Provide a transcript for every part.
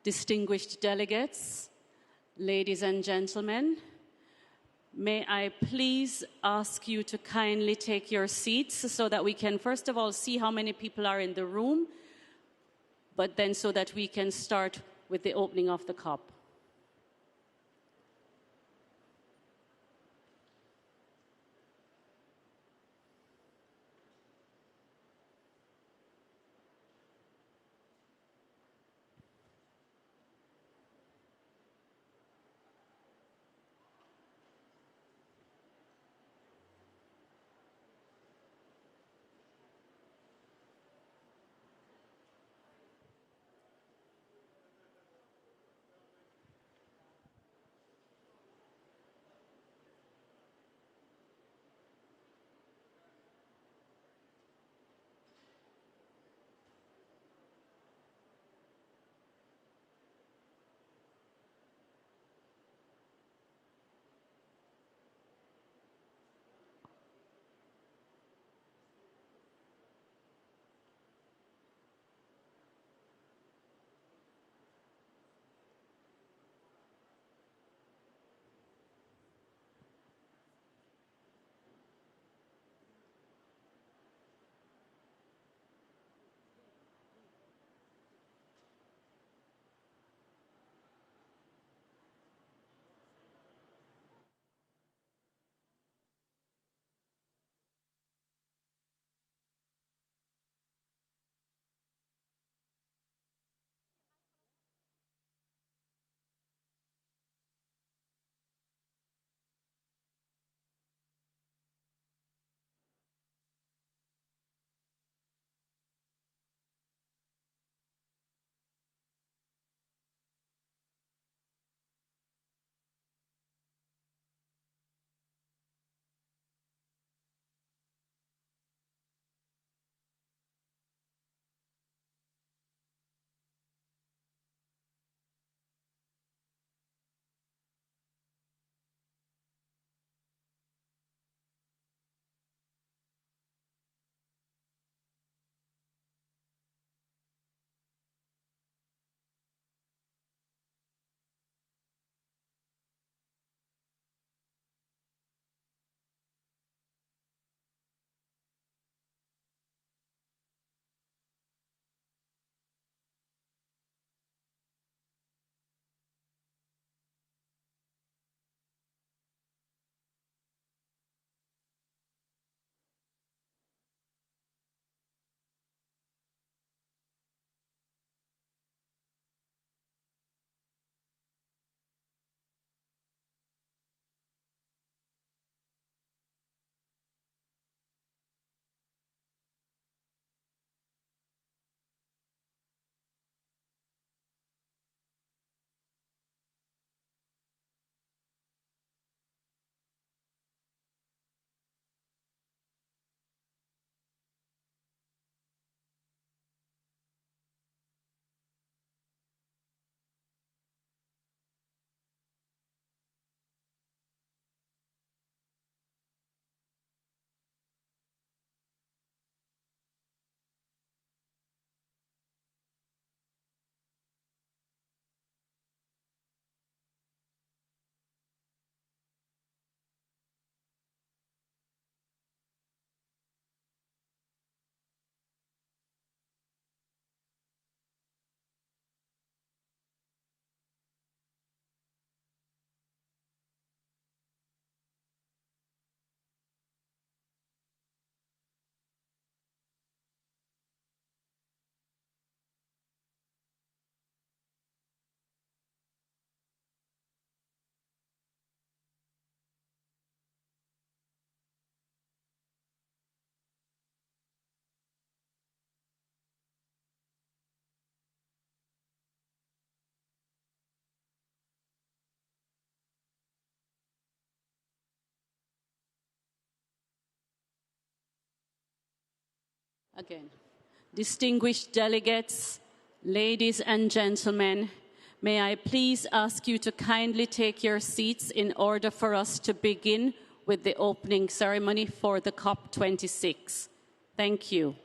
distinguished delegates, ladies and gentlemen, may I please ask you to kindly take your seats so that we can first of all see how many people are in the room, but then so that we can start with the opening of the COP. Again, distinguished delegates, ladies and gentlemen, may I please ask you to kindly take your seats in order for us to begin with the opening ceremony for the Cop26. Thank you.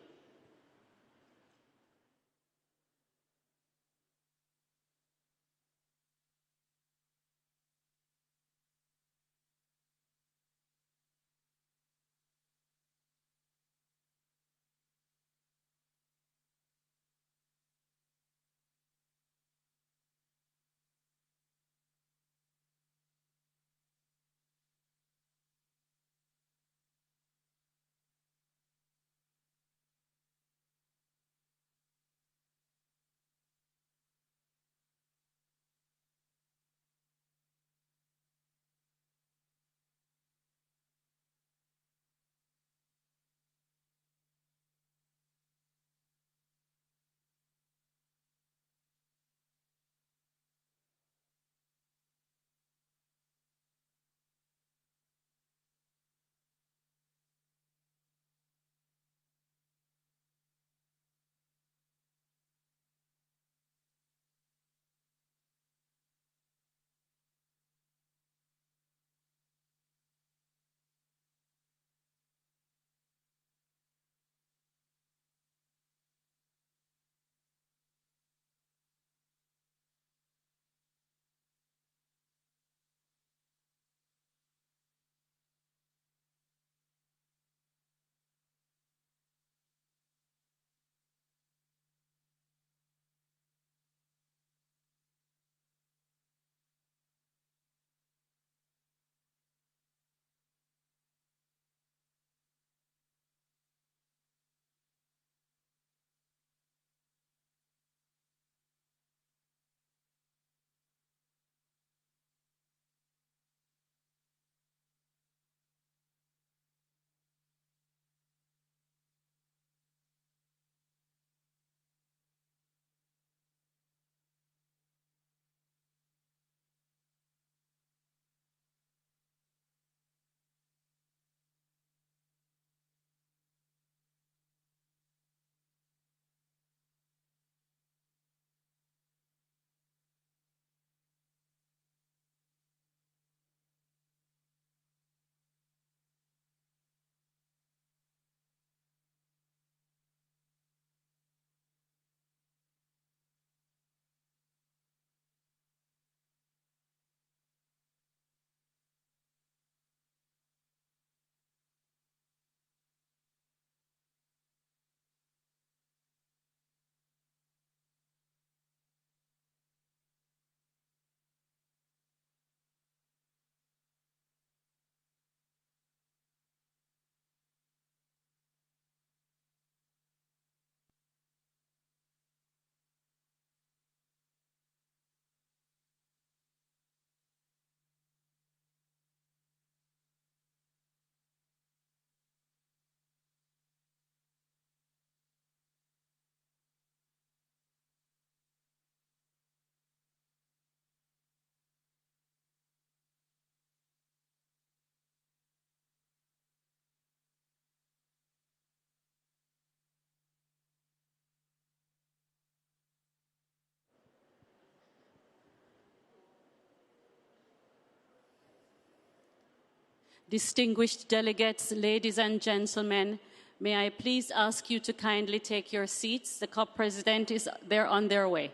Distinguished delegates, ladies and gentlemen, may I please ask you to kindly take your seats. The COP president is there on their way.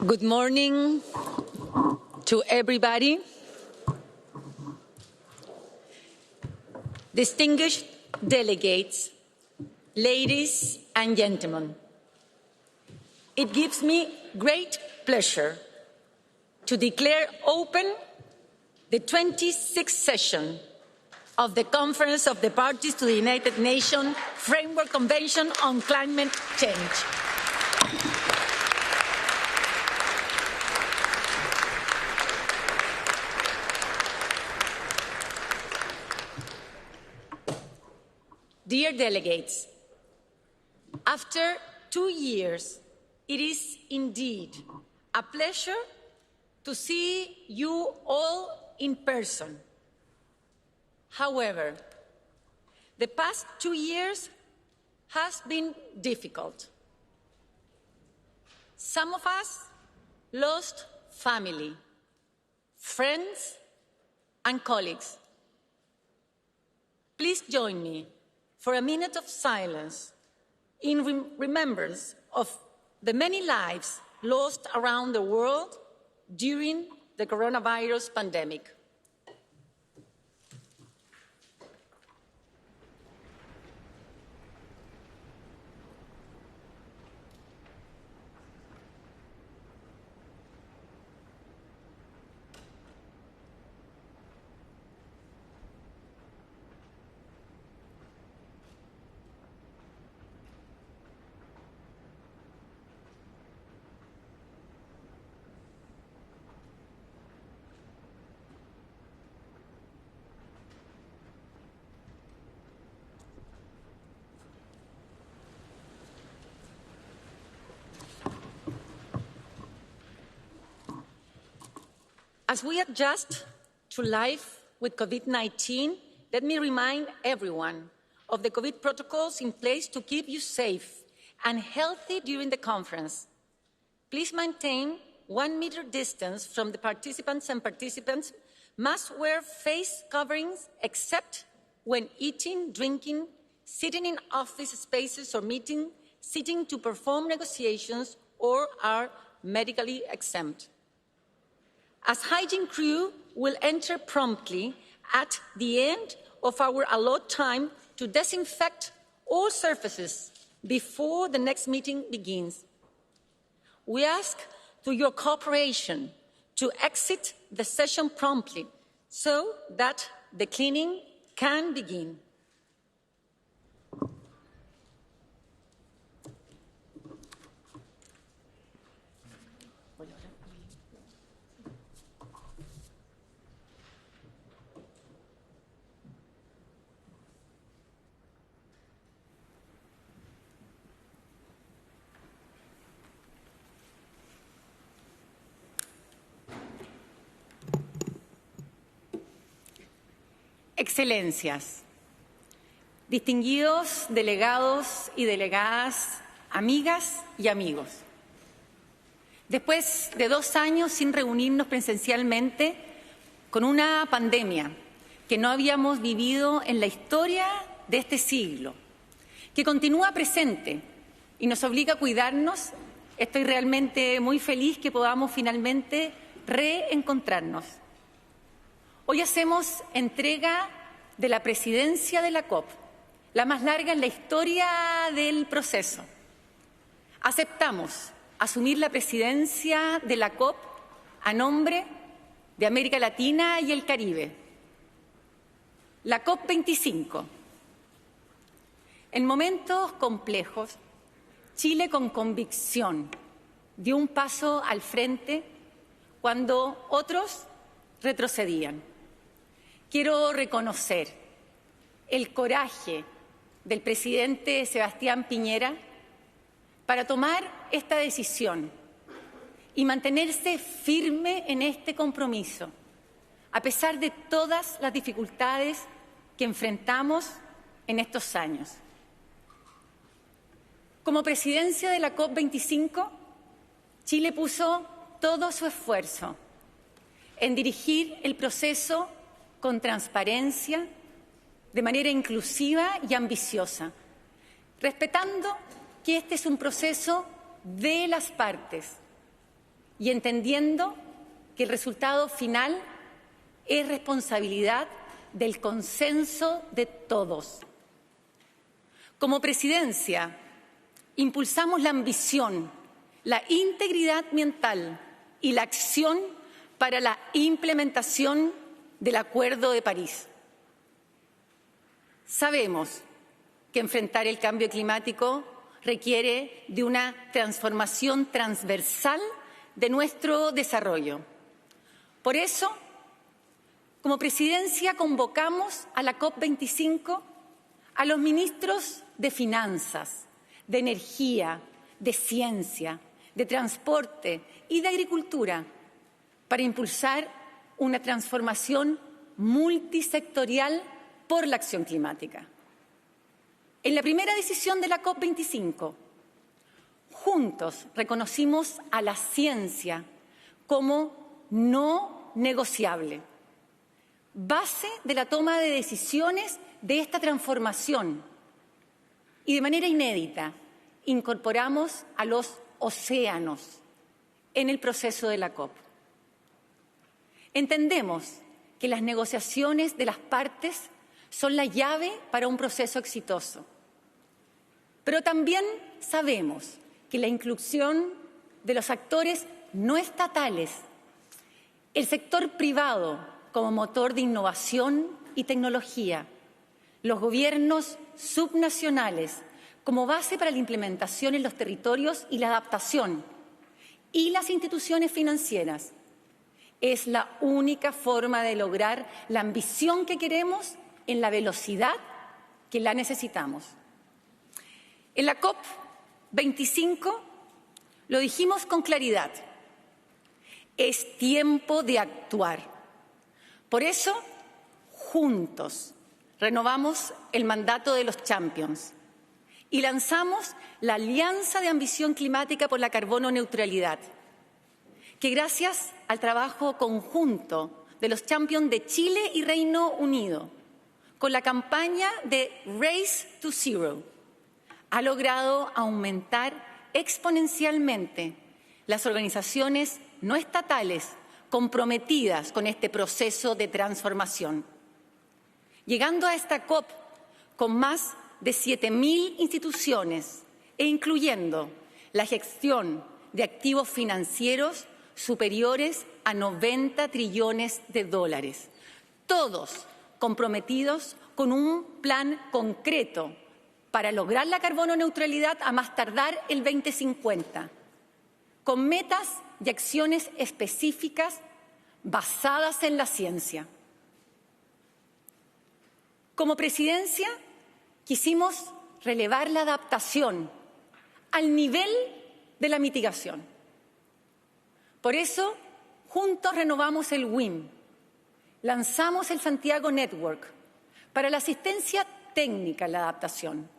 Good morning to everybody. Distinguished delegates, ladies and gentlemen, it gives me great pleasure to declare open the 26th session of the Conference of the Parties to the United Nations Framework Convention on Climate Change. Dear delegates, after 2 years, it is indeed a pleasure to see you all in person. However, the past 2 years has been difficult. Some of us lost family, friends, and colleagues. Please join me for a minute of silence in remembrance of the many lives lost around the world during the coronavirus pandemic. As we adjust to life with COVID-19, let me remind everyone of the COVID protocols in place to keep you safe and healthy during the conference. Please maintain 1 meter distance from the participants, and participants must wear face coverings except when eating, drinking, sitting in office spaces or meeting, sitting to perform negotiations, or are medically exempt. As hygiene crew will enter promptly at the end of our allotted time to disinfect all surfaces before the next meeting begins. We ask for your cooperation to exit the session promptly so that the cleaning can begin. Excelencias, distinguidos delegados y delegadas, amigas y amigos. Después de 2 años sin reunirnos presencialmente, con una pandemia que no habíamos vivido en la historia de este siglo, que continúa presente y nos obliga a cuidarnos, estoy realmente muy feliz que podamos finalmente reencontrarnos. Hoy hacemos entrega de la presidencia de la COP, la más larga en la historia del proceso. Aceptamos asumir la presidencia de la COP a nombre de América Latina y el Caribe. La Cop26. En momentos complejos, Chile con convicción dio un paso al frente cuando otros retrocedían. Quiero reconocer el coraje del presidente Sebastián Piñera para tomar esta decisión y mantenerse firme en este compromiso, a pesar de todas las dificultades que enfrentamos en estos años. Como presidencia de la COP25, Chile puso todo su esfuerzo en dirigir el proceso con transparencia, de manera inclusiva y ambiciosa, respetando que este es un proceso de las partes y entendiendo que el resultado final es responsabilidad del consenso de todos. Como presidencia, impulsamos la ambición, la integridad ambiental y la acción para la implementación del Acuerdo de París. Sabemos que enfrentar el cambio climático requiere de una transformación transversal de nuestro desarrollo. Por eso, como presidencia, convocamos a la Cop25 a los ministros de Finanzas, de Energía, de Ciencia, de Transporte y de Agricultura para impulsar una transformación multisectorial por la acción climática. En la primera decisión de la Cop25, juntos reconocimos a la ciencia como no negociable, base de la toma de decisiones de esta transformación. Y de manera inédita incorporamos a los océanos en el proceso de la COP. Entendemos que las negociaciones de las partes son la llave para un proceso exitoso. Pero también sabemos que la inclusión de los actores no estatales, el sector privado como motor de innovación y tecnología, los gobiernos subnacionales como base para la implementación en los territorios y la adaptación, y las instituciones financieras, es la única forma de lograr la ambición que queremos en la velocidad que la necesitamos. En la COP25 lo dijimos con claridad: es tiempo de actuar. Por eso, juntos, renovamos el mandato de los Champions y lanzamos la Alianza de Ambición Climática por la Carbono Neutralidad, que gracias al trabajo conjunto de los Champions de Chile y Reino Unido, con la campaña de Race to Zero, ha logrado aumentar exponencialmente las organizaciones no estatales comprometidas con este proceso de transformación, llegando a esta COP con más de 7.000 instituciones e incluyendo la gestión de activos financieros superiores a 90 trillones de dólares, todos comprometidos con un plan concreto para lograr la carbono neutralidad a más tardar el 2050, con metas y acciones específicas basadas en la ciencia. Como presidencia, quisimos relevar la adaptación al nivel de la mitigación. Por eso, juntos renovamos el WIM, lanzamos el Santiago Network para la asistencia técnica en la adaptación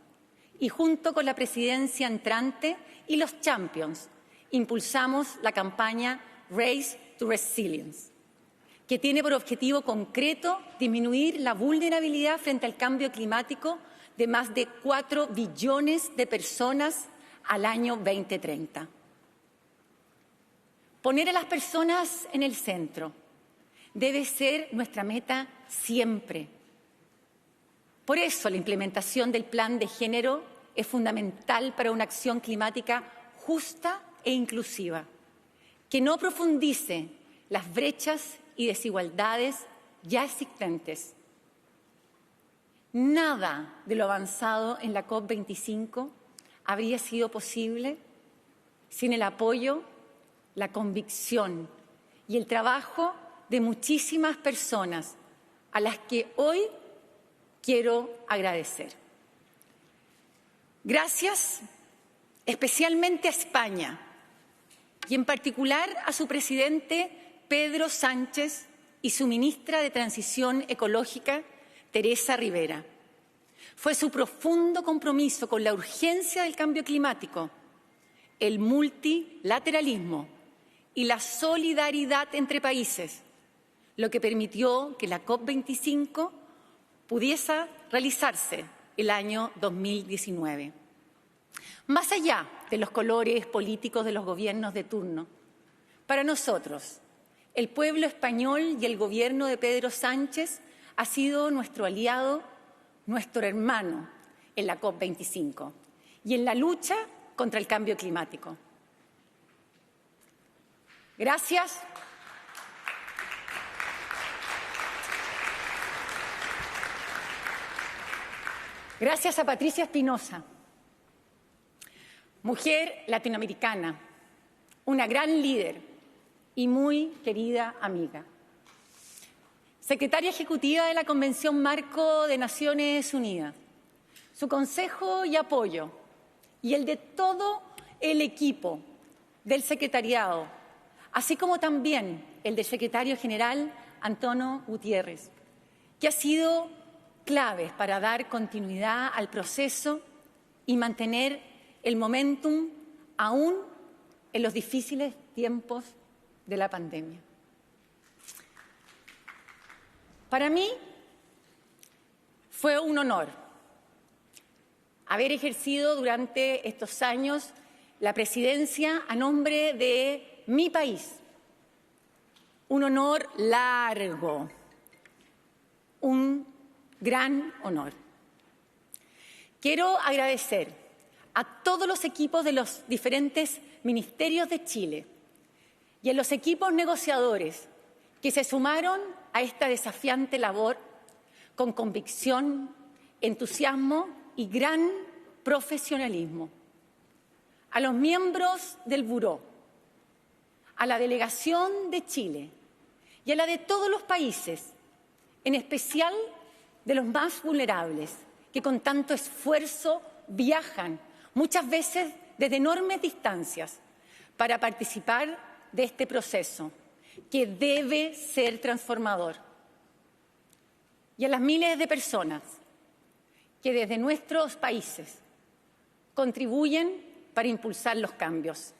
y junto con la presidencia entrante y los Champions impulsamos la campaña Race to Resilience, que tiene por objetivo concreto disminuir la vulnerabilidad frente al cambio climático de más de 4 billones de personas al año 2030. Poner a las personas en el centro debe ser nuestra meta siempre. Por eso la implementación del plan de género es fundamental para una acción climática justa e inclusiva, que no profundice las brechas y desigualdades ya existentes. Nada de lo avanzado en la COP25 habría sido posible sin el apoyo, la convicción y el trabajo de muchísimas personas a las que hoy quiero agradecer. Gracias especialmente a España y en particular a su presidente Pedro Sánchez y su ministra de Transición Ecológica, Teresa Rivera. Fue su profundo compromiso con la urgencia del cambio climático, el multilateralismo y la solidaridad entre países, lo que permitió que la COP25 pudiese realizarse el año 2019. Más allá de los colores políticos de los gobiernos de turno, para nosotros, el pueblo español y el gobierno de Pedro Sánchez ha sido nuestro aliado, nuestro hermano en la Cop25 y en la lucha contra el cambio climático. Gracias. Gracias a Patricia Espinosa, mujer latinoamericana, una gran líder y muy querida amiga. Secretaria ejecutiva de la Convención Marco de Naciones Unidas. Su consejo y apoyo y el de todo el equipo del secretariado, así como también el del secretario general Antonio Gutiérrez, que ha sido clave para dar continuidad al proceso y mantener el momentum aún en los difíciles tiempos de la pandemia. Para mí fue un honor haber ejercido durante estos años la presidencia a nombre de mi país. Un honor largo, un gran honor. Quiero agradecer a todos los equipos de los diferentes ministerios de Chile y a los equipos negociadores que se sumaron a esta desafiante labor con convicción, entusiasmo y gran profesionalismo. A los miembros del Buró, a la delegación de Chile y a la de todos los países, en especial de los más vulnerables, que con tanto esfuerzo viajan, muchas veces desde enormes distancias, para participar de este proceso, que debe ser transformador. Y a las miles de personas que desde nuestros países contribuyen para impulsar los cambios.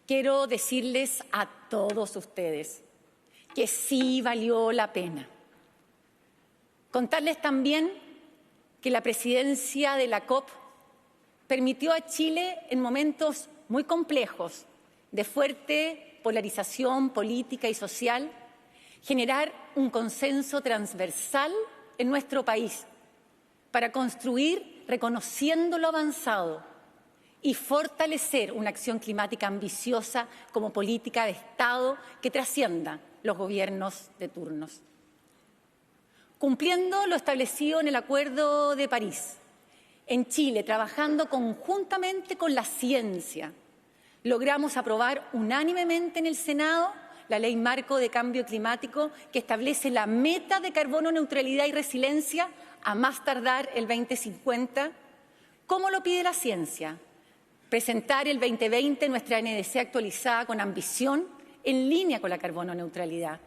Quiero decirles a todos ustedes que sí valió la pena. Contarles también que la presidencia de la COP permitió a Chile, en momentos muy complejos de fuerte polarización política y social, generar un consenso transversal en nuestro país para construir, reconociendo lo avanzado, y fortalecer una acción climática ambiciosa como política de Estado que trascienda los gobiernos de turnos. Cumpliendo lo establecido en el Acuerdo de París, en Chile, trabajando conjuntamente con la ciencia, logramos aprobar unánimemente en el Senado la Ley Marco de Cambio Climático, que establece la meta de carbono neutralidad y resiliencia a más tardar el 2050, como lo pide la ciencia. Presentar el 2020 nuestra NDC actualizada con ambición en línea con la carbono neutralidad.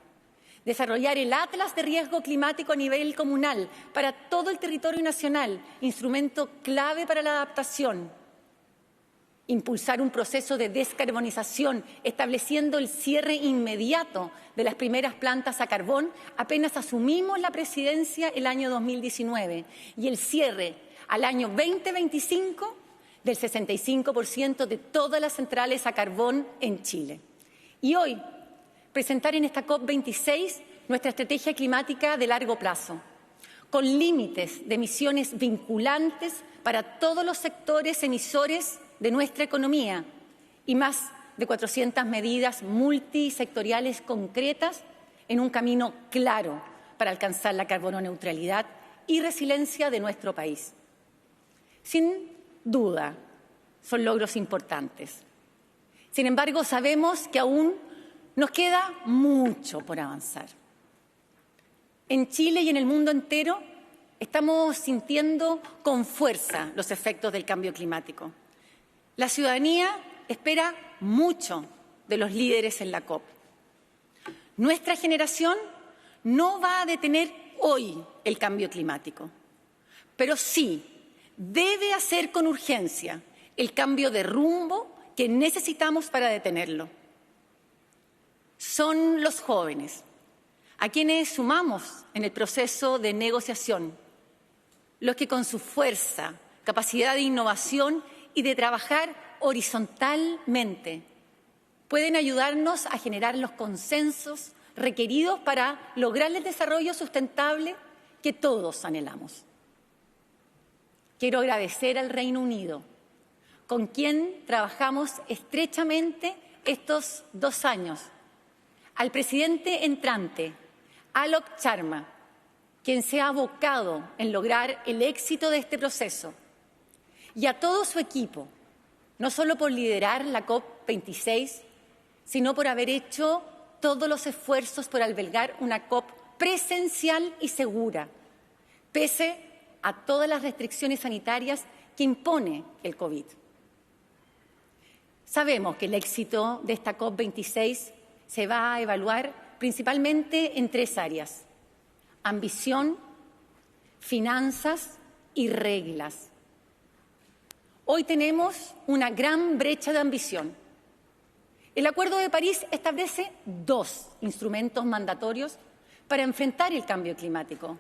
Desarrollar el Atlas de Riesgo Climático a nivel comunal para todo el territorio nacional, instrumento clave para la adaptación. Impulsar un proceso de descarbonización, estableciendo el cierre inmediato de las primeras plantas a carbón apenas asumimos la presidencia el año 2019 y el cierre al año 2025 del 65% de todas las centrales a carbón en Chile. Y hoy, presentar en esta Cop26 nuestra estrategia climática de largo plazo, con límites de emisiones vinculantes para todos los sectores emisores de nuestra economía y más de 400 medidas multisectoriales concretas en un camino claro para alcanzar la carbono neutralidad y resiliencia de nuestro país. Sin duda, son logros importantes. Sin embargo, sabemos que aún nos queda mucho por avanzar. En Chile y en el mundo entero estamos sintiendo con fuerza los efectos del cambio climático. La ciudadanía espera mucho de los líderes en la COP. Nuestra generación no va a detener hoy el cambio climático, pero sí debe hacer con urgencia el cambio de rumbo que necesitamos para detenerlo. Son los jóvenes, a quienes sumamos en el proceso de negociación, los que con su fuerza, capacidad de innovación y de trabajar horizontalmente pueden ayudarnos a generar los consensos requeridos para lograr el desarrollo sustentable que todos anhelamos. Quiero agradecer al Reino Unido, con quien trabajamos estrechamente estos 2 años, al presidente entrante, Alok Sharma, quien se ha abocado en lograr el éxito de este proceso, y a todo su equipo, no solo por liderar la Cop26, sino por haber hecho todos los esfuerzos por albergar una COP presencial y segura, pese a todas las restricciones sanitarias que impone el COVID. Sabemos que el éxito de esta COP26 se va a evaluar principalmente en 3 áreas: ambición, finanzas y reglas. Hoy tenemos una gran brecha de ambición. El Acuerdo de París establece 2 instrumentos mandatorios para enfrentar el cambio climático: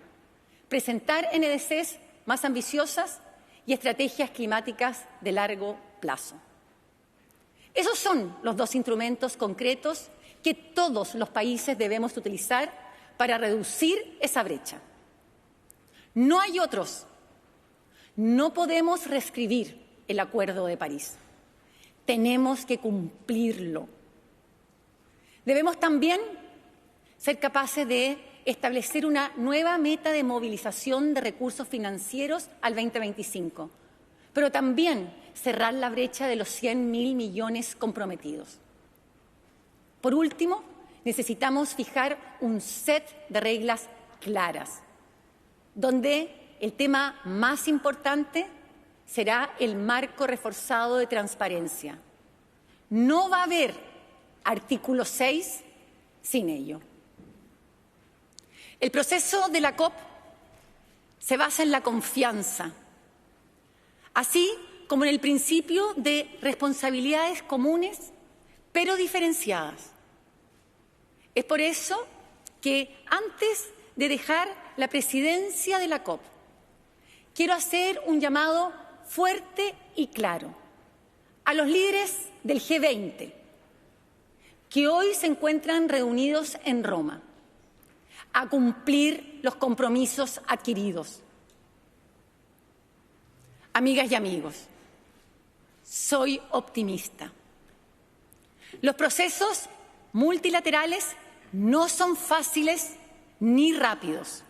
presentar NDCs más ambiciosas y estrategias climáticas de largo plazo. Esos son los 2 instrumentos concretos que todos los países debemos utilizar para reducir esa brecha. No hay otros. No podemos reescribir el Acuerdo de París. Tenemos que cumplirlo. Debemos también ser capaces de establecer una nueva meta de movilización de recursos financieros al 2025, pero también cerrar la brecha de los 100.000 millones comprometidos. Por último, necesitamos fijar un set de reglas claras, donde el tema más importante será el marco reforzado de transparencia. No va a haber artículo 6 sin ello. El proceso de la COP se basa en la confianza, así como en el principio de responsabilidades comunes, pero diferenciadas. Es por eso que antes de dejar la presidencia de la COP, quiero hacer un llamado fuerte y claro a los líderes del G20, que hoy se encuentran reunidos en Roma, a cumplir los compromisos adquiridos. Amigas y amigos, soy optimista. Los procesos multilaterales no son fáciles ni rápidos,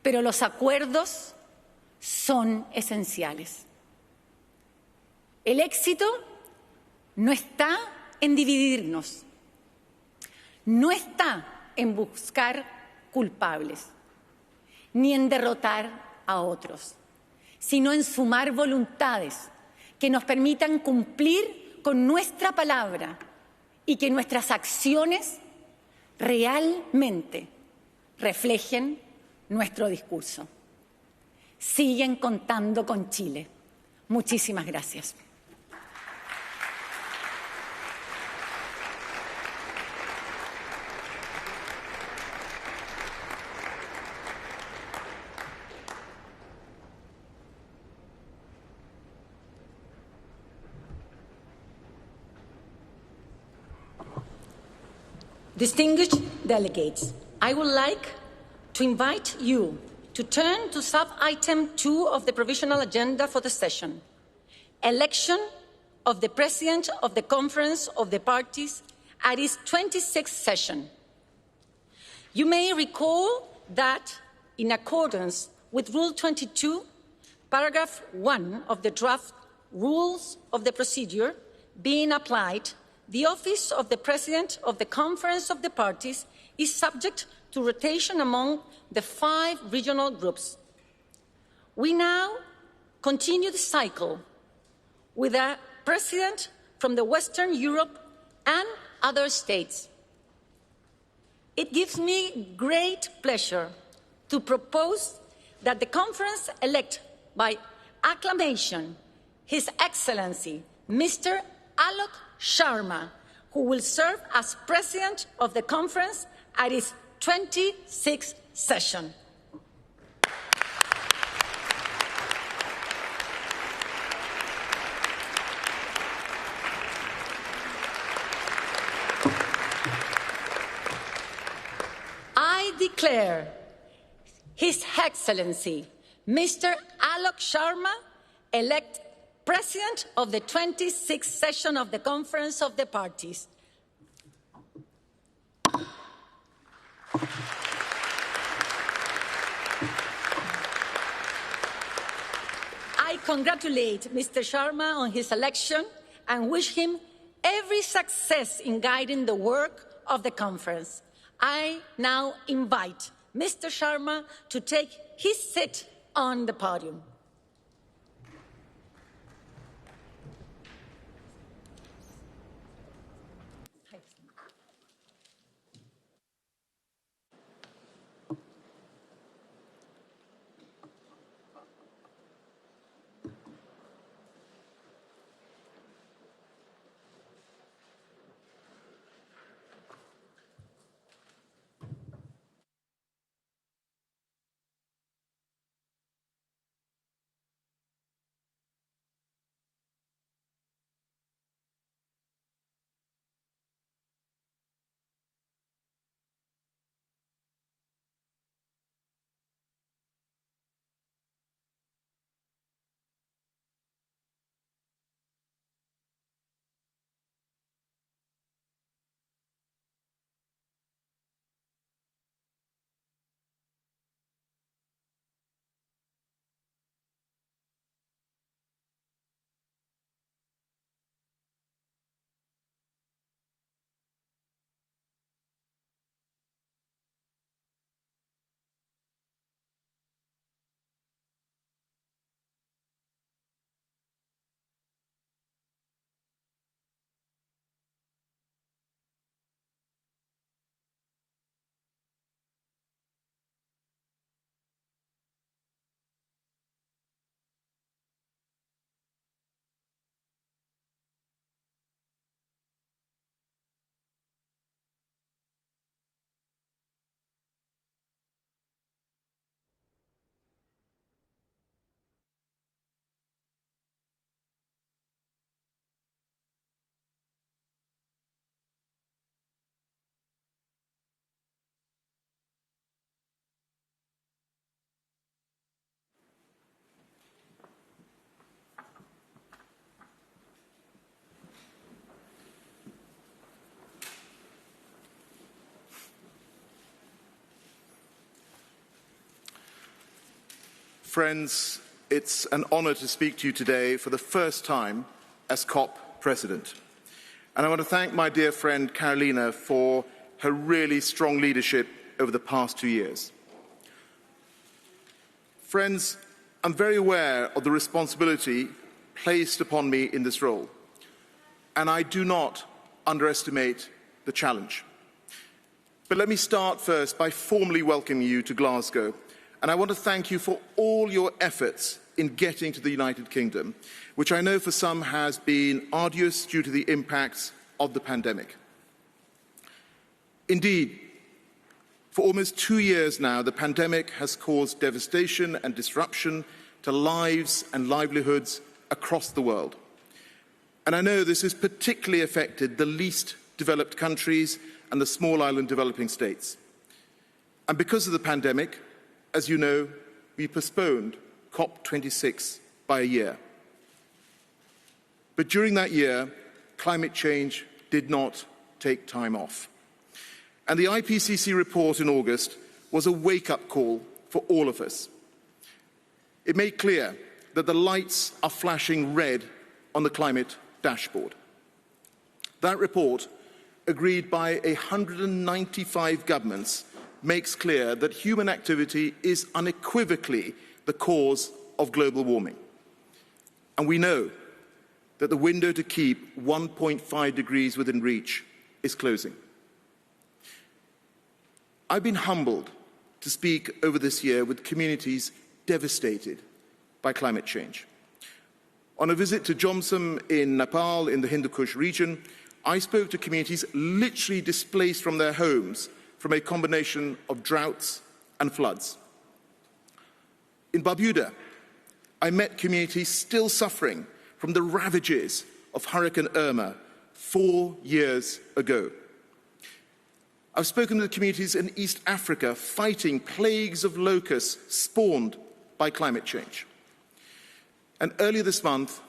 pero los acuerdos son esenciales. El éxito no está en dividirnos, no está en buscar culpables, ni en derrotar a otros, sino en sumar voluntades que nos permitan cumplir con nuestra palabra y que nuestras acciones realmente reflejen nuestro discurso. Siguen contando con Chile. Muchísimas gracias. Distinguished delegates, I would like to invite you to turn to sub-item 2 of the provisional agenda for the session, election of the President of the Conference of the Parties at its 26th session. You may recall that, in accordance with Rule 22, paragraph 1 of the draft Rules of the Procedure being applied, the office of the President of the Conference of the Parties is subject to rotation among the 5 regional groups. We now continue the cycle with a President from the Western Europe and other states. It gives me great pleasure to propose that the Conference elect by acclamation His Excellency Mr. Alok Sharma, who will serve as President of the Conference at its 26th session. declare His Excellency, Mr. Alok Sharma, elect President of the 26th session of the Conference of the Parties. I congratulate Mr. Sharma on his election and wish him every success in guiding the work of the conference. I now invite Mr. Sharma to take his seat on the podium. Friends, it's an honor to speak to you today for the first time as COP President. And I want to thank my dear friend Carolina for her really strong leadership over the past 2 years. Friends, I'm very aware of the responsibility placed upon me in this role, and I do not underestimate the challenge. But let me start first by formally welcoming you to Glasgow. And I want to thank you for all your efforts in getting to the United Kingdom, which I know for some has been arduous due to the impacts of the pandemic. Indeed, for almost 2 years now, the pandemic has caused devastation and disruption to lives and livelihoods across the world. And I know this has particularly affected the least developed countries and the small island developing states. And because of the pandemic, as you know, we postponed Cop26 by a year. But during that year, climate change did not take time off. And the IPCC report in August was a wake-up call for all of us. It made clear that the lights are flashing red on the climate dashboard. That report, agreed by 195 governments, makes clear that human activity is unequivocally the cause of global warming. And we know that the window to keep 1.5 degrees within reach is closing. I've been humbled to speak over this year with communities devastated by climate change. On a visit to Jomsom in Nepal, in the Hindu Kush region, I spoke to communities literally displaced from their homes from a combination of droughts and floods. In Barbuda, I met communities still suffering from the ravages of Hurricane Irma 4 years ago. I've spoken to the communities in East Africa fighting plagues of locusts spawned by climate change. And earlier this month,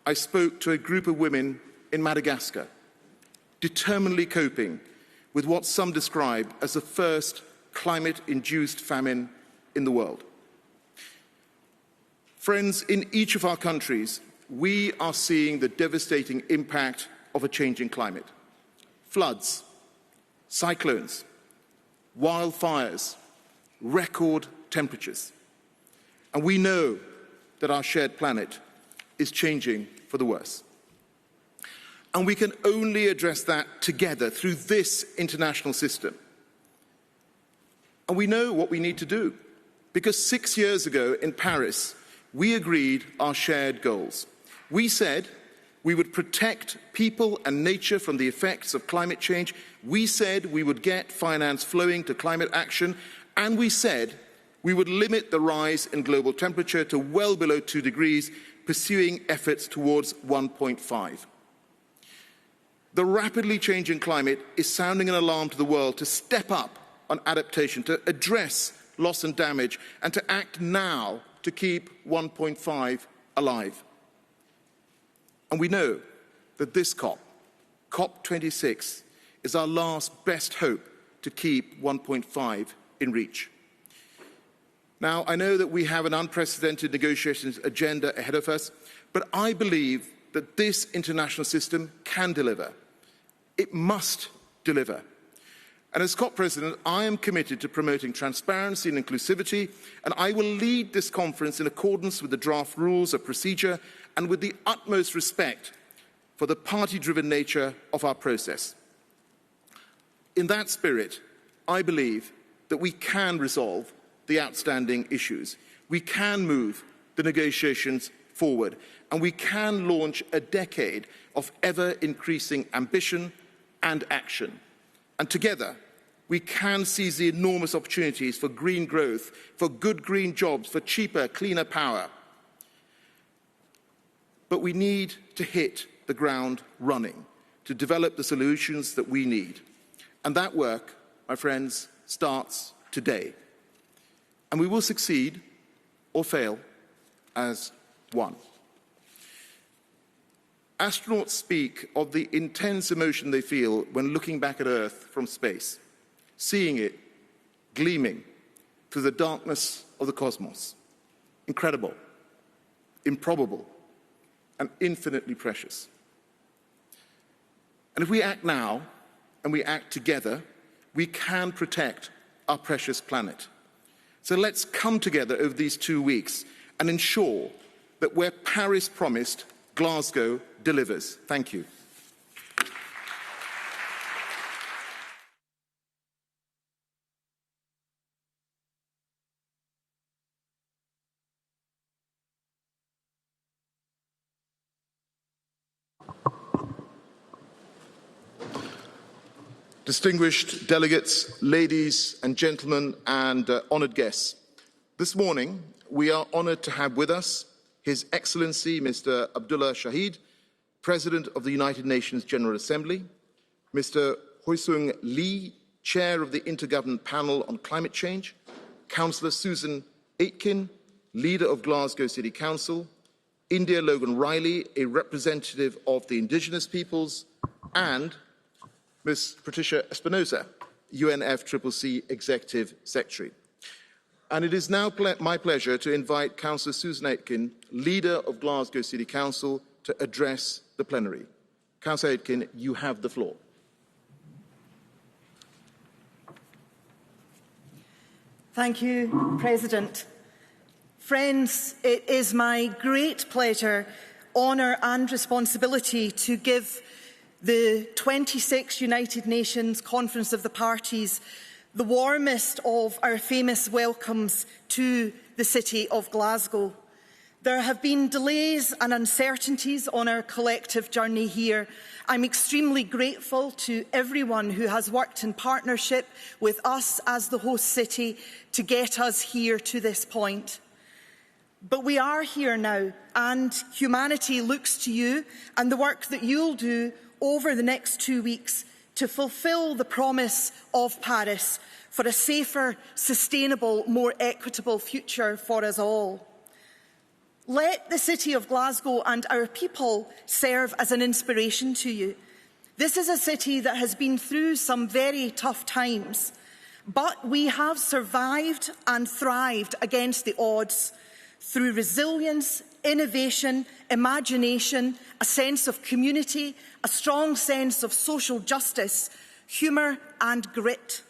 I spoke to a group of women in Madagascar, determinedly coping with what some describe as the first climate-induced famine in the world. Friends, in each of our countries, we are seeing the devastating impact of a changing climate. Floods, cyclones, wildfires, record temperatures. And we know that our shared planet is changing for the worse. And we can only address that together through this international system. And we know what we need to do, because 6 years ago in Paris, we agreed our shared goals. We said we would protect people and nature from the effects of climate change. We said we would get finance flowing to climate action. And we said we would limit the rise in global temperature to well below 2 degrees, pursuing efforts towards 1.5. The rapidly changing climate is sounding an alarm to the world to step up on adaptation, to address loss and damage, and to act now to keep 1.5 alive. And we know that this Cop26, is our last best hope to keep 1.5 in reach. Now, I know that we have an unprecedented negotiations agenda ahead of us, but I believe that this international system can deliver. It must deliver. And as COP President, I am committed to promoting transparency and inclusivity, and I will lead this conference in accordance with the draft rules of procedure and with the utmost respect for the party-driven nature of our process. In that spirit, I believe that we can resolve the outstanding issues. We can move the negotiations forward, and we can launch a decade of ever-increasing ambition and action. And together, we can seize the enormous opportunities for green growth, for good green jobs, for cheaper, cleaner power. But we need to hit the ground running to develop the solutions that we need. And that work, my friends, starts today. And we will succeed or fail as one. Astronauts speak of the intense emotion they feel when looking back at Earth from space, seeing it gleaming through the darkness of the cosmos. Incredible, improbable, and infinitely precious. And if we act now, and we act together, we can protect our precious planet. So let's come together over these 2 weeks and ensure that where Paris promised, Glasgow delivers. Thank you. Distinguished delegates, ladies and gentlemen, and honoured guests. This morning, we are honoured to have with us His Excellency Mr. Abdullah Shahid, President of the United Nations General Assembly, Mr. Hoesung Lee, Chair of the Intergovernment Panel on Climate Change, Councillor Susan Aitken, Leader of Glasgow City Council, India Logan Riley, a representative of the Indigenous peoples, and Ms. Patricia Espinosa, UNFCCC Executive Secretary. And it is now my pleasure to invite Councillor Susan Aitken, Leader of Glasgow City Council, to address the plenary. Councillor Aitken, you have the floor. Thank you, President. Friends, it is my great pleasure, honour and responsibility to give the 26th United Nations Conference of the Parties the warmest of our famous welcomes to the city of Glasgow. There have been delays and uncertainties on our collective journey here. I'm extremely grateful to everyone who has worked in partnership with us as the host city to get us here to this point. But we are here now, and humanity looks to you and the work that you'll do over the next 2 weeks to fulfil the promise of Paris for a safer, sustainable, more equitable future for us all. Let the city of Glasgow and our people serve as an inspiration to you. This is a city that has been through some very tough times, but we have survived and thrived against the odds through resilience, innovation, imagination, a sense of community, a strong sense of social justice, humour and grit.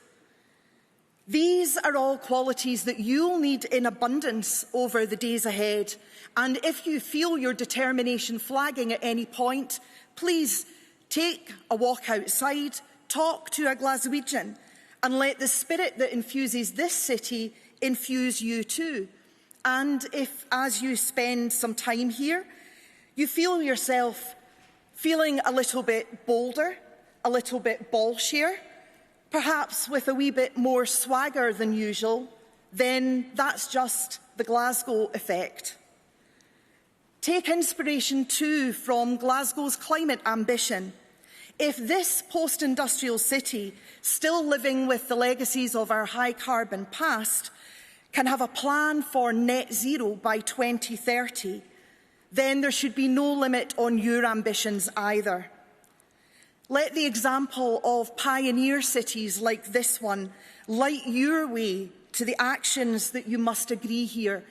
These are all qualities that you'll need in abundance over the days ahead. And if you feel your determination flagging at any point, please take a walk outside, talk to a Glaswegian, and let the spirit that infuses this city infuse you too. And if, as you spend some time here, you feel yourself feeling a little bit bolder, a little bit bolshier, perhaps with a wee bit more swagger than usual, then that's just the Glasgow effect. Take inspiration too from Glasgow's climate ambition. If this post-industrial city, still living with the legacies of our high-carbon past, can have a plan for net zero by 2030, then there should be no limit on your ambitions either. Let the example of pioneer cities like this one light your way to the actions that you must agree here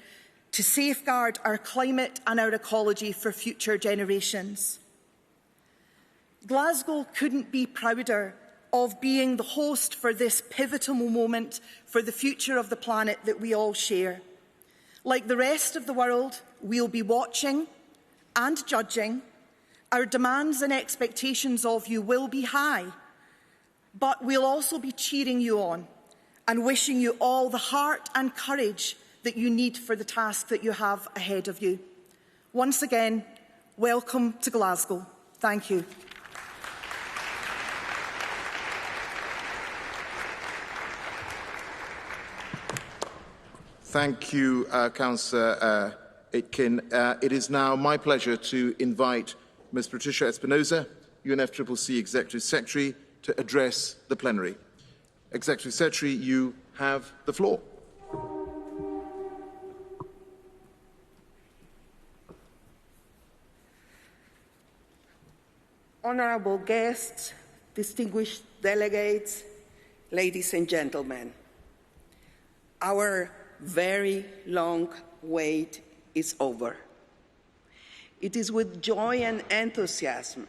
to safeguard our climate and our ecology for future generations. Glasgow couldn't be prouder of being the host for this pivotal moment for the future of the planet that we all share. Like the rest of the world, we'll be watching and judging. Our demands and expectations of you will be high, but we'll also be cheering you on and wishing you all the heart and courage that you need for the task that you have ahead of you. Once again, welcome to Glasgow. Thank you. Thank you, Councillor Aitken. It is now my pleasure to invite Ms. Patricia Espinosa, UNFCCC Executive Secretary, to address the plenary. Executive Secretary, you have the floor. Honourable guests, distinguished delegates, ladies and gentlemen, our very long wait is over. It is with joy and enthusiasm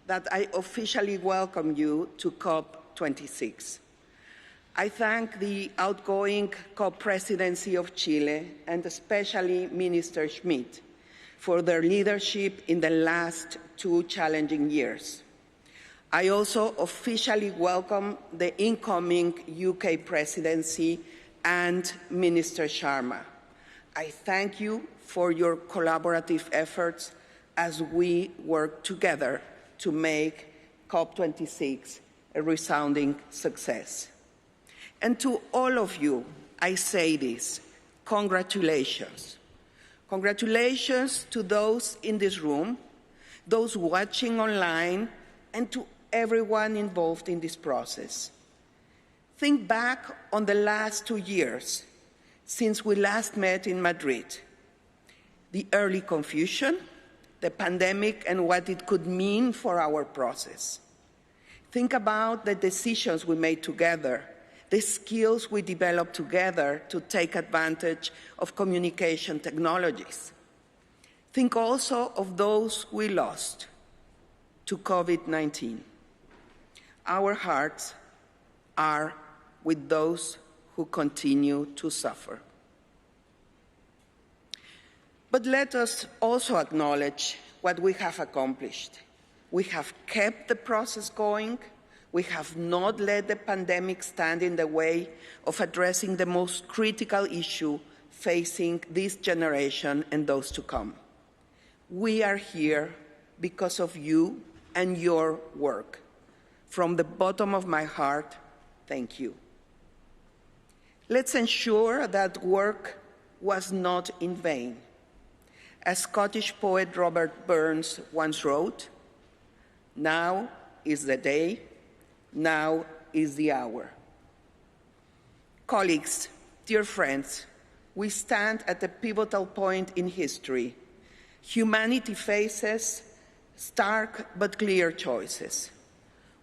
that I officially welcome you to Cop26. I thank the outgoing COP presidency of Chile and especially Minister Schmidt for their leadership in the last 2 challenging years. I also officially welcome the incoming UK presidency and Minister Sharma. I thank you for your collaborative efforts as we work together to make COP26 a resounding success. And to all of you, I say this: congratulations. Congratulations to those in this room, those watching online, and to everyone involved in this process. Think back on the last 2 years since we last met in Madrid. The early confusion, the pandemic and what it could mean for our process. Think about the decisions we made together, the skills we developed together to take advantage of communication technologies. Think also of those we lost to COVID-19. Our hearts are with those who continue to suffer. But let us also acknowledge what we have accomplished. We have kept the process going. We have not let the pandemic stand in the way of addressing the most critical issue facing this generation and those to come. We are here because of you and your work. From the bottom of my heart, thank you. Let's ensure that work was not in vain. As Scottish poet Robert Burns once wrote, "Now is the day, Now is the hour. Colleagues, dear friends, we stand at a pivotal point in history. Humanity faces stark but clear choices.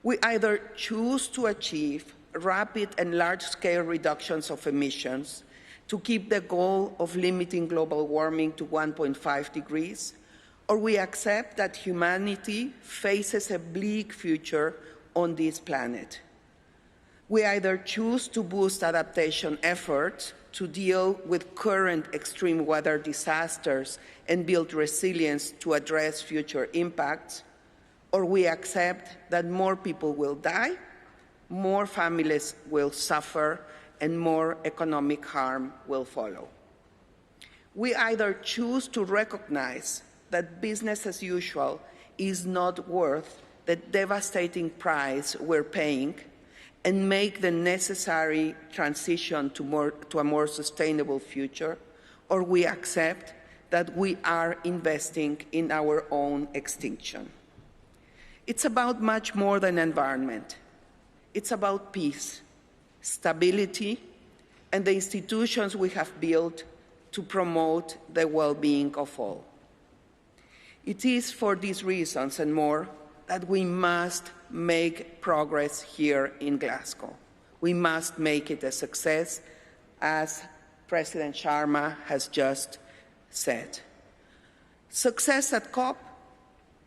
We either choose to achieve rapid and large-scale reductions of emissions to keep the goal of limiting global warming to 1.5 degrees, or we accept that humanity faces a bleak future on this planet. We either choose to boost adaptation efforts to deal with current extreme weather disasters and build resilience to address future impacts, or we accept that more people will die, more families will suffer, and more economic harm will follow. We either choose to recognize that business as usual is not worth the devastating price we're paying and make the necessary transition to a more sustainable future, or we accept that we are investing in our own extinction. It's about much more than environment. It's about peace, stability, and the institutions we have built to promote the well-being of all. It is for these reasons and more that we must make progress here in Glasgow. We must make it a success, as President Sharma has just said. Success at COP,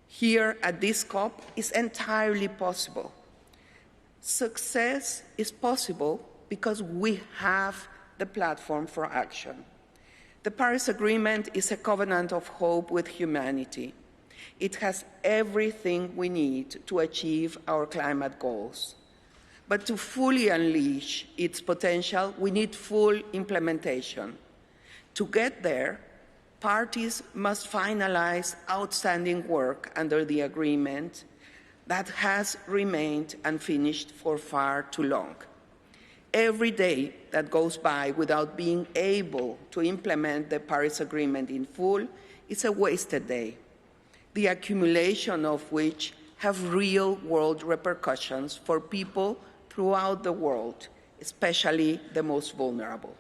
here at this COP, is entirely possible. Success is possible because we have the platform for action. The Paris Agreement is a covenant of hope with humanity. It has everything we need to achieve our climate goals. But to fully unleash its potential, we need full implementation. To get there, parties must finalize outstanding work under the agreement that has remained unfinished for far too long. Every day that goes by without being able to implement the Paris Agreement in full is a wasted day, the accumulation of which have real-world repercussions for people throughout the world, especially the most vulnerable.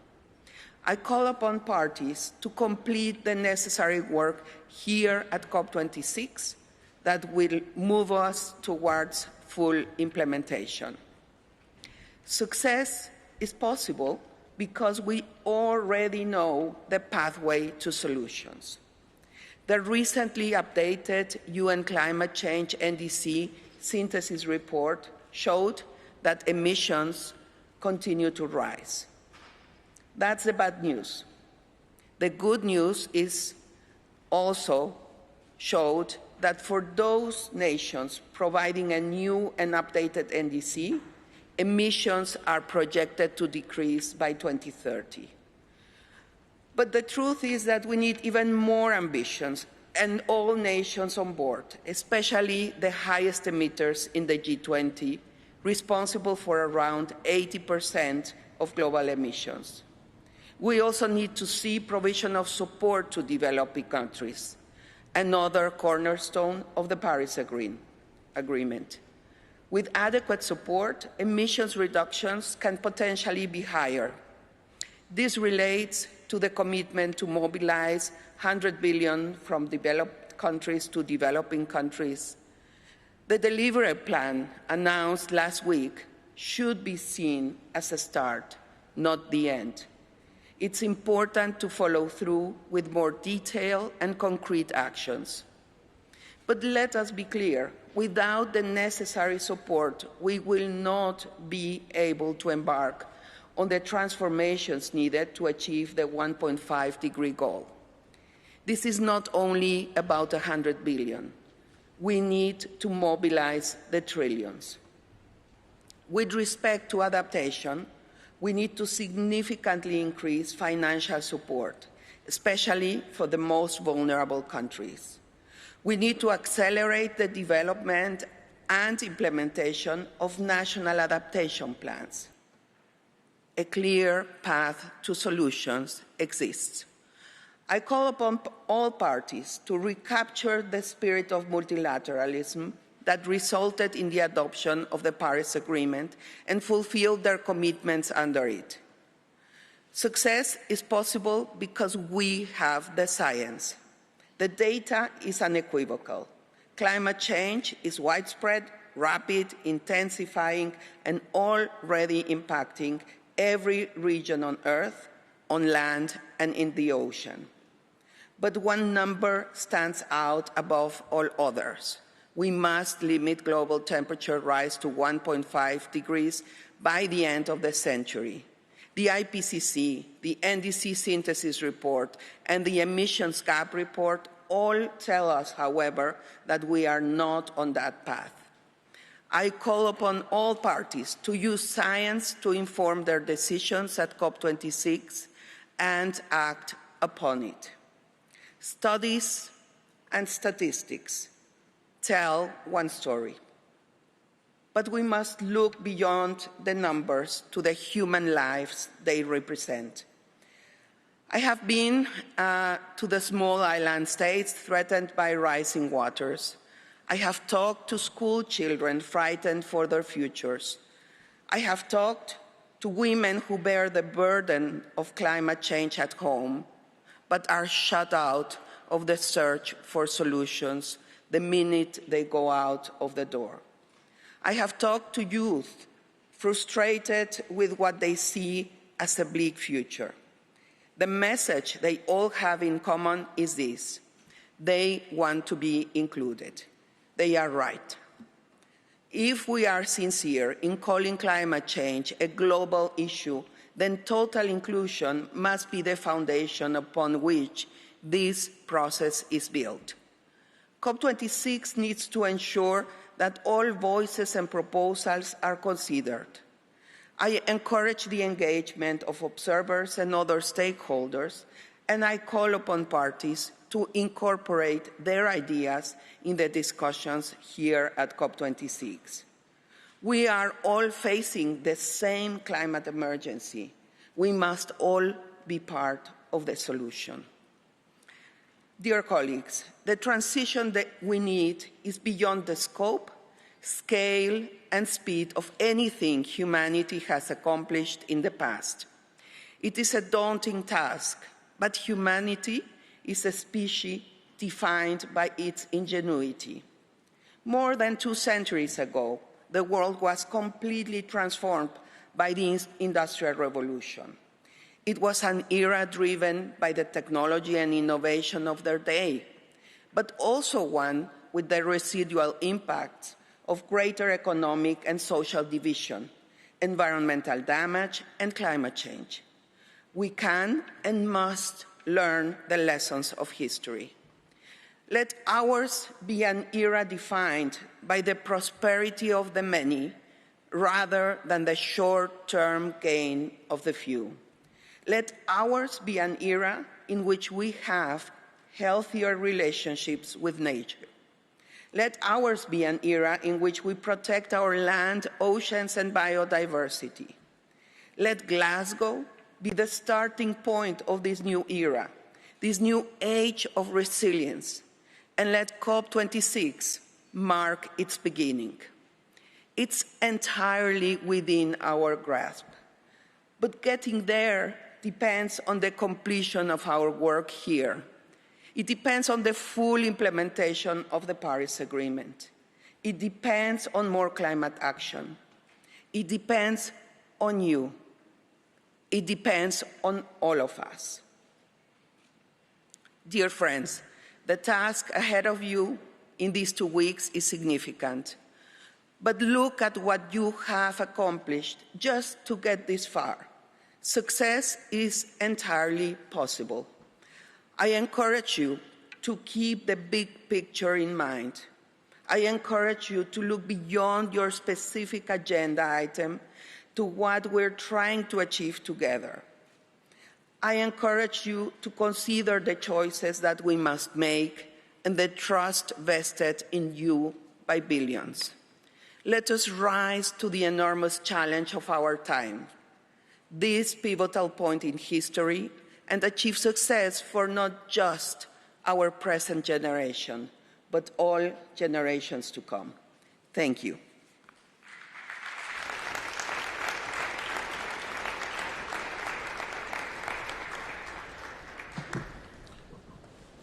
I call upon parties to complete the necessary work here at COP26 that will move us towards full implementation. Success is possible because we already know the pathway to solutions. The recently updated UN Climate Change NDC synthesis report showed that emissions continue to rise. That's the bad news. The good news is also showed that for those nations providing a new and updated NDC, emissions are projected to decrease by 2030. But the truth is that we need even more ambitions and all nations on board, especially the highest emitters in the G20, responsible for around 80% of global emissions. We also need to see provision of support to developing countries, another cornerstone of the Paris Agreement. With adequate support, emissions reductions can potentially be higher. This relates to the commitment to mobilize 100 billion from developed countries to developing countries. The delivery plan announced last week should be seen as a start, not the end. It's important to follow through with more detailed and concrete actions. But let us be clear, without the necessary support, we will not be able to embark on the transformations needed to achieve the 1.5-degree goal. This is not only about 100 billion. We need to mobilize the trillions. With respect to adaptation, we need to significantly increase financial support, especially for the most vulnerable countries. We need to accelerate the development and implementation of national adaptation plans. A clear path to solutions exists. I call upon all parties to recapture the spirit of multilateralism that resulted in the adoption of the Paris Agreement and fulfilled their commitments under it. Success is possible because we have the science. The data is unequivocal. Climate change is widespread, rapid, intensifying, and already impacting every region on Earth, on land, and in the ocean. But one number stands out above all others. We must limit global temperature rise to 1.5 degrees by the end of the century. The IPCC, the NDC synthesis report, and the emissions gap report all tell us, however, that we are not on that path. I call upon all parties to use science to inform their decisions at COP26 and act upon it. Studies and statistics tell one story, but we must look beyond the numbers to the human lives they represent. I have been to the small island states threatened by rising waters. I have talked to school children frightened for their futures. I have talked to women who bear the burden of climate change at home, but are shut out of the search for solutions the minute they go out of the door. I have talked to youth frustrated with what they see as a bleak future. The message they all have in common is this: they want to be included. They are right. If we are sincere in calling climate change a global issue, then total inclusion must be the foundation upon which this process is built. COP26 needs to ensure that all voices and proposals are considered. I encourage the engagement of observers and other stakeholders, and I call upon parties to incorporate their ideas in the discussions here at COP26. We are all facing the same climate emergency. We must all be part of the solution. Dear colleagues, the transition that we need is beyond the scope, scale, and speed of anything humanity has accomplished in the past. It is a daunting task, but humanity is a species defined by its ingenuity. More than 2 centuries ago, the world was completely transformed by the Industrial Revolution. It was an era driven by the technology and innovation of their day, but also one with the residual impacts of greater economic and social division, environmental damage, and climate change. We can and must learn the lessons of history. Let ours be an era defined by the prosperity of the many rather than the short-term gain of the few. Let ours be an era in which we have healthier relationships with nature. Let ours be an era in which we protect our land, oceans, and biodiversity. Let Glasgow be the starting point of this new era, this new age of resilience, and let COP26 mark its beginning. It's entirely within our grasp, but getting there depends on the completion of our work here. It depends on the full implementation of the Paris Agreement. It depends on more climate action. It depends on you. It depends on all of us. Dear friends, the task ahead of you in these 2 weeks is significant. But look at what you have accomplished just to get this far. Success is entirely possible. I encourage you to keep the big picture in mind. I encourage you to look beyond your specific agenda item to what we're trying to achieve together. I encourage you to consider the choices that we must make and the trust vested in you by billions. Let us rise to the enormous challenge of our time, this pivotal point in history, and achieve success for not just our present generation, but all generations to come. Thank you.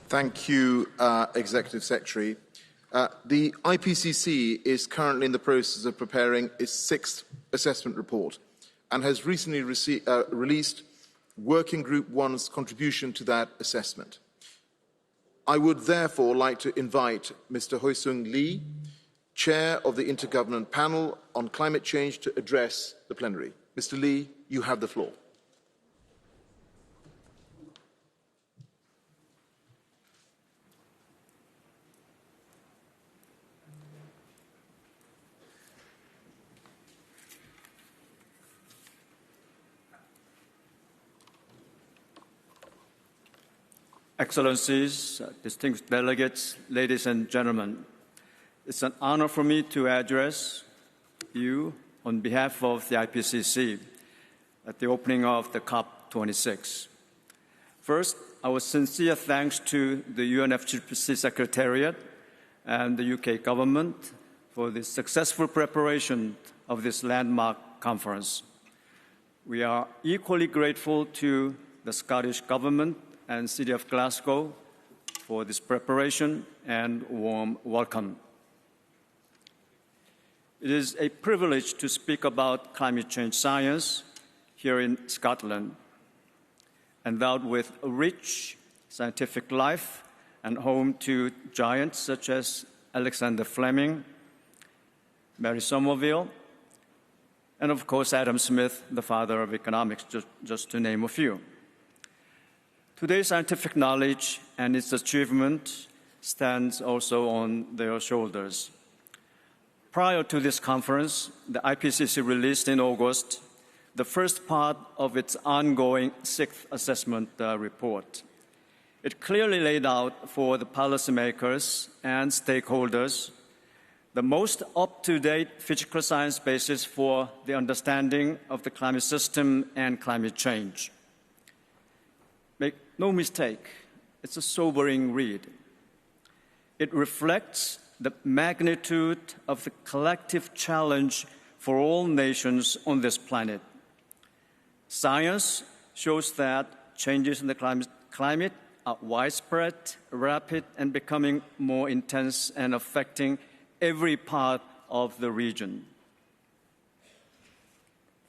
Thank you, Executive Secretary. The IPCC is currently in the process of preparing its 6th assessment report and has recently released Working Group 1's contribution to that assessment. I would therefore like to invite Mr. Hoesung Lee, Chair of the Intergovernment Panel on Climate Change, to address the plenary. Mr. Lee, you have the floor. Excellencies, distinguished delegates, ladies and gentlemen, it's an honor for me to address you on behalf of the IPCC at the opening of the Cop26. First, our sincere thanks to the UNFCCC Secretariat and the UK government for the successful preparation of this landmark conference. We are equally grateful to the Scottish government and City of Glasgow for this preparation and warm welcome. It is a privilege to speak about climate change science here in Scotland, endowed with a rich scientific life and home to giants such as Alexander Fleming, Mary Somerville, and of course Adam Smith, the father of economics, just to name a few. Today's scientific knowledge and its achievement stands also on their shoulders. Prior to this conference, the IPCC released in August the first part of its ongoing 6th assessment report. It clearly laid out for the policymakers and stakeholders the most up-to-date physical science basis for the understanding of the climate system and climate change. Make no mistake, it's a sobering read. It reflects the magnitude of the collective challenge for all nations on this planet. Science shows that changes in the climate are widespread, rapid, and becoming more intense and affecting every part of the region.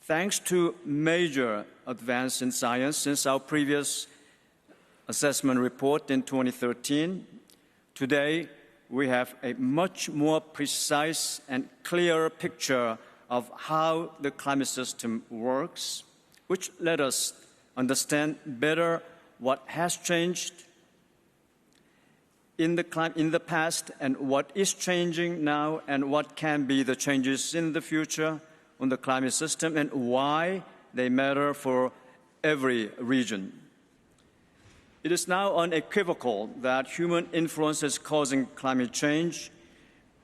Thanks to major advance in science since our previous assessment report in 2013, today we have a much more precise and clearer picture of how the climate system works, which let us understand better what has changed in the past and what is changing now and what can be the changes in the future on the climate system and why they matter for every region. It is now unequivocal that human influence is causing climate change,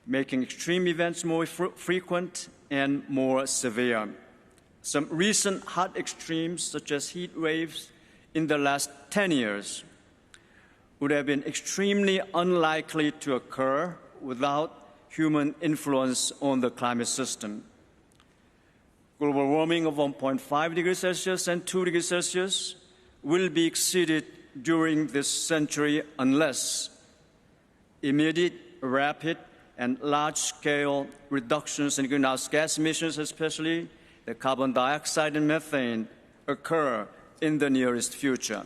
making extreme events more frequent and more severe. Some recent hot extremes, such as heat waves in the last 10 years, would have been extremely unlikely to occur without human influence on the climate system. Global warming of 1.5 degrees Celsius and 2 degrees Celsius will be exceeded during this century unless immediate, rapid, and large-scale reductions in greenhouse gas emissions, especially the carbon dioxide and methane, occur in the nearest future.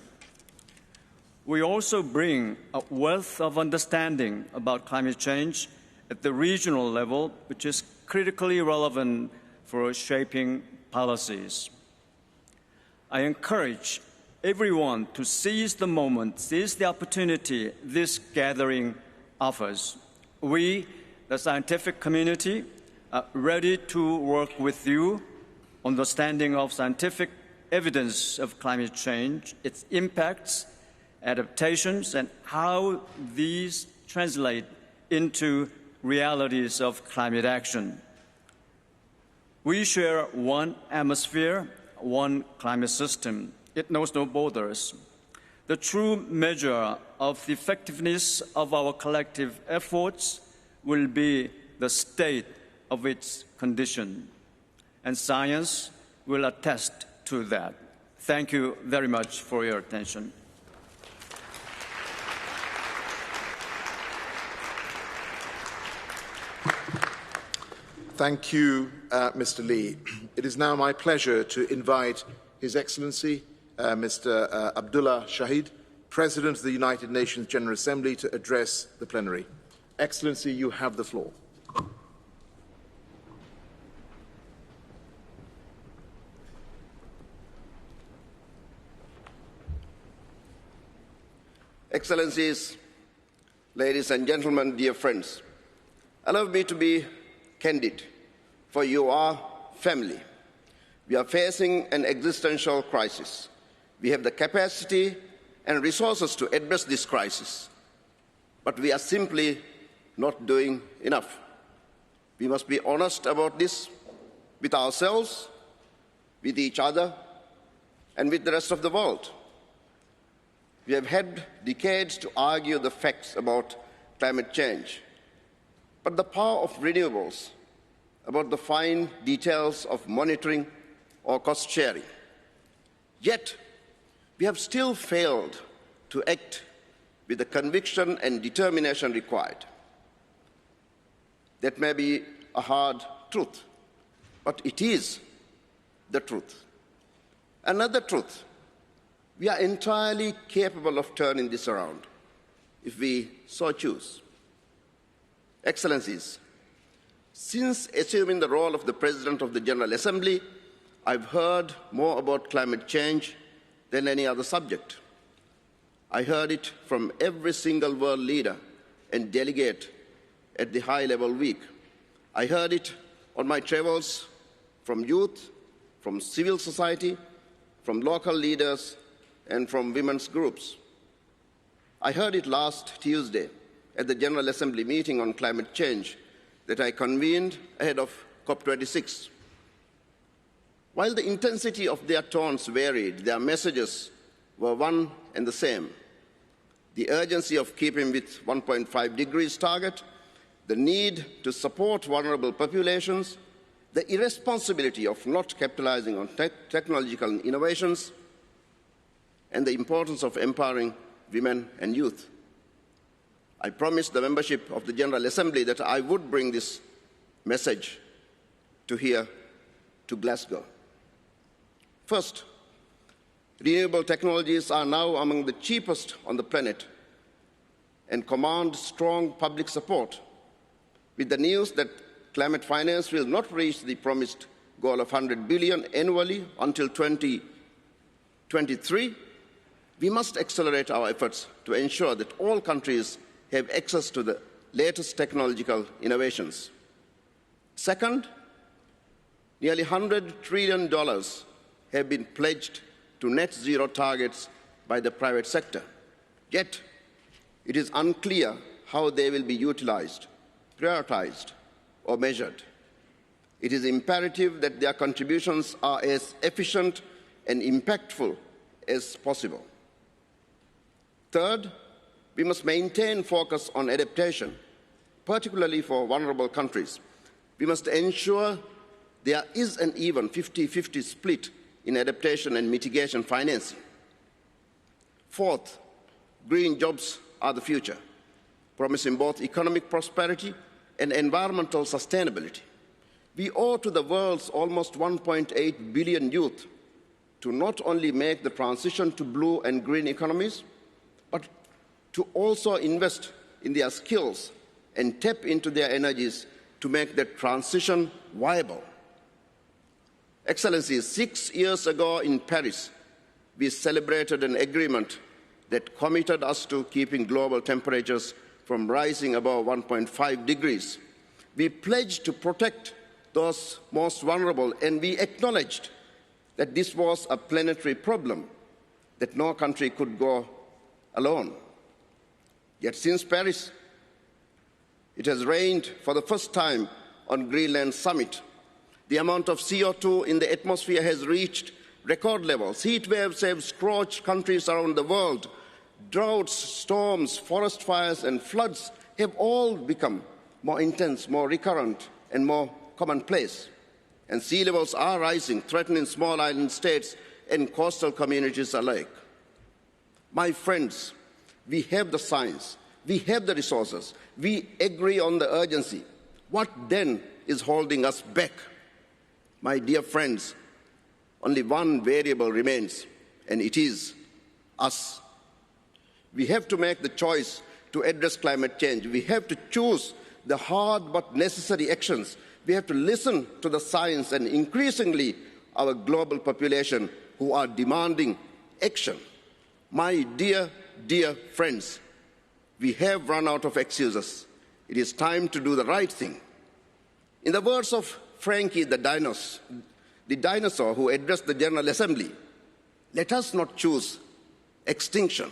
We also bring a wealth of understanding about climate change at the regional level, which is critically relevant for shaping policies. I encourage everyone to seize the moment, seize the opportunity this gathering offers. We, the scientific community, are ready to work with you on understanding of scientific evidence of climate change, its impacts, adaptations, and how these translate into realities of climate action. We share one atmosphere, one climate system. It knows no borders. The true measure of the effectiveness of our collective efforts will be the state of its condition. And science will attest to that. Thank you very much for your attention. Thank you, Mr. Lee. It is now my pleasure to invite His Excellency, Mr. Abdullah Shahid, President of the United Nations General Assembly, to address the plenary. Excellency, you have the floor. Excellencies, ladies and gentlemen, dear friends, allow me to be candid, for you are family. We are facing an existential crisis. We have the capacity and resources to address this crisis, but we are simply not doing enough. We must be honest about this with ourselves, with each other, and with the rest of the world. We have had decades to argue the facts about climate change, but the power of renewables, about the fine details of monitoring or cost sharing. Yet, we have still failed to act with the conviction and determination required. That may be a hard truth, but it is the truth. Another truth, we are entirely capable of turning this around if we so choose. Excellencies, since assuming the role of the President of the General Assembly, I've heard more about climate change than any other subject. I heard it from every single world leader and delegate at the high-level week. I heard it on my travels from youth, from civil society, from local leaders, and from women's groups. I heard it last Tuesday at the General Assembly meeting on climate change that I convened ahead of Cop26. While the intensity of their tones varied, their messages were one and the same. The urgency of keeping with 1.5 degrees target, the need to support vulnerable populations, the irresponsibility of not capitalizing on technological innovations, and the importance of empowering women and youth. I promised the membership of the General Assembly that I would bring this message to Glasgow. First, renewable technologies are now among the cheapest on the planet and command strong public support. With the news that climate finance will not reach the promised goal of 100 billion annually until 2023, we must accelerate our efforts to ensure that all countries have access to the latest technological innovations. Second, nearly $100 trillion have been pledged to net zero targets by the private sector. Yet, it is unclear how they will be utilized, prioritized, or measured. It is imperative that their contributions are as efficient and impactful as possible. Third, we must maintain focus on adaptation, particularly for vulnerable countries. We must ensure there is an even 50-50 split in adaptation and mitigation financing. Fourth, green jobs are the future, promising both economic prosperity and environmental sustainability. We owe to the world's almost 1.8 billion youth to not only make the transition to blue and green economies, but to also invest in their skills and tap into their energies to make that transition viable. Excellencies, 6 years ago in Paris, we celebrated an agreement that committed us to keeping global temperatures from rising above 1.5 degrees. We pledged to protect those most vulnerable, and we acknowledged that this was a planetary problem, that no country could go alone. Yet since Paris, it has rained for the first time on Greenland summit. The amount of CO2 in the atmosphere has reached record levels. Heat waves have scorched countries around the world. Droughts, storms, forest fires, and floods have all become more intense, more recurrent, and more commonplace. And sea levels are rising, threatening small island states and coastal communities alike. My friends, we have the science, we have the resources, we agree on the urgency. What then is holding us back? My dear friends, only one variable remains, and it is us. We have to make the choice to address climate change. We have to choose the hard but necessary actions. We have to listen to the science and increasingly our global population who are demanding action. My dear, dear friends, we have run out of excuses. It is time to do the right thing. In the words of Frankie the dinosaur who addressed the General Assembly, let us not choose extinction.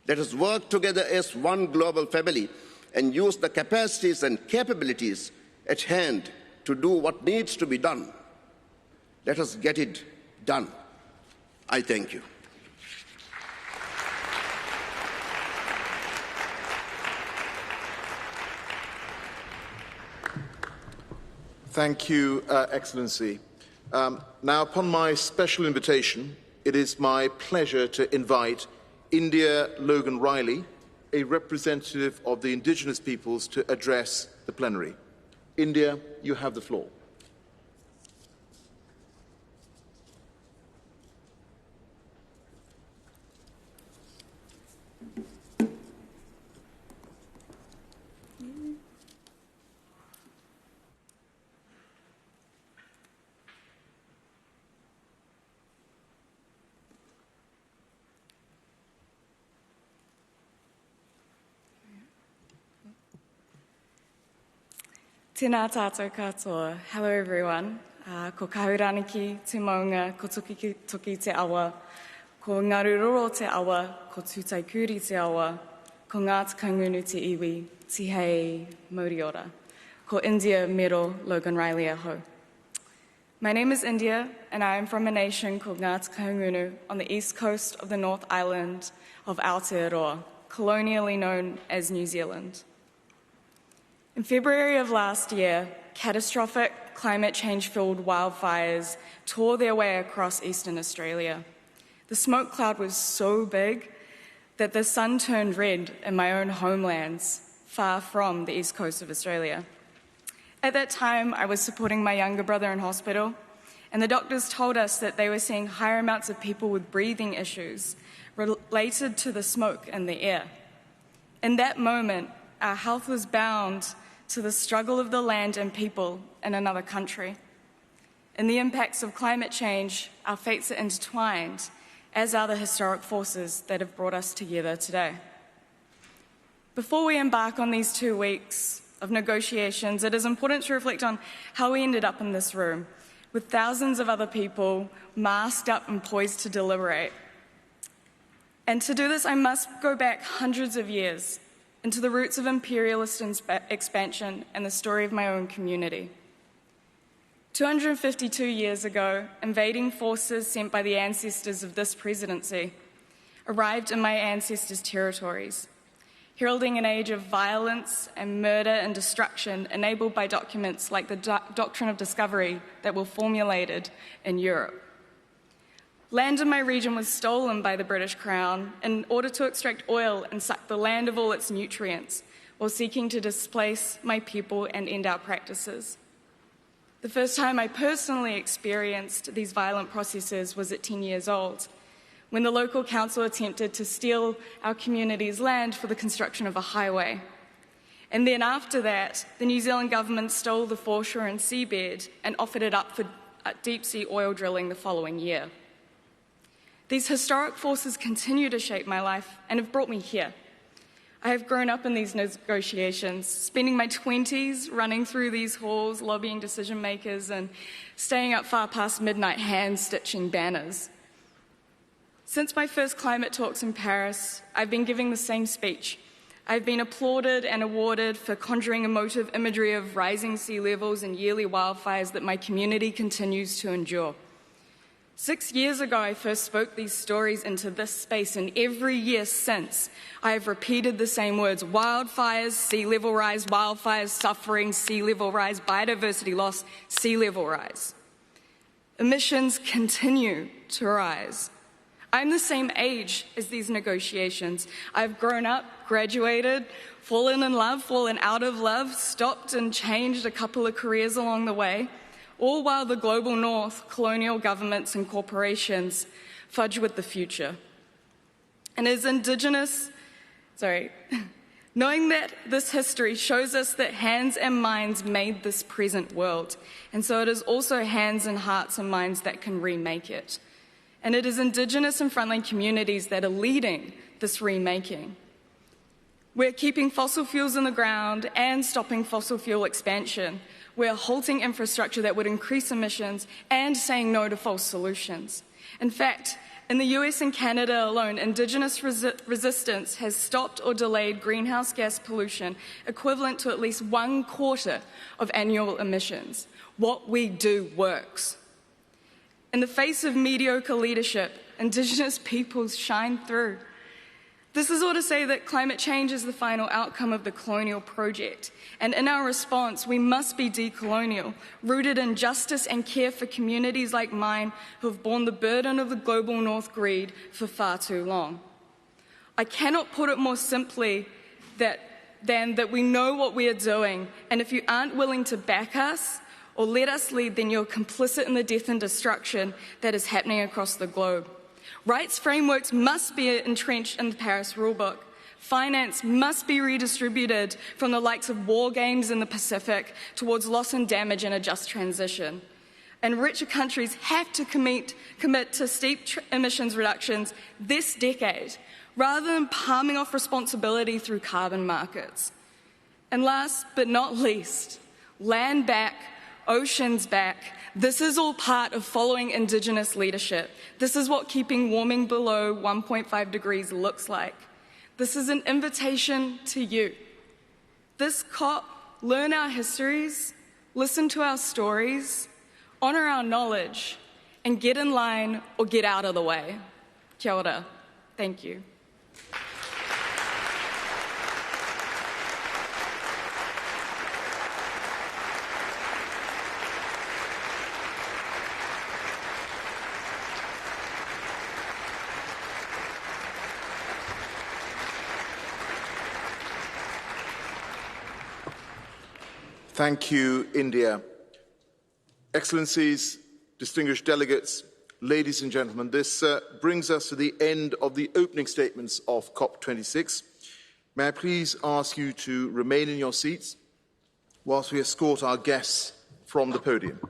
Let us work together as one global family and use the capacities and capabilities at hand to do what needs to be done. Let us get it done. I thank you. Thank you, Excellency. Now, upon my special invitation, it is my pleasure to invite India Logan Riley, a representative of the indigenous peoples, to address the plenary. India, you have the floor. Tēnā tātou katoa. Hello everyone. Ko kahuraniki te maunga, ko toki te awa, ko ngaruroro te awa, ko tūtaikuri te awa, ko ngā takangunu te iwi, ti hei moriora. Ko India Mero Logan Riley aho. My name is India, and I am from a nation called Ngā Takangunu on the east coast of the North Island of Aotearoa, colonially known as New Zealand. In February of last year, catastrophic climate change-fueled wildfires tore their way across eastern Australia. The smoke cloud was so big that the sun turned red in my own homelands, far from the east coast of Australia. At that time, I was supporting my younger brother in hospital, and the doctors told us that they were seeing higher amounts of people with breathing issues related to the smoke in the air. In that moment, our health was bound to the struggle of the land and people in another country. In the impacts of climate change, our fates are intertwined, as are the historic forces that have brought us together today. Before we embark on these 2 weeks of negotiations, it is important to reflect on how we ended up in this room, with thousands of other people masked up and poised to deliberate. And to do this, I must go back hundreds of years into the roots of imperialist expansion and the story of my own community. 252 years ago, invading forces sent by the ancestors of this presidency arrived in my ancestors' territories, heralding an age of violence and murder and destruction enabled by documents like the Doctrine of Discovery that were formulated in Europe. Land in my region was stolen by the British Crown in order to extract oil and suck the land of all its nutrients, while seeking to displace my people and end our practices. The first time I personally experienced these violent processes was at 10 years old, when the local council attempted to steal our community's land for the construction of a highway. And then after that, the New Zealand government stole the foreshore and seabed and offered it up for deep-sea oil drilling the following year. These historic forces continue to shape my life and have brought me here. I have grown up in these negotiations, spending my 20s running through these halls, lobbying decision makers, and staying up far past midnight hand-stitching banners. Since my first climate talks in Paris, I've been giving the same speech. I've been applauded and awarded for conjuring emotive imagery of rising sea levels and yearly wildfires that my community continues to endure. 6 years ago, I first spoke these stories into this space, and every year since, I have repeated the same words: wildfires, sea level rise, wildfires, suffering, sea level rise, biodiversity loss, sea level rise. Emissions continue to rise. I'm the same age as these negotiations. I've grown up, graduated, fallen in love, fallen out of love, stopped and changed a couple of careers along the way, all while the global north, colonial governments and corporations fudge with the future. And as Indigenous, knowing that this history shows us that hands and minds made this present world, and so it is also hands and hearts and minds that can remake it. And it is Indigenous and frontline communities that are leading this remaking. We're keeping fossil fuels in the ground and stopping fossil fuel expansion. We're halting infrastructure that would increase emissions and saying no to false solutions. In fact, in the US and Canada alone, Indigenous resistance has stopped or delayed greenhouse gas pollution equivalent to at least 1/4 of annual emissions. What we do works. In the face of mediocre leadership, Indigenous peoples shine through. This is all to say that climate change is the final outcome of the colonial project, and in our response, we must be decolonial, rooted in justice and care for communities like mine who have borne the burden of the global north greed for far too long. I cannot put it more simply than that we know what we are doing, and if you aren't willing to back us or let us lead, then you're complicit in the death and destruction that is happening across the globe. Rights frameworks must be entrenched in the Paris rulebook. Finance must be redistributed from the likes of war games in the Pacific towards loss and damage and a just transition. And richer countries have to commit to steep emissions reductions this decade, rather than palming off responsibility through carbon markets. And last but not least, land back, oceans back. This is all part of following Indigenous leadership. This is what keeping warming below 1.5 degrees looks like. This is an invitation to you. This COP, learn our histories, listen to our stories, honour our knowledge, and get in line or get out of the way. Kia ora. Thank you. Thank you, India. Excellencies, distinguished delegates, ladies and gentlemen, this brings us to the end of the opening statements of Cop26. May I please ask you to remain in your seats whilst we escort our guests from the podium.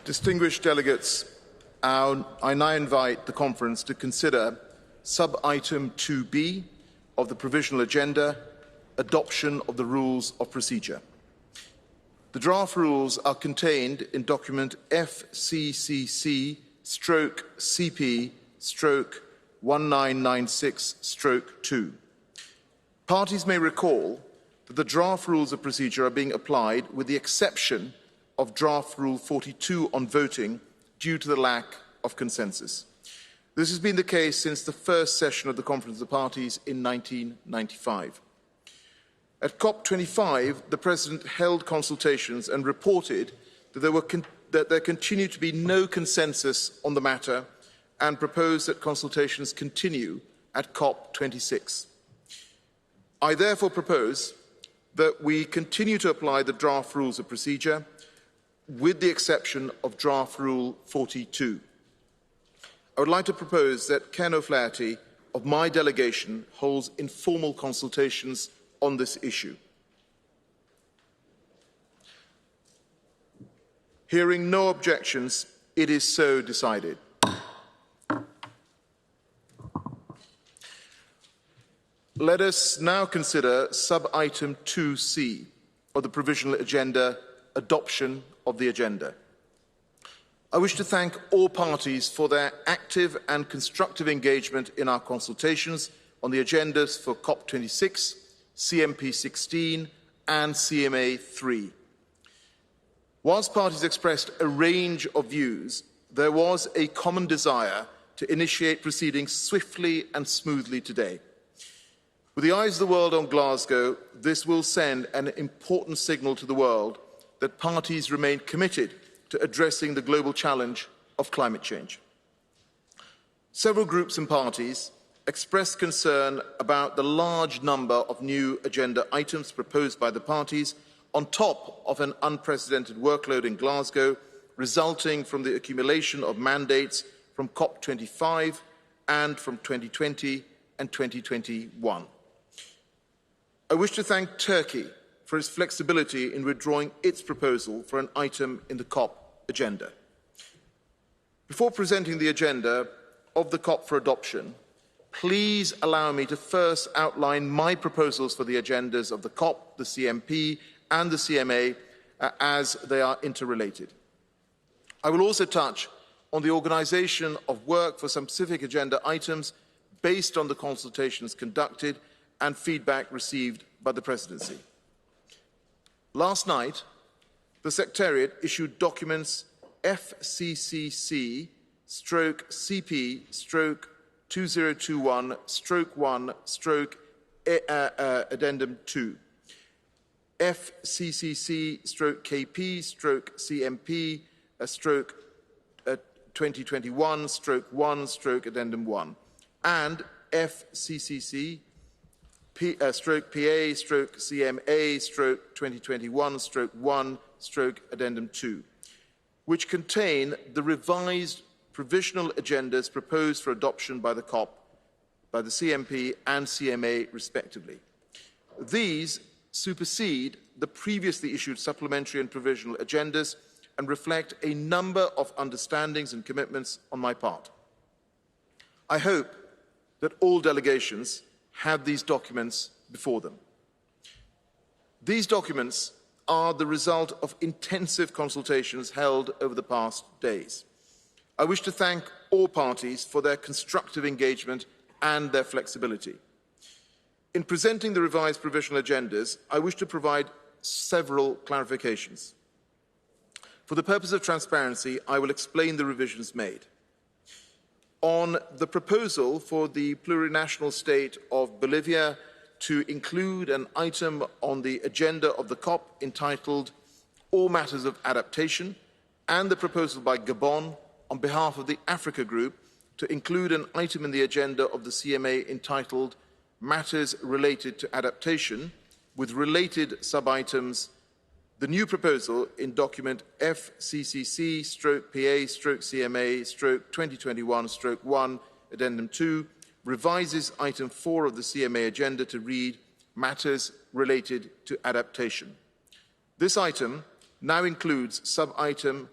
Distinguished delegates, I now invite the conference to consider sub-item 2B of the provisional agenda, adoption of the rules of procedure. The draft rules are contained in document FCCC/CP/1996/2. Parties may recall that the draft rules of procedure are being applied with the exception of draft rule 42 on voting due to the lack of consensus. This has been the case since the first session of the Conference of the Parties in 1995. At Cop25, the President held consultations and reported that there continued to be no consensus on the matter and proposed that consultations continue at Cop26. I therefore propose that we continue to apply the draft rules of procedure with the exception of draft rule 42. I would like to propose that Ken O'Flaherty of my delegation holds informal consultations on this issue. Hearing no objections, it is so decided. Let us now consider sub-item 2C of the provisional agenda, adoption of the agenda. I wish to thank all parties for their active and constructive engagement in our consultations on the agendas for COP26, CMP16 and CMA3. Whilst parties expressed a range of views, there was a common desire to initiate proceedings swiftly and smoothly today. With the eyes of the world on Glasgow, this will send an important signal to the world that parties remain committed to addressing the global challenge of climate change. Several groups and parties expressed concern about the large number of new agenda items proposed by the parties on top of an unprecedented workload in Glasgow resulting from the accumulation of mandates from COP25 and from 2020 and 2021. I wish to thank Turkey for its flexibility in withdrawing its proposal for an item in the COP agenda. Before presenting the agenda of the COP for adoption, please allow me to first outline my proposals for the agendas of the COP, the CMP and the CMA as they are interrelated. I will also touch on the organisation of work for some specific agenda items based on the consultations conducted and feedback received by the Presidency. Last night, the Secretariat issued documents FCCC/2021/1/Addendum 2, FCCC/KP/CMP/2021/1/Addendum 1, and FCCC/PA/CMA/2021/1/Addendum 2, which contain the revised provisional agendas proposed for adoption by the COP, by the CMP and CMA respectively. These supersede the previously issued supplementary and provisional agendas and reflect a number of understandings and commitments on my part. I hope that all delegations have these documents before them. These documents are the result of intensive consultations held over the past days. I wish to thank all parties for their constructive engagement and their flexibility. In presenting the revised provisional agendas, I wish to provide several clarifications. For the purpose of transparency, I will explain the revisions made. On the proposal for the plurinational state of Bolivia to include an item on the agenda of the COP entitled All Matters of Adaptation, and the proposal by Gabon on behalf of the Africa Group to include an item in the agenda of the CMA entitled Matters Related to Adaptation, with related sub-items, the new proposal in document FCCC/PA/CMA/2021/1 Addendum 2 revises item 4 of the CMA agenda to read Matters Related to Adaptation. This item now includes sub-item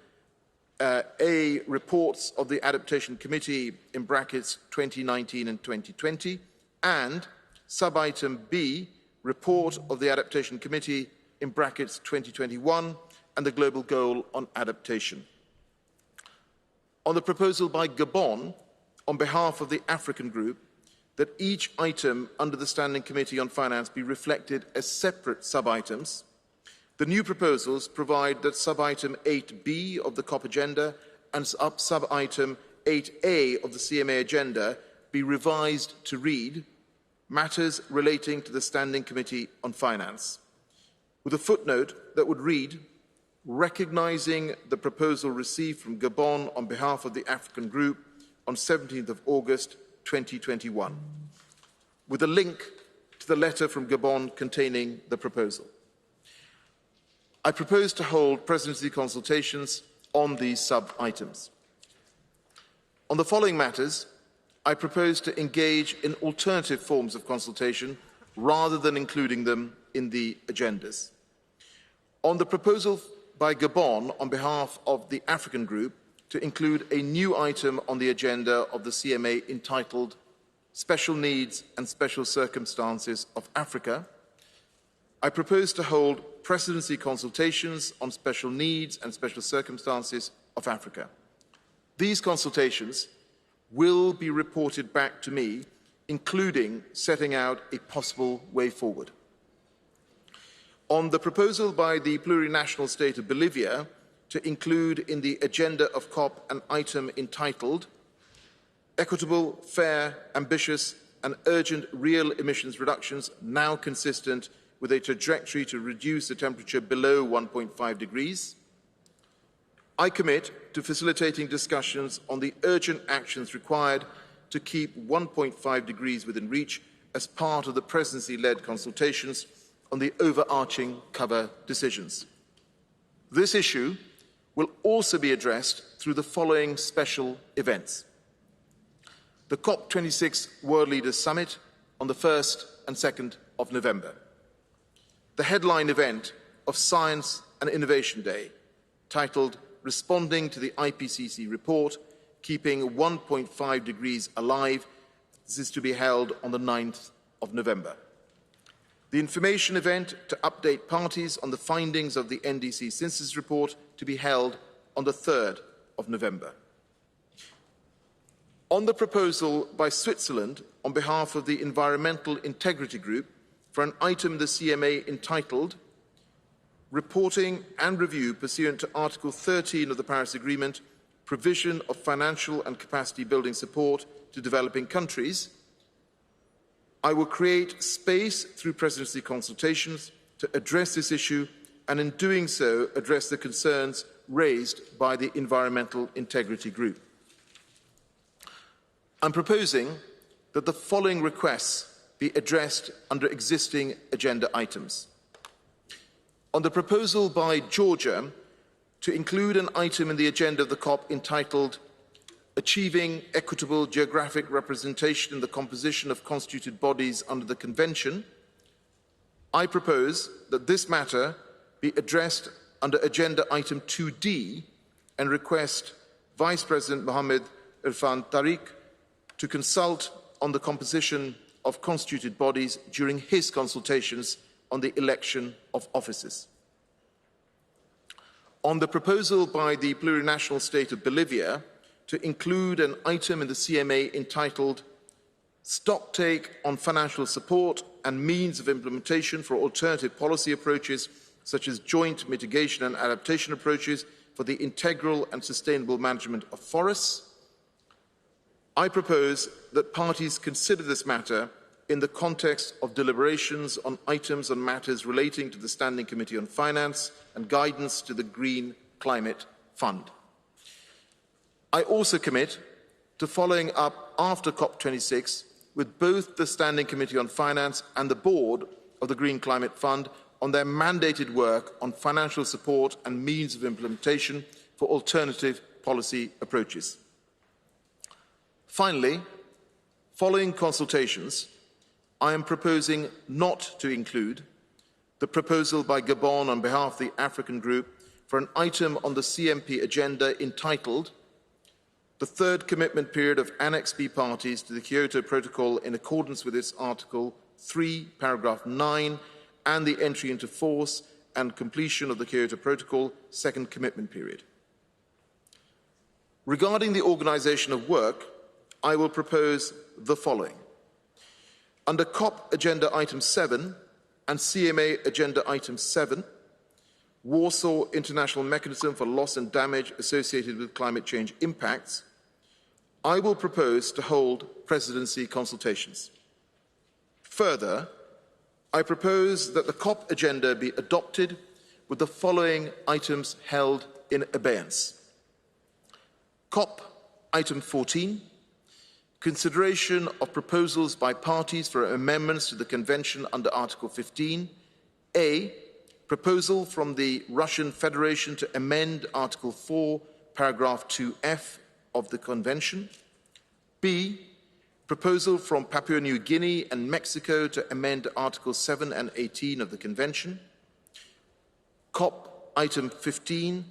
A, reports of the Adaptation Committee in brackets 2019 and 2020, and sub-item B, report of the Adaptation Committee in brackets 2021 and the Global Goal on Adaptation. On the proposal by Gabon, on behalf of the African Group, that each item under the Standing Committee on Finance be reflected as separate sub-items, the new proposals provide that sub-item 8B of the COP agenda and sub-item 8A of the CMA agenda be revised to read Matters Relating to the Standing Committee on Finance, with a footnote that would read recognising the proposal received from Gabon on behalf of the African Group on 17th of August 2021, with a link to the letter from Gabon containing the proposal. I propose to hold presidency consultations on these sub-items. On the following matters, I propose to engage in alternative forms of consultation rather than including them in the agendas. On the proposal by Gabon on behalf of the African Group to include a new item on the agenda of the CMA entitled Special Needs and Special Circumstances of Africa, I propose to hold presidency consultations on special needs and special circumstances of Africa. These consultations will be reported back to me, including setting out a possible way forward. On the proposal by the plurinational state of Bolivia to include in the agenda of COP an item entitled Equitable, Fair, Ambitious and Urgent Real Emissions Reductions now consistent with a trajectory to reduce the temperature below 1.5 degrees, I commit to facilitating discussions on the urgent actions required to keep 1.5 degrees within reach as part of the presidency-led consultations on the overarching cover decisions. This issue will also be addressed through the following special events. The Cop26 World Leaders Summit on the 1st and 2nd of November. The headline event of Science and Innovation Day, titled Responding to the IPCC Report, Keeping 1.5 Degrees Alive. This is to be held on the 9th of November. The information event to update parties on the findings of the NDC Synthesis Report to be held on the 3rd of November. On the proposal by Switzerland on behalf of the Environmental Integrity Group for an item in the CMA entitled Reporting and Review pursuant to Article 13 of the Paris Agreement, Provision of Financial and Capacity Building Support to Developing Countries, I will create space through presidency consultations to address this issue and in doing so address the concerns raised by the Environmental Integrity Group. I'm proposing that the following requests be addressed under existing agenda items. On the proposal by Georgia to include an item in the agenda of the COP entitled Achieving Equitable Geographic Representation in the Composition of Constituted Bodies under the Convention, I propose that this matter be addressed under agenda item 2D and request Vice President Mohammed Irfan Tariq to consult on the composition of constituted bodies during his consultations on the election of officers. On the proposal by the plurinational state of Bolivia to include an item in the CMA entitled Stocktake on Financial Support and Means of Implementation for Alternative Policy Approaches such as Joint Mitigation and Adaptation Approaches for the Integral and Sustainable Management of Forests, I propose that parties consider this matter in the context of deliberations on items on matters relating to the Standing Committee on Finance and guidance to the Green Climate Fund. I also commit to following up after COP26 with both the Standing Committee on Finance and the Board of the Green Climate Fund on their mandated work on financial support and means of implementation for alternative policy approaches. Finally, following consultations, I am proposing not to include the proposal by Gabon on behalf of the African Group for an item on the CMP agenda entitled The Third Commitment Period of Annex B Parties to the Kyoto Protocol in accordance with its Article 3, Paragraph 9, and the entry into force and completion of the Kyoto Protocol Second Commitment Period. Regarding the organisation of work, I will propose the following. Under COP Agenda Item 7 and CMA Agenda Item 7, Warsaw International Mechanism for Loss and Damage Associated with Climate Change Impacts, I will propose to hold presidency consultations. Further, I propose that the COP agenda be adopted with the following items held in abeyance. COP item 14, consideration of proposals by parties for amendments to the Convention under Article 15. A, proposal from the Russian Federation to amend Article 4, paragraph 2F of the Convention. B, proposal from Papua New Guinea and Mexico to amend Articles 7 and 18 of the Convention. COP item 15,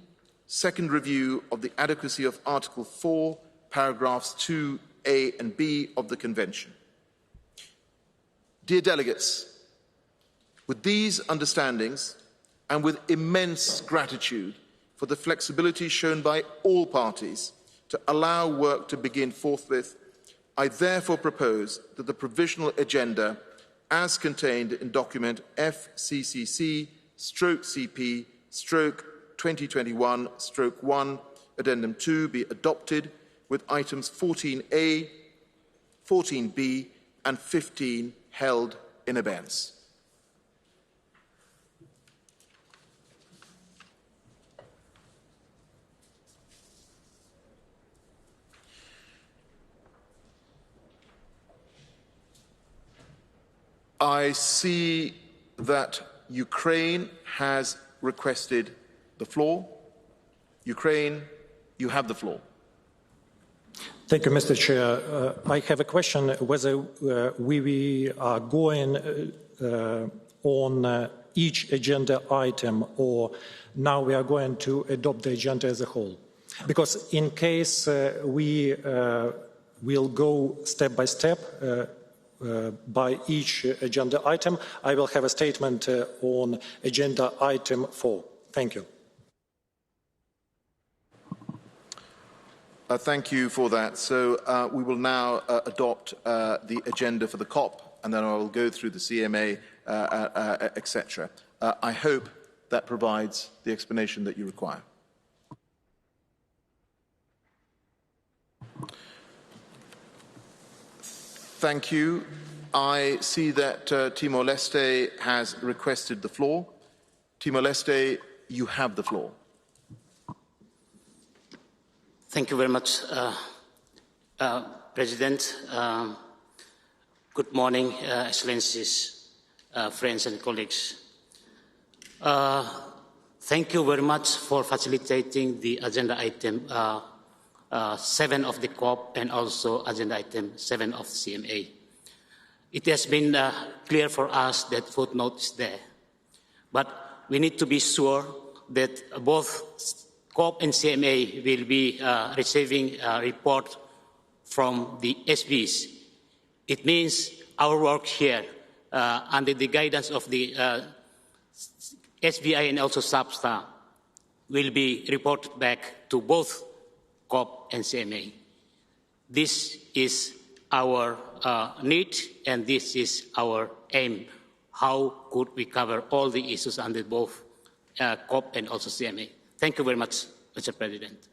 second review of the adequacy of Article 4, paragraphs 2A and B of the Convention. Dear delegates, with these understandings and with immense gratitude for the flexibility shown by all parties to allow work to begin forthwith, I therefore propose that the provisional agenda as contained in document FCCC/CP/2021/1 Addendum 2 be adopted with items 14A, 14B and 15 held in abeyance. I see that Ukraine has requested the floor. Ukraine, you have the floor. Thank you, Mr. Chair. I have a question whether we are going on each agenda item or now we are going to adopt the agenda as a whole. Because in case we will go step by step, by each agenda item, I will have a statement on agenda item 4. Thank you. Thank you for that. So we will now adopt the agenda for the COP, and then I will go through the CMA, etc. I hope that provides the explanation that you require. Thank you. I see that Timor-Leste has requested the floor. Timor-Leste, you have the floor. Thank you very much, President. Good morning, Excellencies, friends and colleagues. Thank you very much for facilitating the agenda item 7 of the COP and also agenda item 7 of the CMA. It has been clear for us that footnote is there, but we need to be sure that both COP and CMA will be receiving a report from the SBs. It means our work here under the guidance of the SBI and also SAPSTA will be reported back to both COP and CMA. This is our need and this is our aim. How could we cover all the issues under both COP and also CMA? Thank you very much, Mr. President.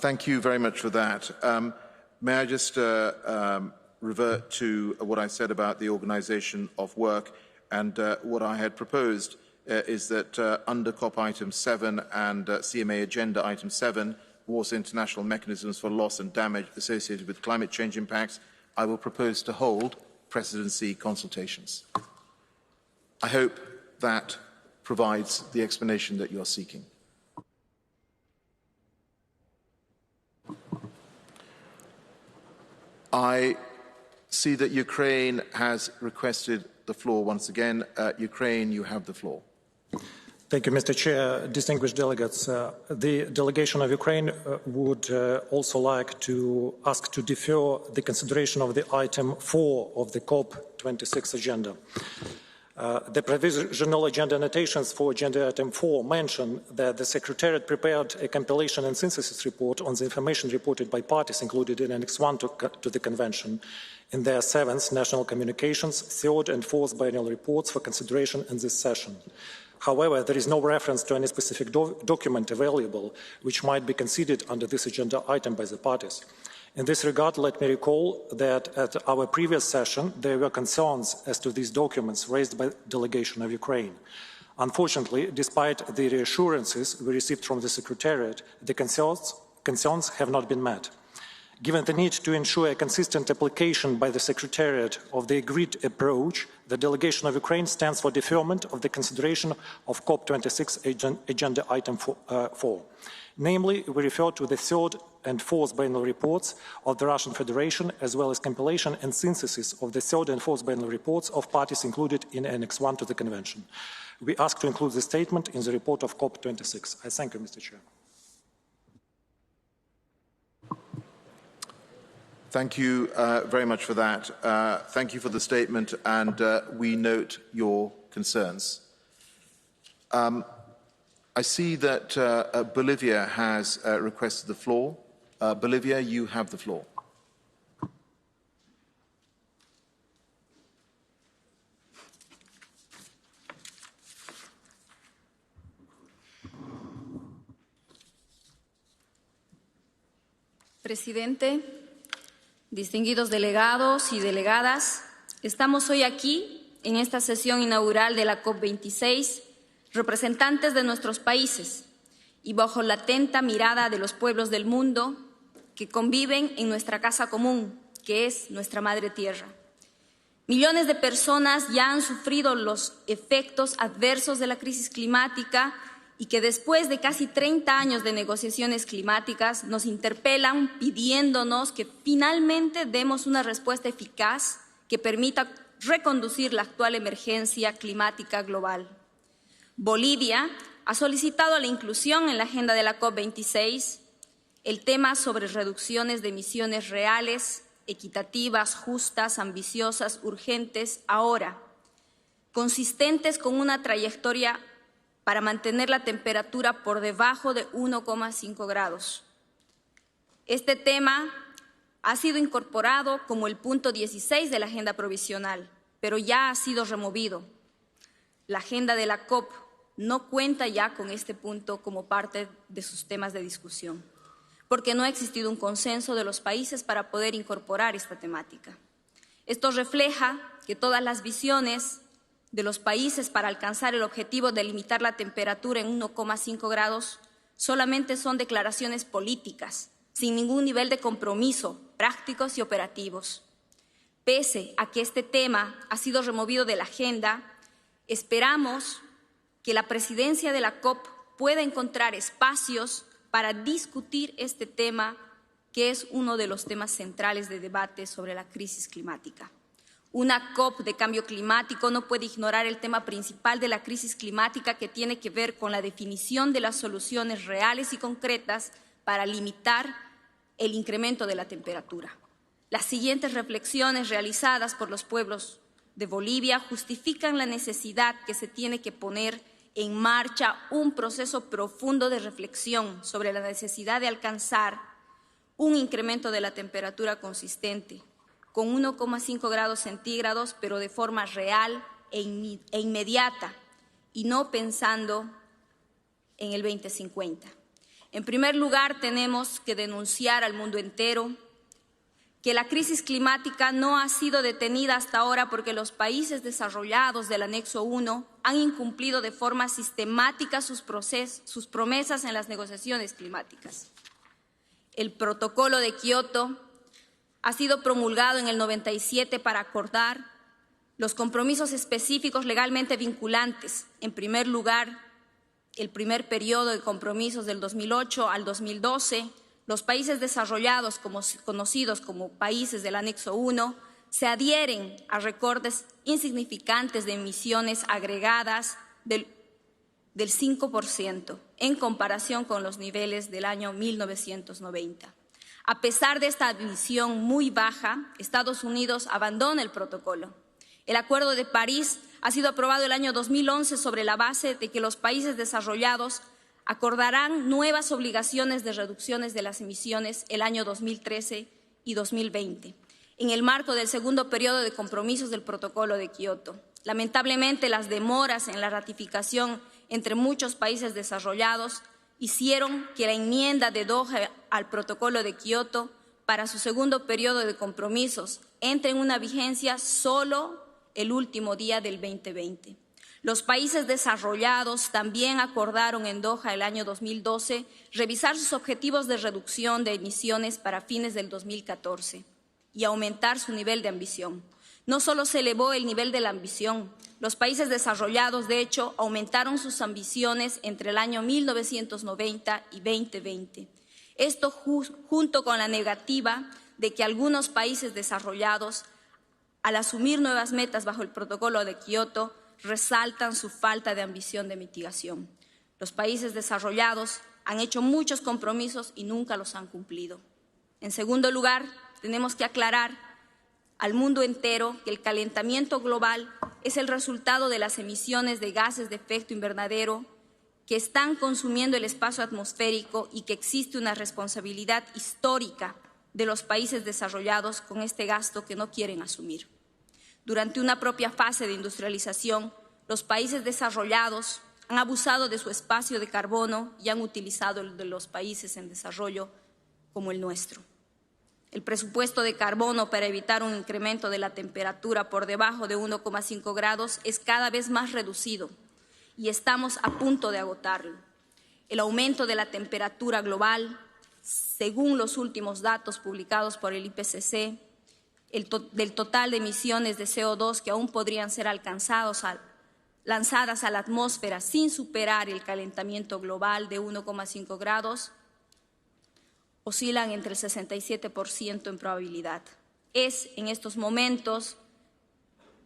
Thank you very much for that. May I just revert to what I said about the organisation of work, and what I had proposed is that under COP item 7 and CMA agenda item 7, Warsaw International Mechanisms for Loss and Damage Associated with Climate Change Impacts, I will propose to hold presidency consultations. I hope that provides the explanation that you are seeking. I see that Ukraine has requested the floor once again. Ukraine, you have the floor. Thank you, Mr. Chair. Distinguished delegates, the delegation of Ukraine would also like to ask to defer the consideration of the item 4 of the Cop26 agenda. The provisional agenda annotations for agenda item 4 mention that the Secretariat prepared a compilation and synthesis report on the information reported by parties included in Annex 1 to the Convention in their 7th National Communications, 3rd and 4th biennial reports for consideration in this session. However, there is no reference to any specific document available which might be considered under this agenda item by the parties. In this regard, let me recall that at our previous session, there were concerns as to these documents raised by the delegation of Ukraine. Unfortunately, despite the reassurances we received from the Secretariat, the concerns have not been met. Given the need to ensure a consistent application by the Secretariat of the agreed approach, the delegation of Ukraine stands for deferment of the consideration of Cop26 agenda item 4. Namely, we refer to the third and fourth biennial reports of the Russian Federation, as well as compilation and synthesis of the third and fourth biennial reports of parties included in Annex 1 to the Convention. We ask to include the statement in the report of Cop26. I thank you, Mr. Chair. Thank you very much for that. Thank you for the statement, and we note your concerns. I see that Bolivia has requested the floor. Bolivia, you have the floor. Presidente, distinguidos delegados y delegadas, estamos hoy aquí en esta sesión inaugural de la Cop26, representantes de nuestros países y bajo la atenta mirada de los pueblos del mundo que conviven en nuestra casa común, que es nuestra madre tierra. Millones de personas ya han sufrido los efectos adversos de la crisis climática y que después de casi 30 años de negociaciones climáticas nos interpelan pidiéndonos que finalmente demos una respuesta eficaz que permita reconducir la actual emergencia climática global. Bolivia ha solicitado la inclusión en la agenda de la COP26 el tema sobre reducciones de emisiones reales, equitativas, justas, ambiciosas, urgentes, ahora, consistentes con una trayectoria para mantener la temperatura por debajo de 1,5 grados. Este tema ha sido incorporado como el punto 16 de la agenda provisional, pero ya ha sido removido. La agenda de la COP no cuenta ya con este punto como parte de sus temas de discusión, porque no ha existido un consenso de los países para poder incorporar esta temática. Esto refleja que todas las visiones de los países para alcanzar el objetivo de limitar la temperatura en 1,5 grados solamente son declaraciones políticas, sin ningún nivel de compromiso, prácticos y operativos. Pese a que este tema ha sido removido de la agenda, esperamos que la presidencia de la COP pueda encontrar espacios para discutir este tema, que es uno de los temas centrales de debate sobre la crisis climática. Una COP de cambio climático no puede ignorar el tema principal de la crisis climática, que tiene que ver con la definición de las soluciones reales y concretas para limitar el incremento de la temperatura. Las siguientes reflexiones realizadas por los pueblos de Bolivia justifican la necesidad que se tiene que poner en marcha un proceso profundo de reflexión sobre la necesidad de alcanzar un incremento de la temperatura consistente, con 1,5 grados centígrados, pero de forma real e inmediata, y no pensando en el 2050. En primer lugar, tenemos que denunciar al mundo entero que la crisis climática no ha sido detenida hasta ahora porque los países desarrollados del anexo 1 han incumplido de forma sistemática sus promesas en las negociaciones climáticas. El protocolo de Kioto ha sido promulgado en el 97 para acordar los compromisos específicos legalmente vinculantes. En primer lugar, el primer periodo de compromisos del 2008 al 2012, los países desarrollados, conocidos como países del anexo 1, se adhieren a recortes insignificantes de emisiones agregadas del 5% en comparación con los niveles del año 1990. A pesar de esta visión muy baja, Estados Unidos abandona el protocolo. El Acuerdo de París ha sido aprobado el año 2011 sobre la base de que los países desarrollados acordarán nuevas obligaciones de reducciones de las emisiones el año 2013 y 2020, en el marco del segundo periodo de compromisos del Protocolo de Kioto. Lamentablemente, las demoras en la ratificación entre muchos países desarrollados hicieron que la enmienda de Doha al Protocolo de Kioto para su segundo periodo de compromisos entra en una vigencia solo el último día del 2020. Los países desarrollados también acordaron en Doha el año 2012 revisar sus objetivos de reducción de emisiones para fines del 2014 y aumentar su nivel de ambición. No solo se elevó el nivel de la ambición, los países desarrollados, de hecho, aumentaron sus ambiciones entre el año 1990 y 2020. Esto junto con la negativa de que algunos países desarrollados, al asumir nuevas metas bajo el protocolo de Kioto, resaltan su falta de ambición de mitigación. Los países desarrollados han hecho muchos compromisos y nunca los han cumplido. En segundo lugar, tenemos que aclarar al mundo entero que el calentamiento global es el resultado de las emisiones de gases de efecto invernadero que están consumiendo el espacio atmosférico y que existe una responsabilidad histórica de los países desarrollados con este gasto que no quieren asumir. Durante una propia fase de industrialización, los países desarrollados han abusado de su espacio de carbono y han utilizado el de los países en desarrollo como el nuestro. El presupuesto de carbono para evitar un incremento de la temperatura por debajo de 1,5 grados es cada vez más reducido y estamos a punto de agotarlo. El aumento de la temperatura global, según los últimos datos publicados por el IPCC, del total de emisiones de CO2 que aún podrían ser lanzadas a la atmósfera sin superar el calentamiento global de 1,5 grados, oscilan entre el 67% en probabilidad. Es en estos momentos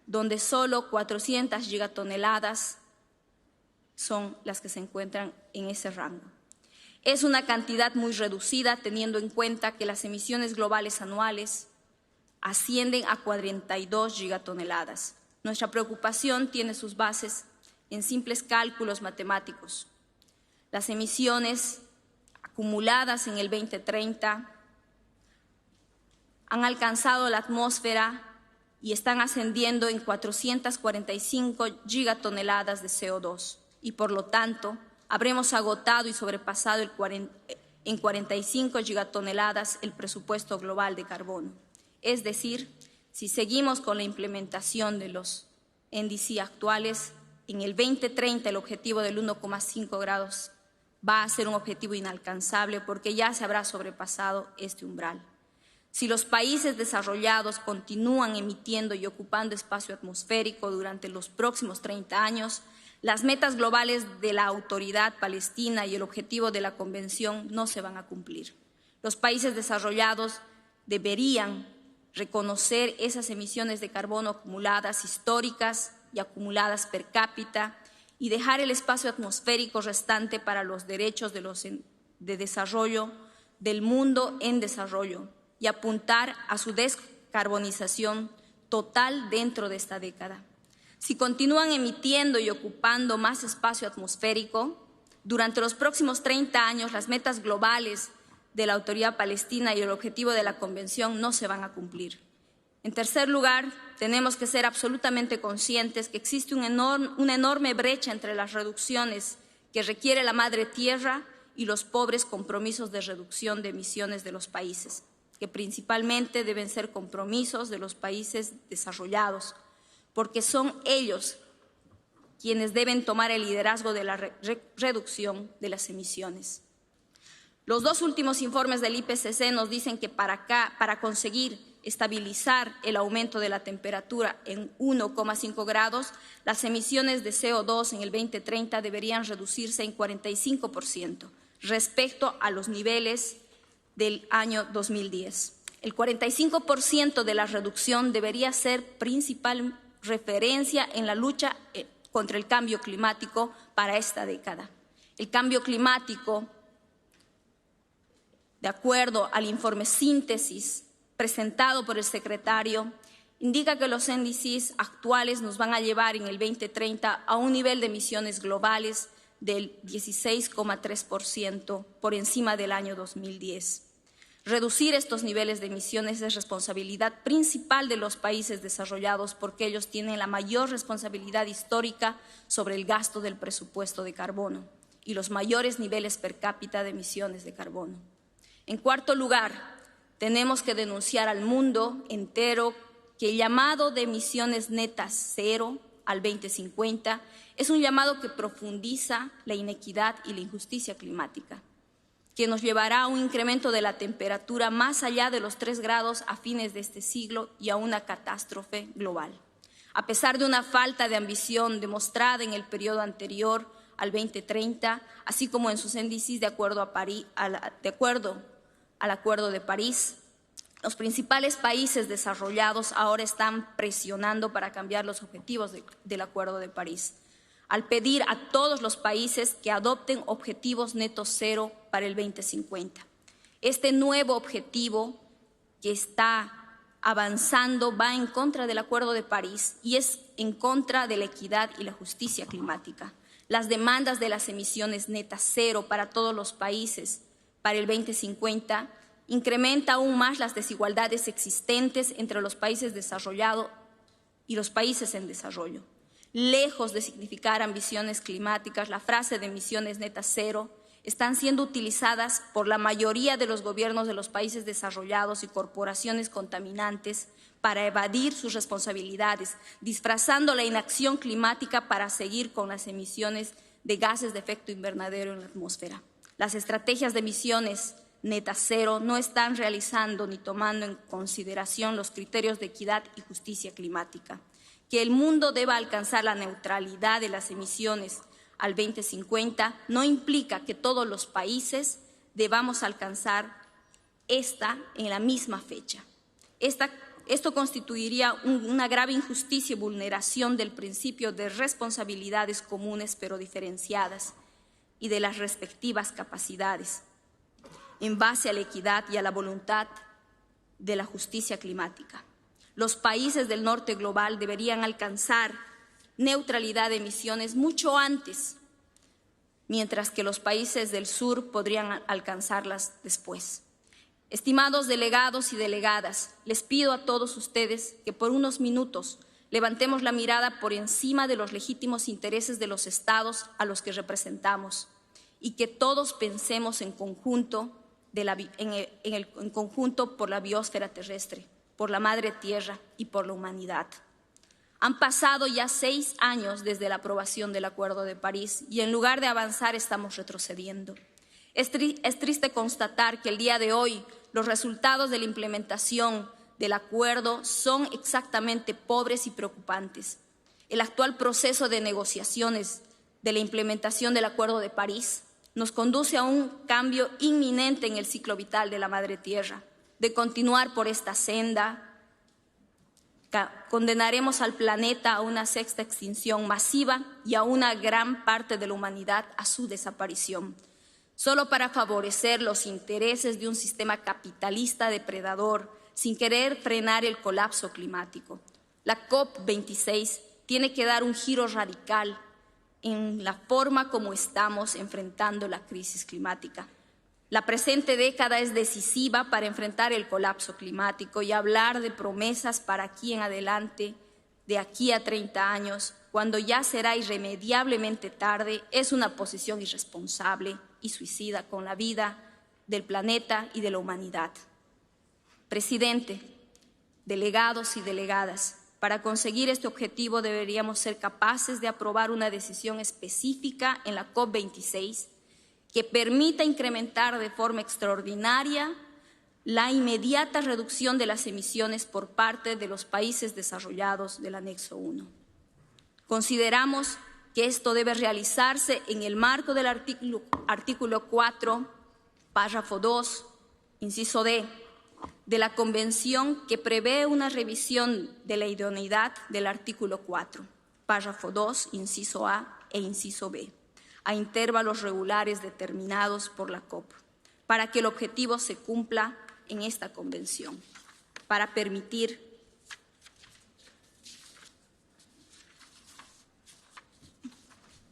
donde solo 400 gigatoneladas son las que se encuentran en ese rango. Es una cantidad muy reducida teniendo en cuenta que las emisiones globales anuales ascienden a 42 gigatoneladas. Nuestra preocupación tiene sus bases en simples cálculos matemáticos. Las emisiones acumuladas en el 2030 han alcanzado la atmósfera y están ascendiendo en 445 gigatoneladas de CO2 y por lo tanto habremos agotado y sobrepasado en 45 gigatoneladas el presupuesto global de carbono. Es decir, si seguimos con la implementación de los NDC actuales, en el 2030 el objetivo del 1,5 grados va a ser un objetivo inalcanzable porque ya se habrá sobrepasado este umbral. Si los países desarrollados continúan emitiendo y ocupando espacio atmosférico durante los próximos 30 años, las metas globales de la Autoridad Palestina y el objetivo de la Convención no se van a cumplir. Los países desarrollados deberían reconocer esas emisiones de carbono acumuladas históricas y acumuladas per cápita y dejar el espacio atmosférico restante para los derechos de desarrollo del mundo en desarrollo y apuntar a su descarbonización total dentro de esta década. Si continúan emitiendo y ocupando más espacio atmosférico, durante los próximos 30 años las metas globales de la Autoridad Palestina y el objetivo de la Convención no se van a cumplir. En tercer lugar, tenemos que ser absolutamente conscientes que existe una enorme brecha entre las reducciones que requiere la Madre Tierra y los pobres compromisos de reducción de emisiones de los países, que principalmente deben ser compromisos de los países desarrollados, porque son ellos quienes deben tomar el liderazgo de la reducción de las emisiones. Los dos últimos informes del IPCC nos dicen que para conseguir estabilizar el aumento de la temperatura en 1,5 grados, las emisiones de CO2 en el 2030 deberían reducirse en 45% respecto a los niveles del año 2010. El 45% de la reducción debería ser principal referencia en la lucha contra el cambio climático para esta década. El cambio climático, de acuerdo al informe síntesis presentado por el secretario, indica que los NDCs actuales nos van a llevar en el 2030 a un nivel de emisiones globales del 16,3% por encima del año 2010. Reducir estos niveles de emisiones es responsabilidad principal de los países desarrollados porque ellos tienen la mayor responsabilidad histórica sobre el gasto del presupuesto de carbono y los mayores niveles per cápita de emisiones de carbono. En cuarto lugar, Tenemos que denunciar al mundo entero que el llamado de emisiones netas cero al 2050 es un llamado que profundiza la inequidad y la injusticia climática, que nos llevará a un incremento de la temperatura más allá de los 3 grados a fines de este siglo y a una catástrofe global. A pesar de una falta de ambición demostrada en el periodo anterior al 2030, así como en sus índices de acuerdo al Acuerdo de París, los principales países desarrollados ahora están presionando para cambiar los objetivos del Acuerdo de París, al pedir a todos los países que adopten objetivos netos cero para el 2050. Este nuevo objetivo que está avanzando va en contra del Acuerdo de París y es en contra de la equidad y la justicia climática. Las demandas de las emisiones netas cero para todos los países para el 2050 incrementa aún más las desigualdades existentes entre los países desarrollados y los países en desarrollo. Lejos de significar ambiciones climáticas, la frase de emisiones netas cero están siendo utilizadas por la mayoría de los gobiernos de los países desarrollados y corporaciones contaminantes para evadir sus responsabilidades, disfrazando la inacción climática para seguir con las emisiones de gases de efecto invernadero en la atmósfera. Las estrategias de emisiones netas cero no están realizando ni tomando en consideración los criterios de equidad y justicia climática. Que el mundo deba alcanzar la neutralidad de las emisiones al 2050 no implica que todos los países debamos alcanzar esta en la misma fecha. Esto constituiría una grave injusticia y vulneración del principio de responsabilidades comunes pero diferenciadas y de las respectivas capacidades, en base a la equidad y a la voluntad de la justicia climática. Los países del norte global deberían alcanzar neutralidad de emisiones mucho antes, mientras que los países del sur podrían alcanzarlas después. Estimados delegados y delegadas, les pido a todos ustedes que por unos minutos levantemos la mirada por encima de los legítimos intereses de los estados a los que representamos y que todos pensemos en conjunto, en conjunto por la biosfera terrestre, por la madre tierra y por la humanidad. Han pasado ya 6 años desde la aprobación del Acuerdo de París y en lugar de avanzar estamos retrocediendo. Es triste constatar que el día de hoy los resultados de la implementación del acuerdo son exactamente pobres y preocupantes. El actual proceso de negociaciones de la implementación del Acuerdo de París nos conduce a un cambio inminente en el ciclo vital de la madre tierra. De continuar por esta senda, condenaremos al planeta a una 6ª extinción masiva y a una gran parte de la humanidad a su desaparición, solo para favorecer los intereses de un sistema capitalista depredador, sin querer frenar el colapso climático. La Cop26 tiene que dar un giro radical en la forma como estamos enfrentando la crisis climática. La presente década es decisiva para enfrentar el colapso climático y hablar de promesas para aquí en adelante, de aquí a 30 años, cuando ya será irremediablemente tarde, es una posición irresponsable y suicida con la vida del planeta y de la humanidad. Presidente, delegados y delegadas, para conseguir este objetivo deberíamos ser capaces de aprobar una decisión específica en la Cop26 que permita incrementar de forma extraordinaria la inmediata reducción de las emisiones por parte de los países desarrollados del anexo 1. Consideramos que esto debe realizarse en el marco del artículo 4, párrafo 2, inciso D, de la Convención que prevé una revisión de la idoneidad del artículo 4, párrafo 2, inciso A e inciso B, a intervalos regulares determinados por la COP, para que el objetivo se cumpla en esta convención, para permitir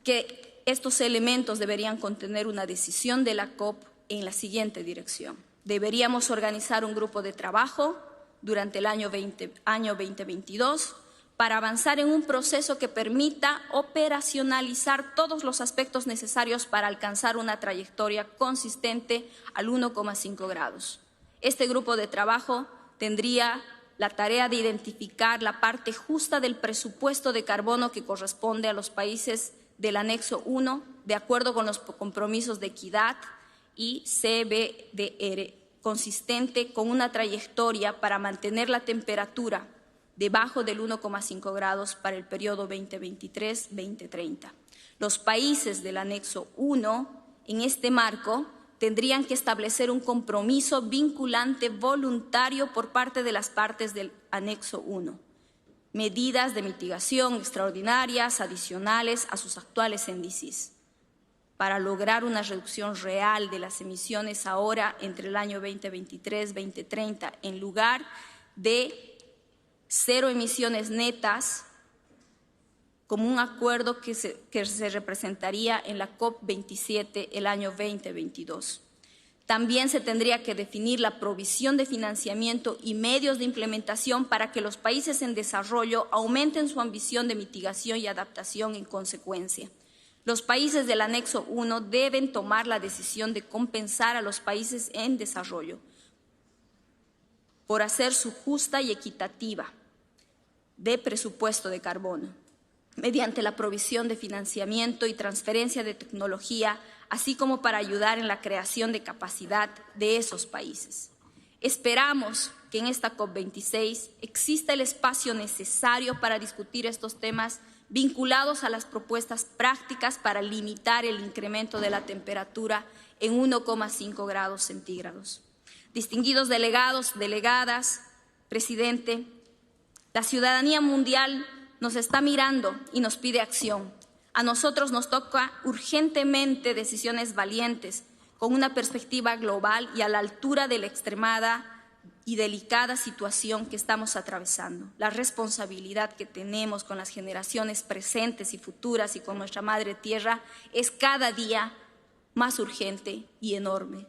que estos elementos deberían contener una decisión de la COP en la siguiente dirección. Deberíamos organizar un grupo de trabajo durante el año 2022 para avanzar en un proceso que permita operacionalizar todos los aspectos necesarios para alcanzar una trayectoria consistente al 1,5 grados. Este grupo de trabajo tendría la tarea de identificar la parte justa del presupuesto de carbono que corresponde a los países del anexo 1, de acuerdo con los compromisos de equidad y CBDR, consistente con una trayectoria para mantener la temperatura debajo del 1,5 grados para el periodo 2023-2030. Los países del anexo 1, en este marco, tendrían que establecer un compromiso vinculante voluntario por parte de las partes del anexo 1, medidas de mitigación extraordinarias adicionales a sus actuales índices, para lograr una reducción real de las emisiones ahora entre el año 2023-2030, en lugar de 0 emisiones netas, como un acuerdo que se representaría en la Cop27 el año 2022. También se tendría que definir la provisión de financiamiento y medios de implementación para que los países en desarrollo aumenten su ambición de mitigación y adaptación en consecuencia. Los países del anexo 1 deben tomar la decisión de compensar a los países en desarrollo por hacer su justa y equitativa de presupuesto de carbono, mediante la provisión de financiamiento y transferencia de tecnología, así como para ayudar en la creación de capacidad de esos países. Esperamos que en esta COP26 exista el espacio necesario para discutir estos temas vinculados a las propuestas prácticas para limitar el incremento de la temperatura en 1,5 grados centígrados. Distinguidos delegados, delegadas, presidente, la ciudadanía mundial nos está mirando y nos pide acción. A nosotros nos toca urgentemente decisiones valientes, con una perspectiva global y a la altura de la extremada y delicada situación que estamos atravesando. La responsabilidad que tenemos con las generaciones presentes y futuras y con nuestra madre tierra es cada día más urgente y enorme.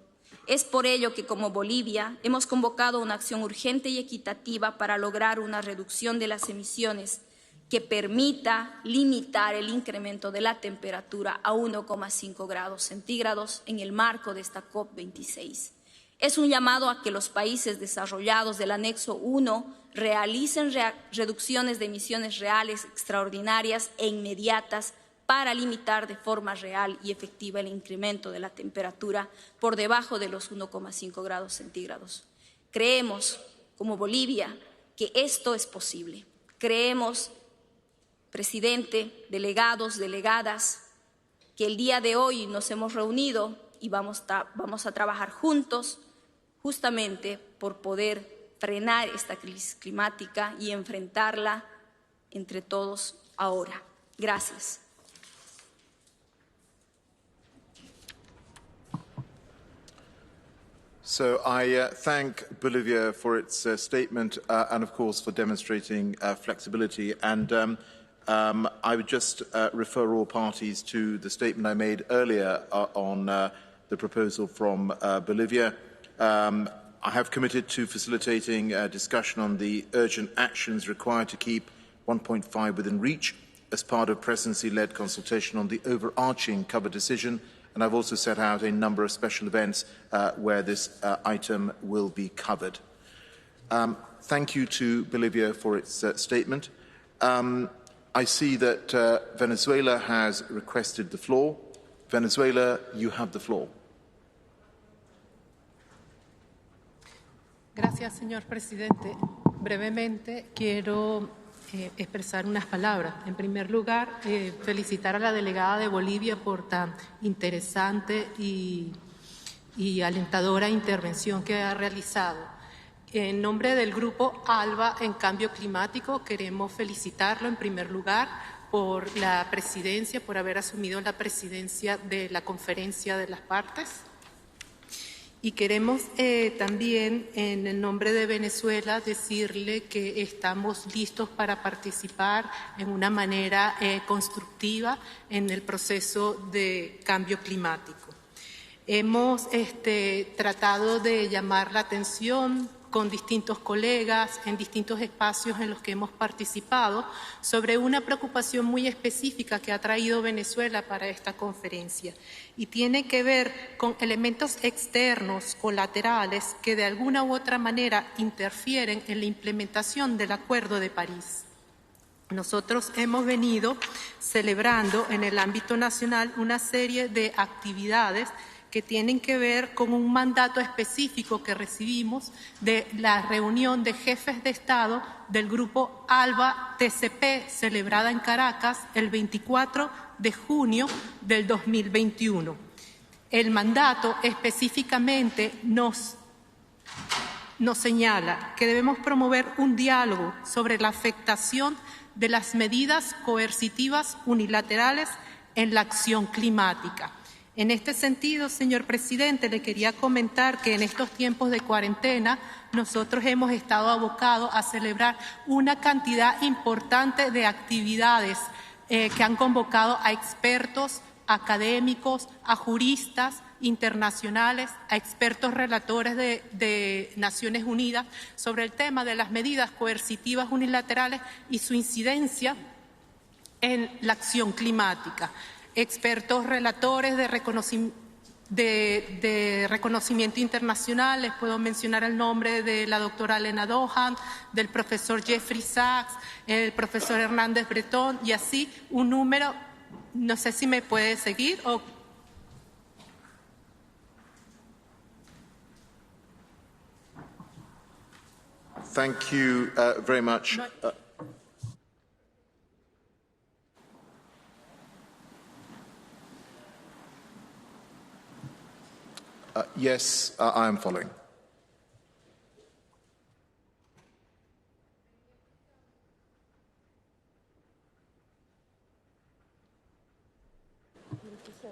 Es por ello que como Bolivia hemos convocado una acción urgente y equitativa para lograr una reducción de las emisiones que permita limitar el incremento de la temperatura a 1,5 grados centígrados en el marco de esta COP26. Es un llamado a que los países desarrollados del anexo 1 realicen reducciones de emisiones reales extraordinarias e inmediatas para limitar de forma real y efectiva el incremento de la temperatura por debajo de los 1,5 grados centígrados. Creemos, como Bolivia, que esto es posible. Creemos, presidente, delegados, delegadas, que el día de hoy nos hemos reunido y vamos a trabajar juntos justamente por poder frenar esta crisis climática y enfrentarla entre todos ahora. Gracias. So I thank Bolivia for its statement and, of course, for demonstrating flexibility. And I would just refer all parties to the statement I made earlier on the proposal from Bolivia. I have committed to facilitating a discussion on the urgent actions required to keep 1.5 within reach as part of presidency-led consultation on the overarching cover decision. And I've also set out a number of special events where this item will be covered. Thank you to Bolivia for its statement. I see that Venezuela has requested the floor. Venezuela, you have the floor. Gracias, señor presidente. Brevemente quiero expresar unas palabras. En primer lugar, felicitar a la delegada de Bolivia por tan interesante y alentadora intervención que ha realizado. En nombre del Grupo ALBA en Cambio Climático, queremos felicitarlo en primer lugar por la presidencia, por haber asumido la presidencia de la Conferencia de las Partes. Y queremos también, en el nombre de Venezuela, decirle que estamos listos para participar en una manera constructiva en el proceso de cambio climático. Hemos tratado de llamar la atención con distintos colegas en distintos espacios en los que hemos participado sobre una preocupación muy específica que ha traído Venezuela para esta conferencia y tiene que ver con elementos externos, colaterales, que de alguna u otra manera interfieren en la implementación del Acuerdo de París. Nosotros hemos venido celebrando en el ámbito nacional una serie de actividades que tienen que ver con un mandato específico que recibimos de la reunión de jefes de Estado del grupo ALBA-TCP, celebrada en Caracas el 24 de junio del 2021. El mandato específicamente nos señala que debemos promover un diálogo sobre la afectación de las medidas coercitivas unilaterales en la acción climática. En este sentido, señor presidente, le quería comentar que en estos tiempos de cuarentena nosotros hemos estado abocados a celebrar una cantidad importante de actividades que han convocado a expertos, académicos, a juristas internacionales, a expertos relatores de Naciones Unidas sobre el tema de las medidas coercitivas unilaterales y su incidencia en la acción climática. Expertos relatores de reconocimiento internacional, les puedo mencionar el nombre de la doctora Elena Dohan, del profesor Jeffrey Sachs, el profesor Hernández Bretón y así un número, no sé si me puede seguir o... Thank you very much. Yes, I am following.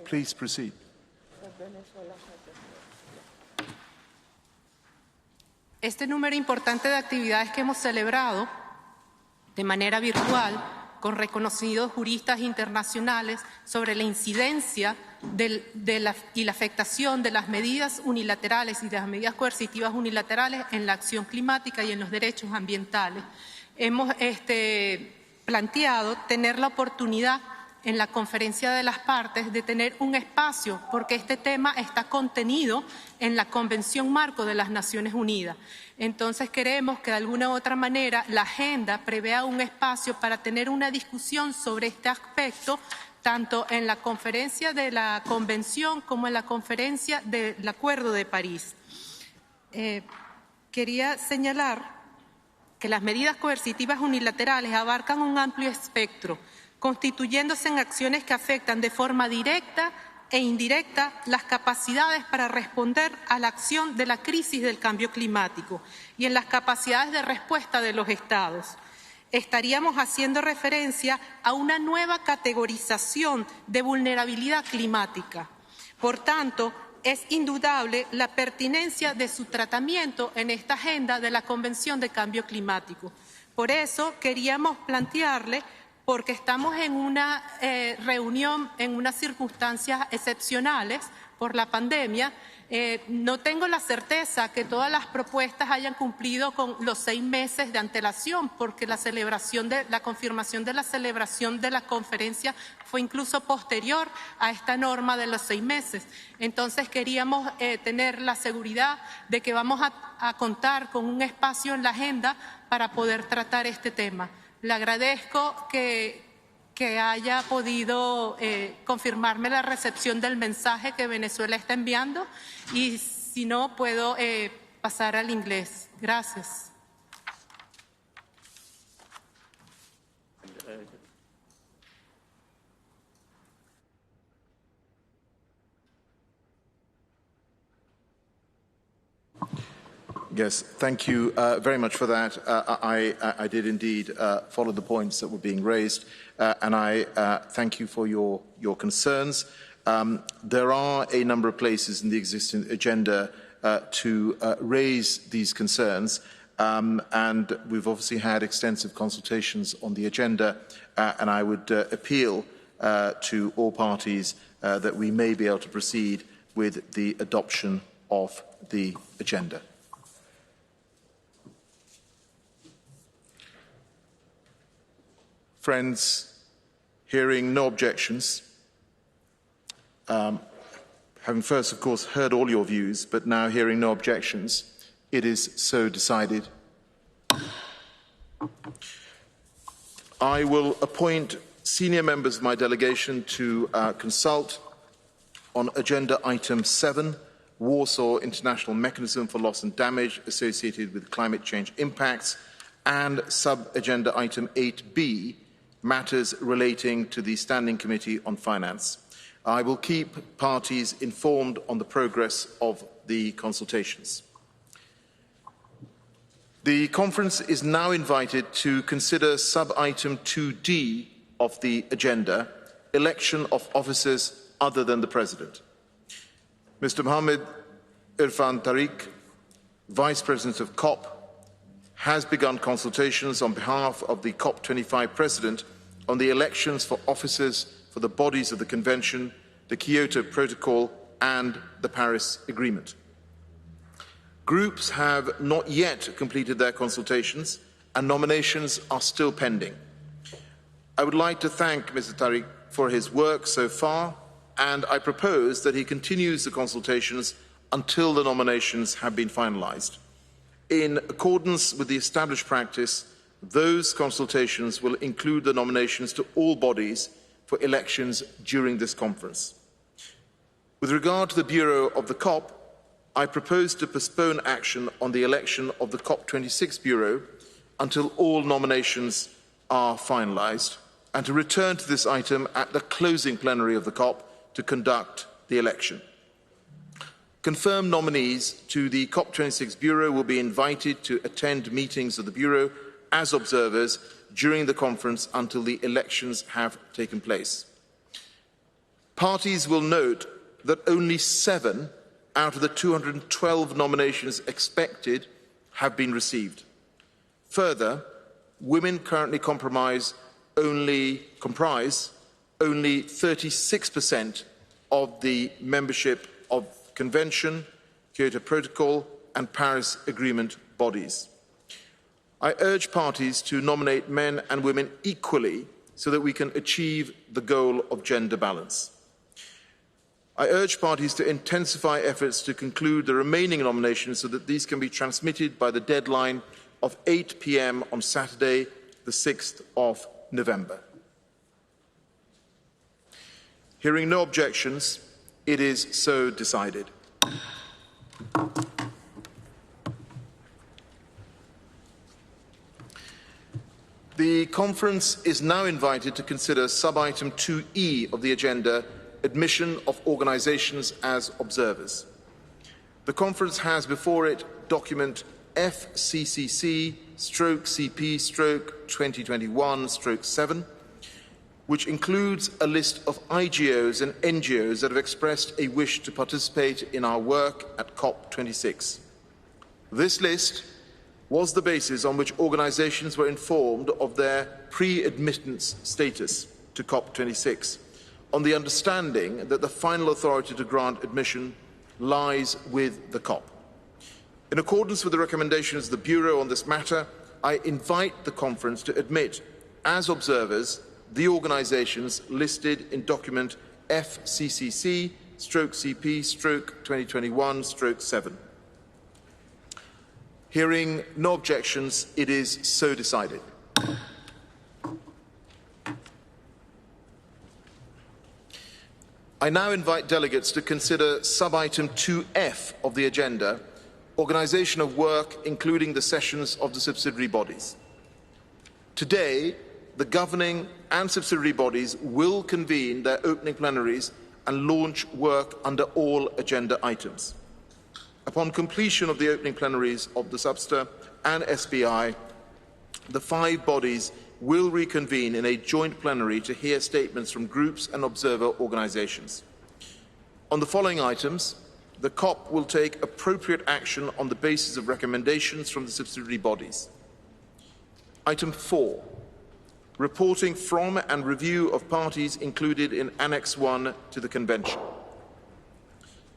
Please proceed. Este número importante de actividades que hemos celebrado de manera virtual con reconocidos juristas internacionales sobre la incidencia y la afectación de las medidas unilaterales y de las medidas coercitivas unilaterales en la acción climática y en los derechos ambientales. Hemos planteado tener la oportunidad en la conferencia de las partes de tener un espacio, porque este tema está contenido en la Convención Marco de las Naciones Unidas. Entonces queremos que de alguna u otra manera la agenda prevea un espacio para tener una discusión sobre este aspecto, tanto en la conferencia de la Convención como en la conferencia del Acuerdo de París. Quería señalar que las medidas coercitivas unilaterales abarcan un amplio espectro, constituyéndose en acciones que afectan de forma directa e indirecta las capacidades para responder a la acción de la crisis del cambio climático y en las capacidades de respuesta de los Estados. Estaríamos haciendo referencia a una nueva categorización de vulnerabilidad climática. Por tanto, es indudable la pertinencia de su tratamiento en esta agenda de la Convención de Cambio Climático. Por eso queríamos plantearle, porque estamos en una reunión en unas circunstancias excepcionales por la pandemia, no tengo la certeza que todas las propuestas hayan cumplido con los 6 meses de antelación, porque la confirmación de la celebración de la conferencia fue incluso posterior a esta norma de los 6 meses. Entonces queríamos tener la seguridad de que vamos a contar con un espacio en la agenda para poder tratar este tema. Le agradezco que haya podido confirmarme la recepción del mensaje que Venezuela está enviando y si no puedo pasar al inglés. Gracias. Yes, thank you very much for that. I did indeed follow the points that were being raised, and I thank you for your concerns. There are a number of places in the existing agenda to raise these concerns, and we've obviously had extensive consultations on the agenda, and I would appeal to all parties that we may be able to proceed with the adoption of the agenda. Friends, hearing no objections, having first, of course, heard all your views, but now hearing no objections, it is so decided. I will appoint senior members of my delegation to consult on Agenda Item 7, Warsaw International Mechanism for Loss and Damage associated with climate change impacts, and Sub-Agenda Item 8B, matters relating to the Standing Committee on Finance. I will keep parties informed on the progress of the consultations. The conference is now invited to consider sub-item 2D of the agenda, election of officers other than the President. Mr. Mohammed Irfan Tariq, Vice President of COP, has begun consultations on behalf of the Cop25 President on the elections for officers for the bodies of the Convention, the Kyoto Protocol and the Paris Agreement. Groups have not yet completed their consultations and nominations are still pending. I would like to thank Mr. Tariq for his work so far, and I propose that he continues the consultations until the nominations have been finalised. In accordance with the established practice, those consultations will include the nominations to all bodies for elections during this conference. With regard to the Bureau of the COP, I propose to postpone action on the election of the Cop26 Bureau until all nominations are finalised, and to return to this item at the closing plenary of the COP to conduct the election. Confirmed nominees to the Cop26 Bureau will be invited to attend meetings of the Bureau as observers during the conference until the elections have taken place. Parties will note that only 7 out of the 212 nominations expected have been received. Further, women currently comprise only 36% of the membership of Convention, Kyoto Protocol and Paris Agreement bodies. I urge parties to nominate men and women equally so that we can achieve the goal of gender balance. I urge parties to intensify efforts to conclude the remaining nominations so that these can be transmitted by the deadline of 8 p.m. on Saturday, the 6th of November. Hearing no objections, it is so decided. The conference is now invited to consider sub-item 2E of the agenda, admission of organisations as observers. The conference has before it document FCCC/CP/2021/7, which includes a list of IGOs and NGOs that have expressed a wish to participate in our work at COP26. This list was the basis on which organisations were informed of their pre-admittance status to COP26, on the understanding that the final authority to grant admission lies with the COP. In accordance with the recommendations of the Bureau on this matter, I invite the conference to admit as observers the organisations listed in document FCCC/CP/2021/7. Hearing no objections, it is so decided. I now invite delegates to consider sub-item 2F of the agenda, organisation of work, including the sessions of the subsidiary bodies. Today, the governing and subsidiary bodies will convene their opening plenaries and launch work under all agenda items. Upon completion of the opening plenaries of the Substa and SBI, the 5 bodies will reconvene in a joint plenary to hear statements from groups and observer organisations. On the following items, the COP will take appropriate action on the basis of recommendations from the subsidiary bodies. Item 4. Reporting from and review of parties included in Annex 1 to the Convention.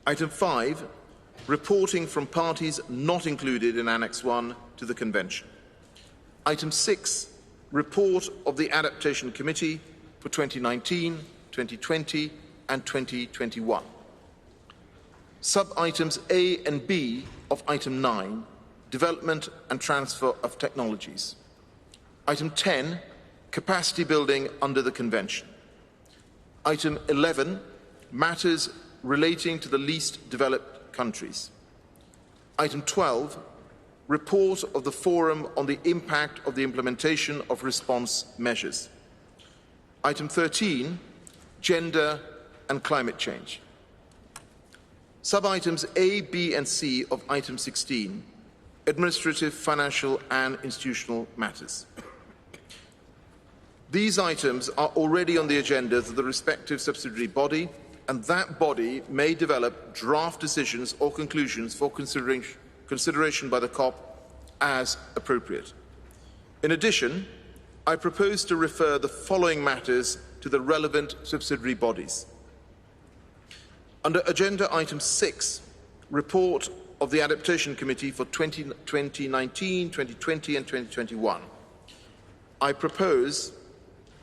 Item 5. Reporting from parties not included in Annex 1 to the Convention. Item 6. report of the Adaptation Committee for 2019, 2020 and 2021. Sub-items A and B of item 9, development and transfer of technologies. Item 10, capacity building under the Convention. Item 11, matters relating to the least developed countries. Item 12, report of the Forum on the impact of the implementation of response measures. Item 13, gender and climate change. Sub-items A, B and C of item 16, administrative, financial and institutional matters. These items are already on the agenda of the respective subsidiary body, and that body may develop draft decisions or conclusions for consideration by the COP as appropriate. In addition, I propose to refer the following matters to the relevant subsidiary bodies. Under agenda item 6, report of the Adaptation Committee for 2019, 2020 and 2021, I propose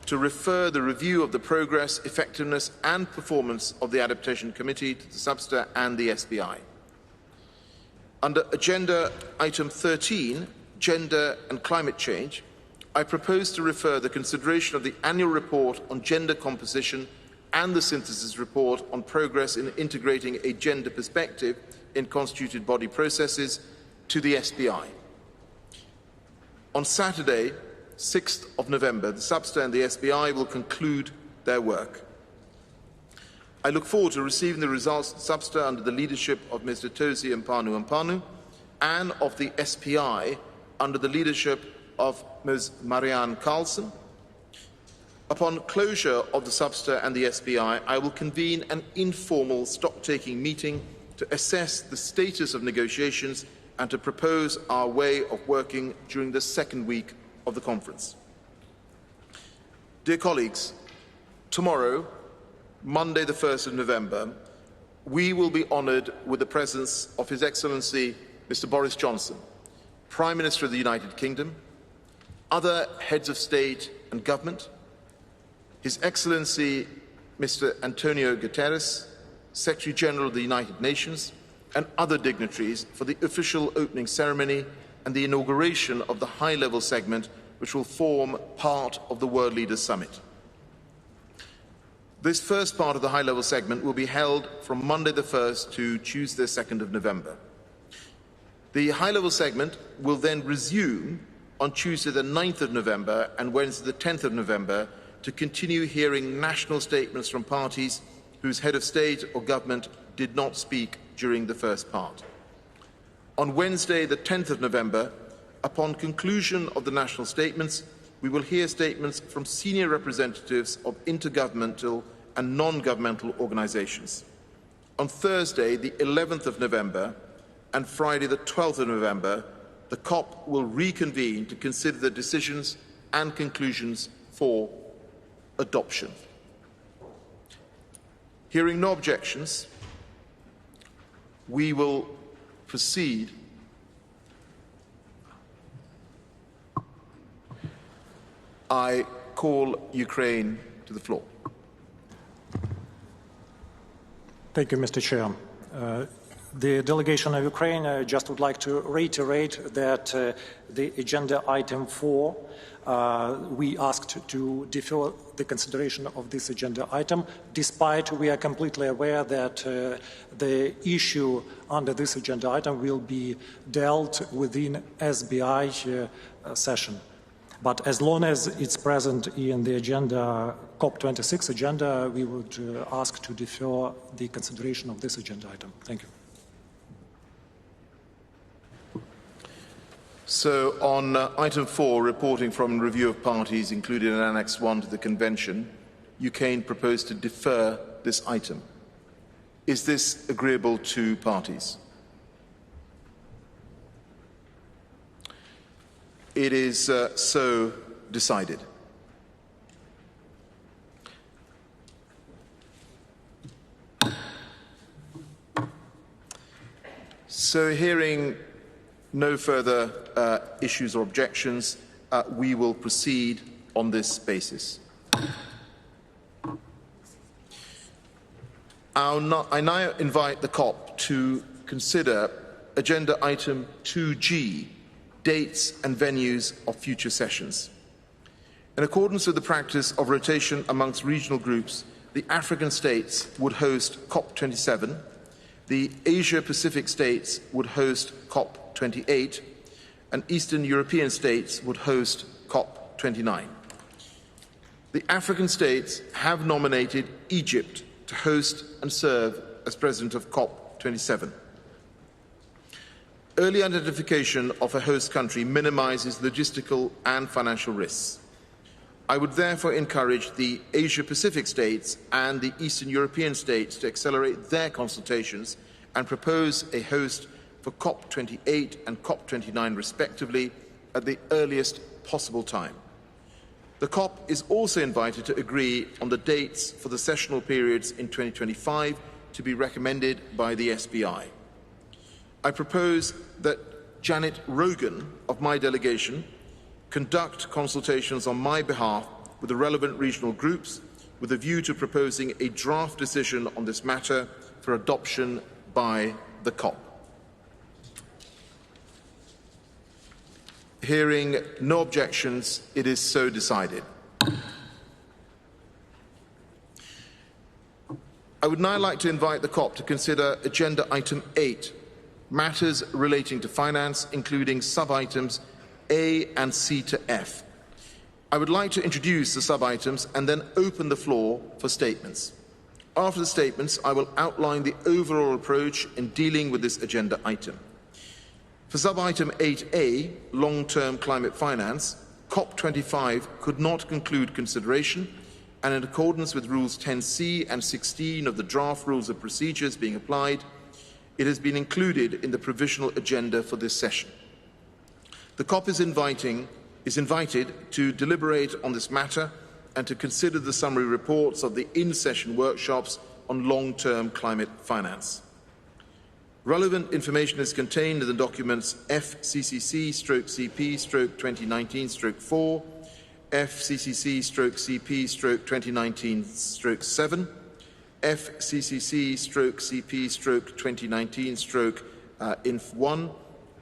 to refer the review of the progress, effectiveness and performance of the Adaptation Committee to the SBSTA and the SBI. Under agenda item 13, gender and climate change, I propose to refer the consideration of the annual report on gender composition and the synthesis report on progress in integrating a gender perspective in constituted body processes to the SBI. On Saturday, 6th of November, the SBSTA and the SBI will conclude their work. I look forward to receiving the results of the SBSTA under the leadership of Mr. Tosi Mpanu and of the SPI under the leadership of Ms. Marianne Carlson. Upon closure of the SBSTA and the SBI, I will convene an informal stock-taking meeting to assess the status of negotiations and to propose our way of working during the second week of the conference. Dear colleagues, tomorrow, Monday the 1st of November, we will be honoured with the presence of His Excellency Mr. Boris Johnson, Prime Minister of the United Kingdom, other heads of state and government, His Excellency Mr. Antonio Guterres, Secretary General of the United Nations, and other dignitaries for the official opening ceremony and the inauguration of the high-level segment which will form part of the World Leaders Summit. This first part of the high-level segment will be held from Monday the 1st to Tuesday the 2nd of November. The high-level segment will then resume on Tuesday the 9th of November and Wednesday the 10th of November to continue hearing national statements from parties whose head of state or government did not speak during the first part. On Wednesday the 10th of November, upon conclusion of the national statements, we will hear statements from senior representatives of intergovernmental and non-governmental organisations. On Thursday, the 11th of November, and Friday, the 12th of November, the COP will reconvene to consider the decisions and conclusions for adoption. Hearing no objections, we will proceed I call Ukraine to the floor. Thank you, Mr. Chair. The delegation of Ukraine just would like to reiterate that the agenda item 4, we asked to defer the consideration of this agenda item, despite we are completely aware that the issue under this agenda item will be dealt within SBI session. But as long as it's present in the agenda, Cop26 agenda, we would ask to defer the consideration of this agenda item. Thank you. So on item 4, reporting from review of parties included in Annex 1 to the Convention, Ukraine proposed to defer this item. Is this agreeable to parties? It is so decided. So hearing no further issues or objections, we will proceed on this basis. I now invite the COP to consider Agenda Item 2G, dates and venues of future sessions. In accordance with the practice of rotation amongst regional groups, the African states would host COP27, the Asia-Pacific states would host COP28, and Eastern European states would host COP29. The African states have nominated Egypt to host and serve as president of COP27. Early identification of a host country minimizes logistical and financial risks. I would therefore encourage the Asia-Pacific states and the Eastern European states to accelerate their consultations and propose a host for COP28 and COP29 respectively at the earliest possible time. The COP is also invited to agree on the dates for the sessional periods in 2025 to be recommended by the SBI. I propose that Janet Rogan of my delegation conduct consultations on my behalf with the relevant regional groups with a view to proposing a draft decision on this matter for adoption by the COP. Hearing no objections, it is so decided. I would now like to invite the COP to consider Agenda Item 8, matters relating to finance, including sub-items A and C to F. I would like to introduce the sub-items and then open the floor for statements. After the statements, I will outline the overall approach in dealing with this agenda item. For sub-item 8A, long-term climate finance, COP25 could not conclude consideration, and in accordance with Rules 10C and 16 of the draft Rules of Procedures being applied, it has been included in the provisional agenda for this session. The COP is invited to deliberate on this matter and to consider the summary reports of the in-session workshops on long-term climate finance. Relevant information is contained in the documents FCCC/CP/2019/4, FCCC/CP/2019/7, FCCC/CP/2019/INF1,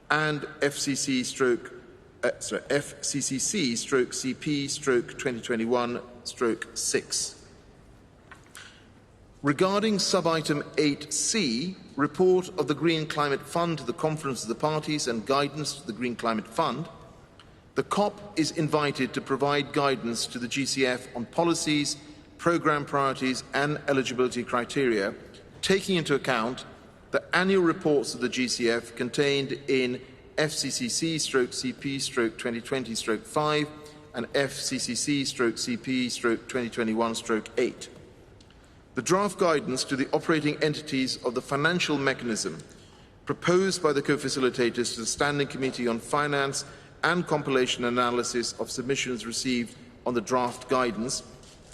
and FCCC/CP/2021/6. Regarding sub-item 8C, report of the Green Climate Fund to the Conference of the Parties and guidance to the Green Climate Fund, the COP is invited to provide guidance to the GCF on policies, programme priorities and eligibility criteria, taking into account the annual reports of the GCF contained in FCCC/CP/2020/5 and FCCC/CP/2021/8. The draft guidance to the operating entities of the financial mechanism proposed by the co-facilitators to the Standing Committee on Finance and compilation analysis of submissions received on the draft guidance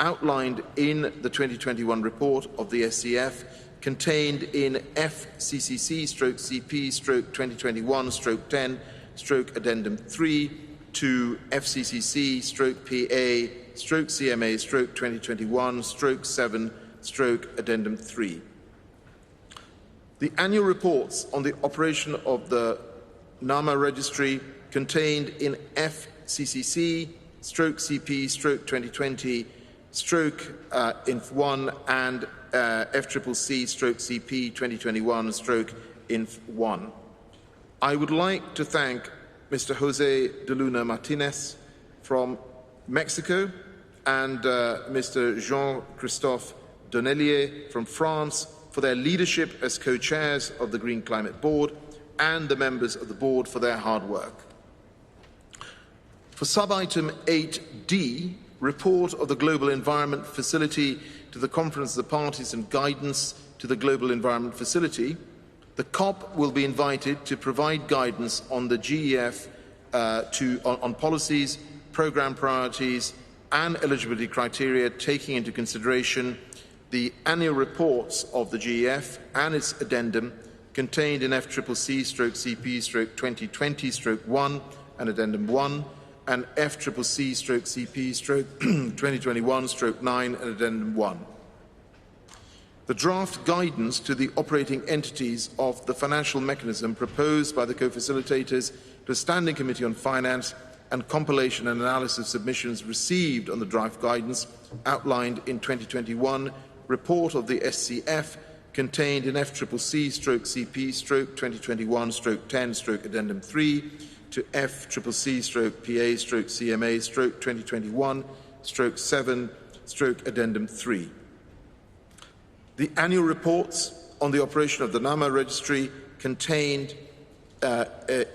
outlined in the 2021 report of the SCF contained in FCCC/CP/2021/10/Addendum 3 to FCCC/PA/CMA/2021/7/Addendum 3. The annual reports on the operation of the NAMA registry contained in FCCC/CP/2020/INF1 and FCCC/CP/2021/INF1. I would like to thank Mr. Jose de Luna Martinez from Mexico and Mr. Jean-Christophe Donnellier from France for their leadership as co-chairs of the Green Climate Board and the members of the board for their hard work. For sub-item 8D, report of the Global Environment Facility to the Conference of the Parties and guidance to the Global Environment Facility, the COP will be invited to provide guidance on the GEF on policies, programme priorities and eligibility criteria, taking into consideration the annual reports of the GEF and its addendum contained in FCCC/CP/2020/1 and Addendum 1 and FCCC/CP/2021/9 and Addendum 1. The draft guidance to the operating entities of the financial mechanism proposed by the co-facilitators to a Standing Committee on Finance and compilation and analysis submissions received on the draft guidance outlined in 2021 report of the SCF contained in FCCC/CP/2021/10 Addendum 3 to FCCC/PA/CMA/2021/7 Addendum 3. The annual reports on the operation of the NAMA registry contained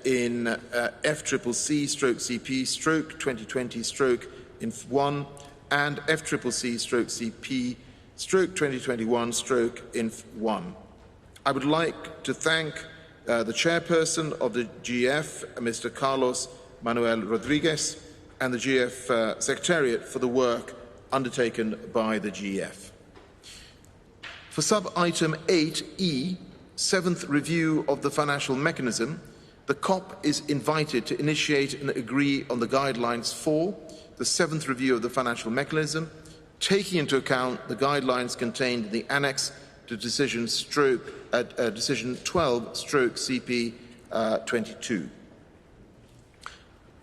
in FCCC/CP/2020/1 and FCCC/CP/2021/1. I would like to thank the chairperson of the GF, Mr. Carlos Manuel Rodriguez, and the GF Secretariat for the work undertaken by the GF. For sub-item 8E, 7th review of the financial mechanism, the COP is invited to initiate and agree on the guidelines for the 7th review of the financial mechanism, taking into account the guidelines contained in the annex to decision 12/CP22.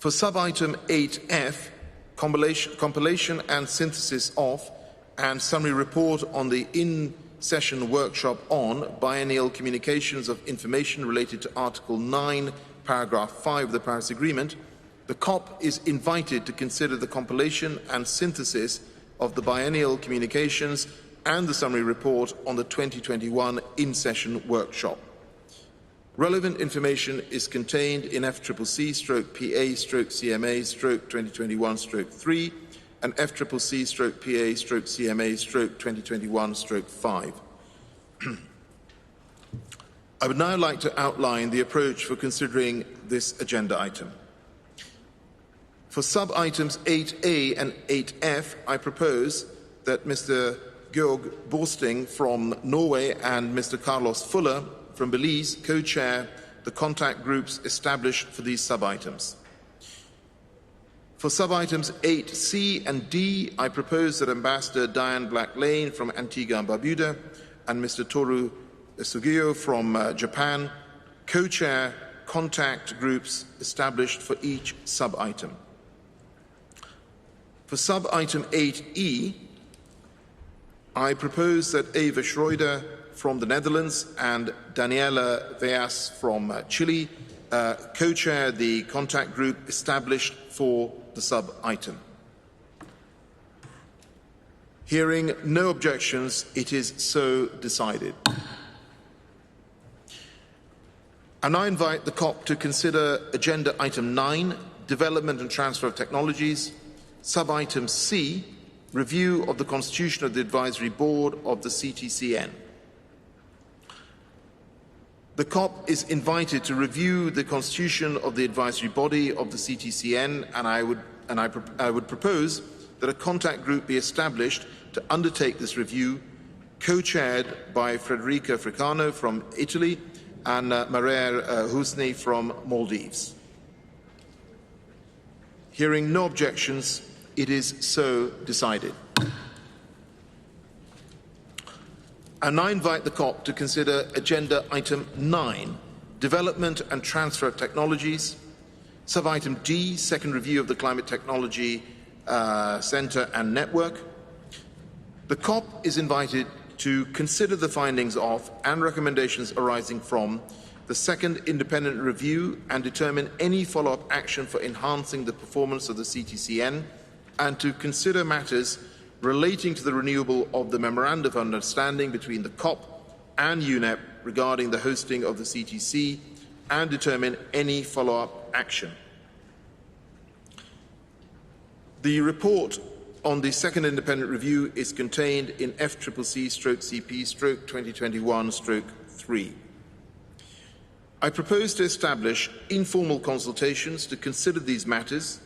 For sub-item 8F, compilation and synthesis of and summary report on the in-session workshop on biennial communications of information related to Article 9, Paragraph 5 of the Paris Agreement, the COP is invited to consider the compilation and synthesis of the biennial communications and the summary report on the 2021 in-session workshop. Relevant information is contained in FCCC/PA/CMA/2021/3 and FCCC/PA/CMA/2021/5. I would now like to outline the approach for considering this agenda item. For sub-items 8A and 8F, I propose that Mr. Georg Borsting from Norway and Mr. Carlos Fuller from Belize co-chair the contact groups established for these sub-items. For sub-items 8C and D, I propose that Ambassador Diane Black-Lane from Antigua and Barbuda and Mr. Toru Sugio from Japan co-chair contact groups established for each sub-item. For sub-item 8E, I propose that Eva Schroeder from the Netherlands and Daniela Veas from Chile co-chair the contact group established for the sub-item. Hearing no objections, it is so decided. I now invite the COP to consider Agenda Item 9, Development and Transfer of Technologies, Sub-Item C, Review of the Constitution of the Advisory Board of the CTCN. The COP is invited to review the constitution of the advisory body of the CTCN, and I would propose that a contact group be established to undertake this review, co-chaired by Frederica Fricano from Italy and Marer Husni from Maldives. Hearing no objections, it is so decided. I now invite the COP to consider Agenda Item 9, Development and Transfer of Technologies, Sub-Item D, Second Review of the Climate Technology Centre and Network. The COP is invited to consider the findings of and recommendations arising from the second independent review and determine any follow-up action for enhancing the performance of the CTCN, and to consider matters relating to the renewal of the Memorandum of Understanding between the COP and UNEP regarding the hosting of the CTC, and determine any follow-up action. The report on the second independent review is contained in FCCC/CP/2021/3. I propose to establish informal consultations to consider these matters,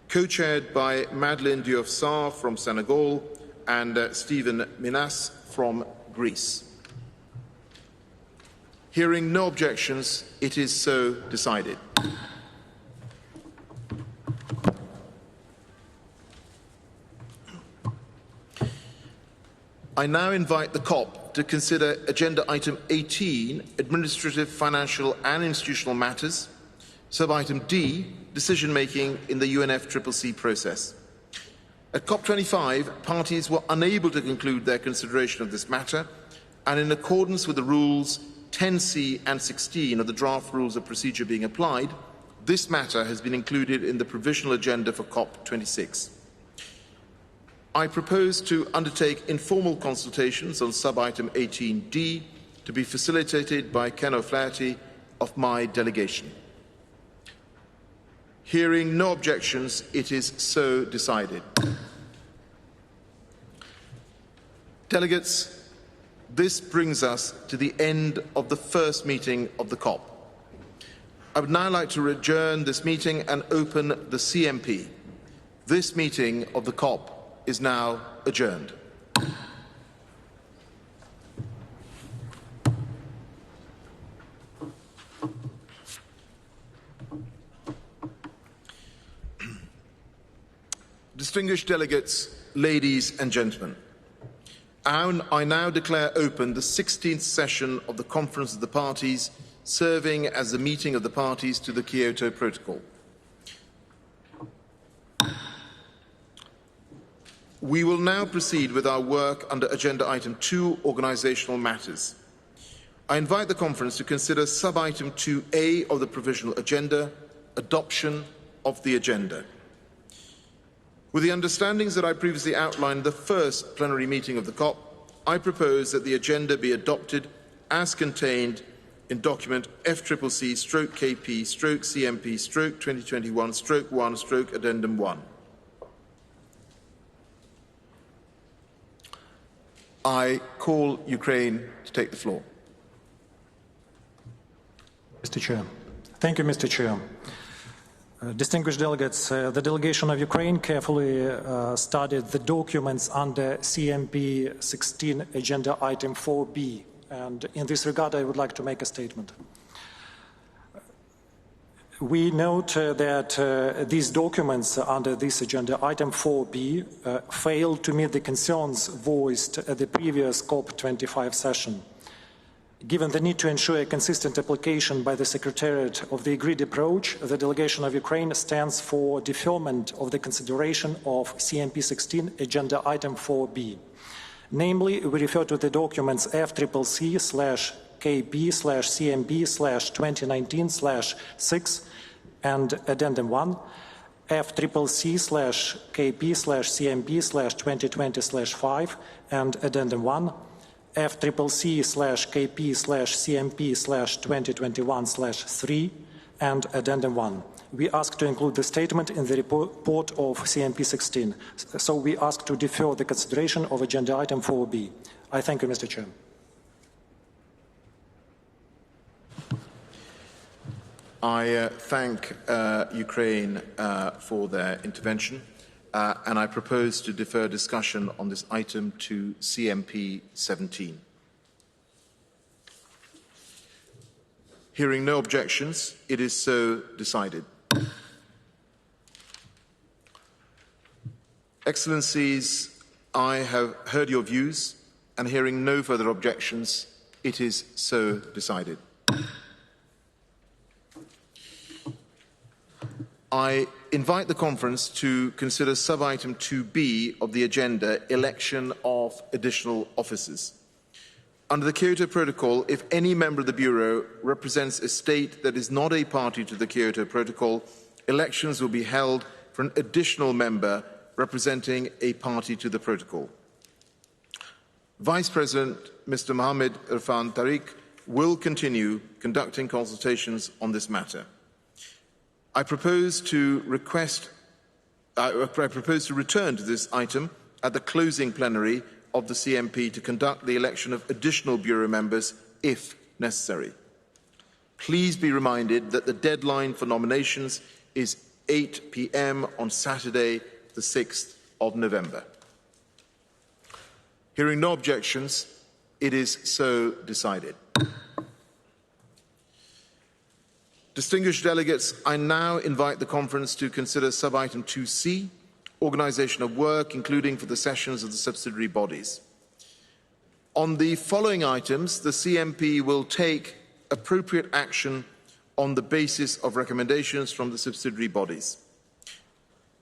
co-chaired by Madeleine Diouf-Sarr from Senegal and Stephen Minas from Greece. Hearing no objections, it is so decided. I now invite the COP to consider Agenda Item 18, Administrative, Financial and Institutional Matters, Sub-Item D, Decision-Making in the UNFCCC process. At Cop25, parties were unable to conclude their consideration of this matter, and in accordance with the rules 10C and 16 of the draft rules of procedure being applied, this matter has been included in the provisional agenda for Cop26. I propose to undertake informal consultations on sub-item 18D to be facilitated by Ken O'Flaherty of my delegation. Hearing no objections, it is so decided. Delegates, this brings us to the end of the first meeting of the COP. I would now like to adjourn this meeting and open the CMP. This meeting of the COP is now adjourned. Distinguished delegates, ladies and gentlemen, I now declare open the 16th session of the Conference of the Parties, serving as the meeting of the parties to the Kyoto Protocol. We will now proceed with our work under Agenda Item 2, Organisational Matters. I invite the Conference to consider Sub-Item 2A of the Provisional Agenda, Adoption of the Agenda. With the understandings that I previously outlined in the first plenary meeting of the COP, I propose that the agenda be adopted as contained in document FCCC/KP/CMP/2021/1/Addendum 1. I call Ukraine to take the floor. Mr. Chair. Thank you, Mr. Chair. Distinguished delegates, the delegation of Ukraine carefully studied the documents under CMP 16 Agenda Item 4B, and in this regard I would like to make a statement. We note that these documents under this agenda, item 4B, failed to meet the concerns voiced at the previous Cop25 session. Given the need to ensure a consistent application by the Secretariat of the agreed approach, the delegation of Ukraine stands for deferment of the consideration of CMP 16 agenda item 4B. Namely, we refer to the documents FCCC/KP/CMP/2019/6 and Addendum 1, FCCC/KP/CMP/2020/5 and Addendum 1, FCCC/KP/CMP/2021/3 and Addendum 1. We ask to include the statement in the report of CMP 16. So we ask to defer the consideration of agenda item 4B. I thank you, Mr. Chair. I thank Ukraine for their intervention, and I propose to defer discussion on this item to CMP 17. Hearing no objections, it is so decided. Excellencies, I have heard your views, and hearing no further objections, it is so decided. I invite the Conference to consider sub-item 2B of the agenda, election of additional officers. Under the Kyoto Protocol, if any member of the Bureau represents a state that is not a party to the Kyoto Protocol, elections will be held for an additional member representing a party to the Protocol. Vice President Mr. Mohammed Irfan Tariq will continue conducting consultations on this matter. I propose to return to this item at the closing plenary of the CMP to conduct the election of additional Bureau members if necessary. Please be reminded that the deadline for nominations is 8 p.m. on Saturday, the 6th of November. Hearing no objections, it is so decided. Distinguished delegates, I now invite the Conference to consider sub-item 2C, organisation of work, including for the sessions of the subsidiary bodies. On the following items, the CMP will take appropriate action on the basis of recommendations from the subsidiary bodies.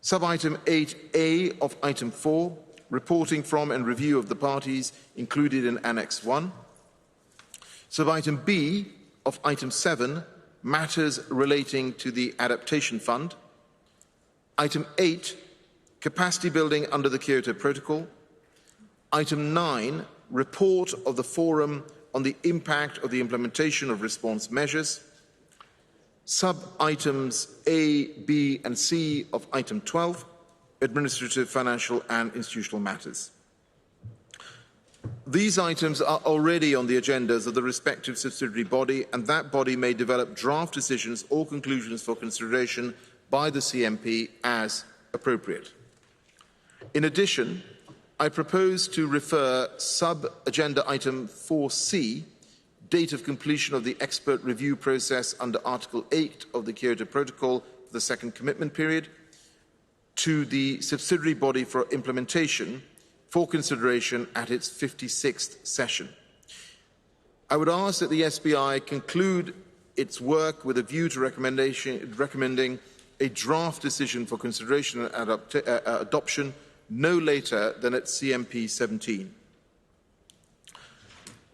Sub-item 8A of item 4, reporting from and review of the parties included in Annex 1. Sub-item B of item 7, matters relating to the Adaptation Fund. Item 8, capacity building under the Kyoto Protocol. Item 9, report of the Forum on the impact of the implementation of response measures. Sub-items A, B and C of item 12, administrative, financial and institutional matters. These items are already on the agendas of the respective subsidiary body, and that body may develop draft decisions or conclusions for consideration by the CMP as appropriate. In addition, I propose to refer sub-agenda item 4C, date of completion of the expert review process under Article 8 of the Kyoto Protocol for the second commitment period, to the subsidiary body for implementation for consideration at its 56th session. I would ask that the SBI conclude its work with a view to recommending a draft decision for consideration and adoption no later than at CMP 17.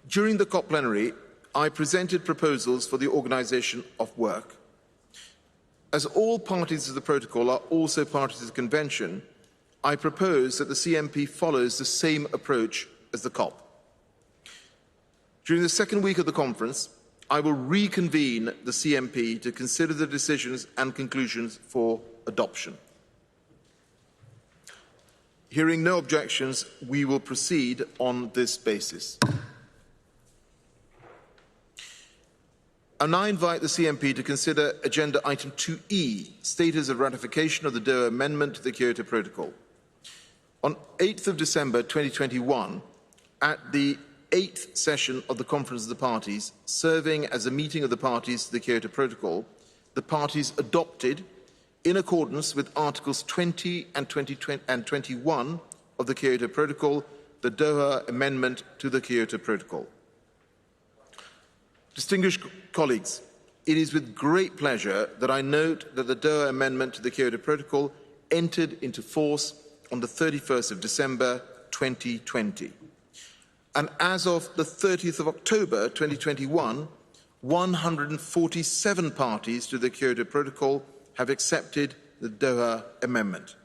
During the COP plenary, I presented proposals for the organisation of work. As all parties to the protocol are also parties to the convention, I propose that the CMP follows the same approach as the COP. During the second week of the conference, I will reconvene the CMP to consider the decisions and conclusions for adoption. Hearing no objections, we will proceed on this basis. I now invite the CMP to consider agenda item 2E, status of ratification of the Doha Amendment to the Kyoto Protocol. On 8th of December 2021, at the 8th session of the Conference of the Parties, serving as a meeting of the parties to the Kyoto Protocol, the parties adopted, in accordance with Articles 20 and 21 of the Kyoto Protocol, the Doha Amendment to the Kyoto Protocol. Distinguished colleagues, it is with great pleasure that I note that the Doha Amendment to the Kyoto Protocol entered into force on the 31st of December 2020. And as of the 30th of October 2021, 147 parties to the Kyoto Protocol have accepted the Doha Amendment.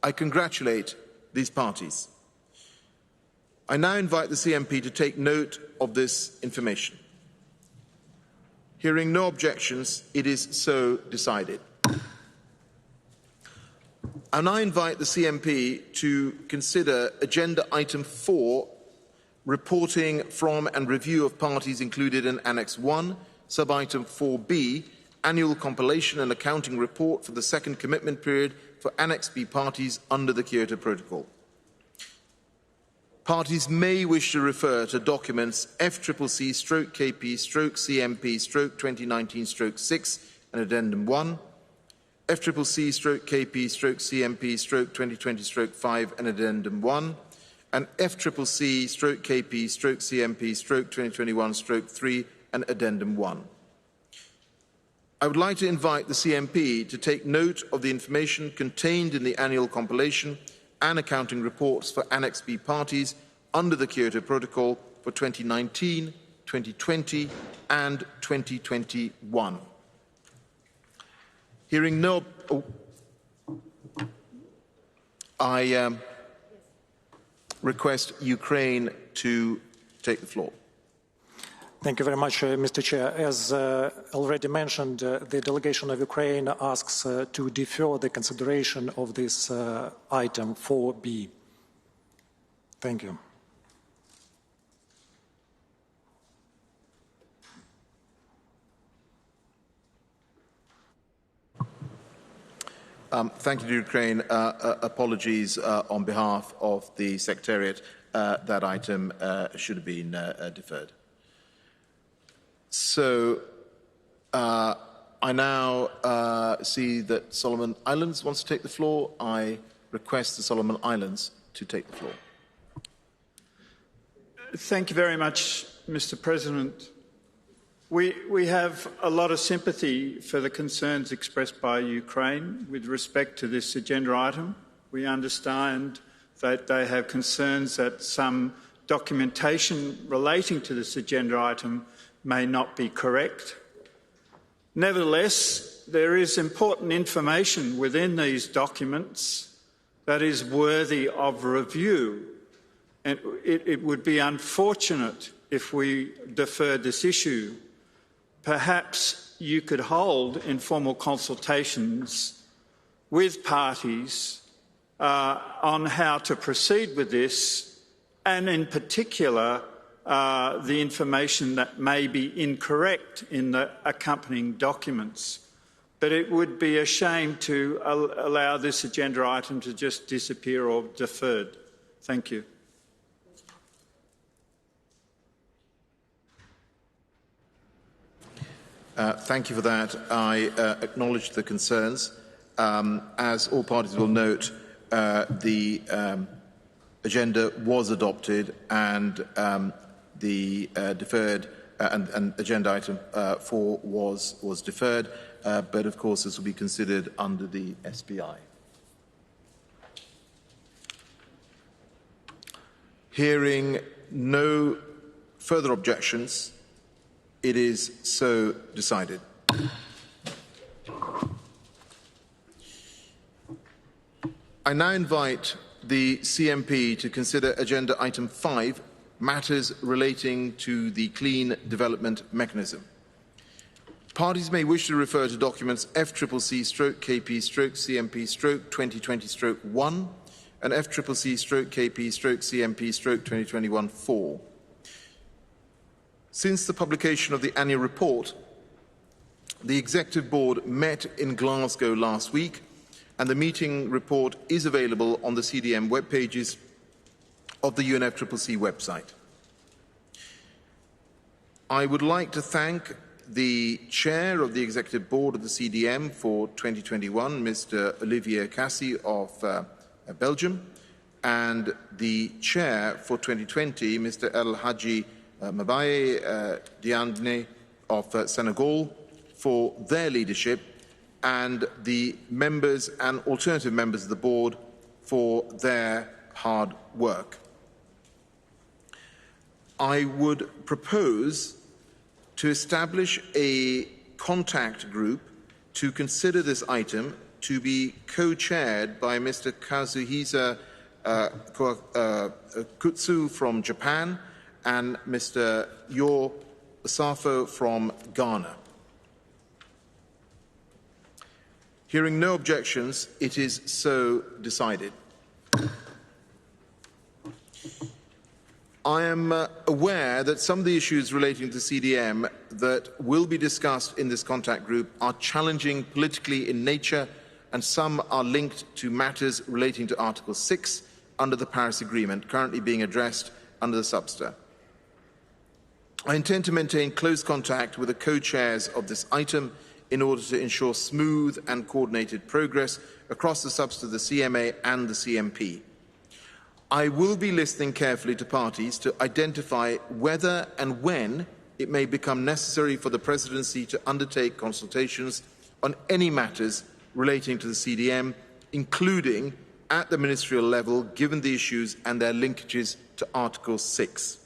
I congratulate these parties. I now invite the CMP to take note of this information. Hearing no objections, it is so decided. I now invite the CMP to consider agenda item 4, reporting from and review of parties included in Annex 1, sub-item 4B, annual compilation and accounting report for the second commitment period for Annex B parties under the Kyoto Protocol. Parties may wish to refer to documents FCCC/KP/CMP/2019/6 and Addendum 1, FCCC/KP/CMP/2020/5 and Addendum 1, and FCCC/KP/CMP/2021/3 and Addendum 1. I would like to invite the CMP to take note of the information contained in the annual compilation and accounting reports for Annex B parties under the Kyoto Protocol for 2019, 2020 and 2021. Hearing no... I request Ukraine to take the floor. Thank you very much, Mr. Chair. As already mentioned, the delegation of Ukraine asks to defer the consideration of this item 4B. Thank you. Thank you to Ukraine. Apologies on behalf of the Secretariat. That item should have been deferred. So I now see that Solomon Islands wants to take the floor. I request the Solomon Islands to take the floor. Thank you very much, Mr. President. We have a lot of sympathy for the concerns expressed by Ukraine with respect to this agenda item. We understand that they have concerns that some documentation relating to this agenda item may not be correct. Nevertheless, there is important information within these documents that is worthy of review, and it would be unfortunate if we deferred this issue. Perhaps you could hold informal consultations with parties on how to proceed with this, and in particular, the information that may be incorrect in the accompanying documents. But it would be a shame to allow this agenda item to just disappear or deferred. Thank you. Thank you for that. I acknowledge the concerns. As all parties will note, the agenda was adopted and the deferred and agenda item 4 was deferred, but of course this will be considered under the SPI. Hearing no further objections, it is so decided. I now invite the CMP to consider agenda item 5, matters relating to the Clean Development Mechanism. Parties may wish to refer to documents FCCC/KP/CMP/2020/1 and FCCC/KP/CMP/2021-4. Since the publication of the annual report, the Executive Board met in Glasgow last week, and the meeting report is available on the CDM web pages of the UNFCCC website. I would like to thank the Chair of the Executive Board of the CDM for 2021, Mr. Olivier Cassi of Belgium, and the Chair for 2020, Mr. El Hadji Mabaye Diandne of Senegal, for their leadership, and the members and alternative members of the board for their hard work. I would propose to establish a contact group to consider this item, to be co-chaired by Mr. Kazuhisa Kutsu from Japan and Mr. Yo Safo from Ghana. Hearing no objections, it is so decided. I am aware that some of the issues relating to CDM that will be discussed in this contact group are challenging politically in nature, and some are linked to matters relating to Article 6 under the Paris Agreement, currently being addressed under the Subster. I intend to maintain close contact with the co-chairs of this item in order to ensure smooth and coordinated progress across the Subster, the CMA and the CMP. I will be listening carefully to parties to identify whether and when it may become necessary for the Presidency to undertake consultations on any matters relating to the CDM, including at the ministerial level, given the issues and their linkages to Article 6.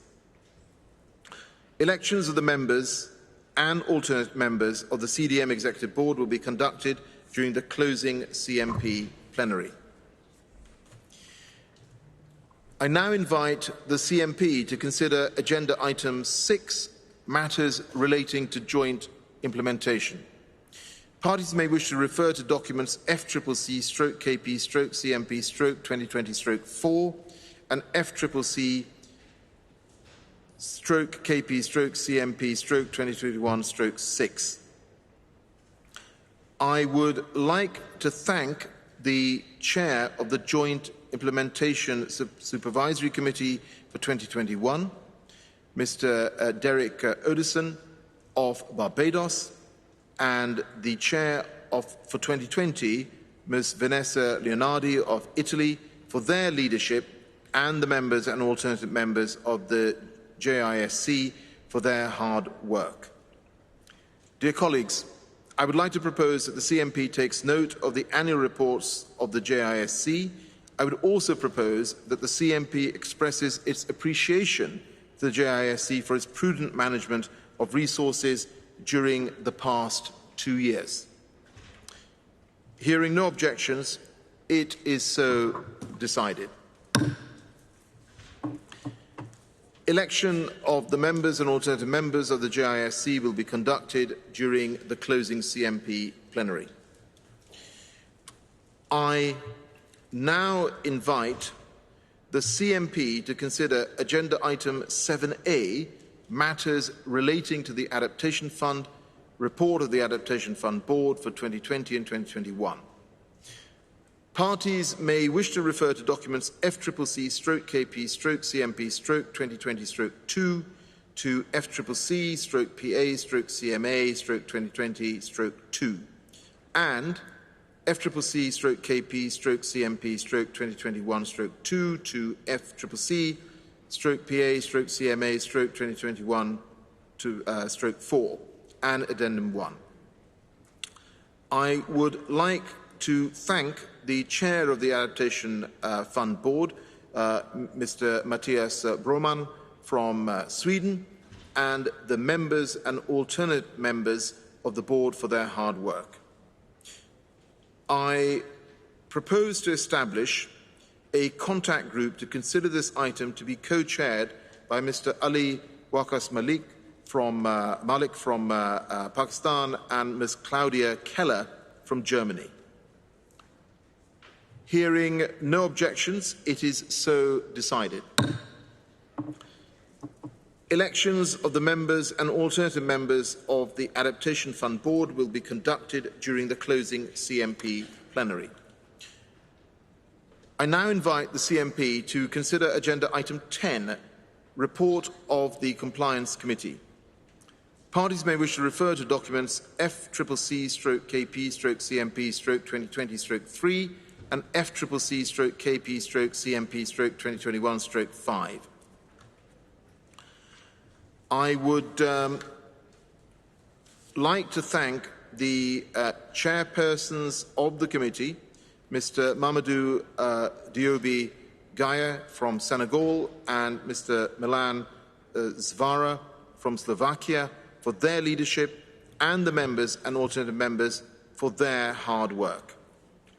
Elections of the members and alternate members of the CDM Executive Board will be conducted during the closing CMP plenary. I now invite the CMP to consider agenda item 6, matters relating to joint implementation. Parties may wish to refer to documents FCCC/KP/CMP/2020/4 and FCCC/KP/CMP/2021/6. I would like to thank the Chair of the Joint Implementation Supervisory Committee for 2021, Mr. Derek Odison of Barbados, and the Chair for 2020, Ms. Vanessa Leonardi of Italy, for their leadership, and the members and alternative members of the JISC for their hard work. Dear colleagues, I would like to propose that the CMP takes note of the annual reports of the JISC. I would also propose that the CMP expresses its appreciation to the JISC for its prudent management of resources during the past 2 years. Hearing no objections, it is so decided. Election of the members and alternative members of the JISC will be conducted during the closing CMP plenary. I now invite the CMP to consider Agenda Item 7A, matters relating to the Adaptation Fund, report of the Adaptation Fund Board for 2020 and 2021. Parties may wish to refer to documents FCCC/KP/CMP/2020/2 to FCCC/PA/CMA/2020/2 and FCCC/KP/CMP/2021/2 to FCCC/PA/CMA/2021/4 and Addendum 1. I would like to thank the Chair of the Adaptation Fund Board, Mr. Matthias Broman from Sweden, and the members and alternate members of the Board for their hard work. I propose to establish a contact group to consider this item to be co-chaired by Mr. Ali Waqas Malik from Pakistan and Ms. Claudia Keller from Germany. Hearing no objections, it is so decided. Elections of the members and alternative members of the Adaptation Fund Board will be conducted during the closing CMP plenary. I now invite the CMP to consider Agenda Item 10, Report of the Compliance Committee. Parties may wish to refer to documents FCCC/KP/CMP/2020/3 and FCCC/KP/CMP/2021/5. I would like to thank the chairpersons of the committee, Mr. Mamadou Diobi Gaia from Senegal and Mr. Milan Zvara from Slovakia, for their leadership, and the members and alternative members for their hard work.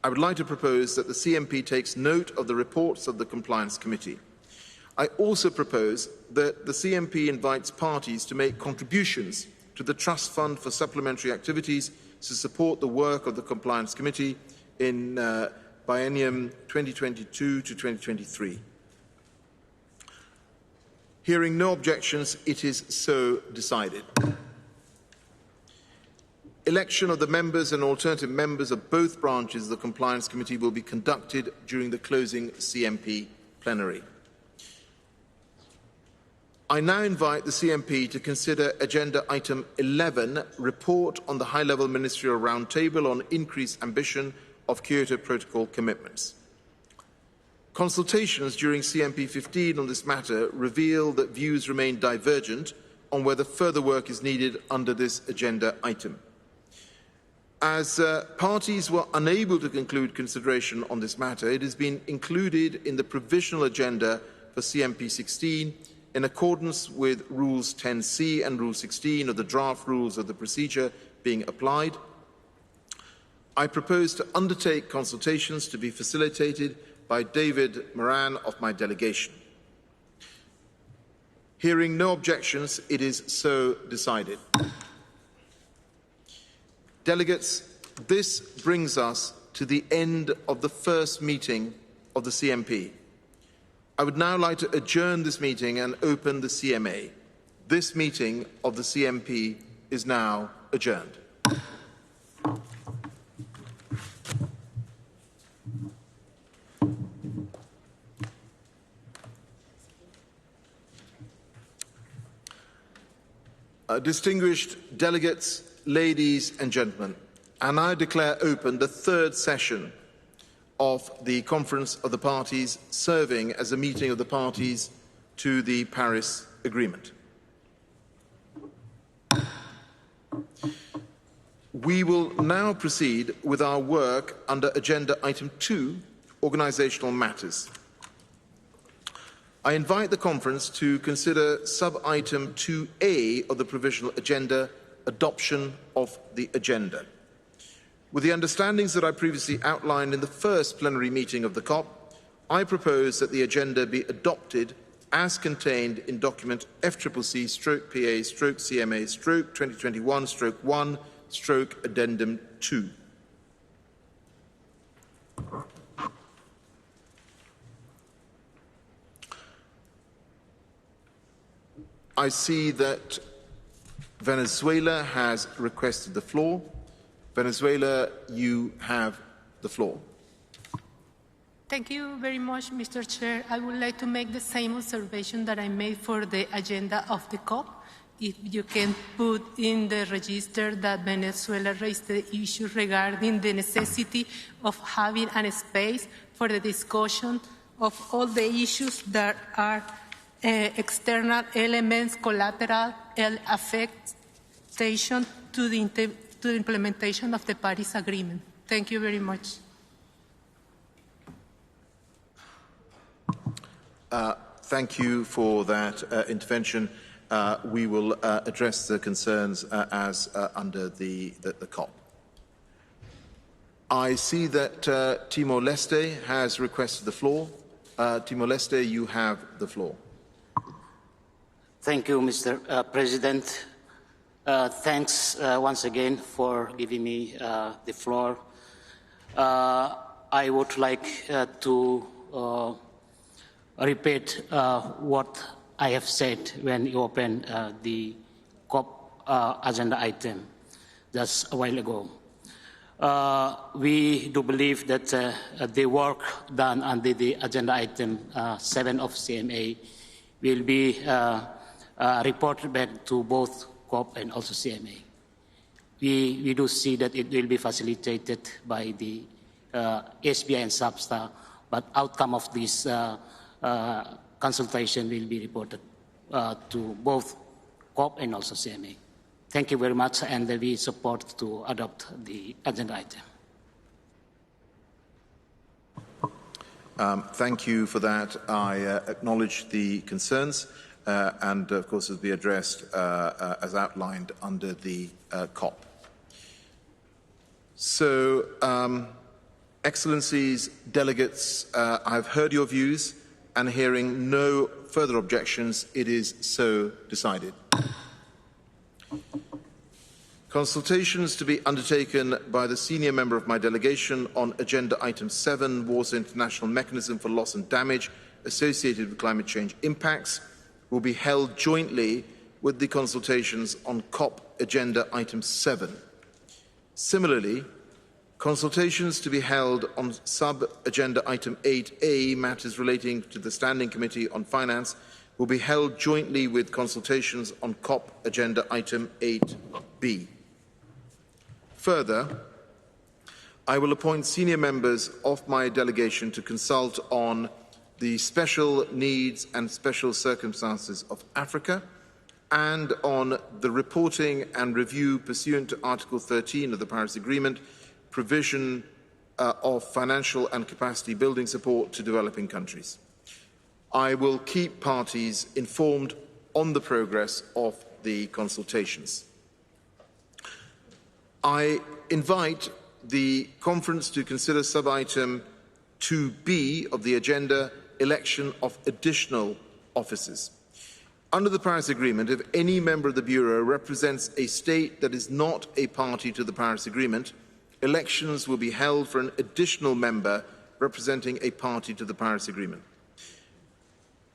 I would like to propose that the CMP takes note of the reports of the Compliance Committee. I also propose that the CMP invites parties to make contributions to the Trust Fund for supplementary activities to support the work of the Compliance Committee in biennium 2022 to 2023. Hearing no objections, it is so decided. Election of the members and alternative members of both branches of the Compliance Committee will be conducted during the closing CMP plenary. I now invite the CMP to consider Agenda Item 11, Report on the High-Level Ministerial Roundtable on Increased Ambition of Kyoto Protocol Commitments. Consultations during CMP 15 on this matter reveal that views remain divergent on whether further work is needed under this agenda item. As parties were unable to conclude consideration on this matter, it has been included in the provisional agenda for CMP 16 in accordance with Rules 10C and Rule 16 of the draft rules of the procedure being applied. I propose to undertake consultations to be facilitated by David Moran of my delegation. Hearing no objections, it is so decided. Delegates, this brings us to the end of the first meeting of the CMP. I would now like to adjourn this meeting and open the CMA. This meeting of the CMP is now adjourned. Distinguished delegates, ladies and gentlemen, I now declare open the third session of the Conference of the Parties, serving as a meeting of the parties to the Paris agreement. We will now proceed with our work under Agenda Item 2, Organisational Matters. I invite the Conference to consider Sub-Item 2A of the Provisional Agenda, Adoption of the Agenda. With the understandings that I previously outlined in the first plenary meeting of the COP, I propose that the agenda be adopted as contained in document FCCC/PA/CMA/2021/1/Addendum 2. I see that Venezuela has requested the floor. Venezuela, you have the floor. Thank you very much, Mr. Chair. I would like to make the same observation that I made for the agenda of the COP. If you can put in the register that Venezuela raised the issue regarding the necessity of having a space for the discussion of all the issues that are external elements, collateral affectation to the implementation of the Paris Agreement. Thank you very much. Thank you for that intervention. We will address the concerns as under the COP. I see that Timor-Leste has requested the floor. Timor-Leste, you have the floor. Thank you, Mr. President. Thanks once again for giving me the floor. I would like to repeat what I have said when you opened the COP agenda item just a while ago. We do believe that the work done under the agenda item 7 of CMA will be reported back to both COP and also CMA. We do see that it will be facilitated by the SBI and SABSTA, but outcome of this consultation will be reported to both COP and also CMA. Thank you very much, and we support to adopt the agenda item. Thank you for that. I acknowledge the concerns and, of course, will be addressed as outlined under the COP. So, Excellencies, delegates, I've heard your views, and hearing no further objections, it is so decided. Consultations to be undertaken by the senior member of my delegation on Agenda Item 7, Warsaw International Mechanism for Loss and Damage associated with climate change impacts, will be held jointly with the consultations on COP Agenda Item 7. Similarly, consultations to be held on sub-agenda item 8A, matters relating to the Standing Committee on Finance, will be held jointly with consultations on COP agenda item 8B. Further, I will appoint senior members of my delegation to consult on the special needs and special circumstances of Africa and on the reporting and review pursuant to Article 13 of the Paris Agreement, provision of financial and capacity building support to developing countries. I will keep parties informed on the progress of the consultations. I invite the conference to consider sub-item 2B of the agenda, election of additional officers. Under the Paris Agreement, if any member of the Bureau represents a state that is not a party to the Paris Agreement, elections will be held for an additional member representing a party to the Paris Agreement.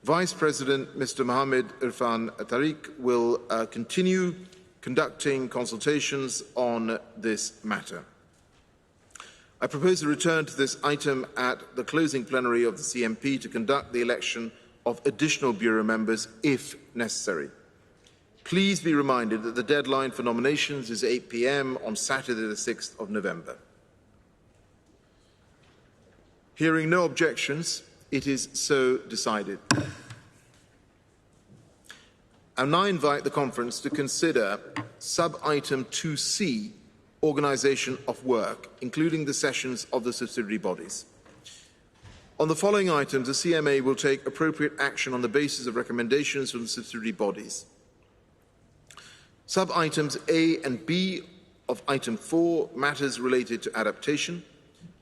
Vice President Mr. Mohamed Irfan Tariq will continue conducting consultations on this matter. I propose to return to this item at the closing plenary of the CMP to conduct the election of additional Bureau members if necessary. Please be reminded that the deadline for nominations is 8 p.m. on Saturday the 6th of November. Hearing no objections, it is so decided. I now invite the conference to consider sub-item 2C, organisation of work, including the sessions of the subsidiary bodies. On the following items, the CMA will take appropriate action on the basis of recommendations from the subsidiary bodies. Sub-items A and B of item 4, matters related to adaptation.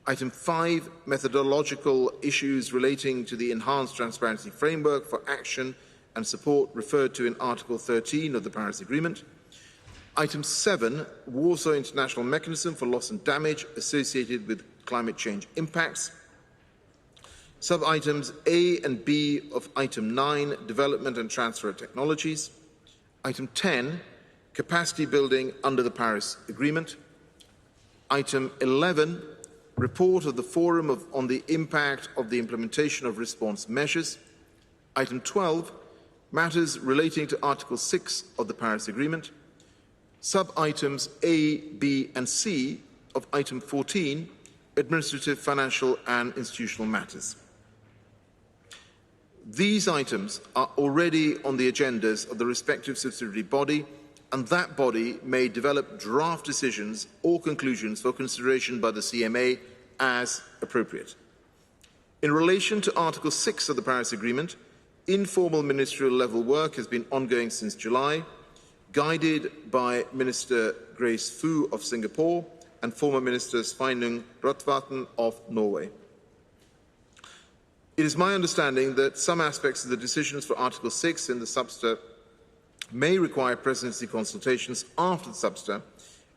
Item 5, methodological issues relating to the enhanced transparency framework for action and support referred to in Article 13 of the Paris Agreement. Item 7, Warsaw International Mechanism for Loss and Damage associated with climate change impacts. Sub-items A and B of item 9, development and transfer of technologies. Item 10, capacity building under the Paris Agreement. Item 11, report of the Forum on the impact of the implementation of response measures. Item 12, matters relating to Article 6 of the Paris Agreement. Sub-items A, B and C of item 14, administrative, financial and institutional matters. These items are already on the agendas of the respective subsidiary body, and that body may develop draft decisions or conclusions for consideration by the CMA as appropriate. In relation to Article 6 of the Paris Agreement, informal ministerial level work has been ongoing since July, guided by Minister Grace Fu of Singapore and former Minister Sveinung Rotevatn of Norway. It is my understanding that some aspects of the decisions for Article 6 in the subster may require presidency consultations after the subster,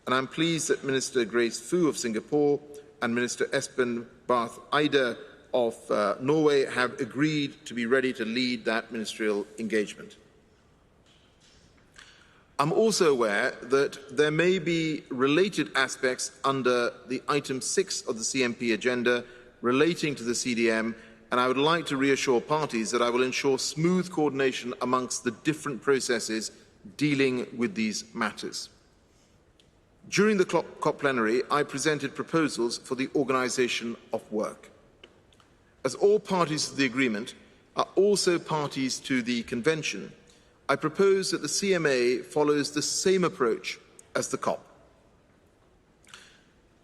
and I'm pleased that Minister Grace Fu of Singapore and Minister Espen Barth Eide of Norway have agreed to be ready to lead that ministerial engagement. I'm also aware that there may be related aspects under the item 6 of the CMP agenda relating to the CDM, and I would like to reassure parties that I will ensure smooth coordination amongst the different processes dealing with these matters. During the COP plenary, I presented proposals for the organisation of work. As all parties to the agreement are also parties to the convention, I propose that the CMA follows the same approach as the COP.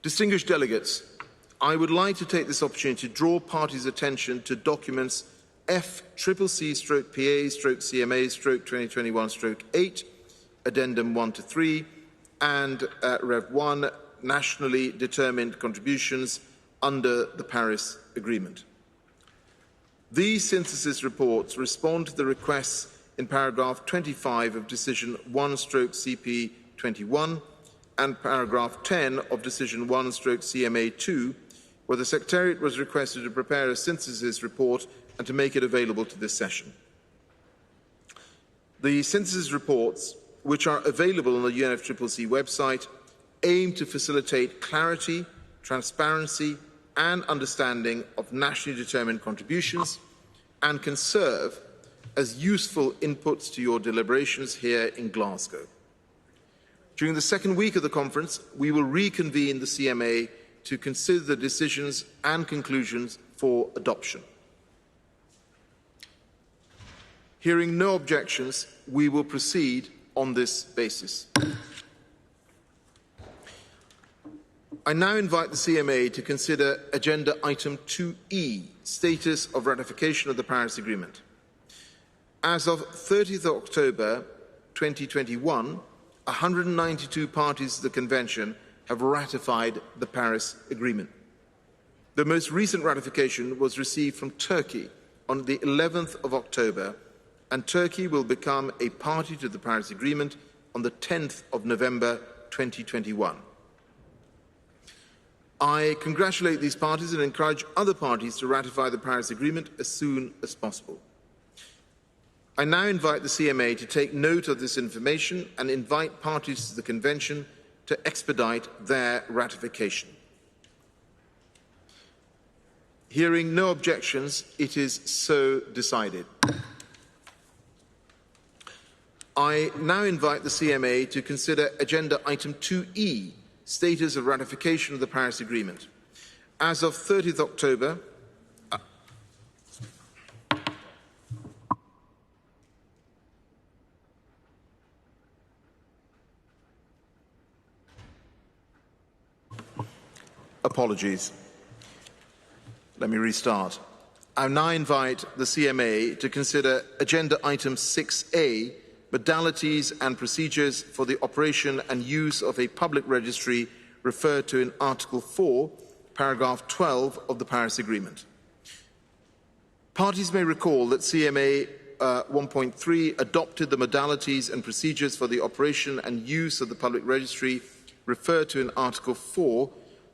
Distinguished delegates, I would like to take this opportunity to draw parties' attention to documents FCCC/PA/CMA/2021/8, Addendum 1 to 3, and Rev 1, nationally determined contributions under the Paris Agreement. These synthesis reports respond to the requests in paragraph 25 of Decision 1/CP21 and paragraph 10 of Decision 1/CMA2, where the Secretariat was requested to prepare a synthesis report and to make it available to this session. The synthesis reports, which are available on the UNFCCC website, aim to facilitate clarity, transparency and understanding of nationally determined contributions and can serve as useful inputs to your deliberations here in Glasgow. During the second week of the conference, we will reconvene the CMA to consider the decisions and conclusions for adoption. Hearing no objections, we will proceed on this basis. I now invite the CMA to consider Agenda Item 2E, Status of Ratification of the Paris Agreement. As of 30th October 2021, 192 parties to the Convention have ratified the Paris Agreement. The most recent ratification was received from Turkey on the 11th of October, and Turkey will become a party to the Paris Agreement on the 10th of November 2021. I congratulate these parties and encourage other parties to ratify the Paris Agreement as soon as possible. I now invite the CMA to take note of this information and invite parties to the Convention to expedite their ratification. Hearing no objections, it is so decided. I now invite the CMA to consider Agenda Item 2E, Status of Ratification of the Paris Agreement. As of 30th October, apologies. Let me restart. I now invite the CMA to consider Agenda Item 6A, modalities and procedures for the operation and use of a public registry referred to in Article 4, paragraph 12 of the Paris Agreement. Parties may recall that CMA 1.3 adopted the modalities and procedures for the operation and use of the public registry referred to in Article 4,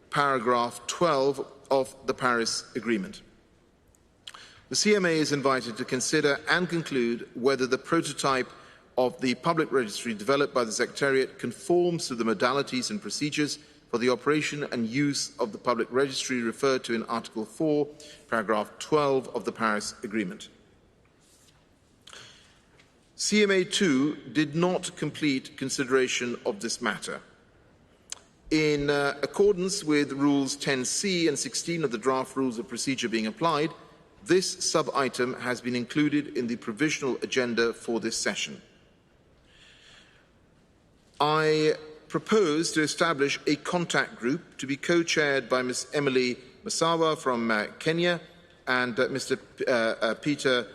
paragraph 12 of the Paris Agreement. The CMA is invited to consider and conclude whether the prototype of the public registry developed by the Secretariat conforms to the modalities and procedures for the operation and use of the public registry referred to in Article 4, paragraph 12 of the Paris Agreement. CMA 2 did not complete consideration of this matter. In accordance with Rules 10C and 16 of the Draft Rules of Procedure being applied, this sub-item has been included in the provisional agenda for this session. I propose to establish a contact group to be co-chaired by Ms. Emily Masawa from Kenya and Mr. Peter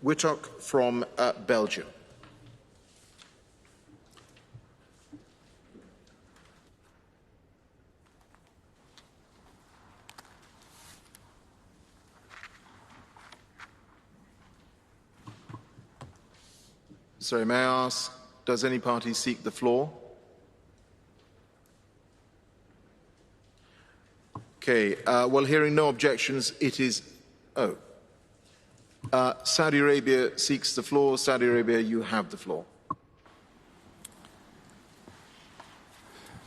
Wittock from Belgium. Sorry, may I ask, does any party seek the floor? Okay, well, hearing no objections, it is... Oh. Saudi Arabia seeks the floor. Saudi Arabia, you have the floor.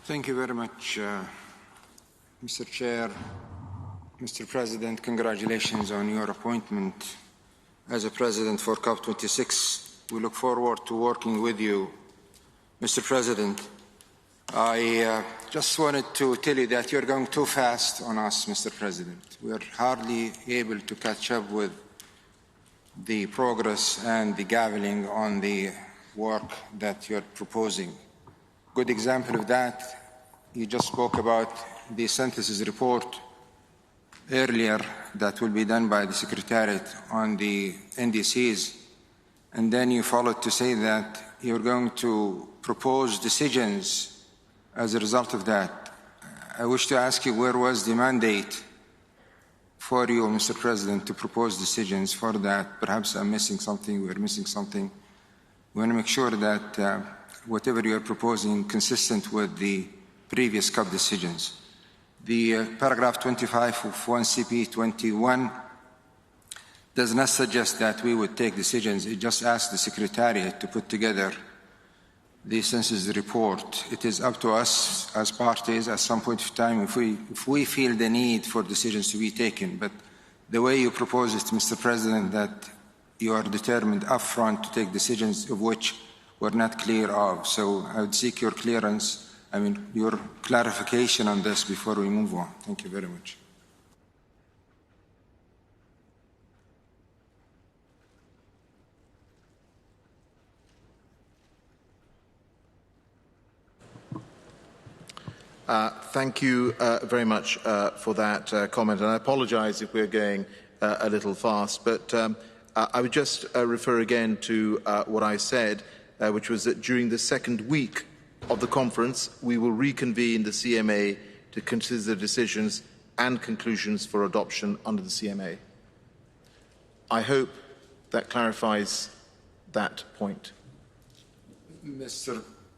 Thank you very much, Mr. Chair. Mr. President, congratulations on your appointment as a President for Cop26. We look forward to working with you. Mr. President, I just wanted to tell you that you're going too fast on us, Mr. President. We are hardly able to catch up with the progress and the gaveling on the work that you're proposing. Good example of that, you just spoke about the synthesis report earlier that will be done by the Secretariat on the NDCs, and then you followed to say that you're going to propose decisions as a result of that. I wish to ask you, where was the mandate for you, Mr. President, to propose decisions for that? Perhaps I'm missing something, we're missing something. We want to make sure that whatever you are proposing is consistent with the previous CUP decisions. The paragraph 25 of 1CP21 does not suggest that we would take decisions. It just asks the Secretariat to put together the census report. It is up to us as parties at some point of time if we feel the need for decisions to be taken. But the way you propose it, Mr. President, that you are determined upfront to take decisions of which we're not clear of. So I would seek your clearance, your clarification on this before we move on. Thank you very much. Thank you very much for that comment, and I apologize if we're going a little fast, but I would just refer again to what I said, which was that during the second week of the conference, we will reconvene the CMA to consider decisions and conclusions for adoption under the CMA. I hope that clarifies that point.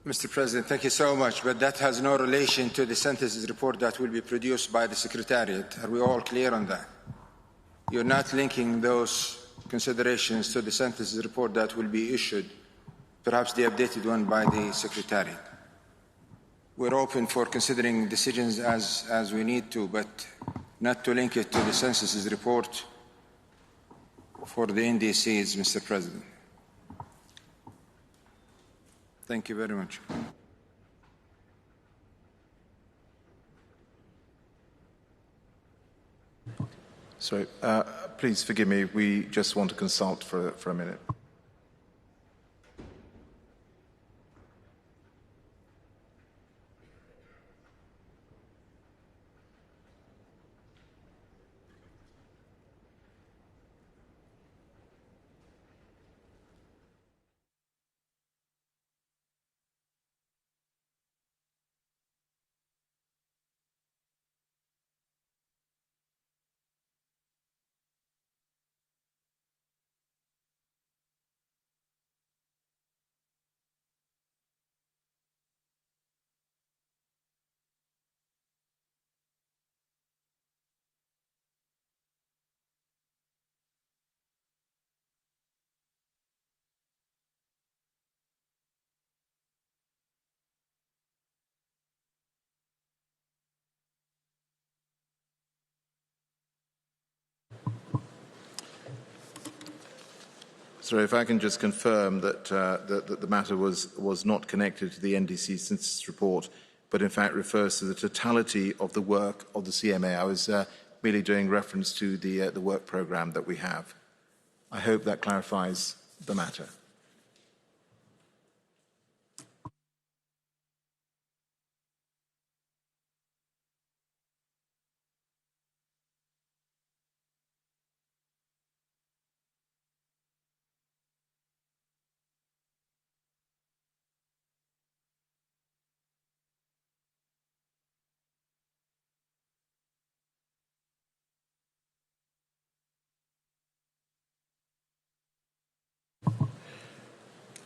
Mr. President, thank you so much, but that has no relation to the synthesis report that will be produced by the Secretariat. Are we all clear on that? You're not linking those considerations to the synthesis report that will be issued, perhaps the updated one by the Secretariat. We're open for considering decisions as we need to, but not to link it to the census report for the NDCs, Mr. President. Thank you very much. Sorry, please forgive me. We just want to consult for a minute. Sorry, if I can just confirm that, that the matter was not connected to the NDC synthesis report, but in fact refers to the totality of the work of the CMA. I was merely doing reference to the work programme that we have. I hope that clarifies the matter.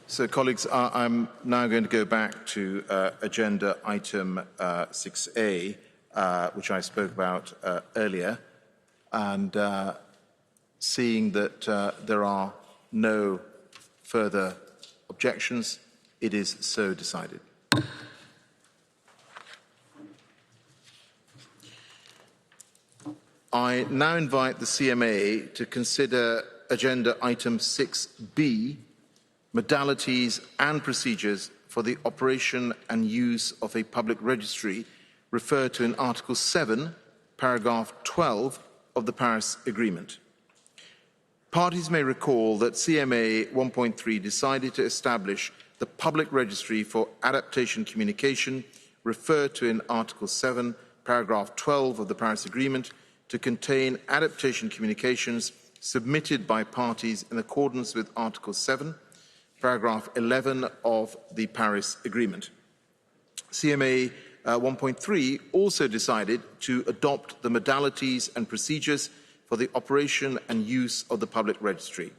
So, colleagues, I'm now going to go back to agenda item 6A, which I spoke about earlier, and seeing that there are no further objections, it is so decided. I now invite the CMA to consider agenda item 6B, modalities and procedures for the operation and use of a public registry referred to in Article 7, paragraph 12 of the Paris Agreement. Parties may recall that CMA 1.3 decided to establish the public registry for adaptation communication referred to in Article 7, paragraph 12 of the Paris Agreement to contain adaptation communications submitted by parties in accordance with Article 7, paragraph 11 of the Paris Agreement. CMA 1.3 also decided to adopt the modalities and procedures for the operation and use of the public registry.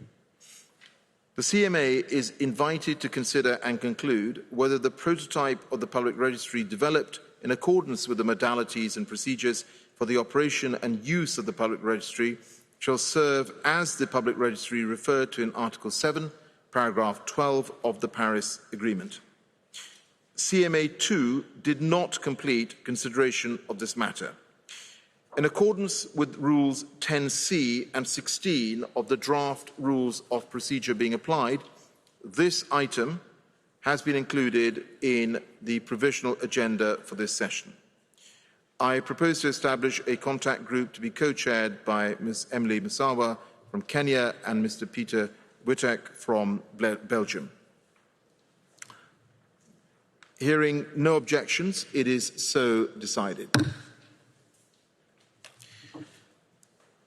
The CMA is invited to consider and conclude whether the prototype of the public registry developed in accordance with the modalities and procedures for the operation and use of the public registry shall serve as the public registry referred to in Article 7, paragraph 12 of the Paris Agreement. CMA 2 did not complete consideration of this matter. In accordance with Rules 10C and 16 of the draft Rules of Procedure being applied, this item has been included in the provisional agenda for this session. I propose to establish a contact group to be co-chaired by Ms. Emily Musawa from Kenya and Mr. Peter Wittek from Belgium. Hearing no objections, it is so decided.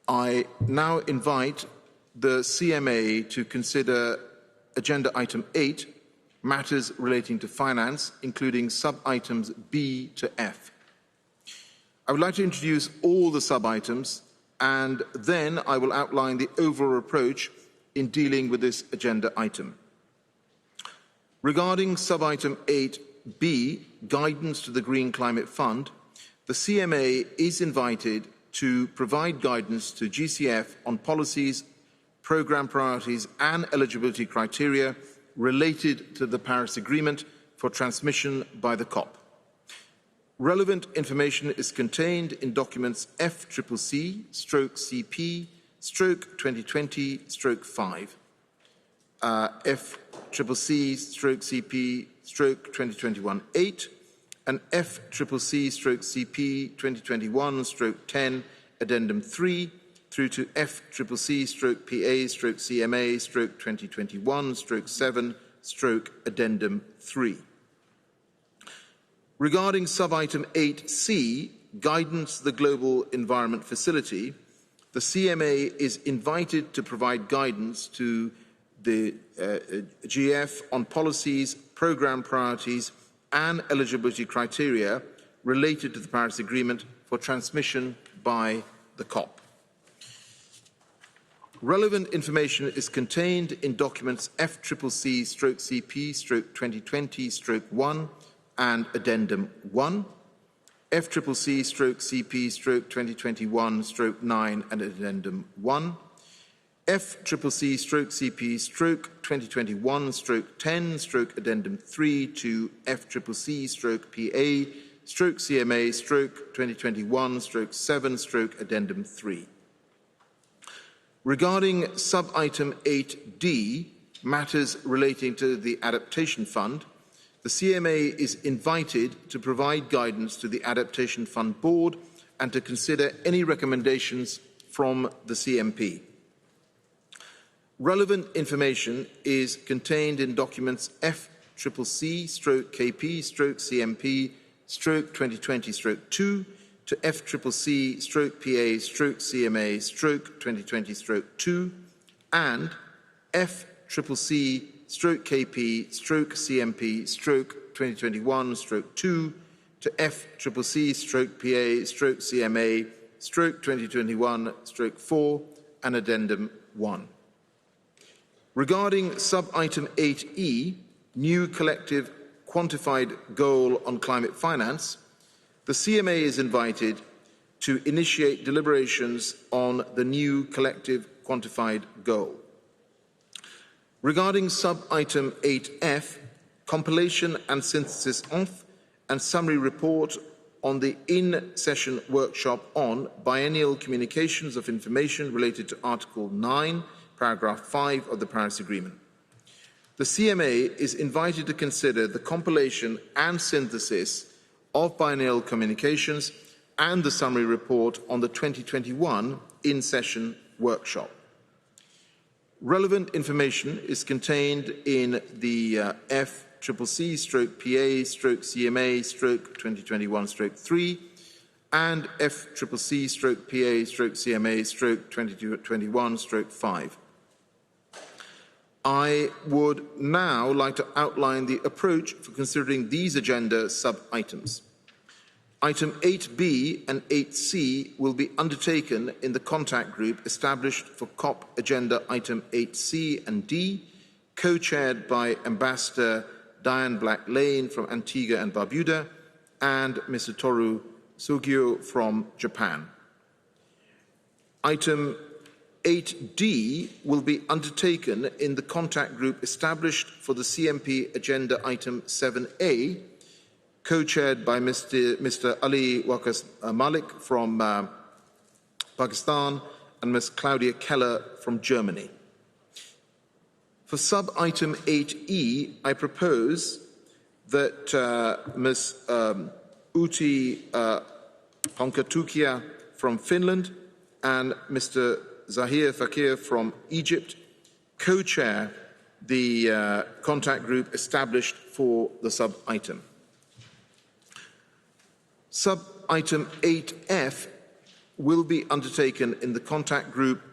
I now invite the CMA to consider agenda item 8, matters relating to finance, including sub-items B to F. I would like to introduce all the sub-items, and then I will outline the overall approach in dealing with this agenda item. Regarding sub-item 8B, guidance to the Green Climate Fund, the CMA is invited to provide guidance to GCF on policies, programme priorities and eligibility criteria related to the Paris Agreement for transmission by the COP. Relevant information is contained in documents FCCC/CP/2020/5, FCCC/CP/2021/8, and FCCC/CP/2021/10, Addendum 3, through to FCCC/PA/CMA/2021/7, Addendum 3. Regarding sub-item 8C, guidance to the Global Environment Facility, the CMA is invited to provide guidance to the GF on policies, programme priorities and eligibility criteria related to the Paris Agreement for transmission by the COP. Relevant information is contained in documents FCCC/CP/2020/1 and Addendum 1, FCCC/CP/2021/9 and Addendum 1, FCCC/CP/2021/10, Addendum 3 to FCCC/PA/CMA/2021/7, Addendum 3. Regarding sub-item 8D, matters relating to the Adaptation Fund, the CMA is invited to provide guidance to the Adaptation Fund Board and to consider any recommendations from the CMP. Relevant information is contained in documents FCCC/KP/CMP/2020/2 to FCCC/PA/CMA/2020/2 and FCCC/KP/CMP/2021/2 to FCCC/PA/CMA/2021/4 and Addendum 1. Regarding sub-item 8E, new collective quantified goal on climate finance, the CMA is invited to initiate deliberations on the new collective quantified goal. Regarding sub-item 8F, compilation and synthesis of and summary report on the in-session workshop on biennial communications of information related to Article 9, Paragraph 5 of the Paris Agreement. The CMA is invited to consider the compilation and synthesis of biennial communications and the summary report on the 2021 in-session workshop. Relevant information is contained in the FCCC/PA/CMA/2021/3 and FCCC/PA/CMA/2021/5. I would now like to outline the approach for considering these agenda sub-items. Item 8B and 8C will be undertaken in the contact group established for COP Agenda Item 8C and D, co-chaired by Ambassador Diane Black-Lane from Antigua and Barbuda and Mr. Toru Sugio from Japan. Item 8D will be undertaken in the contact group established for the CMP Agenda Item 7A, co-chaired by Mr. Ali Waqas Malik from Pakistan and Ms. Claudia Keller from Germany. For sub-item 8E, I propose that Ms. Uti Honkatukia from Finland and Mr. Zahir Fakir from Egypt co-chair the contact group established for the sub-item. Sub-item 8F will be undertaken in the contact group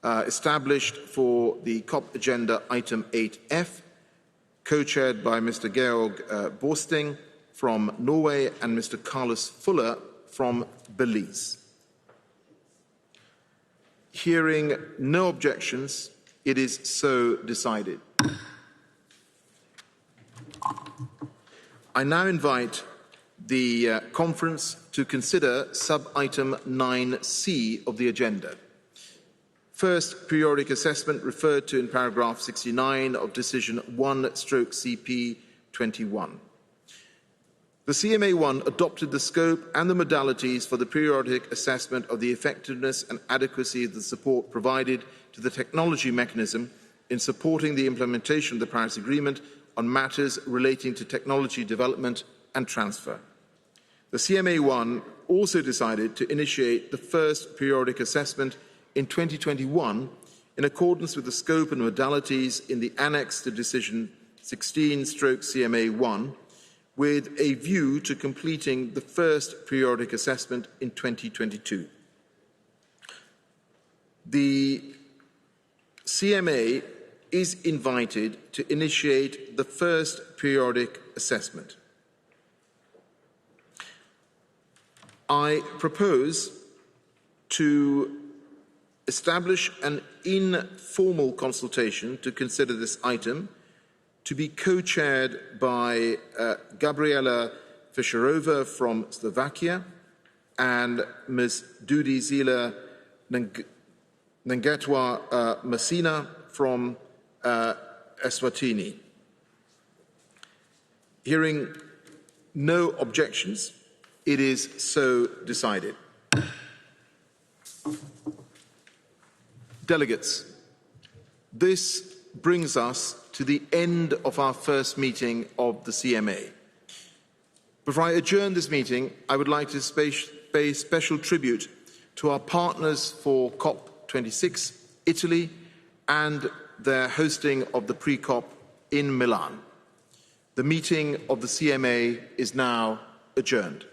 established for the COP Agenda Item 8F, co-chaired by Mr. Georg Borsting from Norway and Mr. Carlos Fuller from Belize. Hearing no objections, it is so decided. I now invite the conference to consider sub-item 9C of the agenda. First, periodic assessment referred to in paragraph 69 of decision 1/CP21. The CMA1 adopted the scope and the modalities for the periodic assessment of the effectiveness and adequacy of the support provided to the technology mechanism in supporting the implementation of the Paris Agreement on matters relating to technology development and transfer. The CMA1 also decided to initiate the first periodic assessment in 2021 in accordance with the scope and modalities in the annex to decision 16/CMA1 with a view to completing the first periodic assessment in 2022. The CMA is invited to initiate the first periodic assessment. I propose to establish an informal consultation to consider this item to be co-chaired by Gabriela Fischerova from Slovakia and Ms. Dudi Zila Nangatwa Masina from Eswatini. Hearing no objections, it is so decided. Delegates, this brings us to the end of our first meeting of the CMA. Before I adjourn this meeting, I would like to pay special tribute to our partners for Cop26, Italy, and their hosting of the pre-COP in Milan. The meeting of the CMA is now adjourned.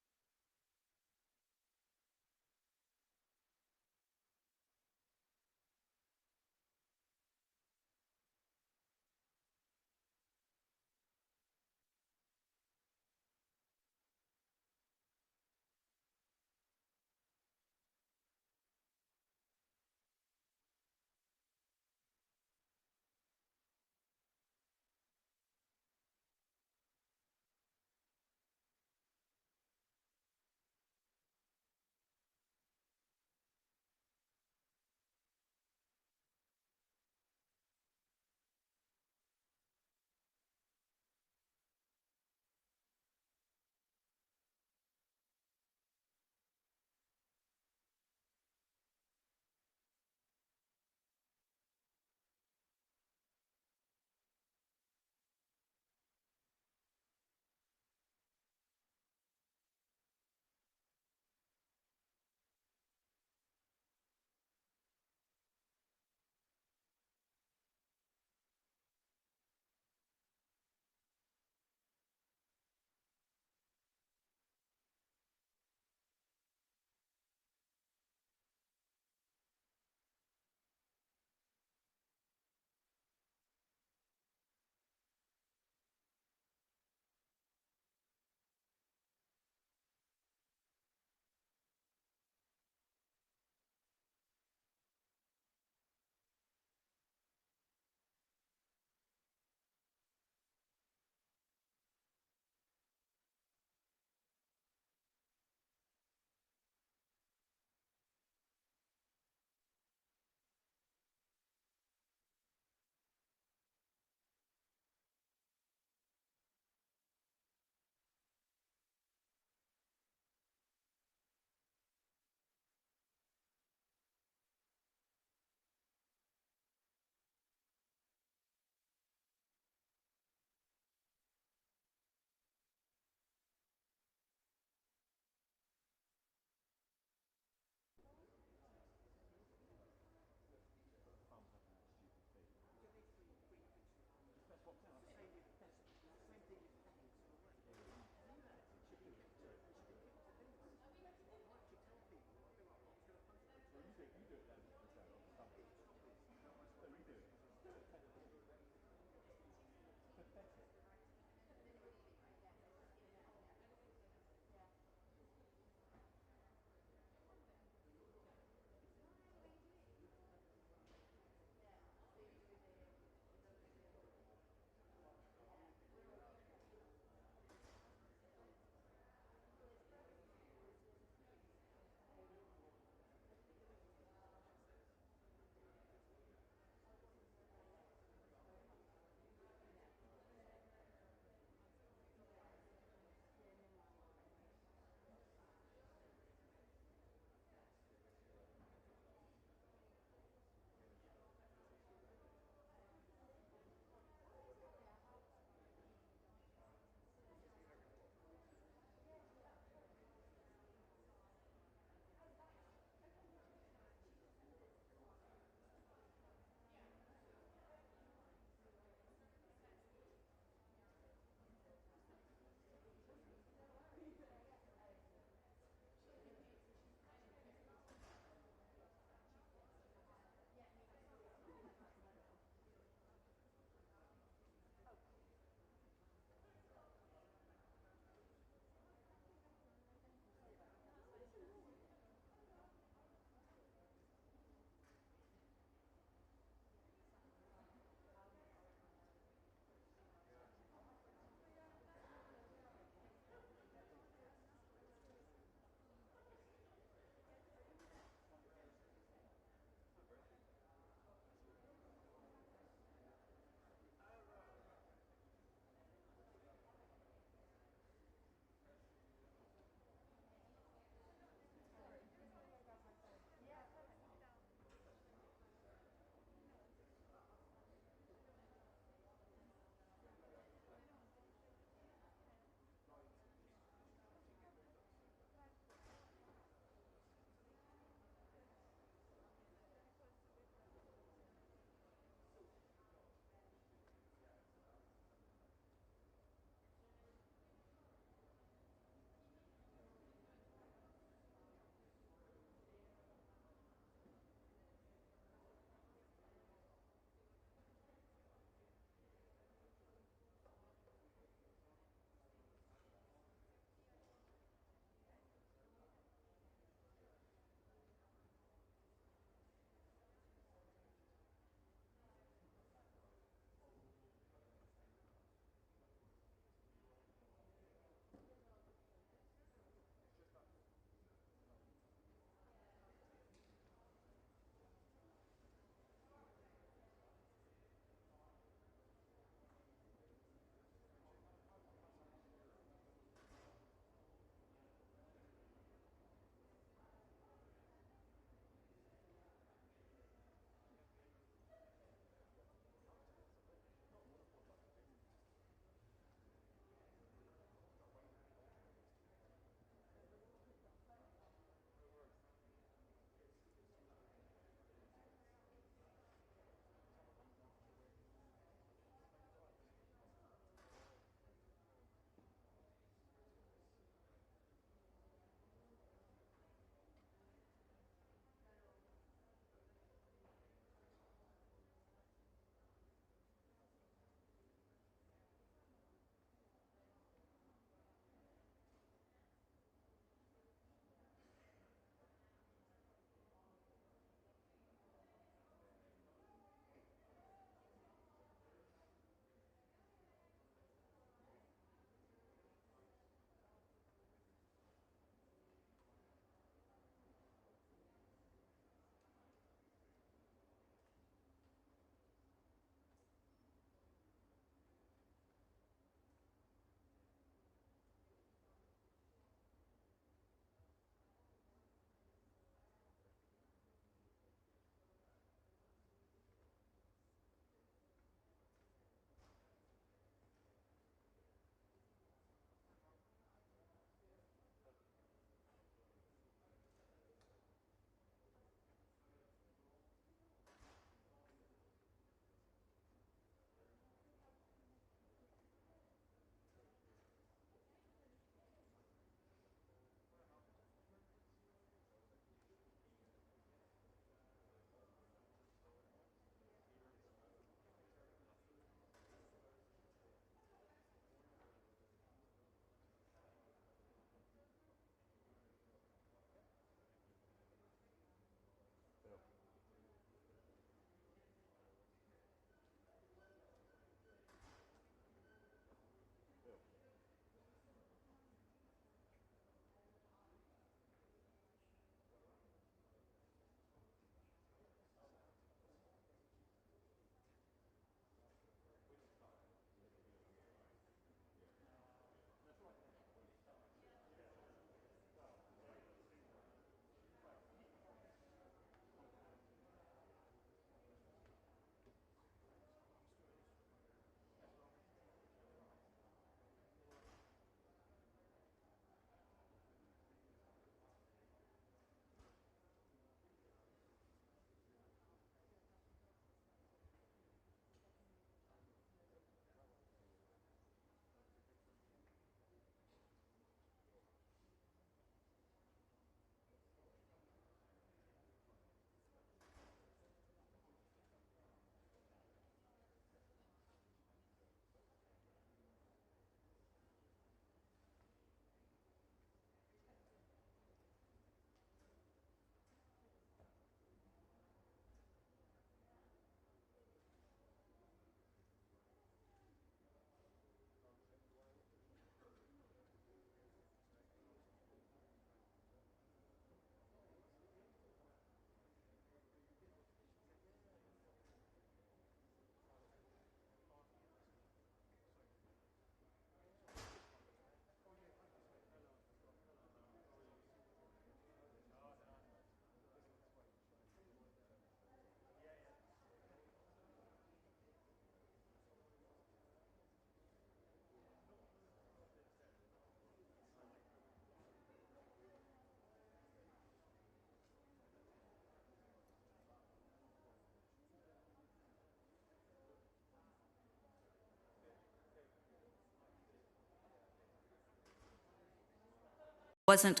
Wasn't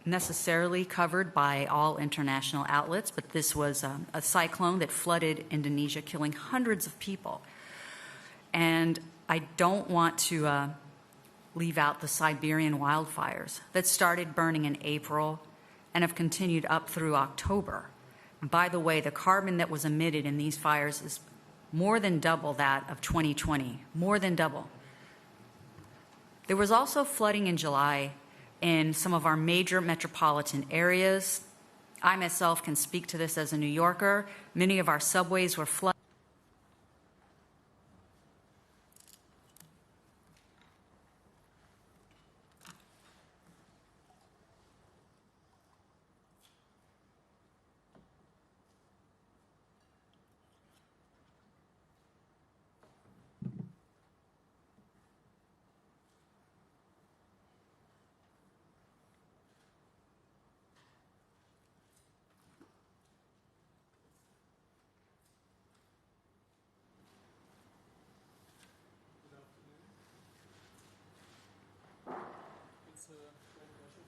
necessarily covered by all international outlets, but this was a cyclone that flooded Indonesia, killing hundreds of people. And I don't want to leave out the Siberian wildfires that started burning in April and have continued up through October. And by the way, the carbon that was emitted in these fires is more than double that of 2020, more than double. There was also flooding in July in some of our major metropolitan areas. I myself can speak to this as a New Yorker. Many of our subways were flooded.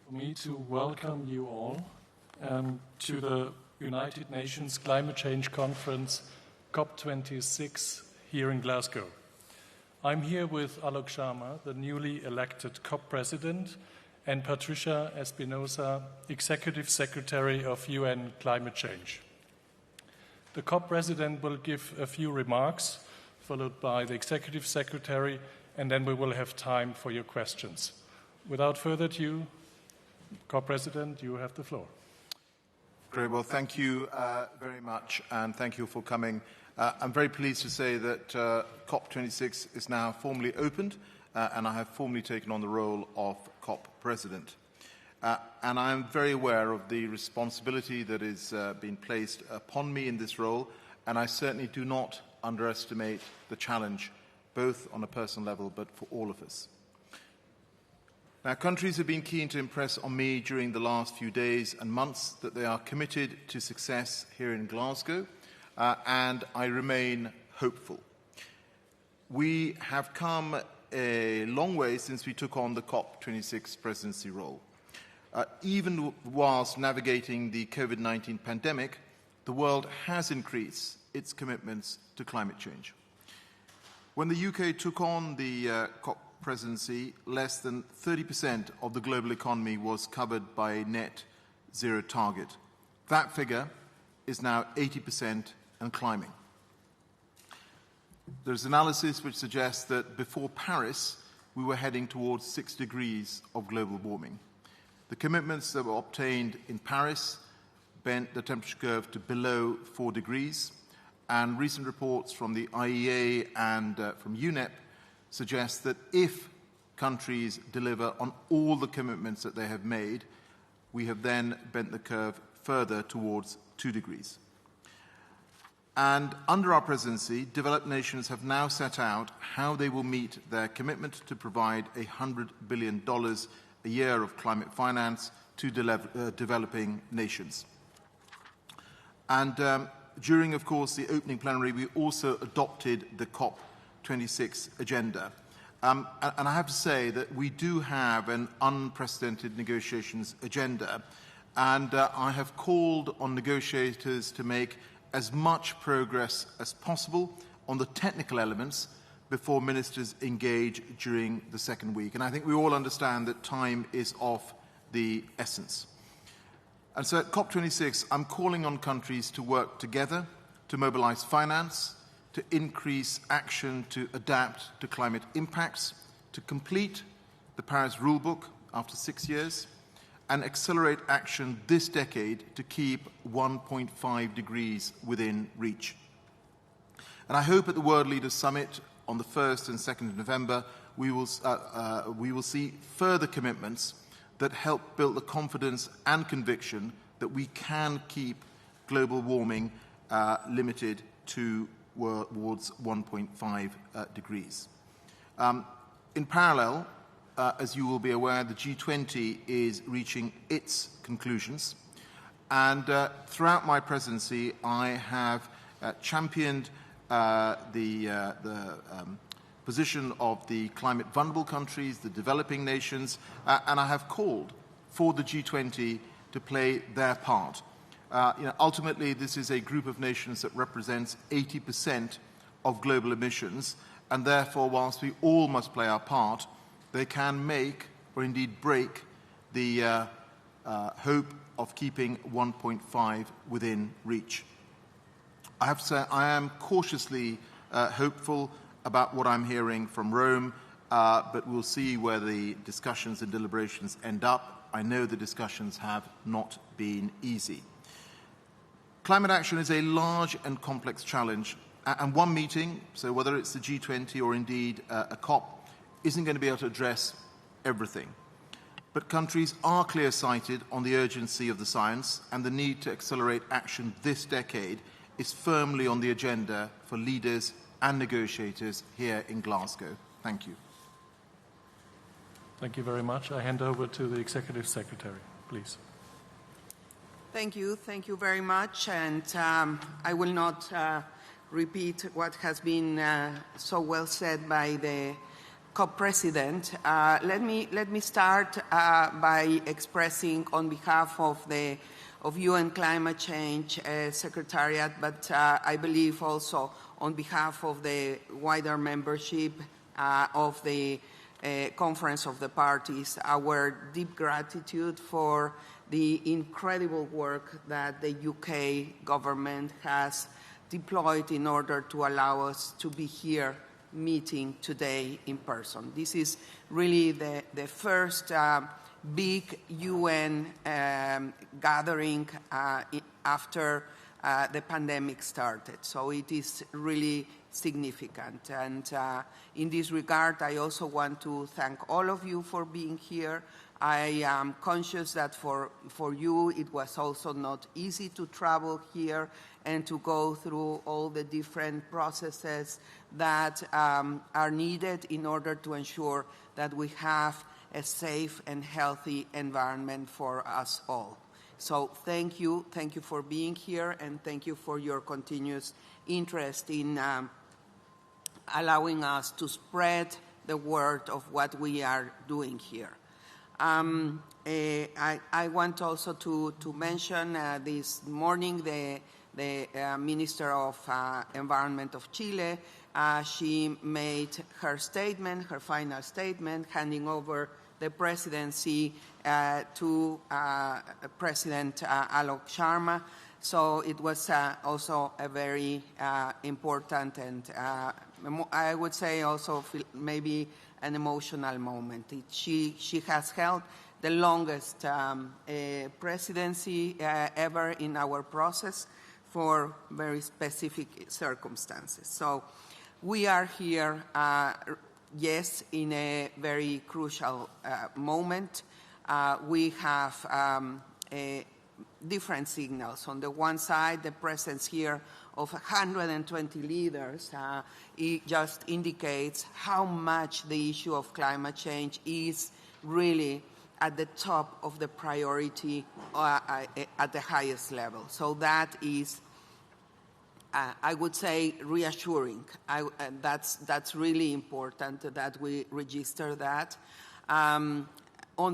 For me to welcome you all to the United Nations Climate Change Conference Cop26 here in Glasgow. I'm here with Alok Sharma, the newly elected COP President, and Patricia Espinosa, Executive Secretary of UN Climate Change. The COP President will give a few remarks, followed by the Executive Secretary, and then we will have time for your questions. Without further ado, Co-President, you have the floor. Great. Well, thank you very much, and thank you for coming. I'm very pleased to say that COP26 is now formally opened, and I have formally taken on the role of COP President. And I am very aware of the responsibility that is being placed upon me in this role, and I certainly do not underestimate the challenge, both on a personal level, but for all of us. Now, countries have been keen to impress on me during the last few days and months that they are committed to success here in Glasgow, and I remain hopeful. We have come a long way since we took on the COP26 presidency role. Even whilst navigating the COVID-19 pandemic, the world has increased its commitments to climate change. When the UK took on the COP presidency, less than 30% of the global economy was covered by a net zero target. That figure is now 80% and climbing. There's analysis which suggests that before Paris, we were heading towards 6 degrees of global warming. The commitments that were obtained in Paris bent the temperature curve to below 4 degrees, and recent reports from the IEA and from UNEP suggest that if countries deliver on all the commitments that they have made, we have then bent the curve further towards 2 degrees. And under our presidency, developed nations have now set out how they will meet their commitment to provide $100 billion a year of climate finance to developing nations. And during, of course, the opening plenary, we also adopted the COP26 agenda. And I have to say that we do have an unprecedented negotiations agenda, and I have called on negotiators to make as much progress as possible on the technical elements before ministers engage during the second week. And I think we all understand that time is of the essence. And so at COP26, I'm calling on countries to work together to mobilize finance, to increase action to adapt to climate impacts, to complete the Paris rulebook after 6 years, and accelerate action this decade to keep 1.5 degrees within reach. And I hope at the World Leaders Summit on the 1st and 2nd of November, we will see further commitments that help build the confidence and conviction that we can keep global warming limited towards 1.5 degrees. In parallel, as you will be aware, the G20 is reaching its conclusions. And throughout my presidency, I have championed the position of the climate vulnerable countries, the developing nations, and I have called for the G20 to play their part. Ultimately, this is a group of nations that represents 80% of global emissions, and therefore, whilst we all must play our part, they can make, or indeed break, the hope of keeping 1.5 within reach. I have to say I am cautiously hopeful about what I'm hearing from Rome, but we'll see where the discussions and deliberations end up. I know the discussions have not been easy. Climate action is a large and complex challenge, and one meeting, so whether it's the G20 or indeed a COP, isn't going to be able to address everything. But countries are clear-sighted on the urgency of the science, and the need to accelerate action this decade is firmly on the agenda for leaders and negotiators here in Glasgow. Thank you. Thank you very much. I hand over to the Executive Secretary, please. Thank you very much. And I will not repeat what has been so well said by the COP President. Let me start by expressing on behalf of UN Climate Change Secretariat, but I believe also on behalf of the wider membership of the Conference of the Parties, our deep gratitude for the incredible work that the UK government has deployed in order to allow us to be here meeting today in person. This is really the first big UN gathering after the pandemic started. So it is really significant. And in this regard, I also want to thank all of you for being here. I am conscious that for you it was also not easy to travel here and to go through all the different processes that are needed in order to ensure that we have a safe and healthy environment for us all. So thank you for being here, and thank you for your continuous interest in allowing us to spread the word of what we are doing here. I want also to mention this morning the Minister of Environment of Chile. She made her statement, her final statement, handing over the presidency to President Alok Sharma. So it was also a very important and I would say also maybe an emotional moment. She has held the longest presidency ever in our process for very specific circumstances. So we are here, yes, in a very crucial moment. We have different signals. On the one side, the presence here of 120 leaders, it just indicates how much the issue of climate change is really at the top of the priority at the highest level. So that is, I would say, reassuring. That's really important that we register that. On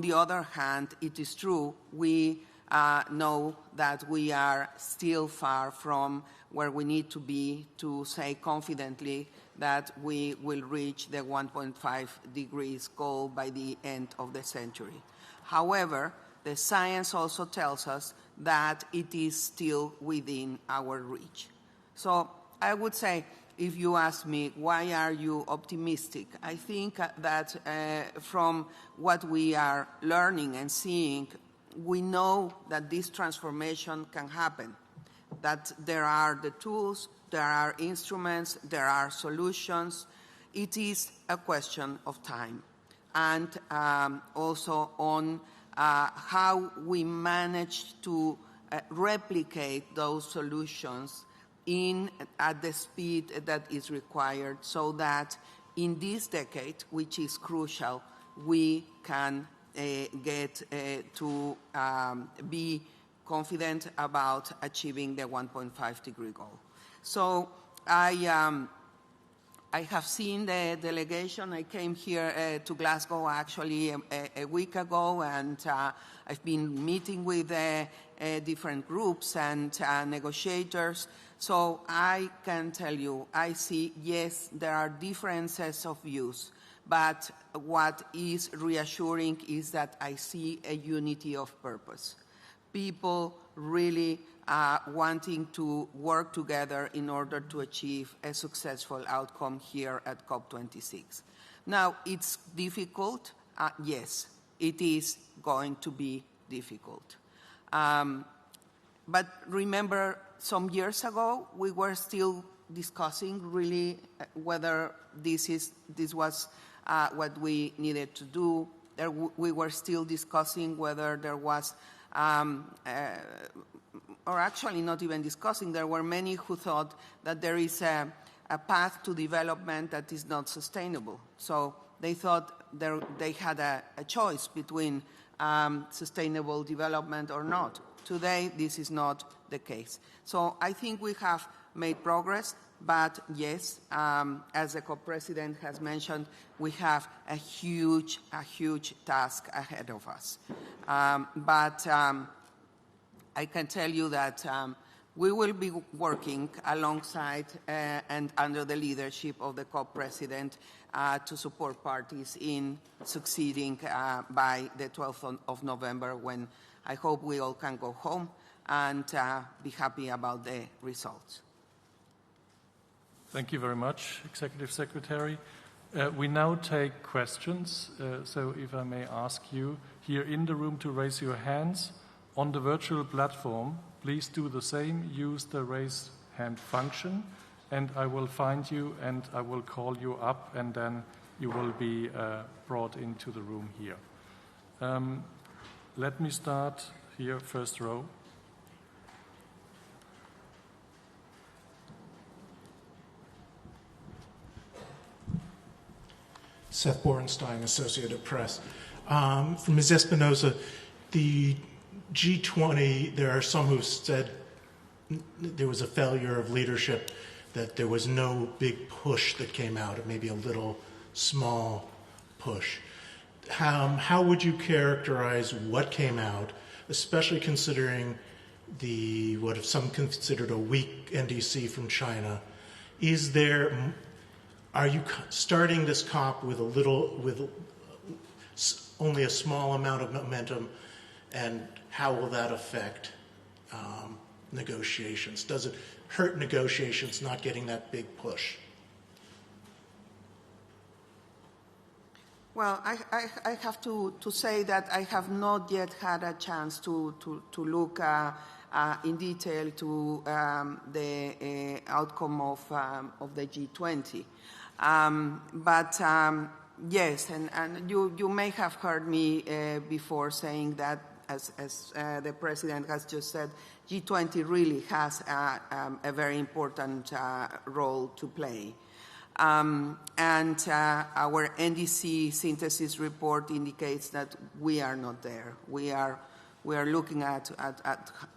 the other hand, it is true, we know that we are still far from where we need to be to say confidently that we will reach the 1.5 degrees goal by the end of the century. However, the science also tells us that it is still within our reach. So I would say, if you ask me, why are you optimistic? I think that from what we are learning and seeing, we know that this transformation can happen, that there are the tools, there are instruments, there are solutions. It is a question of time. And also on how we manage to replicate those solutions at the speed that is required, so that in this decade, which is crucial, we can get to be confident about achieving the 1.5 degree goal. So I I have seen the delegation. I came here to Glasgow actually a week ago, and I've been meeting with different groups and negotiators. So I can tell you, I see, yes, there are differences of views, but what is reassuring is that I see a unity of purpose. People really wanting to work together in order to achieve a successful outcome here at COP26. Now, it's difficult. Yes, it is going to be difficult. But remember, some years ago, we were still discussing really whether this was what we needed to do. We were still discussing whether there was or actually not even discussing, there were many who thought that there is a path to development that is not sustainable. So they thought they had a choice between sustainable development or not. Today, this is not the case. So I think we have made progress, but yes, as the co-president has mentioned, we have a huge task ahead of us. But I can tell you that we will be working alongside and under the leadership of the co-president to support parties in succeeding by the 12th of November, when I hope we all can go home and be happy about the results. Thank you very much, Executive Secretary. We now take questions, so if I may ask you here in the room to raise your hands. On the virtual platform, please do the same. Use the raise hand function, and I will find you and I will call you up, and then you will be brought into the room here. Let me start here, first row. Seth Borenstein, Associated Press. From Ms. Espinosa, the G20, there are some who said there was a failure of leadership, that there was no big push that came out, or maybe a little small push. How would you characterize what came out, especially considering what some considered a weak NDC from China? Are you starting this COP with only a small amount of momentum, and how will that affect negotiations? Does it hurt negotiations not getting that big push? Well, I have to say that I have not yet had a chance to look in detail to the outcome of the G20. But yes, and you may have heard me before saying that, as the President has just said, G20 really has a very important role to play. And our NDC synthesis report indicates that we are not there. We are looking at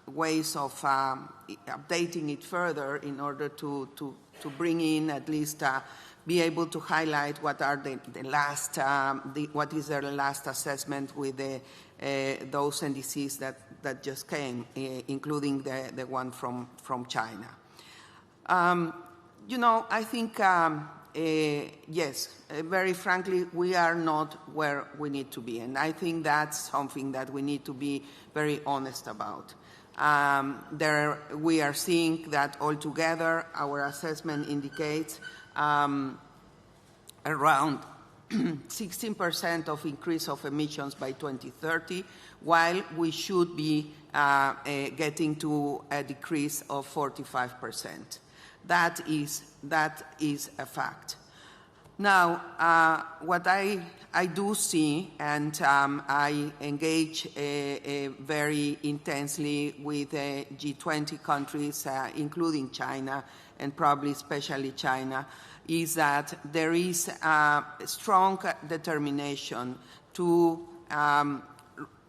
ways of updating it further in order to bring in at least be able to highlight what are what is their last assessment with those NDCs that just came, including the one from China. I think, yes, very frankly, we are not where we need to be. And I think that's something that we need to be very honest about. We are seeing that altogether, our assessment indicates around 16% of increase of emissions by 2030, while we should be getting to a decrease of 45%. That is a fact. Now, what I do see, and I engage very intensely with G20 countries, including China, and probably especially China, is that there is a strong determination to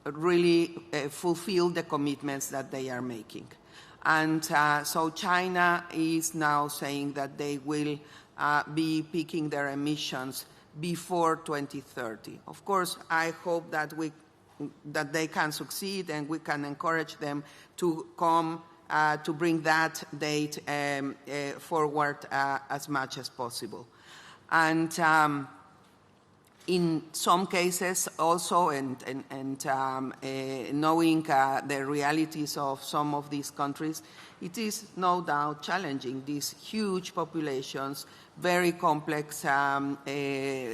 really fulfill the commitments that they are making. And so China is now saying that they will be peaking their emissions before 2030. Of course, I hope that they can succeed, and we can encourage them to come to bring that date forward as much as possible. And in some cases also, knowing the realities of some of these countries, it is no doubt challenging. These huge populations, very complex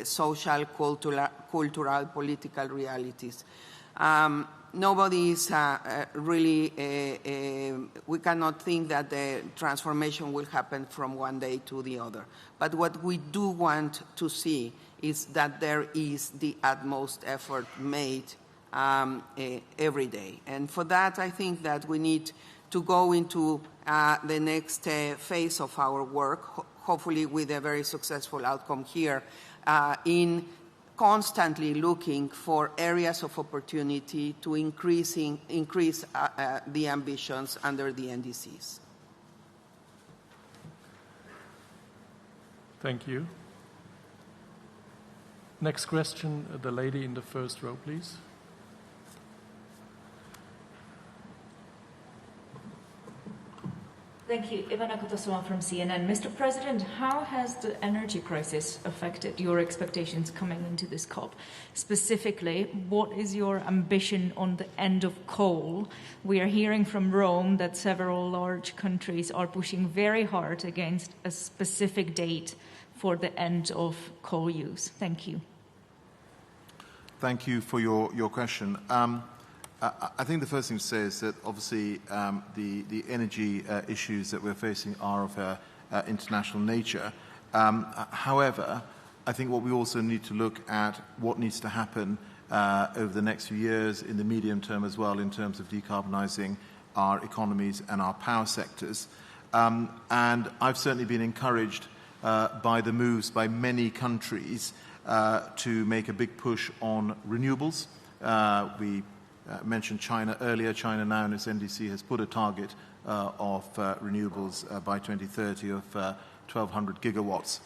social, cultural, political realities. Nobody is really, we cannot think that the transformation will happen from one day to the other. But what we do want to see is that there is the utmost effort made every day. And for that, I think that we need to go into the next phase of our work, hopefully with a very successful outcome here, in constantly looking for areas of opportunity to increase the ambitions under the NDCs. Thank you. Next question, the lady in the first row, please. Thank you. Ivana Kotosova from CNN. Mr. President, how has the energy crisis affected your expectations coming into this COP? Specifically, what is your ambition on the end of coal? We are hearing from Rome that several large countries are pushing very hard against a specific date for the end of coal use. Thank you. Thank you for your question. I think the first thing to say is that obviously the energy issues that we're facing are of international nature. However, I think what we also need to look at what needs to happen over the next few years in the medium term as well in terms of decarbonising our economies and our power sectors. And I've certainly been encouraged by the moves by many countries to make a big push on renewables. We mentioned China earlier. China now in its NDC has put a target of renewables by 2030 of 1,200 gigawatts.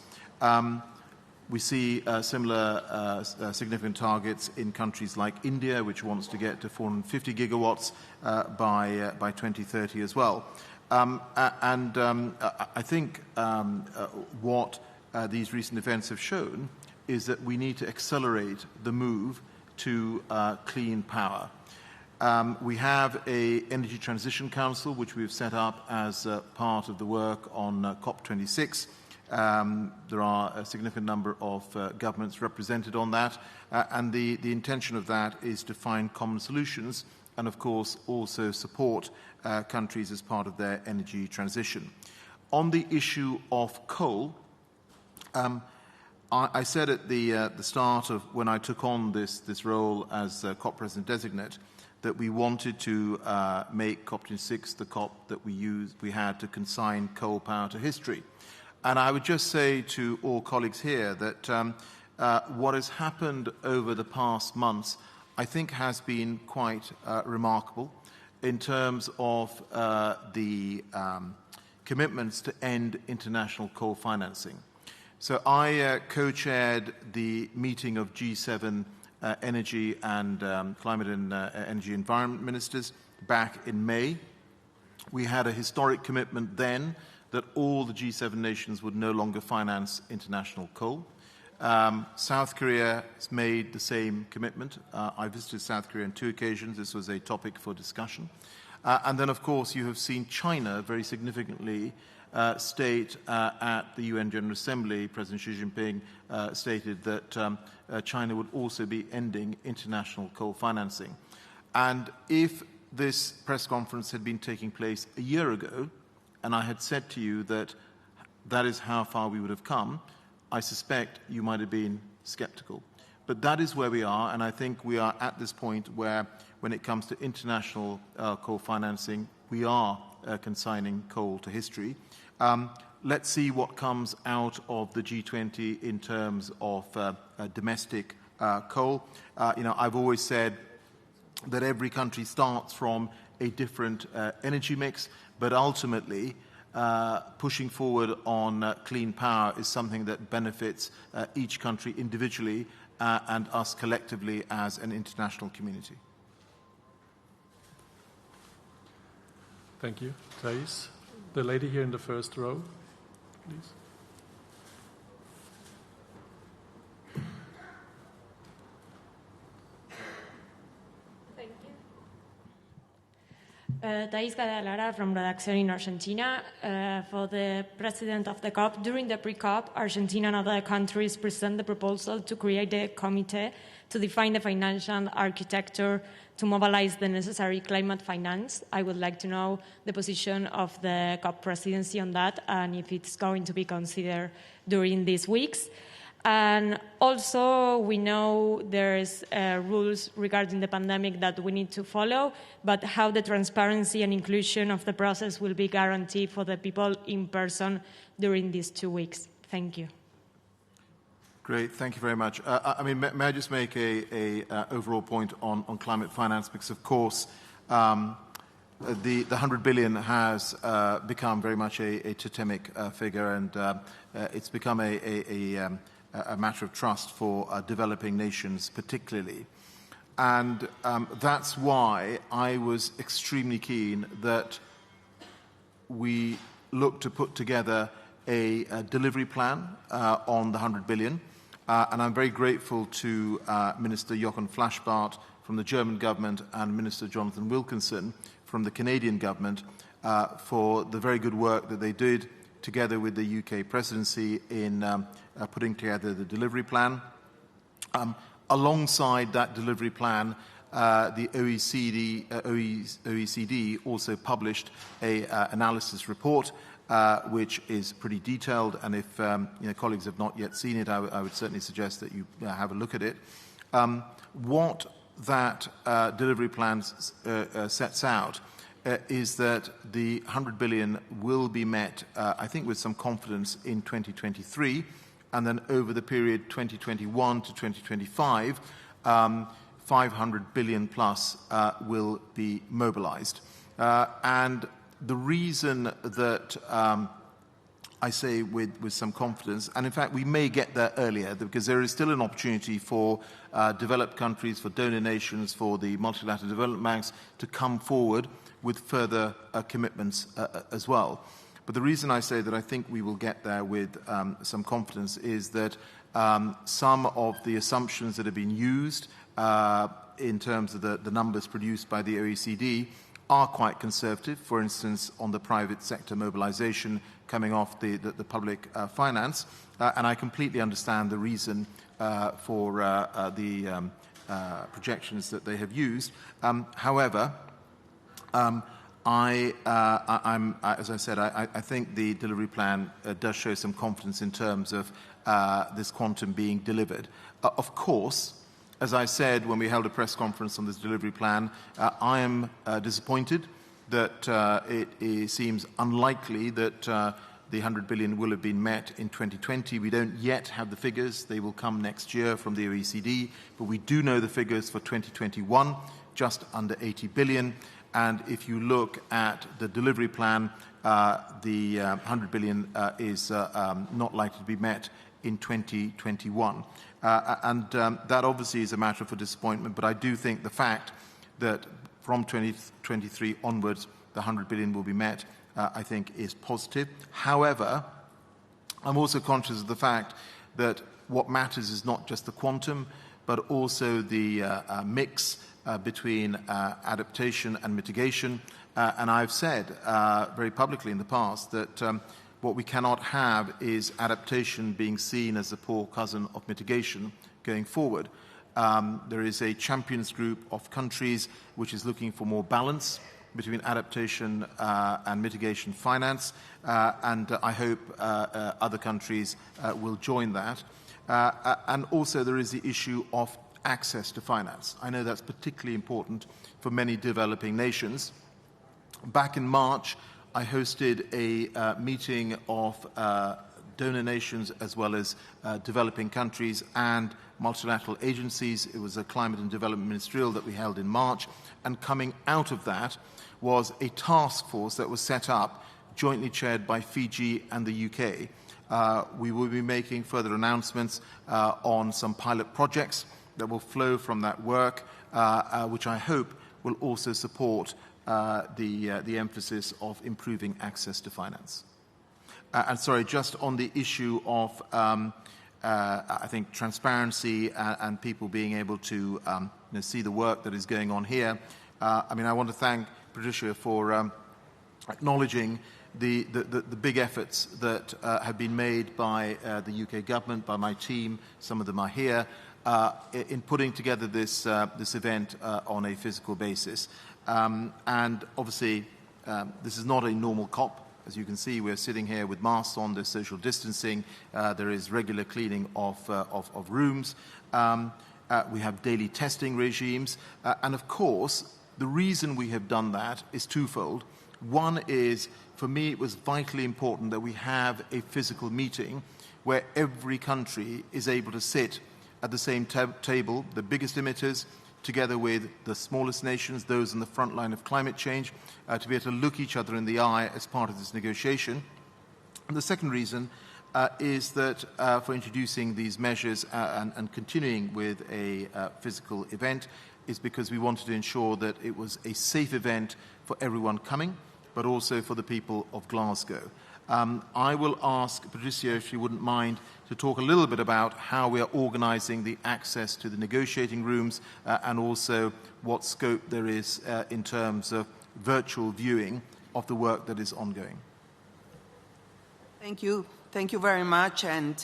We see similar significant targets in countries like India, which wants to get to 450 gigawatts by 2030 as well. I think what these recent events have shown is that we need to accelerate the move to clean power. We have an Energy Transition Council, which we've set up as part of the work on Cop26. There are a significant number of governments represented on that, and the intention of that is to find common solutions and, of course, also support countries as part of their energy transition. On the issue of coal, I said at the start of when I took on this role as COP President Designate that we wanted to make COP26 the COP that we had to consign coal power to history. And I would just say to all colleagues here that what has happened over the past months, I think, has been quite remarkable in terms of the commitments to end international coal financing. So I co-chaired the meeting of G7 energy and climate and energy environment ministers back in May. We had a historic commitment then that all the G7 nations would no longer finance international coal. South Korea has made the same commitment. I visited South Korea on 2 occasions. This was a topic for discussion. And then, of course, you have seen China very significantly state at the UN General Assembly. President Xi Jinping stated that China would also be ending international coal financing. And if this press conference had been taking place a year ago, and I had said to you that that is how far we would have come, I suspect you might have been skeptical. But that is where we are, and I think we are at this point where, when it comes to international coal financing, we are consigning coal to history. Let's see what comes out of the G20 in terms of domestic coal. I've always said that every country starts from a different energy mix, but ultimately pushing forward on clean power is something that benefits each country individually and us collectively as an international community. Thank you. Thais, the lady here in the first row, please. Thais Lara from Redacción in Argentina. For the president of the COP, during the pre-COP, Argentina and other countries present the proposal to create a committee to define the financial architecture to mobilize the necessary climate finance. I would like to know the position of the COP presidency on that and if it's going to be considered during these weeks. And also, we know there's rules regarding the pandemic that we need to follow, but how the transparency and inclusion of the process will be guaranteed for the people in person during these 2 weeks. Thank you. Great, thank you very much. May I just make a overall point on climate finance? Because, of course, the 100 billion has become very much a totemic figure, and it's become a matter of trust for developing nations particularly. And that's why I was extremely keen that we look to put together a delivery plan on the 100 billion. And I'm very grateful to Minister Jochen Flashbart from the German government and Minister Jonathan Wilkinson from the Canadian government for the very good work that they did together with the UK presidency in putting together the delivery plan. Alongside that delivery plan, the OECD also published an analysis report which is pretty detailed, and if colleagues have not yet seen it, I would certainly suggest that you have a look at it. What that delivery plan sets out is that the 100 billion will be met, I think, with some confidence in 2023, and then over the period 2021 to 2025, 500 billion plus will be mobilized. And the reason that I say with some confidence, and in fact we may get there earlier, because there is still an opportunity for developed countries, for donor nations, for the multilateral development banks to come forward with further commitments as well. But the reason I say that I think we will get there with some confidence is that some of the assumptions that have been used in terms of the numbers produced by the OECD are quite conservative. For instance, on the private sector mobilization coming off the public finance. And I completely understand the reason for the projections that they have used. However, as I said, I think the delivery plan does show some confidence in terms of this quantum being delivered. Of course, as I said when we held a press conference on this delivery plan, I am disappointed that it seems unlikely that the 100 billion will have been met in 2020. We don't yet have the figures. They will come next year from the OECD, but we do know the figures for 2021, just under 80 billion. And if you look at the delivery plan, the 100 billion is not likely to be met in 2021. And that obviously is a matter for disappointment, but I do think the fact that from 2023 onwards, the 100 billion will be met, I think is positive. However, I'm also conscious of the fact that what matters is not just the quantum, but also the mix between adaptation and mitigation. And I've said very publicly in the past that what we cannot have is adaptation being seen as the poor cousin of mitigation going forward. There is a champions group of countries which is looking for more balance between adaptation and mitigation finance, and I hope other countries will join that. And also there is the issue of access to finance. I know that's particularly important for many developing nations. Back in March, I hosted a meeting of donor nations as well as developing countries and multilateral agencies. It was a climate and development ministerial that we held in March, and coming out of that was a task force that was set up jointly chaired by Fiji and the UK. We will be making further announcements on some pilot projects that will flow from that work, which I hope will also support the emphasis of improving access to finance. And sorry, just on the issue of, I think, transparency and people being able to see the work that is going on here. I mean, I want to thank Patricia for acknowledging the big efforts that have been made by the UK government, by my team, some of them are here, in putting together this event on a physical basis. And obviously, this is not a normal COP. As you can see, we're sitting here with masks on, there's social distancing, there is regular cleaning of rooms, we have daily testing regimes, and of course, the reason we have done that is twofold. One is, for me, it was vitally important that we have a physical meeting where every country is able to sit at the same table, the biggest emitters, together with the smallest nations, those in the front line of climate change, to be able to look each other in the eye as part of this negotiation. And the second reason is that for introducing these measures and continuing with a physical event is because we wanted to ensure that it was a safe event for everyone coming, but also for the people of Glasgow. I will ask Patricia, if she wouldn't mind, to talk a little bit about how we are organising the access to the negotiating rooms and also what scope there is in terms of virtual viewing of the work that is ongoing. Thank you. Thank you very much. And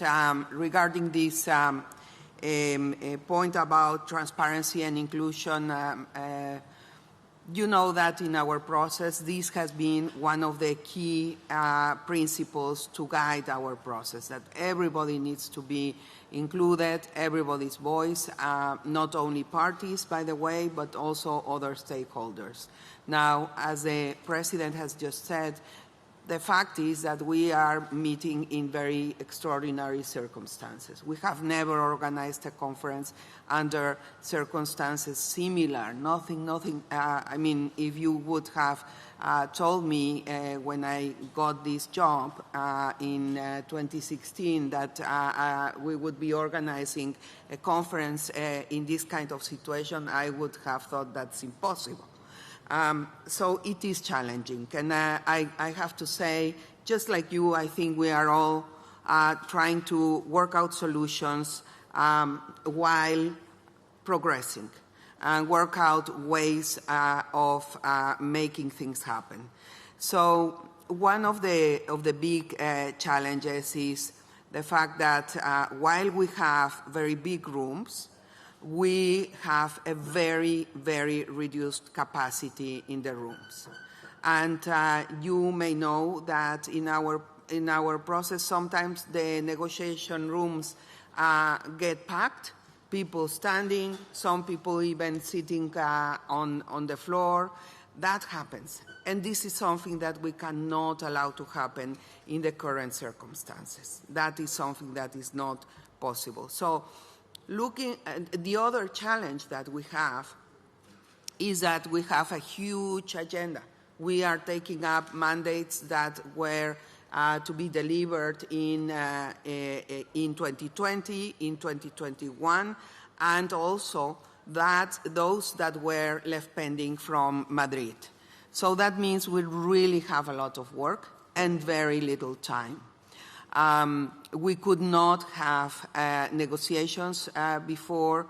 regarding this point about transparency and inclusion, you know that in our process, this has been one of the key principles to guide our process, that everybody needs to be included, everybody's voice, not only parties, by the way, but also other stakeholders. Now, as the President has just said, the fact is that we are meeting in very extraordinary circumstances. We have never organized a conference under circumstances similar. Nothing. I mean, if you would have told me when I got this job in 2016 that we would be organizing a conference in this kind of situation, I would have thought that's impossible. So it is challenging, and I have to say, just like you, I think we are all trying to work out solutions while progressing and work out ways of making things happen. So one of the big challenges is the fact that while we have very big rooms, we have a very, very reduced capacity in the rooms. And you may know that in our process, sometimes the negotiation rooms get packed, people standing, some people even sitting on the floor. That happens. And this is something that we cannot allow to happen in the current circumstances. That is something that is not possible. So, looking at the other challenge that we have is that we have a huge agenda. We are taking up mandates that were to be delivered in 2020, in 2021, and also those that were left pending from Madrid. So that means we really have a lot of work and very little time. We could not have negotiations before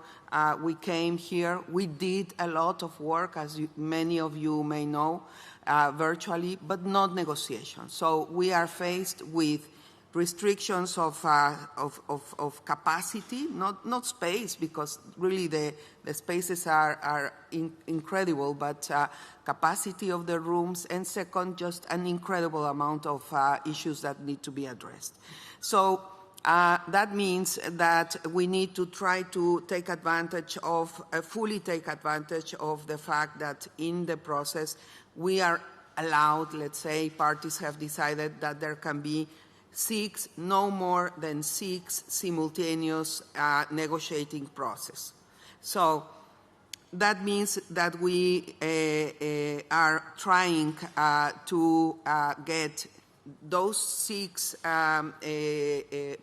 we came here. We did a lot of work, as many of you may know, virtually, but not negotiations. So we are faced with restrictions of capacity, not space, because really the spaces are incredible, but capacity of the rooms, and second, just an incredible amount of issues that need to be addressed. So that means that we need to try to take advantage of, fully take advantage of the fact that in the process we are allowed, let's say, parties have decided that there can be no more than 6 simultaneous negotiating process. So that means that we are trying to get those 6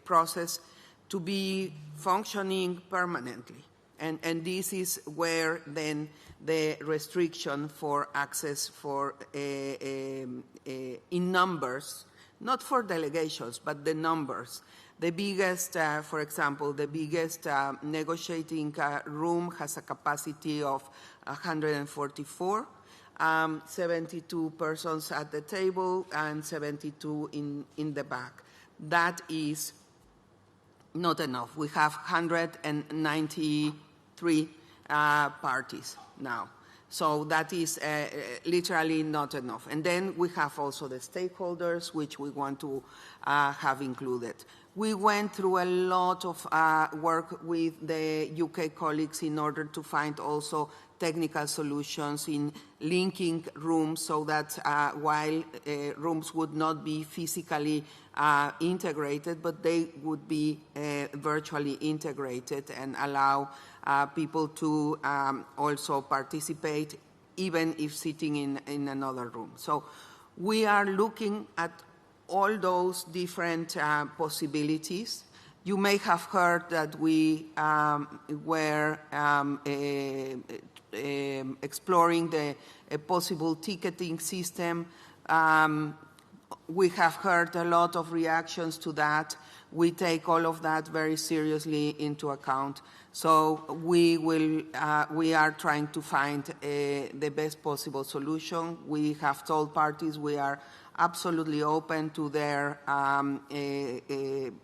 processes to be functioning permanently. And this is where then the restriction for access for in numbers, not for delegations, but the numbers. The biggest, for example, the biggest negotiating room has a capacity of 144, 72 persons at the table and 72 in the back. That is not enough. We have 193 parties now. So that is literally not enough. And then we have also the stakeholders, which we want to have included. We went through a lot of work with the UK colleagues in order to find also technical solutions in linking rooms so that while rooms would not be physically integrated, but they would be virtually integrated and allow people to also participate even if sitting in another room. So we are looking at all those different possibilities. You may have heard that we were exploring a possible ticketing system. We have heard a lot of reactions to that. We take all of that very seriously into account. So we are trying to find the best possible solution. We have told parties we are absolutely open to their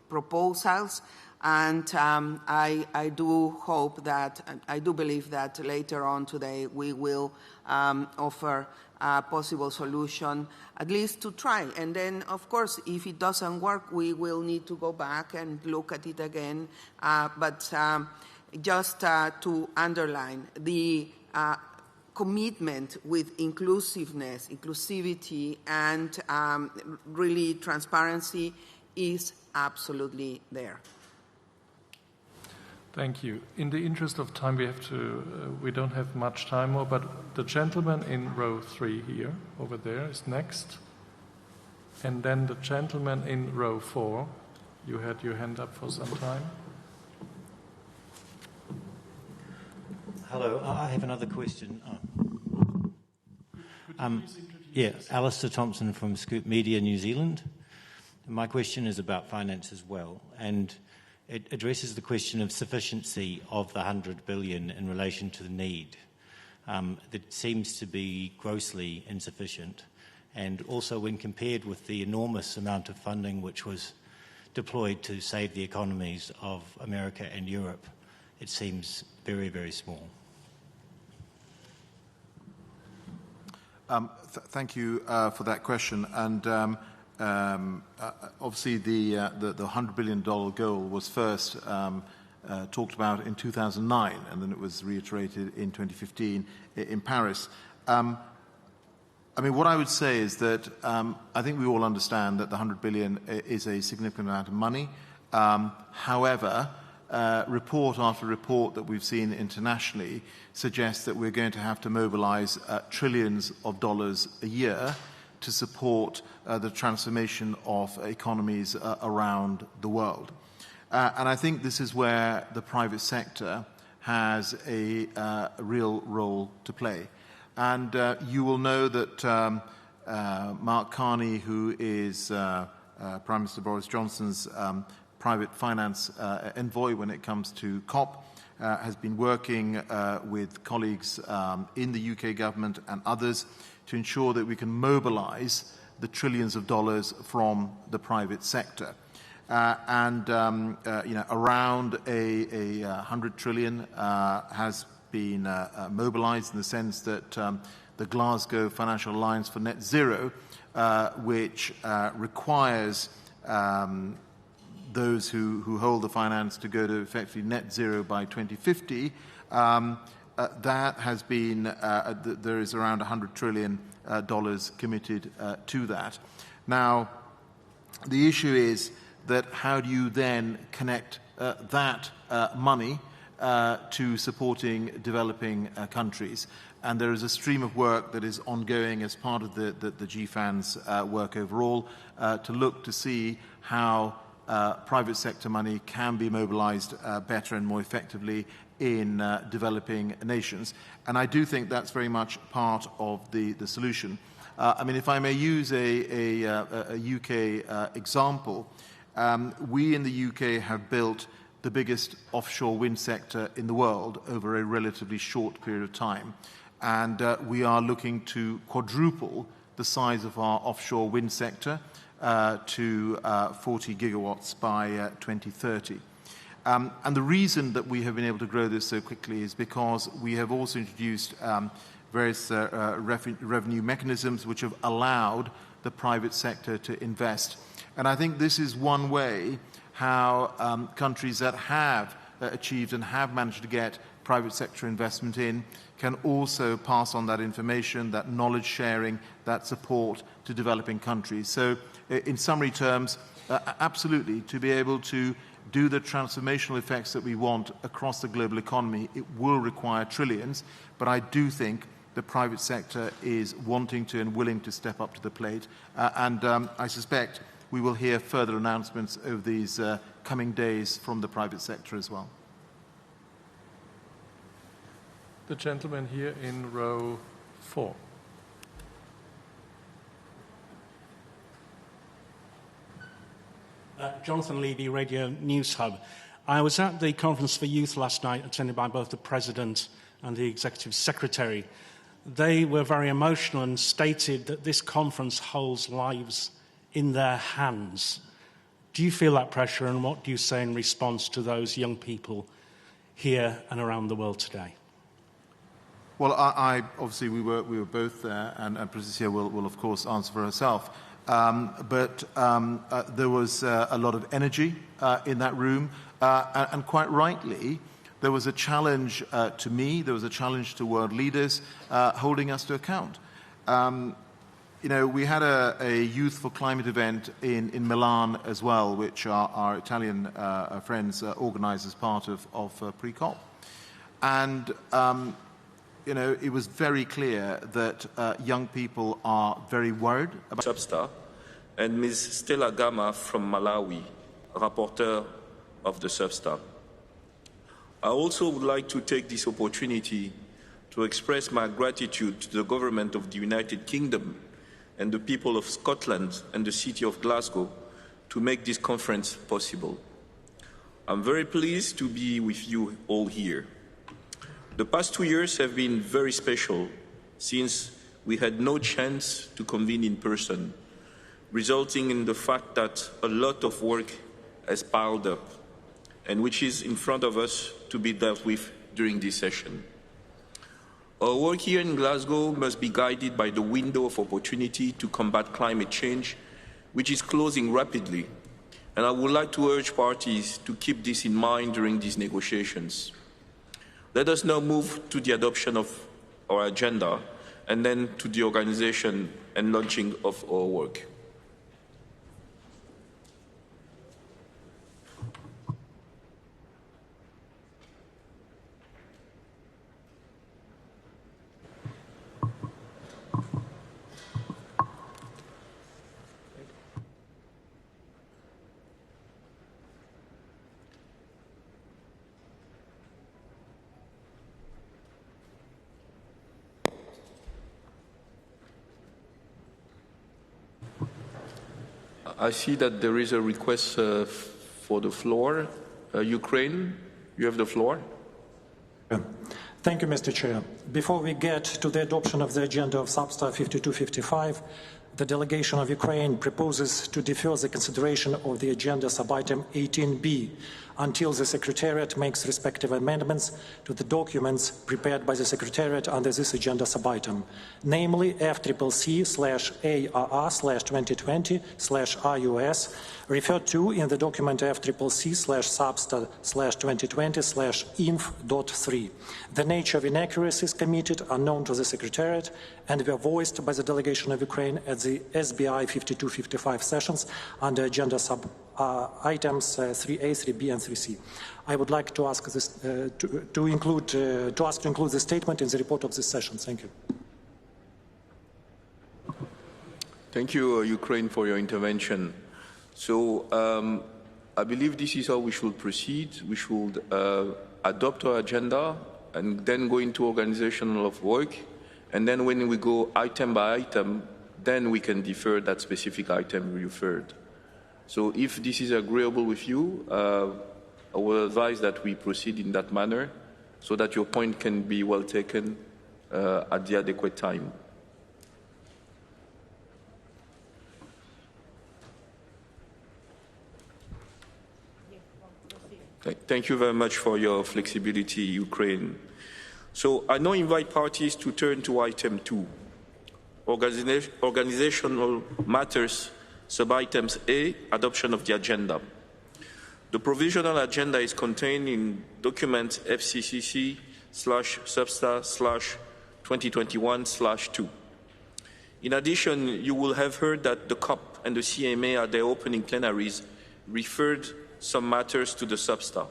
proposals, and I do hope that, I do believe that later on today we will offer a possible solution, at least to try. And then, of course, if it doesn't work, we will need to go back and look at it again. But just to underline, the commitment with inclusiveness, inclusivity, and really transparency is absolutely there. Thank you. In the interest of time, we don't have much time more, but the gentleman in row 3 here, over there, is next. And then the gentleman in row 4, you had your hand up for some time. Hello, I have another question. Alistair Thompson from Scoop Media, New Zealand. My question is about finance as well, and it addresses the question of sufficiency of the 100 billion in relation to the need. That seems to be grossly insufficient, and also when compared with the enormous amount of funding which was deployed to save the economies of America and Europe, it seems very, very small. Thank you for that question. And obviously, the $100 billion goal was first talked about in 2009, and then it was reiterated in 2015 in Paris. I mean, what I would say is that I think we all understand that the $100 billion is a significant amount of money. However, report after report that we've seen internationally suggests that we're going to have to mobilize trillions of dollars a year to support the transformation of economies around the world. And I think this is where the private sector has a real role to play. And you will know that Mark Carney, who is Prime Minister Boris Johnson's private finance envoy when it comes to COP, has been working with colleagues in the UK government and others to ensure that we can mobilize the trillions of dollars from the private sector. Around a 100 trillion has been mobilized in the sense that the Glasgow Financial Alliance for Net Zero, which requires those who hold the finance to go to effectively net zero by 2050, that has been, there is around $100 trillion committed to that. Now, the issue is that how do you then connect that money to supporting developing countries. And there is a stream of work that is ongoing as part of the GFAN's work overall to look to see how private sector money can be mobilized better and more effectively in developing nations. And I do think that's very much part of the solution. I mean, if I may use a UK example, we in the UK have built the biggest offshore wind sector in the world over a relatively short period of time. And we are looking to quadruple the size of our offshore wind sector to 40 gigawatts by 2030. And the reason that we have been able to grow this so quickly is because we have also introduced various revenue mechanisms which have allowed the private sector to invest. And I think this is one way how countries that have achieved and have managed to get private sector investment in can also pass on that information, that knowledge sharing, that support to developing countries. So in summary terms, absolutely, to be able to do the transformational effects that we want across the global economy, it will require trillions, but I do think the private sector is wanting to and willing to step up to the plate. I suspect we will hear further announcements over these coming days from the private sector as well. The gentleman here in row 4. Jonathan Levy, Radio News Hub. I was at the Conference for Youth last night, attended by both the President and the Executive Secretary. They were very emotional and stated that this conference holds lives in their hands. Do you feel that pressure, and what do you say in response to those young people here and around the world today? Well, I obviously we were both there, and Patricia will of course answer for herself. But there was a lot of energy in that room, and quite rightly, there was a challenge to me, there was a challenge to world leaders holding us to account. You know, we had a Youth for Climate event in Milan as well, which our Italian friends organised as part of pre-COP. And you know, it was very clear that young people are very worried about Substar, and Ms. Stella Gama from Malawi, rapporteur of the Substar. I also would like to take this opportunity to express my gratitude to the government of the United Kingdom and the people of Scotland and the city of Glasgow to make this conference possible. I'm very pleased to be with you all here. The past 2 years have been very special since we had no chance to convene in person, resulting in the fact that a lot of work has piled up and which is in front of us to be dealt with during this session. Our work here in Glasgow must be guided by the window of opportunity to combat climate change, which is closing rapidly, and I would like to urge parties to keep this in mind during these negotiations. Let us now move to the adoption of our agenda and then to the organization and launching of our work. I see that there is a request for the floor. Ukraine, you have the floor. Thank you, Mr. Chair. Before we get to the adoption of the agenda of Substar 5255, the delegation of Ukraine proposes to defer the consideration of the agenda sub-item 18B until the Secretariat makes respective amendments to the documents prepared by the Secretariat under this agenda sub-item, namely FCCC/ARR/2020/IUS, referred to in the document FCCC/Substar/2020/inf.3. The nature of inaccuracies committed are known to the Secretariat and were voiced by the delegation of Ukraine at the SBI 5255 sessions under agenda sub items 3A, 3B, and 3C. I would like to ask this to include the statement in the report of this session. Thank you. Thank you, Ukraine, for your intervention. So I believe this is how we should proceed. We should adopt our agenda and then go into organizational of work. And then when we go item by item, then we can defer that specific item referred. So if this is agreeable with you, I will advise that we proceed in that manner so that your point can be well taken at the adequate time. Thank you very much for your flexibility, Ukraine. So I now invite parties to turn to item 2, organizational matters, sub-items A, adoption of the agenda. The provisional agenda is contained in document FCCC/SubSTA/2021/2. In addition, you will have heard that the COP and the CMA at their opening plenaries referred some matters to the SubSTA.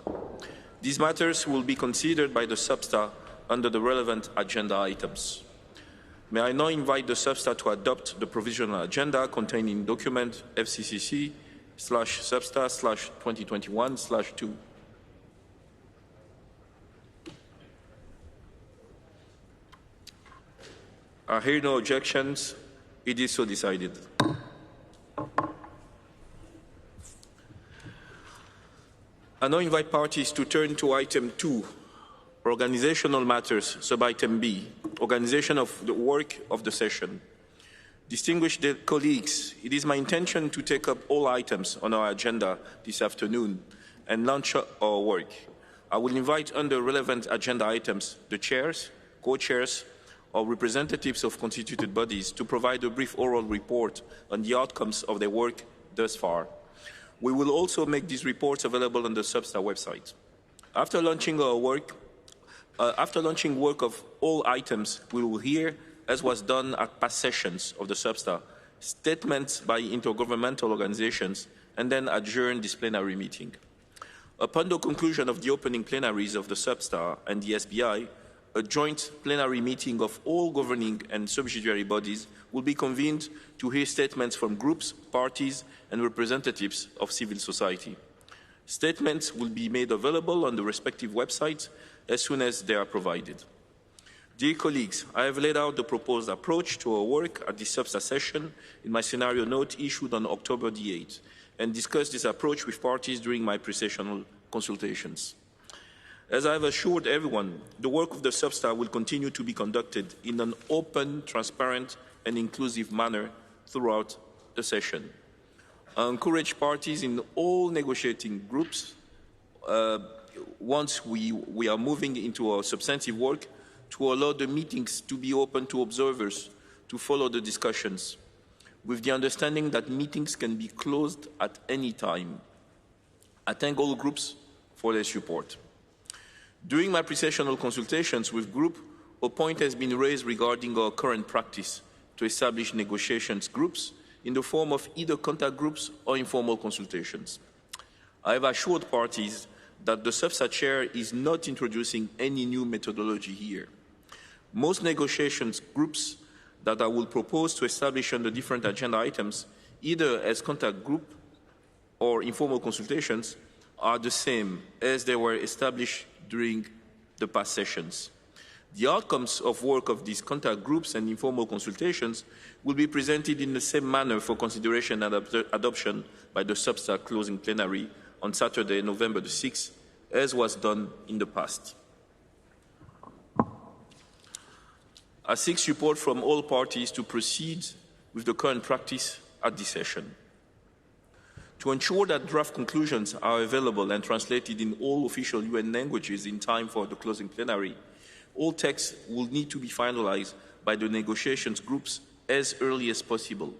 These matters will be considered by the SubSTA under the relevant agenda items. May I now invite the SubSTA to adopt the provisional agenda contained in document FCCC/SubSTA/2021/2. I hear no objections. It is so decided. I now invite parties to turn to item 2, organizational matters, sub-item B, organization of the work of the session. Distinguished colleagues, it is my intention to take up all items on our agenda this afternoon and launch our work. I will invite under relevant agenda items the chairs, co-chairs, or representatives of constituted bodies to provide a brief oral report on the outcomes of their work thus far. We will also make these reports available on the SubSTA website. After launching work of all items, we will hear, as was done at past sessions of the SubSTA, statements by intergovernmental organizations, and then adjourn this plenary meeting. Upon the conclusion of the opening plenaries of the SubSTA and the SBI, a joint plenary meeting of all governing and subsidiary bodies will be convened to hear statements from groups, parties, and representatives of civil society. Statements will be made available on the respective websites as soon as they are provided. Dear colleagues, I have laid out the proposed approach to our work at this SubSTA session in my scenario note issued on October the 8th and discussed this approach with parties during my pre-sessional consultations. As I have assured everyone, the work of the SubSTA will continue to be conducted in an open, transparent, and inclusive manner throughout the session. I encourage parties in all negotiating groups, once we are moving into our substantive work, to allow the meetings to be open to observers to follow the discussions, with the understanding that meetings can be closed at any time. I thank all groups for their support. During my pre-sessional consultations with group, a point has been raised regarding our current practice to establish negotiations groups in the form of either contact groups or informal consultations. I have assured parties that the SubSTA chair is not introducing any new methodology here. Most negotiations groups that I will propose to establish under different agenda items, either as contact group or informal consultations, are the same as they were established during the past sessions. The outcomes of work of these contact groups and informal consultations will be presented in the same manner for consideration and adoption by the SubSTA closing plenary on Saturday, November the 6th, as was done in the past. I seek support from all parties to proceed with the current practice at this session. To ensure that draft conclusions are available and translated in all official UN languages in time for the closing plenary, all texts will need to be finalized by the negotiations groups as early as possible,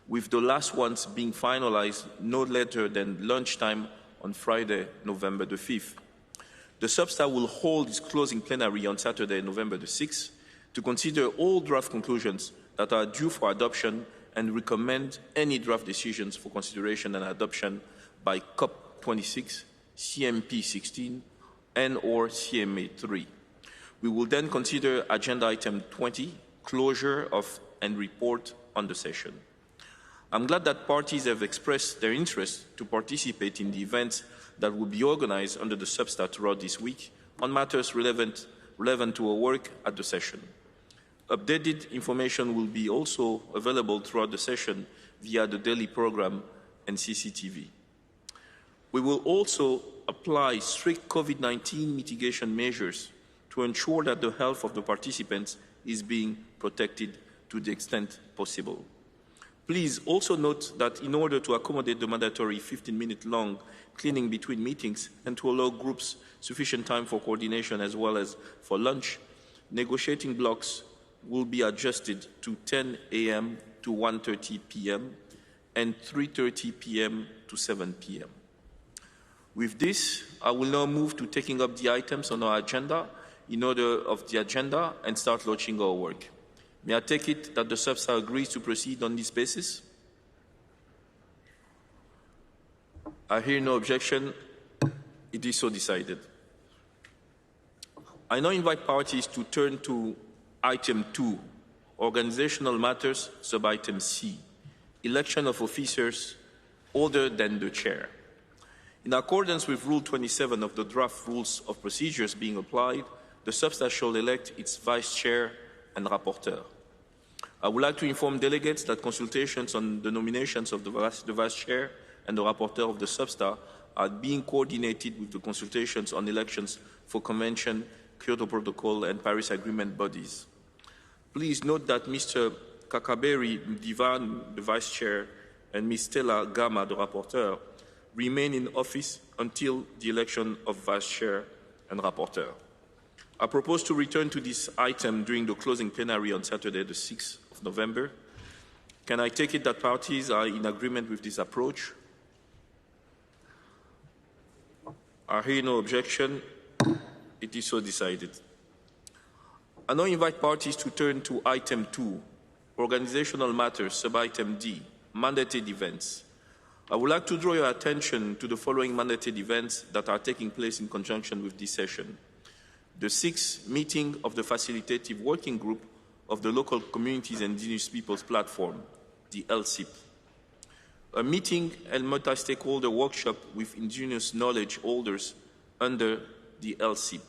with the last ones being finalized no later than lunchtime on Friday, November the 5th. The SubSTA will hold its closing plenary on Saturday, November the 6th, to consider all draft conclusions that are due for adoption and recommend any draft decisions for consideration and adoption by Cop26, CMP16, and/or CMA3. We will then consider Agenda Item 20, closure of and report on the session. I'm glad that parties have expressed their interest to participate in the events that will be organized under the substat throughout this week on matters relevant to our work at the session. Updated information will be also available throughout the session via the daily program and CCTV. We will also apply strict COVID-19 mitigation measures to ensure that the health of the participants is being protected to the extent possible. Please also note that in order to accommodate the mandatory 15-minute long cleaning between meetings and to allow groups sufficient time for coordination as well as for lunch, negotiating blocks will be adjusted to 10 a.m. to 1:30 p.m. and 3:30 p.m. to 7 p.m. With this, I will now move to taking up the items on our agenda in order of the agenda and start launching our work. May I take it that the substat agrees to proceed on this basis? I hear no objection. It is so decided. I now invite parties to turn to Item 2, Organizational Matters, Sub-Item C, Election of Officers other than the Chair. In accordance with Rule 27 of the draft Rules of Procedures being applied, the substat shall elect its Vice Chair and Rapporteur. I would like to inform delegates that consultations on the nominations of the Vice Chair and the Rapporteur of the substat are being coordinated with the consultations on elections for Convention, Kyoto Protocol, and Paris Agreement bodies. Please note that Mr. Kakaberi Divan, the Vice Chair, and Ms. Stella Gama, the Rapporteur, remain in office until the election of Vice Chair and Rapporteur. I propose to return to this item during the closing plenary on Saturday, the 6th of November. Can I take it that parties are in agreement with this approach? I hear no objection. It is so decided. I now invite parties to turn to Item 2, Organizational Matters, Sub-Item D, Mandated Events. I would like to draw your attention to the following mandated events that are taking place in conjunction with this session. The 6th meeting of the Facilitative Working Group of the Local Communities and Indigenous Peoples Platform, the LCIP. A meeting and multi-stakeholder workshop with indigenous knowledge holders under the LCIP.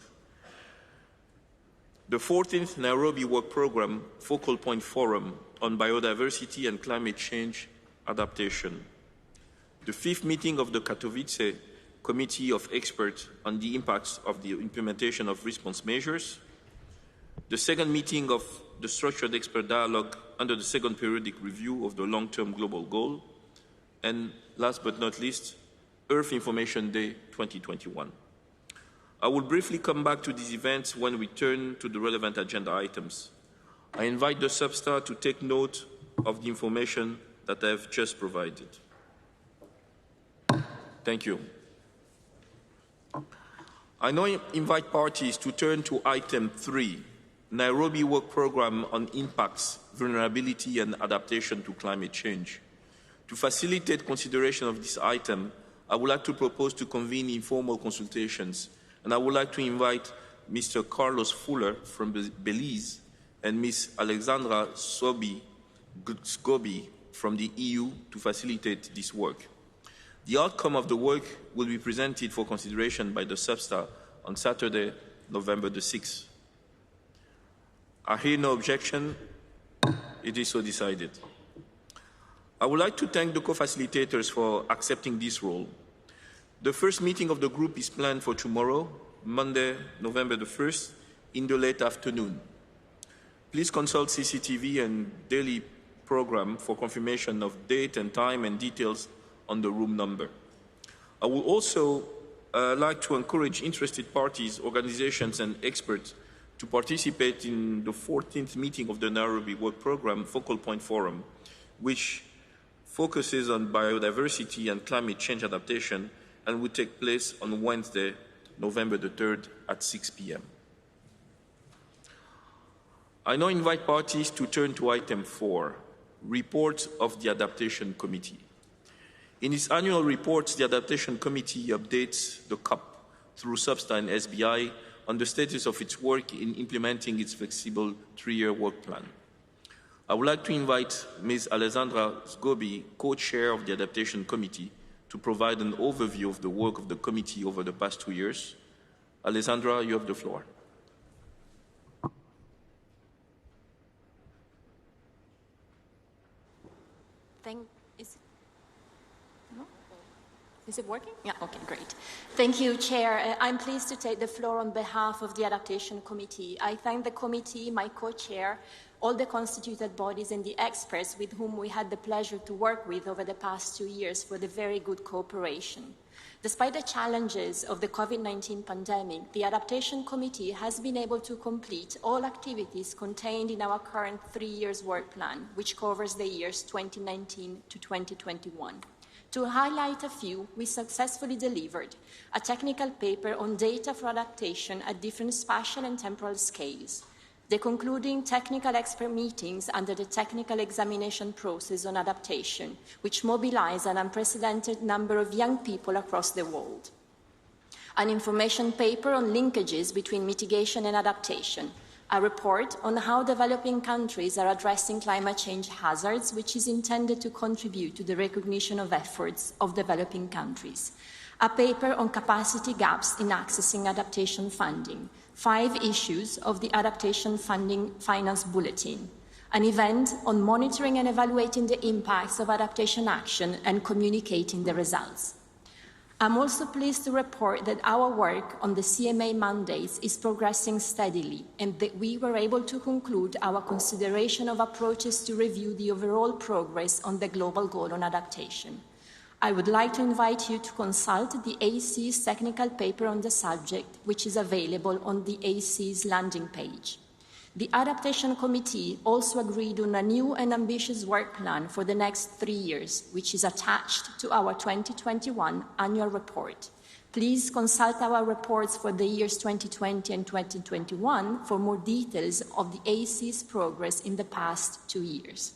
The 14th Nairobi Work Programme Focal Point Forum on Biodiversity and Climate Change Adaptation. The 5th meeting of the Katowice Committee of Experts on the impacts of the implementation of response measures. The 2nd meeting of the Structured Expert Dialogue under the 2nd Periodic Review of the Long-Term Global Goal. And last but not least, Earth Information Day 2021. I will briefly come back to these events when we turn to the relevant agenda items. I invite the substat to take note of the information that I have just provided. Thank you. I now invite parties to turn to Item 3, Nairobi Work Programme on Impacts, Vulnerability and Adaptation to Climate Change. To facilitate consideration of this item, I would like to propose to convene informal consultations, and I would like to invite Mr. Carlos Fuller from Belize and Ms. Alexandra Sgobi from the EU to facilitate this work. The outcome of the work will be presented for consideration by the substat on Saturday, November the 6th. I hear no objection. It is so decided. I would like to thank the co-facilitators for accepting this role. The first meeting of the group is planned for tomorrow, Monday, November the 1st, in the late afternoon. Please consult CCTV and daily program for confirmation of date and time and details on the room number. I would also like to encourage interested parties, organizations and experts to participate in the 14th meeting of the Nairobi Work Programme Focal Point Forum, which focuses on biodiversity and climate change adaptation and will take place on Wednesday, November the 3rd at 6 p.m. I now invite parties to turn to Item 4, Report of the Adaptation Committee. In its annual reports, the Adaptation Committee updates the COP through SBSTA and SBI on the status of its work in implementing its flexible 3-year work plan. I would like to invite Ms. Alessandra Sgobi, co-chair of the Adaptation Committee, to provide an overview of the work of the committee over the past 2 years. Alessandra, you have the floor. Is it working? Yeah, okay, great. Thank you, Chair. I'm pleased to take the floor on behalf of the Adaptation Committee. I thank the committee, my co-chair, all the constituted bodies and the experts with whom we had the pleasure to work with over the past 2 years for the very good cooperation. Despite the challenges of the COVID-19 pandemic, the Adaptation Committee has been able to complete all activities contained in our current 3-year work plan, which covers the years 2019 to 2021. To highlight a few, we successfully delivered a technical paper on data for adaptation at different spatial and temporal scales, the concluding technical expert meetings under the technical examination process on adaptation, which mobilized an unprecedented number of young people across the world, an information paper on linkages between mitigation and adaptation, a report on how developing countries are addressing climate change hazards, which is intended to contribute to the recognition of efforts of developing countries, a paper on capacity gaps in accessing adaptation funding, 5 issues of the Adaptation Funding Finance Bulletin, an event on monitoring and evaluating the impacts of adaptation action and communicating the results. I'm also pleased to report that our work on the CMA mandates is progressing steadily and that we were able to conclude our consideration of approaches to review the overall progress on the global goal on adaptation. I would like to invite you to consult the AC's technical paper on the subject, which is available on the AC's landing page. The Adaptation Committee also agreed on a new and ambitious work plan for the next 3 years, which is attached to our 2021 annual report. Please consult our reports for the years 2020 and 2021 for more details of the AC's progress in the past 2 years.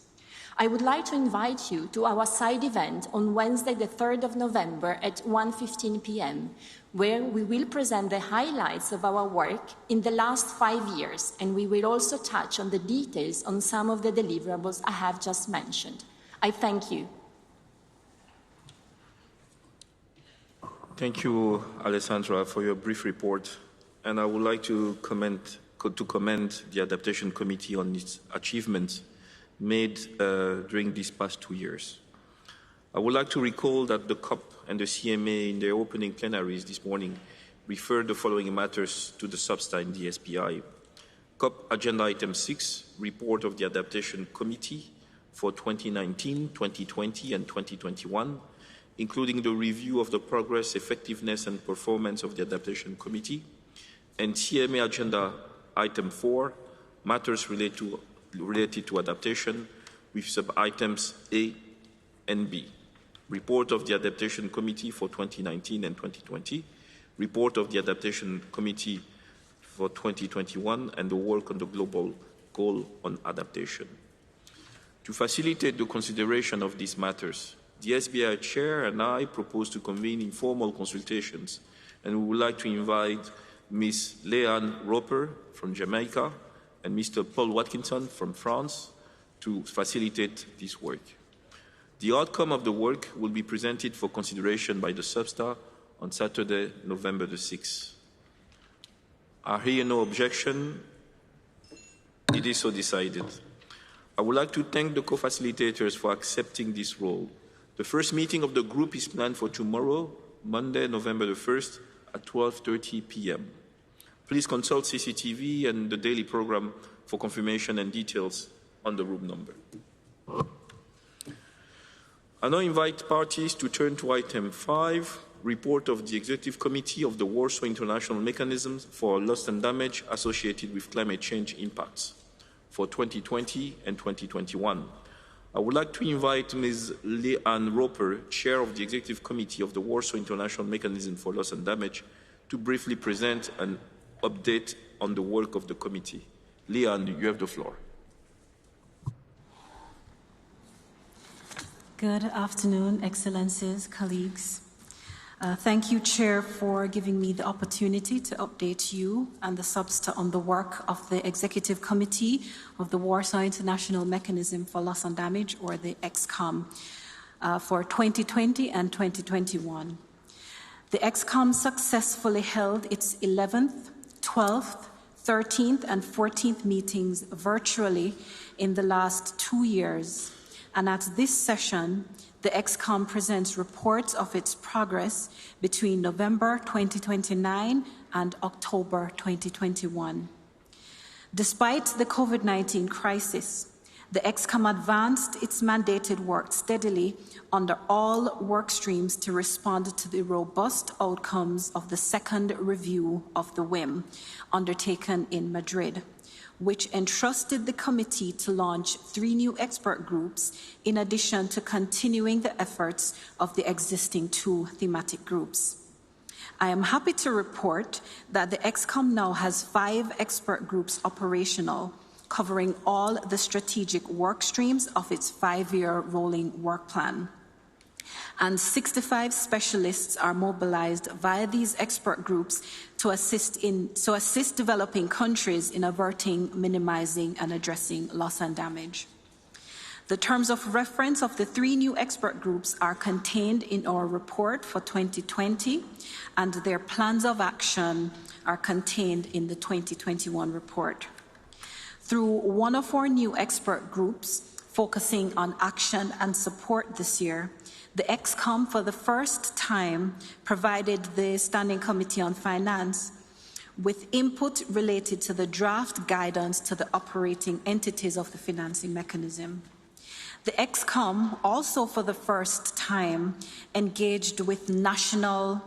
I would like to invite you to our side event on Wednesday, the 3rd of November at 1:15 p.m., where we will present the highlights of our work in the last 5 years, and we will also touch on the details on some of the deliverables I have just mentioned. I thank you. Thank you, Alessandra, for your brief report. And I would like to commend the Adaptation Committee on its achievements made during these past 2 years. I would like to recall that the COP and the CMA in their opening plenaries this morning referred the following matters to the SBSTA and the SBI. COP Agenda Item 6, Report of the Adaptation Committee for 2019, 2020 and 2021, including the review of the progress, effectiveness and performance of the Adaptation Committee, and CMA Agenda Item 4, Matters related to adaptation, with sub-items A and B. Report of the Adaptation Committee for 2019 and 2020, report of the Adaptation Committee for 2021, and the work on the global goal on adaptation. To facilitate the consideration of these matters, the SBI Chair and I propose to convene informal consultations, and we would like to invite Ms. Leanne Roper from Jamaica and Mr. Paul Watkinson from France to facilitate this work. The outcome of the work will be presented for consideration by the SBSTA on Saturday, November the 6th. I hear no objection. It is so decided. I would like to thank the co-facilitators for accepting this role. The first meeting of the group is planned for tomorrow, Monday, November the 1st at 12:30 p.m. Please consult CCTV and the daily program for confirmation and details on the room number. I now invite parties to turn to item 5, report of the Executive Committee of the Warsaw International Mechanism for Loss and Damage associated with climate change impacts for 2020 and 2021. I would like to invite Ms. Leanne Roper, Chair of the Executive Committee of the Warsaw International Mechanism for Loss and Damage, to briefly present an update on the work of the committee. Leanne, you have the floor. Good afternoon, Excellencies, colleagues. Thank you, Chair, for giving me the opportunity to update you and the SUBSTA on the work of the Executive Committee of the Warsaw International Mechanism for Loss and Damage, or the EXCOM, for 2020 and 2021. The EXCOM successfully held its 11th, 12th, 13th and 14th meetings virtually in the last 2 years. And at this session, the EXCOM presents reports of its progress between November 2029 and October 2021. Despite the COVID-19 crisis, the EXCOM advanced its mandated work steadily under all work streams to respond to the robust outcomes of the second review of the WIM undertaken in Madrid, which entrusted the committee to launch 3 new expert groups in addition to continuing the efforts of the existing 2 thematic groups. I am happy to report that the EXCOM now has 5 expert groups operational, covering all the strategic work streams of its 5-year rolling work plan. And 65 specialists are mobilized via these expert groups to assist developing countries in averting, minimizing, and addressing loss and damage. The terms of reference of the 3 new expert groups are contained in our report for 2020, and their plans of action are contained in the 2021 report. Through one of our new expert groups focusing on action and support this year, the EXCOM for the first time provided the Standing Committee on Finance with input related to the draft guidance to the operating entities of the financing mechanism. The EXCOM also for the first time engaged with national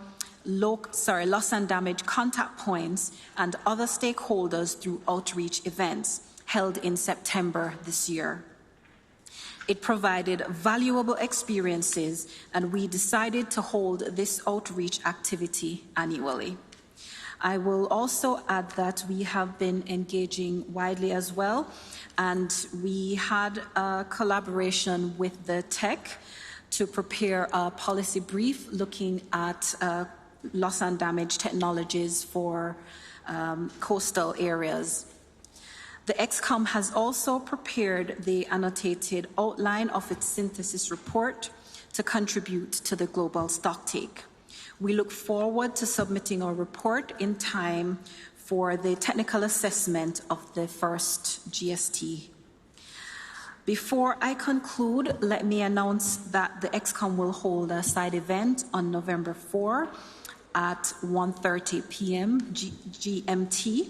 loss and damage contact points and other stakeholders through outreach events held in September this year. It provided valuable experiences, and we decided to hold this outreach activity annually. I will also add that we have been engaging widely as well, and we had a collaboration with the tech to prepare a policy brief looking at loss and damage technologies for coastal areas. The EXCOM has also prepared the annotated outline of its synthesis report to contribute to the global stocktake. We look forward to submitting our report in time for the technical assessment of the first GST. Before I conclude, let me announce that the EXCOM will hold a side event on November 4 at 1:30 p.m. GMT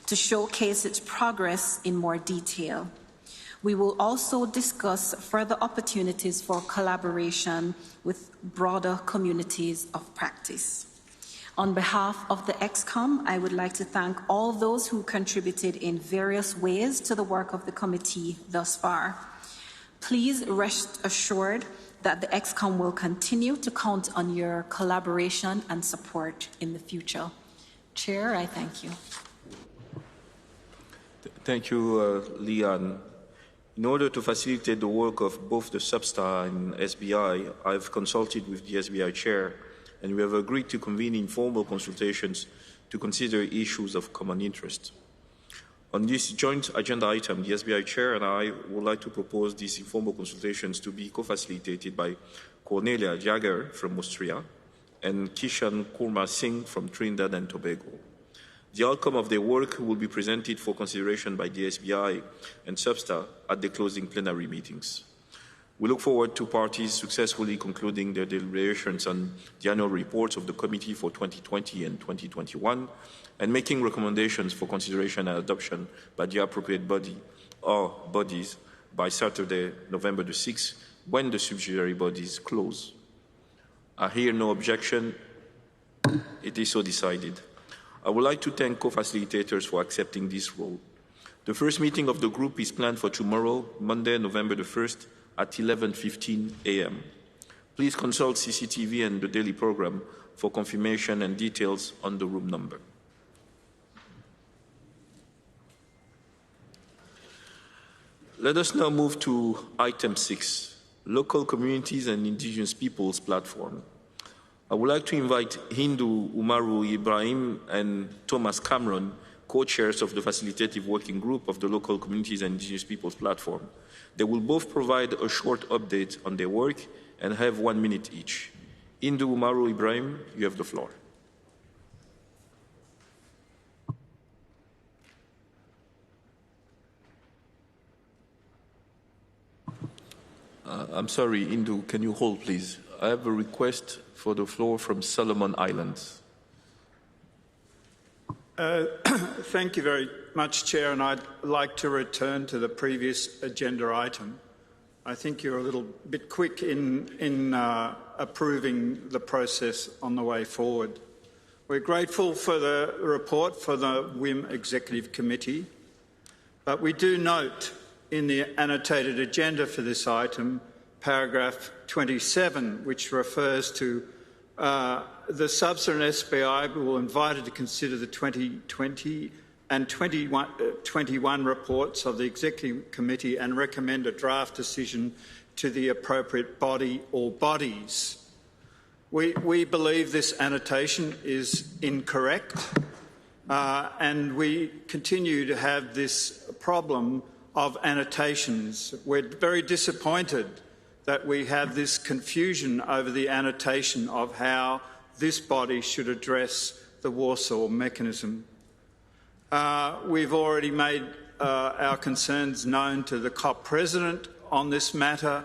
to showcase its progress in more detail. We will also discuss further opportunities for collaboration with broader communities of practice. On behalf of the EXCOM, I would like to thank all those who contributed in various ways to the work of the committee thus far. Please rest assured that the EXCOM will continue to count on your collaboration and support in the future. Chair, I thank you. Thank you, Leanne. In order to facilitate the work of both the SUBSTA and SBI, I've consulted with the SBI chair, and we have agreed to convene informal consultations to consider issues of common interest. On this joint agenda item, the SBI chair and I would like to propose these informal consultations to be co-facilitated by Cornelia Jagger from Austria and Kishan Kurma Singh from Trinidad and Tobago. The outcome of their work will be presented for consideration by the SBI and SUBSTA at the closing plenary meetings. We look forward to parties successfully concluding their deliberations on the annual reports of the committee for 2020 and 2021 and making recommendations for consideration and adoption by the appropriate body or bodies by Saturday, November the 6th, when the subsidiary bodies close. I hear no objection. It is so decided. I would like to thank co-facilitators for accepting this role. The first meeting of the group is planned for tomorrow, Monday, November the 1st, at 11:15 a.m. Please consult CCTV and the daily program for confirmation and details on the room number. Let us now move to item 6, Local Communities and Indigenous Peoples Platform. I would like to invite Hindu Umaru Ibrahim and Thomas Cameron, co-chairs of the Facilitative Working Group of the Local Communities and Indigenous Peoples Platform. They will both provide a short update on their work and have 1 minute each. Hindu Umaru Ibrahim, you have the floor. I'm sorry, Hindu, can you hold, please? I have a request for the floor from Solomon Islands. Thank you very much, Chair, and I'd like to return to the previous agenda item. I think you're a little bit quick in approving the process on the way forward. We're grateful for the report for the WIM Executive Committee, but we do note in the annotated agenda for this item, paragraph 27, which refers to the substantive SBI will invited to consider the 2020 and 21 reports of the Executive Committee and recommend a draft decision to the appropriate body or bodies. We believe this annotation is incorrect and we continue to have this problem of annotations. We're very disappointed that we have this confusion over the annotation of how this body should address the Warsaw mechanism. We've already made our concerns known to the COP president on this matter.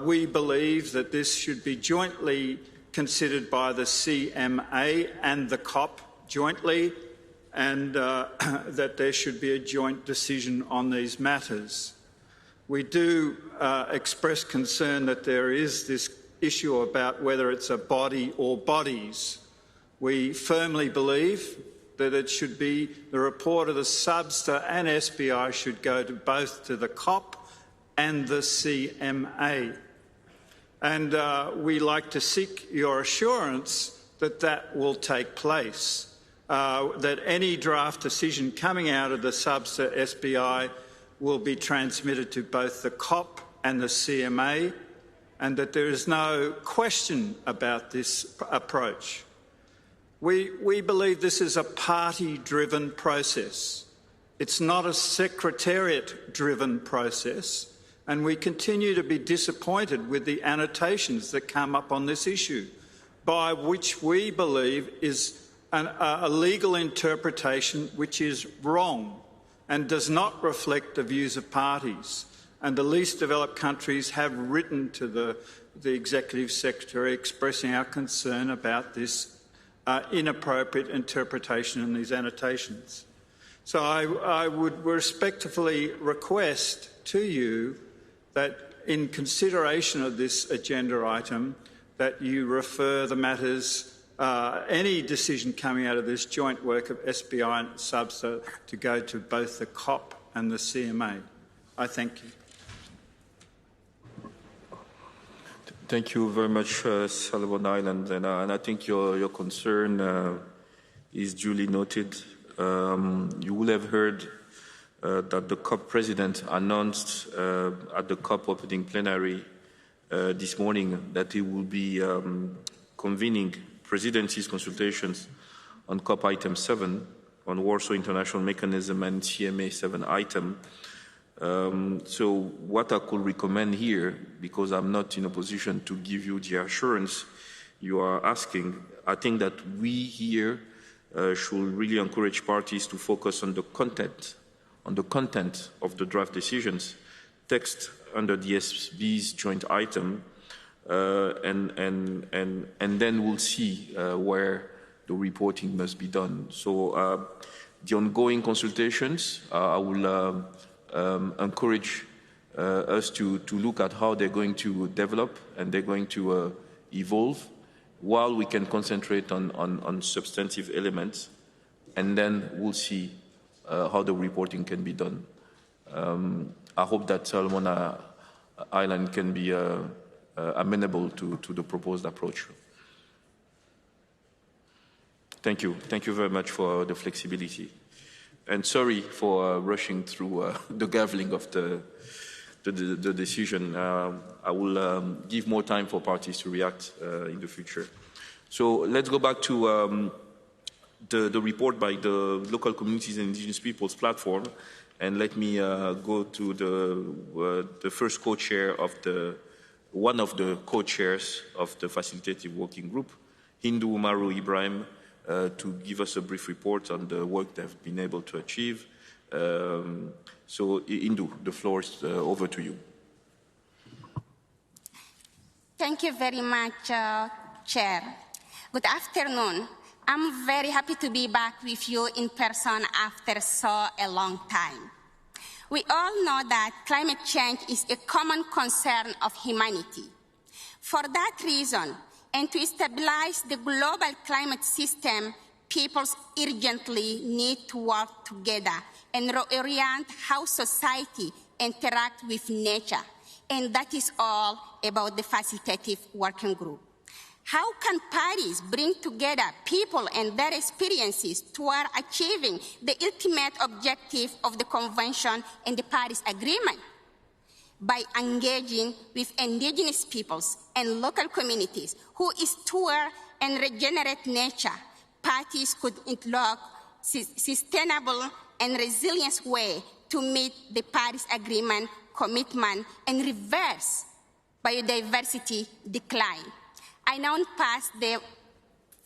We believe that this should be jointly considered by the CMA and the COP jointly, and that there should be a joint decision on these matters. We do express concern that there is this issue about whether it's a body or bodies. We firmly believe that it should be the report of the SBSTA and SBI should go to both to the COP and the CMA. And we like to seek your assurance that that will take place. That any draft decision coming out of the SBSTA SBI will be transmitted to both the COP and the CMA, and that there is no question about this approach. We believe this is a party-driven process. It's not a secretariat-driven process, and we continue to be disappointed with the annotations that come up on this issue, by which we believe is a legal interpretation which is wrong and does not reflect the views of parties. And the least developed countries have written to the Executive Secretary expressing our concern about this inappropriate interpretation in these annotations. So I would respectfully request to you that in consideration of this agenda item, that you refer the matters any decision coming out of this joint work of SBI and SBSTA to go to both the COP and the CMA. I thank you. Thank you very much, Solomon Island, and I think your concern is duly noted. You will have heard that the COP president announced at the COP opening plenary this morning that he will be convening Presidency's consultations on COP item 7 on Warsaw International Mechanism and CMA 7 item. So what I could recommend here, because I'm not in a position to give you the assurance you are asking, I think that we here should really encourage parties to focus on the content of the draft decisions, text under the SB's joint item, and then we'll see where the reporting must be done. So the ongoing consultations, I will encourage us to look at how they're going to develop and they're going to evolve, while we can concentrate on substantive elements, and then we'll see how the reporting can be done. I hope that Solomon Island can be amenable to the proposed approach. Thank you. Thank you very much for the flexibility. And sorry for rushing through the gaveling of the the decision. I will give more time for parties to react in the future. So let's go back to the report by the Local Communities and Indigenous Peoples platform, and let me go to the first co-chair of one of the co-chairs of the facilitative working group, Hindu Umaru Ibrahim, to give us a brief report on the work they've been able to achieve. So, Hindu, the floor is over to you. Thank you very much, Chair. Good afternoon. I'm very happy to be back with you in person after so a long time. We all know that climate change is a common concern of humanity. For that reason, and to stabilize the global climate system, peoples urgently need to work together and reorient how society interacts with nature. And that is all about the facilitative working group. How can parties bring together people and their experiences toward achieving the ultimate objective of the Convention and the Paris Agreement? By engaging with indigenous peoples and local communities who steward and regenerate nature, parties could unlock sustainable and resilient way to meet the Paris Agreement commitment and reverse biodiversity decline. I now pass the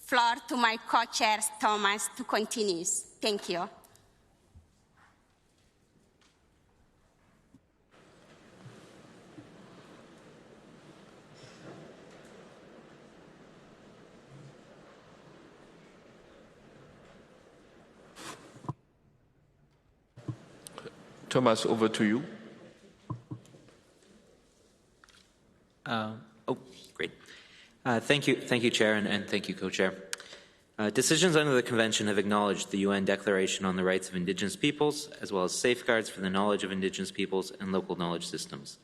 floor to my co-chair, Thomas, to continue. Thank you. Thomas, over to you. Great. Thank you, Chair, and thank you, Co-Chair. Decisions under the Convention have acknowledged the UN Declaration on the Rights of Indigenous Peoples, as well as safeguards for the knowledge of Indigenous peoples and local knowledge systems.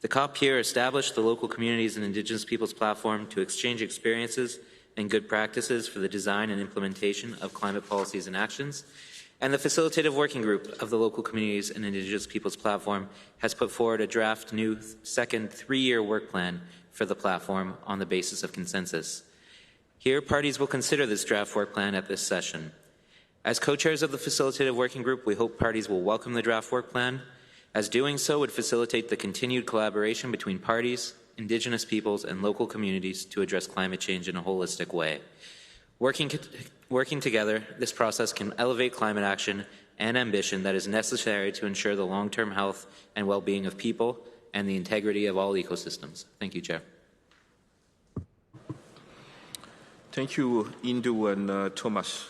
The COP here established the Local Communities and Indigenous Peoples platform to exchange experiences and good practices for the design and implementation of climate policies and actions, and the facilitative working group of the Local Communities and Indigenous Peoples platform has put forward a draft new second 3-year work plan for the platform on the basis of consensus. Here, parties will consider this draft work plan at this session. As co-chairs of the facilitative working group, we hope parties will welcome the draft work plan, as doing so would facilitate the continued collaboration between parties, Indigenous peoples, and local communities to address climate change in a holistic way. Working together, this process can elevate climate action and ambition that is necessary to ensure the long-term health and well-being of people and the integrity of all ecosystems. Thank you, Chair. Thank you, Indu and Thomas.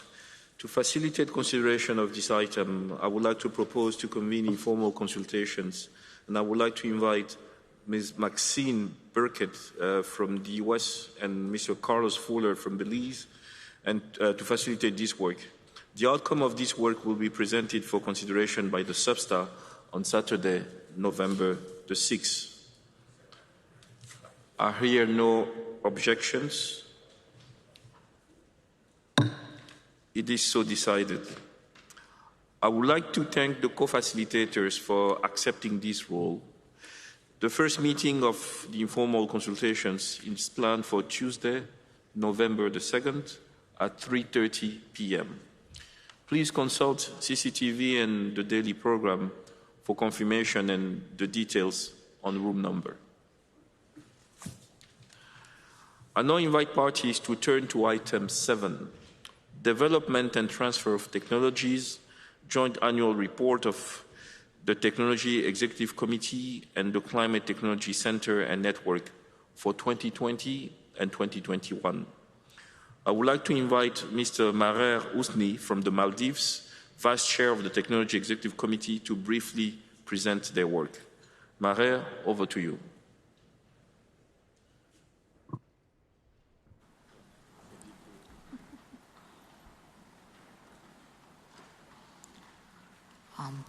To facilitate consideration of this item, I would like to propose to convene informal consultations, and I would like to invite Ms. Maxine Burkett from the US and Mr. Carlos Fuller from Belize, and to facilitate this work. The outcome of this work will be presented for consideration by the SUBSTA on Saturday, November the 6th. I hear no objections. It is so decided. I would like to thank the co-facilitators for accepting this role. The first meeting of the informal consultations is planned for Tuesday, November the 2nd at 3:30 p.m. Please consult CCTV and the daily program for confirmation and the details on room number. I now invite parties to turn to item 7, Development and Transfer of Technologies, Joint Annual Report of the Technology Executive Committee and the Climate Technology Center and Network for 2020 and 2021. I would like to invite Mr. Maher Usni from the Maldives, Vice Chair of the Technology Executive Committee, to briefly present their work. Maher, over to you.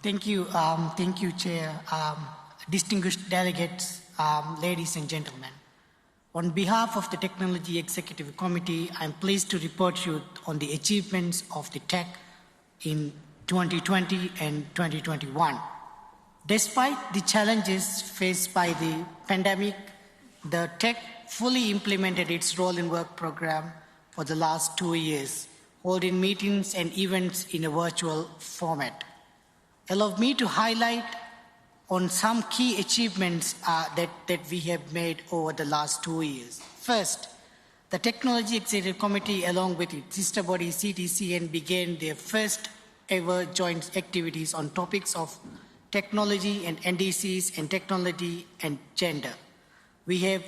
Thank you, Chair. Distinguished delegates, ladies and gentlemen. On behalf of the Technology Executive Committee, I'm pleased to report you on the achievements of the TEC in 2020 and 2021. Despite the challenges faced by the pandemic, the TEC fully implemented its role in work program for the last 2 years, holding meetings and events in a virtual format. Allow me to highlight on some key achievements that we have made over the last 2 years. First, the Technology Executive Committee, along with its sister body CTCN, began their first ever joint activities on topics of technology and NDCs and technology and gender. We have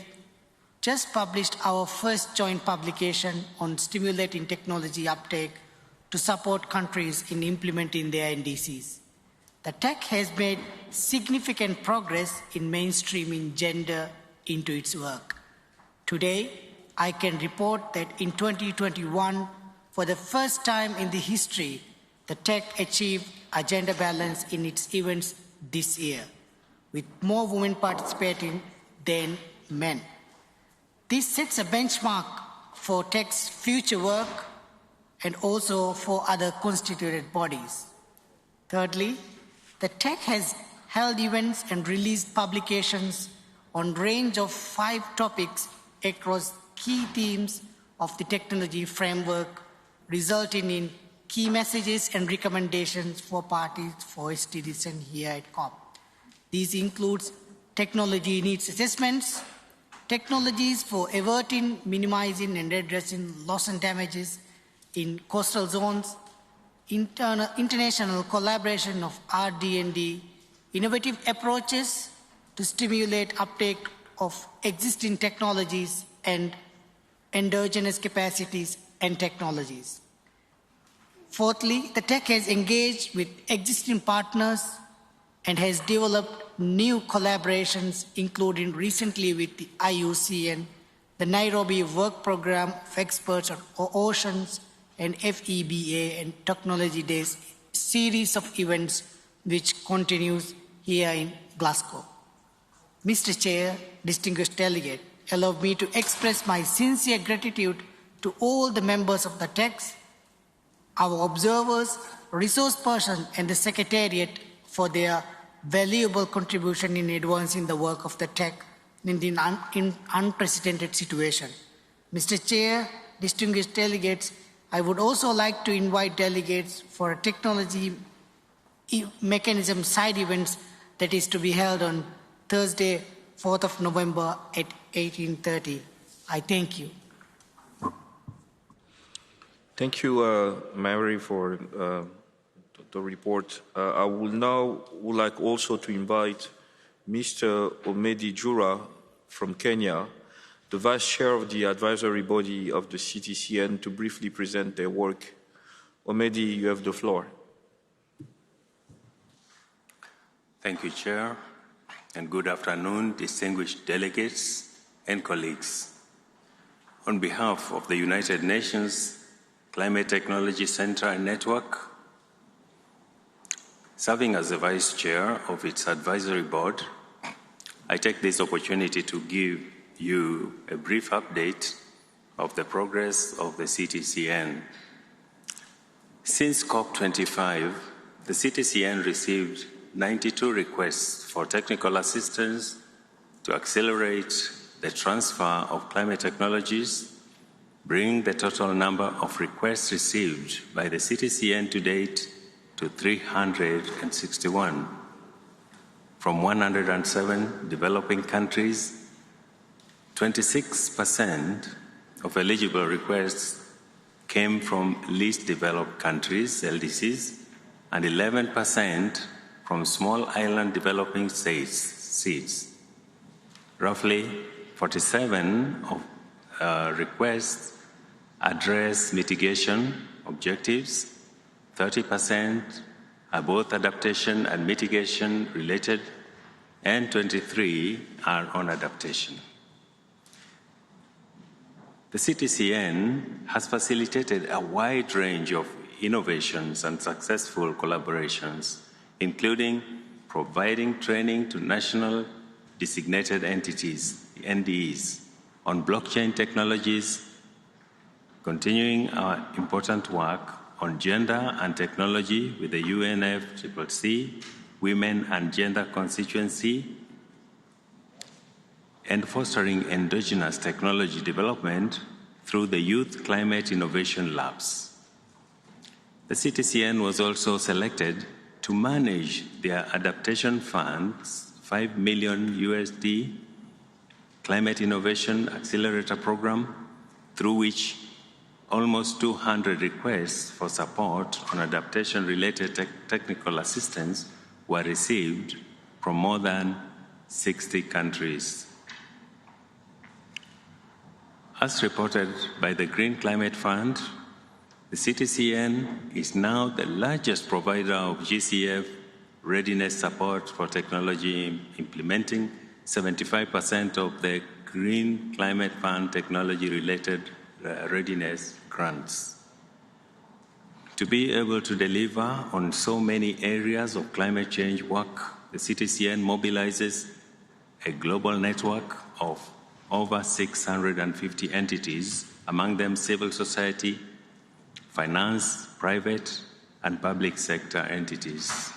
just published our first joint publication on stimulating technology uptake to support countries in implementing their NDCs. The TEC has made significant progress in mainstreaming gender into its work. Today, I can report that in 2021, for the first time in the history, the TEC achieved a gender balance in its events this year, with more women participating than men. This sets a benchmark for TEC's future work and also for other constituted bodies. Thirdly, the TEC has held events and released publications on a range of 5 topics across key themes of the technology framework, resulting in key messages and recommendations for parties for citizens here at COP. These include technology needs assessments, technologies for averting, minimizing, and addressing loss and damages in coastal zones, international collaboration of RD&D, innovative approaches to stimulate uptake of existing technologies and endogenous capacities and technologies. Fourthly, the TEC has engaged with existing partners and has developed new collaborations, including recently with the IUCN, the Nairobi Work Program of Experts on Oceans, and FEBA and Technology Days series of events which continues here in Glasgow. Mr. Chair, distinguished delegate, allow me to express my sincere gratitude to all the members of the TEC, our observers, resource persons, and the Secretariat for their valuable contribution in advancing the work of the TEC in unprecedented situation. Mr. Chair, distinguished delegates, I would also like to invite delegates for a technology mechanism side events that is to be held on Thursday, 4th of November at 18:30. I thank you. Thank you, Mary, for the report. I would like also to invite Mr. Omedi Jura from Kenya, the Vice Chair of the Advisory Body of the CTCN, to briefly present their work. Omedi, you have the floor. Thank you, Chair, and good afternoon, distinguished delegates and colleagues. On behalf of the United Nations Climate Technology Center and Network, serving as the Vice Chair of its Advisory Board, I take this opportunity to give you a brief update of the progress of the CTCN. Since COP25, the CTCN received 92 requests for technical assistance to accelerate the transfer of climate technologies, bringing the total number of requests received by the CTCN to date to 361. From 107 developing countries, 26% of eligible requests came from least developed countries, LDCs, and 11% from small island developing states. Roughly 47 of requests address mitigation objectives, 30% are both adaptation and mitigation related, and 23 are on adaptation. The CTCN has facilitated a wide range of innovations and successful collaborations, including providing training to national designated entities, NDEs, on blockchain technologies, continuing our important work on gender and technology with the UNFCCC, women and gender constituency, and fostering endogenous technology development through the Youth Climate Innovation Labs. The CTCN was also selected to manage their adaptation fund's $5 million USD Climate Innovation Accelerator Program, through which almost 200 requests for support on adaptation-related technical assistance were received from more than 60 countries. As reported by the Green Climate Fund, the CTCN is now the largest provider of GCF readiness support for technology, implementing 75% of the Green Climate Fund technology-related readiness grants. To be able to deliver on so many areas of climate change work, the CTCN mobilizes a global network of over 650 entities, among them civil society, finance, private, and public sector entities.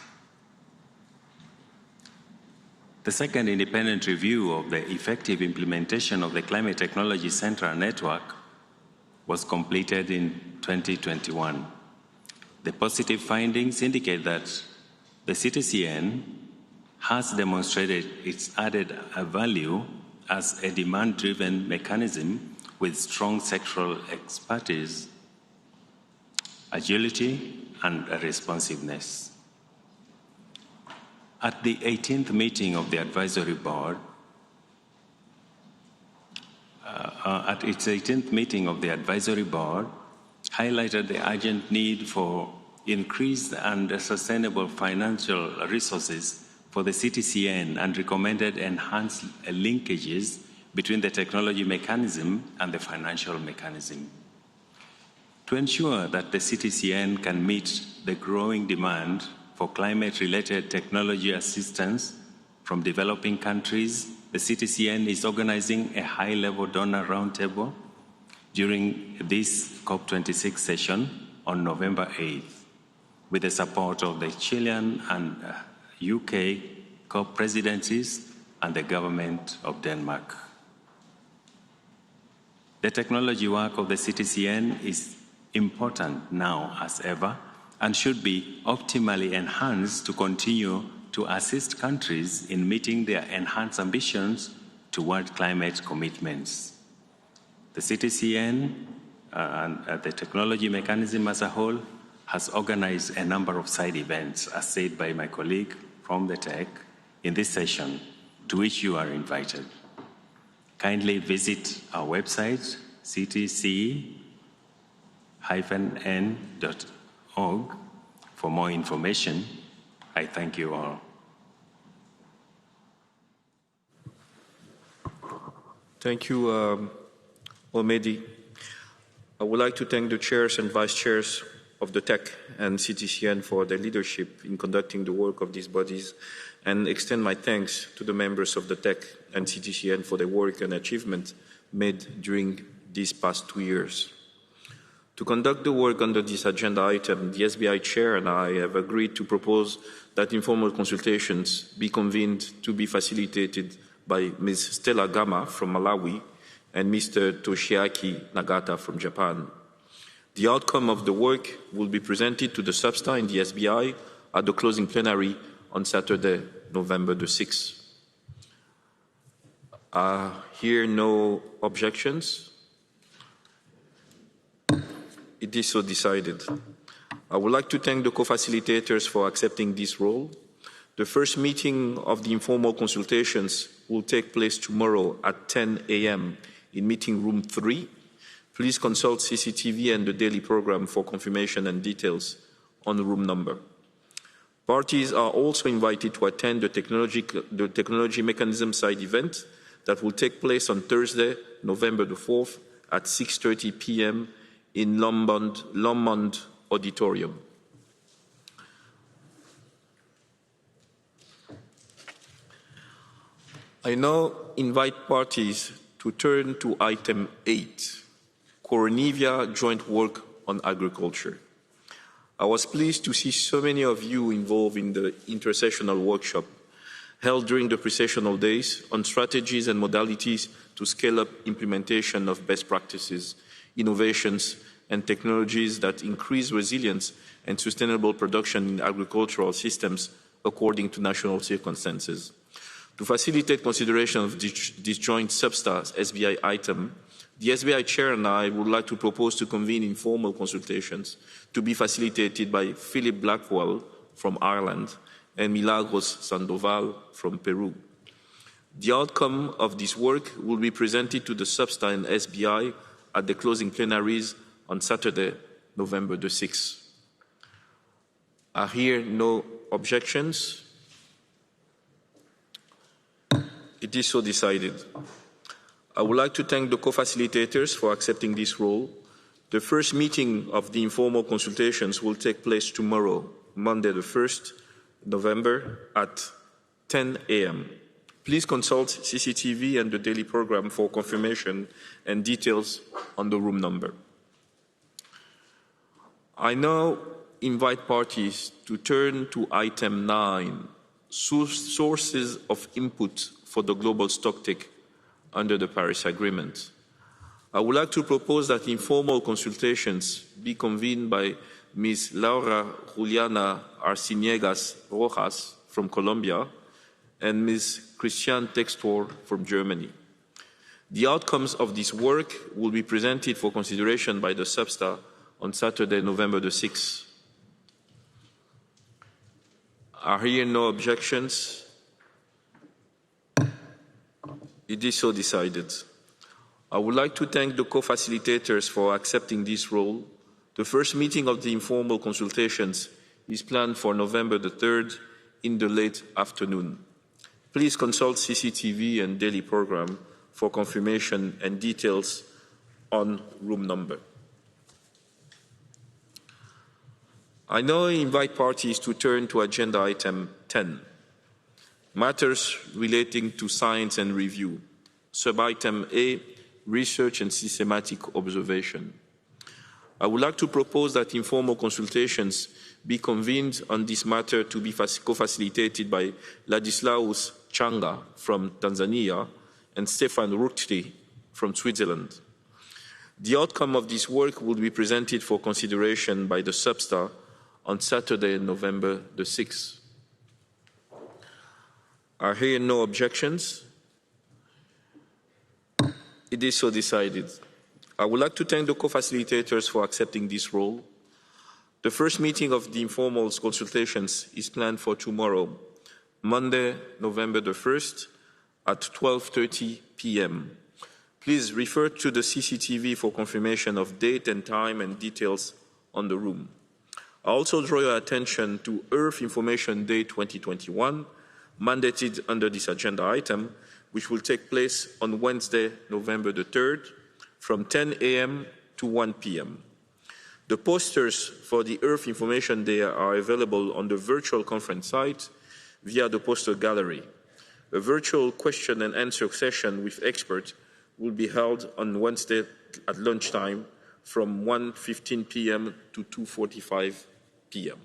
The second independent review of the effective implementation of the Climate Technology Central Network was completed in 2021. The positive findings indicate that the CTCN has demonstrated its added value as a demand-driven mechanism with strong sectoral expertise, agility, and responsiveness. At the 18th meeting of the Advisory Board, highlighted the urgent need for increased and sustainable financial resources for the CTCN and recommended enhanced linkages between the technology mechanism and the financial mechanism. To ensure that the CTCN can meet the growing demand for climate-related technology assistance from developing countries, the CTCN is organizing a high-level donor roundtable during this COP26 session on November 8th, with the support of the Chilean and UK COP presidencies and the government of Denmark. The technology work of the CTCN is important now as ever and should be optimally enhanced to continue to assist countries in meeting their enhanced ambitions toward climate commitments. The CTCN and the technology mechanism as a whole has organized a number of side events, as said by my colleague from the tech, in this session, to which you are invited. Kindly visit our website, ctc-n.org, for more information. I thank you all. Thank you, Omedi. I would like to thank the chairs and vice chairs of the TEC and CTCN for their leadership in conducting the work of these bodies, and extend my thanks to the members of the TEC and CTCN for their work and achievement made during these past 2 years. To conduct the work under this agenda item, the SBI chair and I have agreed to propose that informal consultations be convened to be facilitated by Ms. Stella Gama from Malawi and Mr. Toshiaki Nagata from Japan. The outcome of the work will be presented to the SUBSTA in the SBI at the closing plenary on Saturday, November the 6th. Here, no objections. It is so decided. I would like to thank the co-facilitators for accepting this role. The first meeting of the informal consultations will take place tomorrow at 10 a.m. in meeting room 3. Please consult CCTV and the daily program for confirmation and details on the room number. Parties are also invited to attend the technology mechanism side event that will take place on Thursday, November the 4th at 6:30 p.m. in Lombard Auditorium. I now invite parties to turn to item 8, Coronivia Joint Work on Agriculture. I was pleased to see so many of you involved in the intersessional workshop held during the pre-sessional days on strategies and modalities to scale up implementation of best practices, innovations, and technologies that increase resilience and sustainable production in agricultural systems according to national circumstances. To facilitate consideration of this joint substance SBI item, the SBI Chair and I would like to propose to convene informal consultations to be facilitated by Philip Blackwell from Ireland and Milagros Sandoval from Peru. The outcome of this work will be presented to the SUBSTA and SBI at the closing plenaries on Saturday, November the 6th. I hear no objections. It is so decided. I would like to thank the co-facilitators for accepting this role. The first meeting of the informal consultations will take place tomorrow, Monday the 1st November at 10 a.m. Please consult CCTV and the daily program for confirmation and details on the room number. I now invite parties to turn to item 9, sources of input for the global stocktake under the Paris Agreement. I would like to propose that informal consultations be convened by Ms. Laura Juliana Arciniegas Rojas from Colombia and Ms. Christiane Textor from Germany. The outcomes of this work will be presented for consideration by the SUBSTA on Saturday, November the 6th. I hear no objections. It is so decided. I would like to thank the co-facilitators for accepting this role. The first meeting of the informal consultations is planned for November the 3rd in the late afternoon. Please consult CCTV and daily program for confirmation and details on room number. I now invite parties to turn to agenda item 10, matters relating to science and review. Sub-item A, research and systematic observation. I would like to propose that informal consultations be convened on this matter to be co-facilitated by Ladislaus Changa from Tanzania and Stefan Ruptly from Switzerland. The outcome of this work will be presented for consideration by the SUBSTA on Saturday, November the 6th. I hear no objections. It is so decided. I would like to thank the co-facilitators for accepting this role. The first meeting of the informal consultations is planned for tomorrow, Monday, November the 1st at 12:30 p.m. Please refer to the CCTV for confirmation of date and time and details on the room. I also draw your attention to Earth Information Day 2021, mandated under this agenda item, which will take place on Wednesday, November the 3rd, from 10 a.m. to 1 p.m. The posters for the Earth Information Day are available on the virtual conference site via the poster gallery. A virtual question and answer session with experts will be held on Wednesday at lunchtime from 1:15 p.m. to 2:45 p.m.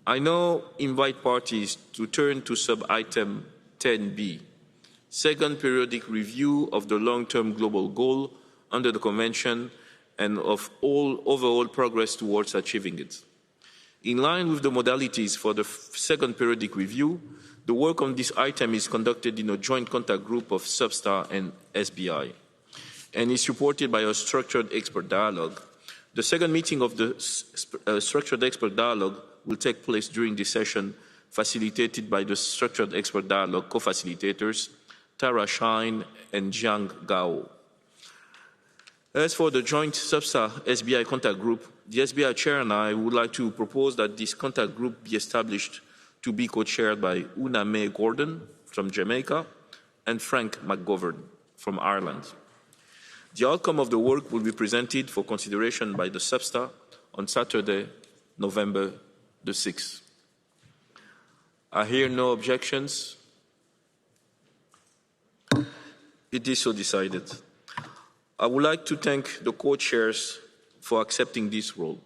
I now invite parties to turn to sub-item 10B, second periodic review of the long-term global goal under the Convention and of all overall progress towards achieving it. In line with the modalities for the second periodic review, the work on this item is conducted in a joint contact group of SUBSTA and SBI and is supported by a structured expert dialogue. The second meeting of the structured expert dialogue will take place during this session, facilitated by the structured expert dialogue co-facilitators, Tara Shine and Jiang Gao. As for the joint SUBSTA-SBI contact group, the SBI chair and I would like to propose that this contact group be established to be co-chaired by Una Mae Gordon from Jamaica and Frank McGovern from Ireland. The outcome of the work will be presented for consideration by the SUBSTA on Saturday, November the 6th. I hear no objections. It is so decided. I would like to thank the co-chairs for accepting this role.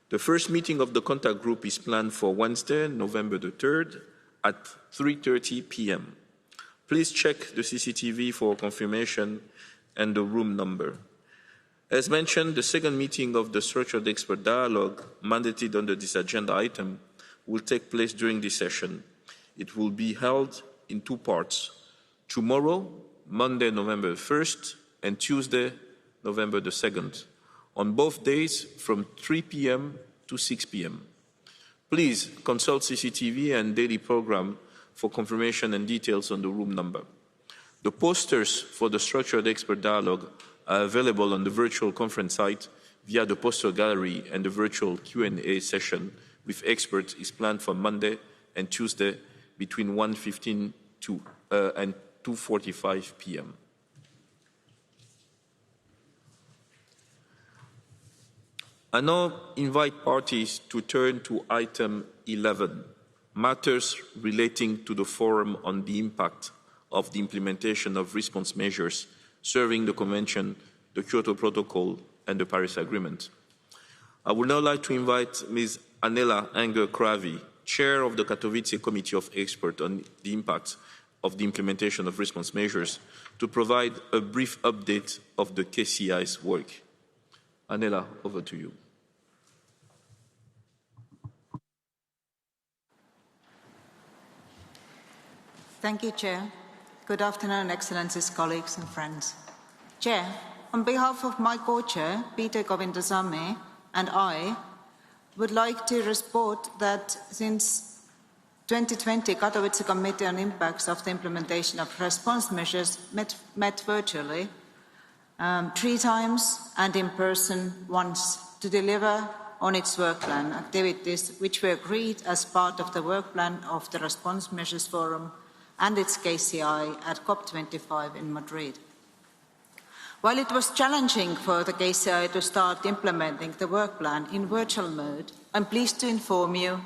The first meeting of the contact group is planned for Wednesday, November the 3rd at 3:30 p.m. Please check the CCTV for confirmation and the room number. As mentioned, the second meeting of the Structured Expert Dialogue, mandated under this agenda item, will take place during this session. It will be held in two parts. Tomorrow, Monday, November 1st, and Tuesday, November the 2nd. On both days from 3 p.m. to 6 p.m. Please consult CCTV and daily program for confirmation and details on the room number. The posters for the Structured Expert Dialogue are available on the virtual conference site via the poster gallery, and the virtual Q&A session with experts is planned for Monday and Tuesday between 1:15 and 2:45 p.m. I now invite parties to turn to item 11, matters relating to the Forum on the Impact of the Implementation of Response Measures serving the Convention, the Kyoto Protocol, and the Paris Agreement. I would now like to invite Ms. Anela Anger-Kravi, Chair of the Katowice Committee of Experts on the Impact of the Implementation of Response Measures, to provide a brief update of the KCI's work. Anela, over to you. Thank you, Chair. Good afternoon, Excellencies, colleagues and friends. Chair, on behalf of my co-chair, Peter Govindasamy, and I would like to report that since 2020, Katowice Committee on Impacts of the Implementation of Response Measures met virtually 3 times and in person once to deliver on its work plan activities, which were agreed as part of the work plan of the Response Measures Forum and its KCI at Cop25 in Madrid. While it was challenging for the KCI to start implementing the work plan in virtual mode, I'm pleased to inform you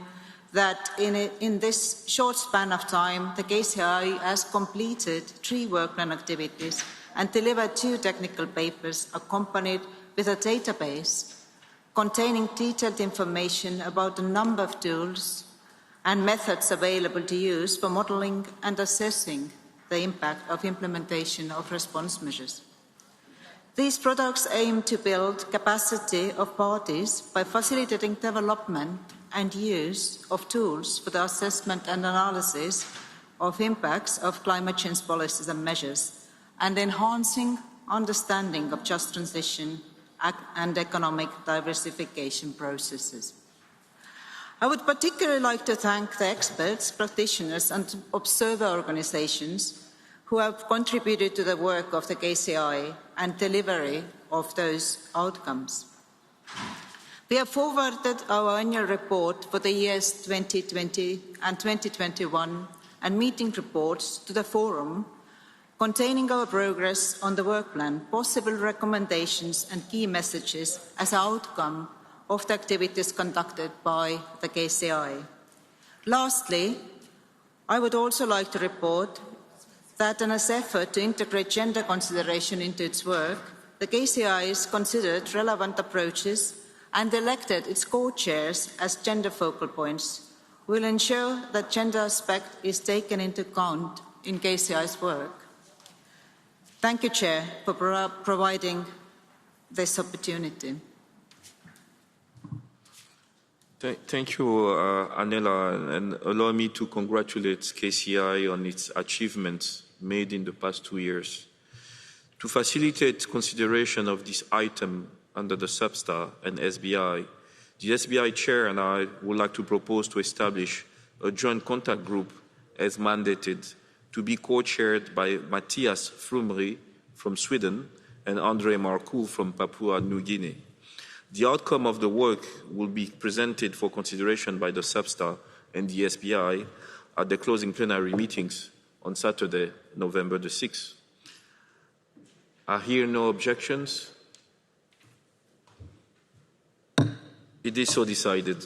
that in this short span of time, the KCI has completed 3 work plan activities and delivered 2 technical papers accompanied with a database containing detailed information about a number of tools and methods available to use for modelling and assessing the impact of implementation of response measures. These products aim to build capacity of parties by facilitating development and use of tools for the assessment and analysis of impacts of climate change policies and measures, and enhancing understanding of just transition and economic diversification processes. I would particularly like to thank the experts, practitioners and observer organisations who have contributed to the work of the KCI and delivery of those outcomes. We have forwarded our annual report for the years 2020 and 2021 and meeting reports to the Forum, containing our progress on the work plan, possible recommendations and key messages as an outcome of the activities conducted by the KCI. Lastly, I would also like to report that in its effort to integrate gender consideration into its work, the KCI has considered relevant approaches and elected its co-chairs as gender focal points. Will ensure that gender aspect is taken into account in KCI's work. Thank you, Chair, for providing this opportunity. Thank you, Anela, and allow me to congratulate KCI on its achievements made in the past 2 years. To facilitate consideration of this item under the SUBSTA and SBI, the SBI Chair and I would like to propose to establish a joint contact group as mandated to be co-chaired by Matthias Flumri from Sweden and André Marcoux from Papua New Guinea. The outcome of the work will be presented for consideration by the SUBSTA and the SBI at the closing plenary meetings on Saturday, November the 6th. I hear no objections. It is so decided.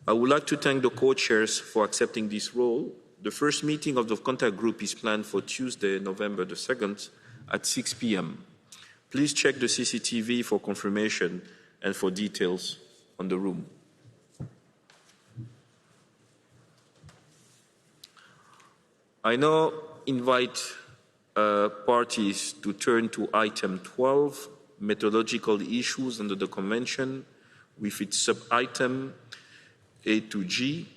I would like to thank the co-chairs for accepting this role. The first meeting of the contact group is planned for Tuesday, November the 2nd at 6 p.m. Please check the CCTV for confirmation and for details on the room. I now invite parties to turn to item 12, methodological issues under the Convention, with its sub-item A to G.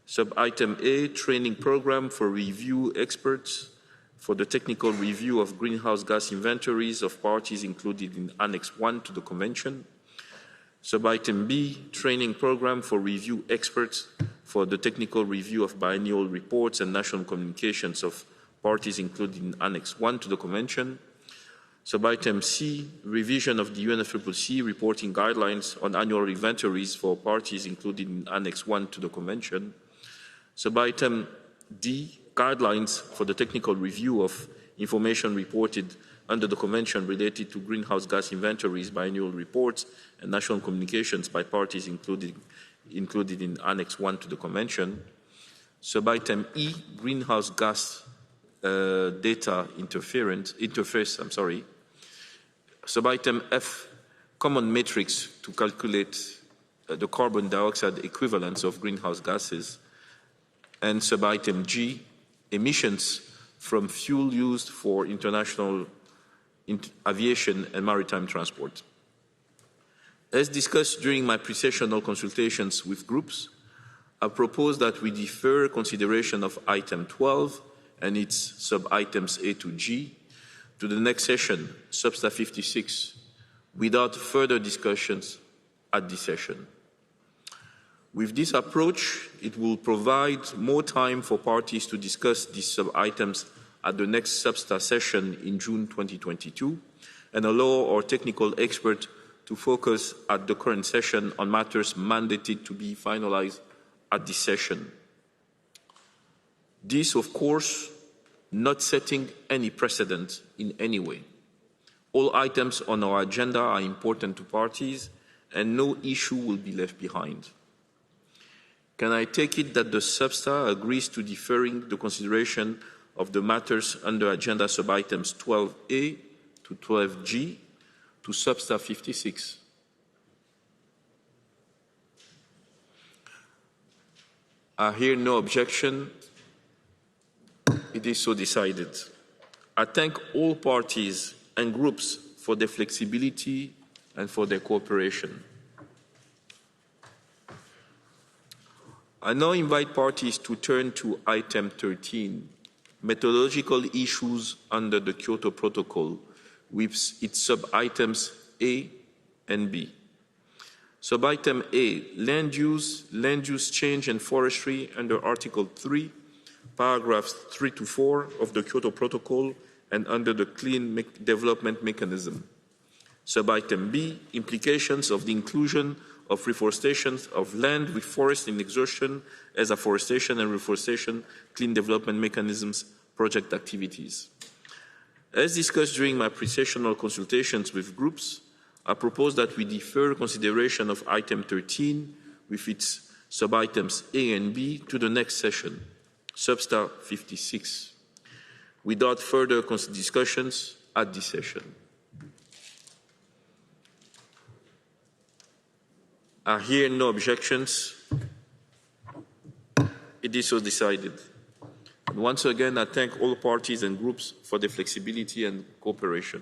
Sub-item A, training program for review experts for the technical review of greenhouse gas inventories of parties included in Annex 1 to the Convention. Sub-item B, training program for review experts for the technical review of biennial reports and national communications of parties included in Annex 1 to the Convention. Sub-item C, revision of the UNFCCC reporting guidelines on annual inventories for parties included in Annex 1 to the Convention. Sub-item D, guidelines for the technical review of information reported under the Convention related to greenhouse gas inventories, biannual reports, and national communications by parties included in Annex 1 to the Convention. Sub-item E, greenhouse gas data interface. Sub-item F, common metrics to calculate the carbon dioxide equivalence of greenhouse gases. And sub-item G, emissions from fuel used for international aviation and maritime transport. As discussed during my pre-sessional consultations with groups, I propose that we defer consideration of item 12 and its sub-items A to G to the next session, Substa 56, without further discussions at this session. With this approach, it will provide more time for parties to discuss these sub-items at the next Substa session in June 2022 and allow our technical expert to focus at the current session on matters mandated to be finalized at this session. This, of course, not setting any precedent in any way. All items on our agenda are important to parties and no issue will be left behind. Can I take it that the Substa agrees to deferring the consideration of the matters under agenda sub-items 12A to 12G to Substa 56? I hear no objection. It is so decided. I thank all parties and groups for their flexibility and for their cooperation. I now invite parties to turn to item 13, methodological issues under the Kyoto Protocol, with its sub-items A and B. Sub-item A, land use change and forestry under Article 3, paragraphs 3 to 4 of the Kyoto Protocol and under the Clean Development Mechanism. Sub-item B, implications of the inclusion of reforestation of land with forest in exhaustion as afforestation and reforestation clean development mechanisms project activities. As discussed during my pre-sessional consultations with groups, I propose that we defer consideration of item 13 with its sub-items A and B to the next session, Substa 56, without further discussions at this session. I hear no objections. It is so decided. And once again, I thank all parties and groups for their flexibility and cooperation.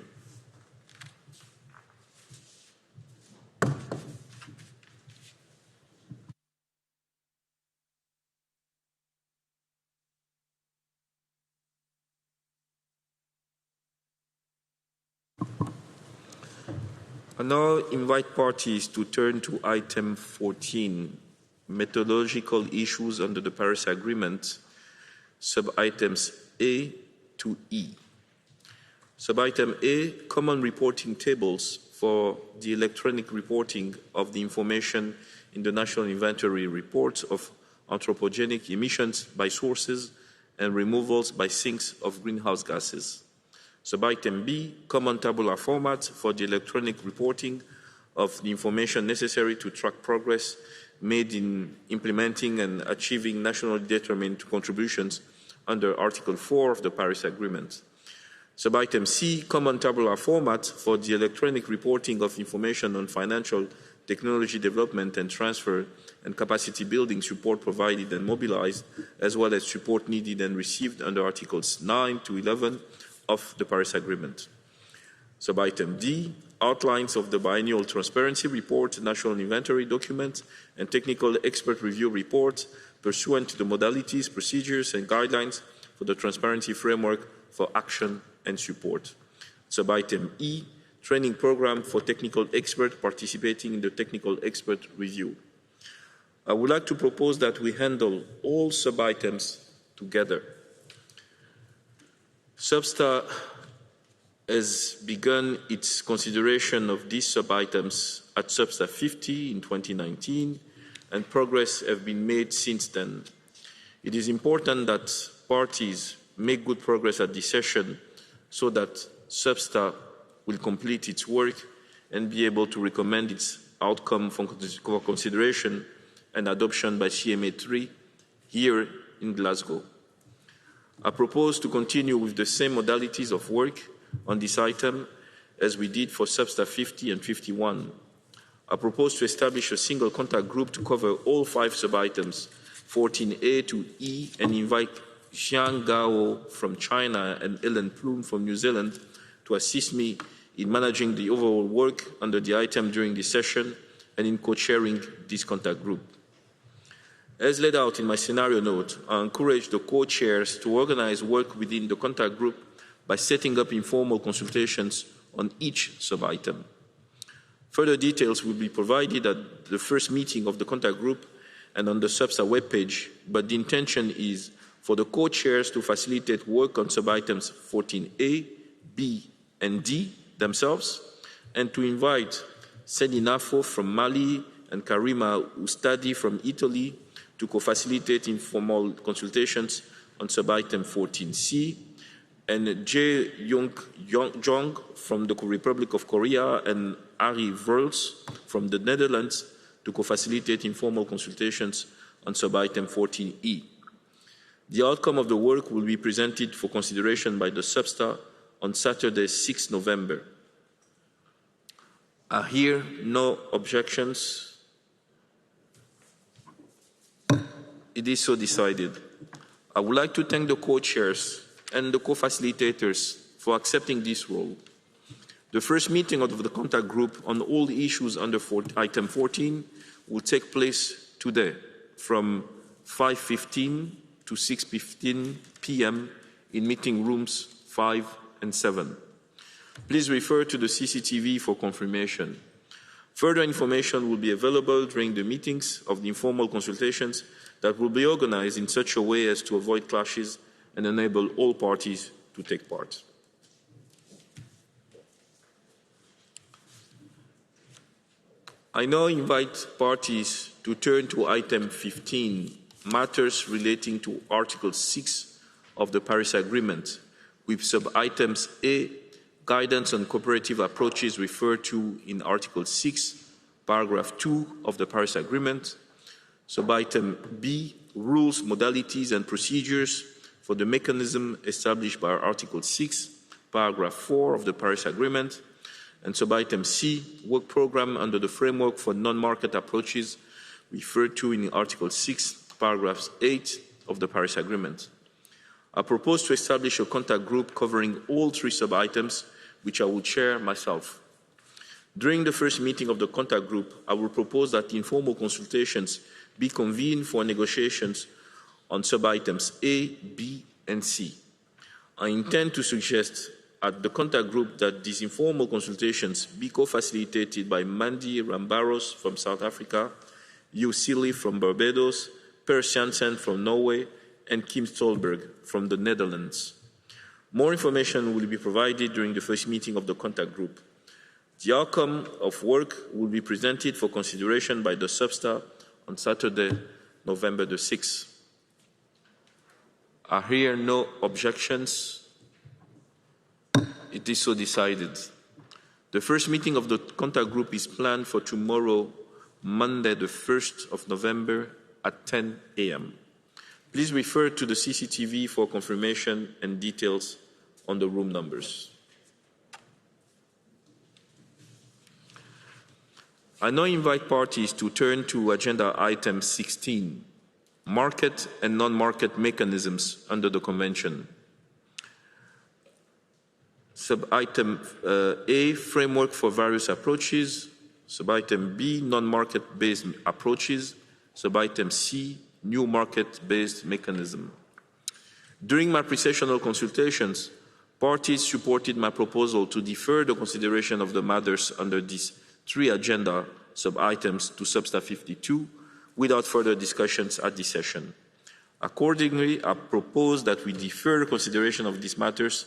I now invite parties to turn to item 14, methodological issues under the Paris Agreement, sub-items A to E. Sub-item A, common reporting tables for the electronic reporting of the information in the National Inventory reports of anthropogenic emissions by sources and removals by sinks of greenhouse gases. Sub-item B, common tabular format for the electronic reporting of the information necessary to track progress made in implementing and achieving nationally determined contributions under Article 4 of the Paris Agreement. Sub-item C, common tabular format for the electronic reporting of information on financial technology development and transfer and capacity building support provided and mobilized, as well as support needed and received under Articles 9 to 11 of the Paris Agreement. Sub-item D, outlines of the biennial transparency report, national inventory document, and technical expert review report pursuant to the modalities, procedures, and guidelines for the transparency framework for action and support. Sub-item E, training program for technical experts participating in the technical expert review. I would like to propose that we handle all sub-items together. Substa has begun its consideration of these sub-items at Substa 50 in 2019, and progress has been made since then. It is important that parties make good progress at this session so that Substa will complete its work and be able to recommend its outcome for consideration and adoption by CMA3 here in Glasgow. I propose to continue with the same modalities of work on this item as we did for Substa 50 and 51. I propose to establish a single contact group to cover all 5 sub-items, 14A to E, and invite Xiang Gao from China and Ellen Plume from New Zealand to assist me in managing the overall work under the item during this session and in co-chairing this contact group. As laid out in my scenario note, I encourage the co-chairs to organize work within the contact group by setting up informal consultations on each sub-item. Further details will be provided at the first meeting of the contact group and on the Substa webpage, but the intention is for the co-chairs to facilitate work on sub-items 14A, B, and D themselves, and to invite Sedi Nafo from Mali and Karima Ustadi from Italy to co-facilitate informal consultations on sub-item 14C, and Jae Jong from the Republic of Korea and Ari Verls from the Netherlands to co-facilitate informal consultations on sub-item 14E. The outcome of the work will be presented for consideration by the Substa on Saturday, 6 November. I hear no objections. It is so decided. I would like to thank the co-chairs and the co-facilitators for accepting this role. The first meeting of the contact group on all issues under item 14 will take place today from 5:15 to 6:15 p.m. in meeting rooms 5 and 7. Please refer to the CCTV for confirmation. Further information will be available during the meetings of the informal consultations that will be organized in such a way as to avoid clashes and enable all parties to take part. I now invite parties to turn to item 15, matters relating to Article 6 of the Paris Agreement, with sub-items A, guidance on cooperative approaches referred to in Article 6, paragraph 2 of the Paris Agreement, sub-item B, rules, modalities and procedures for the mechanism established by Article 6, paragraph 4 of the Paris Agreement, and sub-item C, work program under the framework for non-market approaches referred to in Article 6, paragraph 8 of the Paris Agreement. I propose to establish a contact group covering all 3 sub-items, which I will chair myself. During the first meeting of the contact group, I will propose that informal consultations be convened for negotiations on sub-items A, B, and C. I intend to suggest at the contact group that these informal consultations be co-facilitated by Mandy Rambaros from South Africa, Hugh Seeley from Barbados, Per Jansen from Norway, and Kim Stolberg from the Netherlands. More information will be provided during the first meeting of the contact group. The outcome of work will be presented for consideration by the Substa on Saturday, November the 6th. I hear no objections. It is so decided. The first meeting of the contact group is planned for tomorrow, Monday the 1st of November at 10 a.m. Please refer to the CCTV for confirmation and details on the room numbers. I now invite parties to turn to agenda item 16, market and non-market mechanisms under the Convention. Sub-item A, framework for various approaches. Sub-item B, non-market-based approaches. Sub-item C, new market-based mechanism. During my pre-sessional consultations, parties supported my proposal to defer the consideration of the matters under these 3 agenda sub-items to Substa 52 without further discussions at this session. Accordingly, I propose that we defer consideration of these matters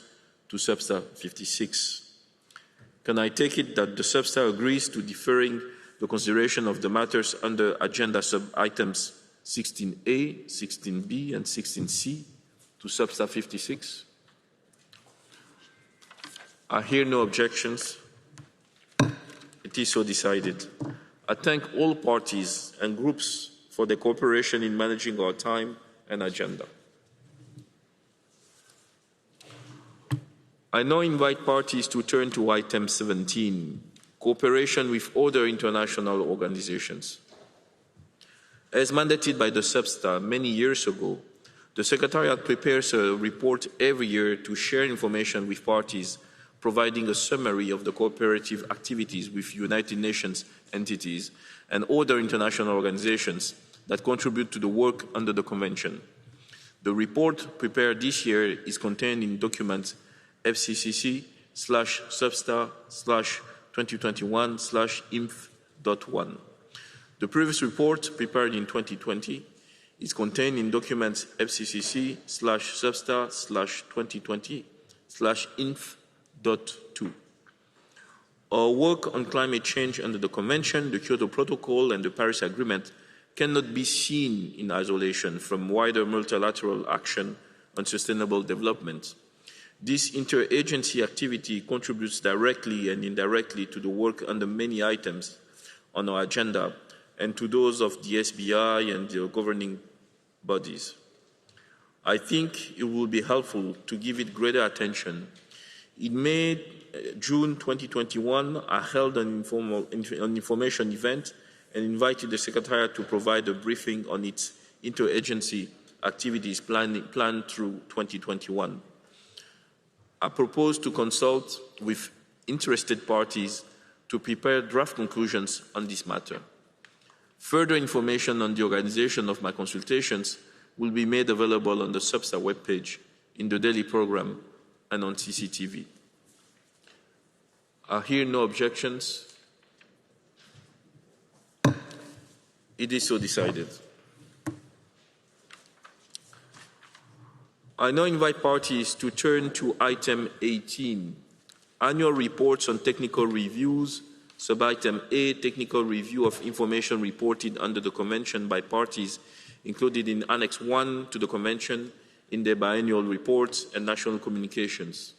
to Substa 56. Can I take it that the Substa agrees to deferring the consideration of the matters under agenda sub-items 16A, 16B, and 16C to Substa 56? I hear no objections. It is so decided. I thank all parties and groups for their cooperation in managing our time and agenda. I now invite parties to turn to item 17, cooperation with other international organizations. As mandated by the Substa many years ago, the Secretariat prepares a report every year to share information with parties, providing a summary of the cooperative activities with United Nations entities and other international organizations that contribute to the work under the Convention. The report prepared this year is contained in document FCCC/Substa/2021/INF.1. The previous report, prepared in 2020, is contained in document FCCC/Substa/2020/INF.2. Our work on climate change under the Convention, the Kyoto Protocol, and the Paris Agreement cannot be seen in isolation from wider multilateral action on sustainable development. This interagency activity contributes directly and indirectly to the work under many items on our agenda and to those of the SBI and the governing bodies. I think it will be helpful to give it greater attention. In June 2021, I held an information event and invited the Secretariat to provide a briefing on its interagency activities planned through 2021. I propose to consult with interested parties to prepare draft conclusions on this matter. Further information on the organization of my consultations will be made available on the Substa webpage, in the daily program, and on CCTV. I hear no objections. It is so decided. I now invite parties to turn to item 18, annual reports on technical reviews, sub-item A, technical review of information reported under the Convention by parties included in Annex 1 to the Convention in their biannual reports and national communications.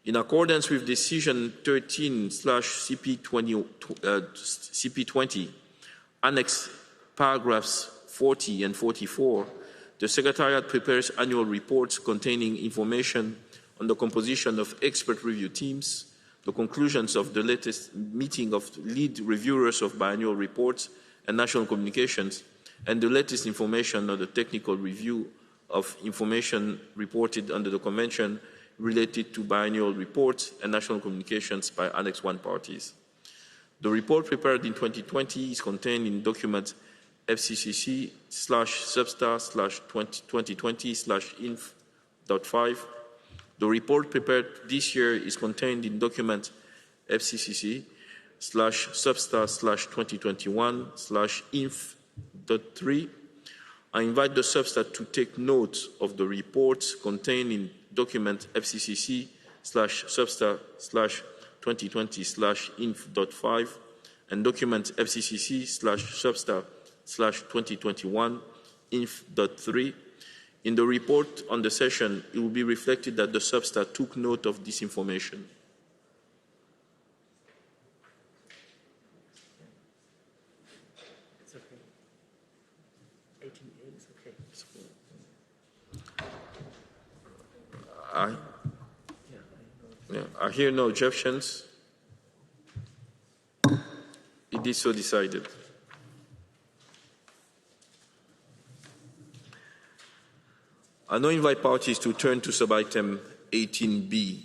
In accordance with Decision 13/CP20, Annex paragraphs 40 and 44, the Secretariat prepares annual reports containing information on the composition of expert review teams, the conclusions of the latest meeting of lead reviewers of biannual reports and national communications, and the latest information on the technical review of information reported under the Convention related to biannual reports and national communications by Annex 1 parties. The report prepared in 2020 is contained in document FCCC/Substa/2020/INF.5. The report prepared this year is contained in document FCCC/Substa/2021/INF.3. I invite the Substa to take note of the reports contained in document FCCC/Substa/2020/INF.5 and document FCCC/Substa/2021/INF.3. In the report on the session, it will be reflected that the Substa took note of this information. I hear no objections. It is so decided. I now invite parties to turn to sub-item 18B,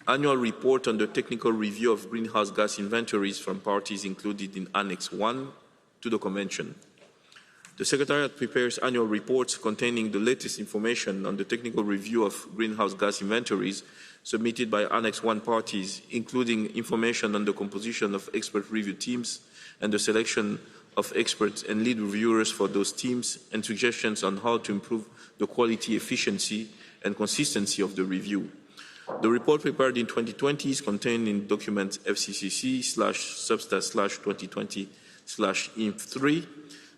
annual report on the technical review of greenhouse gas inventories from parties included in Annex 1 to the Convention. The Secretariat prepares annual reports containing the latest information on the technical review of greenhouse gas inventories submitted by Annex 1 parties, including information on the composition of expert review teams and the selection of experts and lead reviewers for those teams, and suggestions on how to improve the quality, efficiency, and consistency of the review. The report prepared in 2020 is contained in document FCCC/substat/2020/INF3.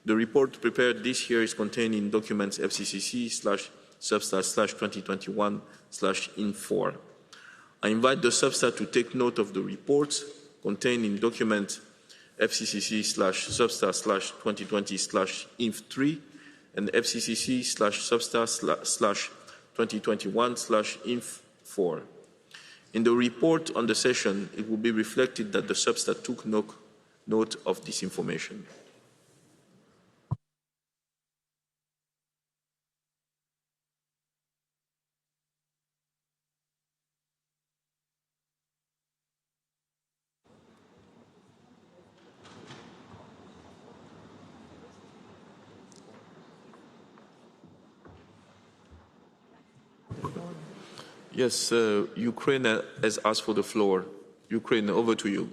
The report prepared this year is contained in documents FCCC/substat/2021/INF4. I invite the substat to take note of the reports contained in document FCCC/substat/2020/INF3 and FCCC/substat/2021/INF4. In the report on the session, it will be reflected that the substat took note of this information. Yes, Ukraine has asked for the floor. Ukraine, over to you.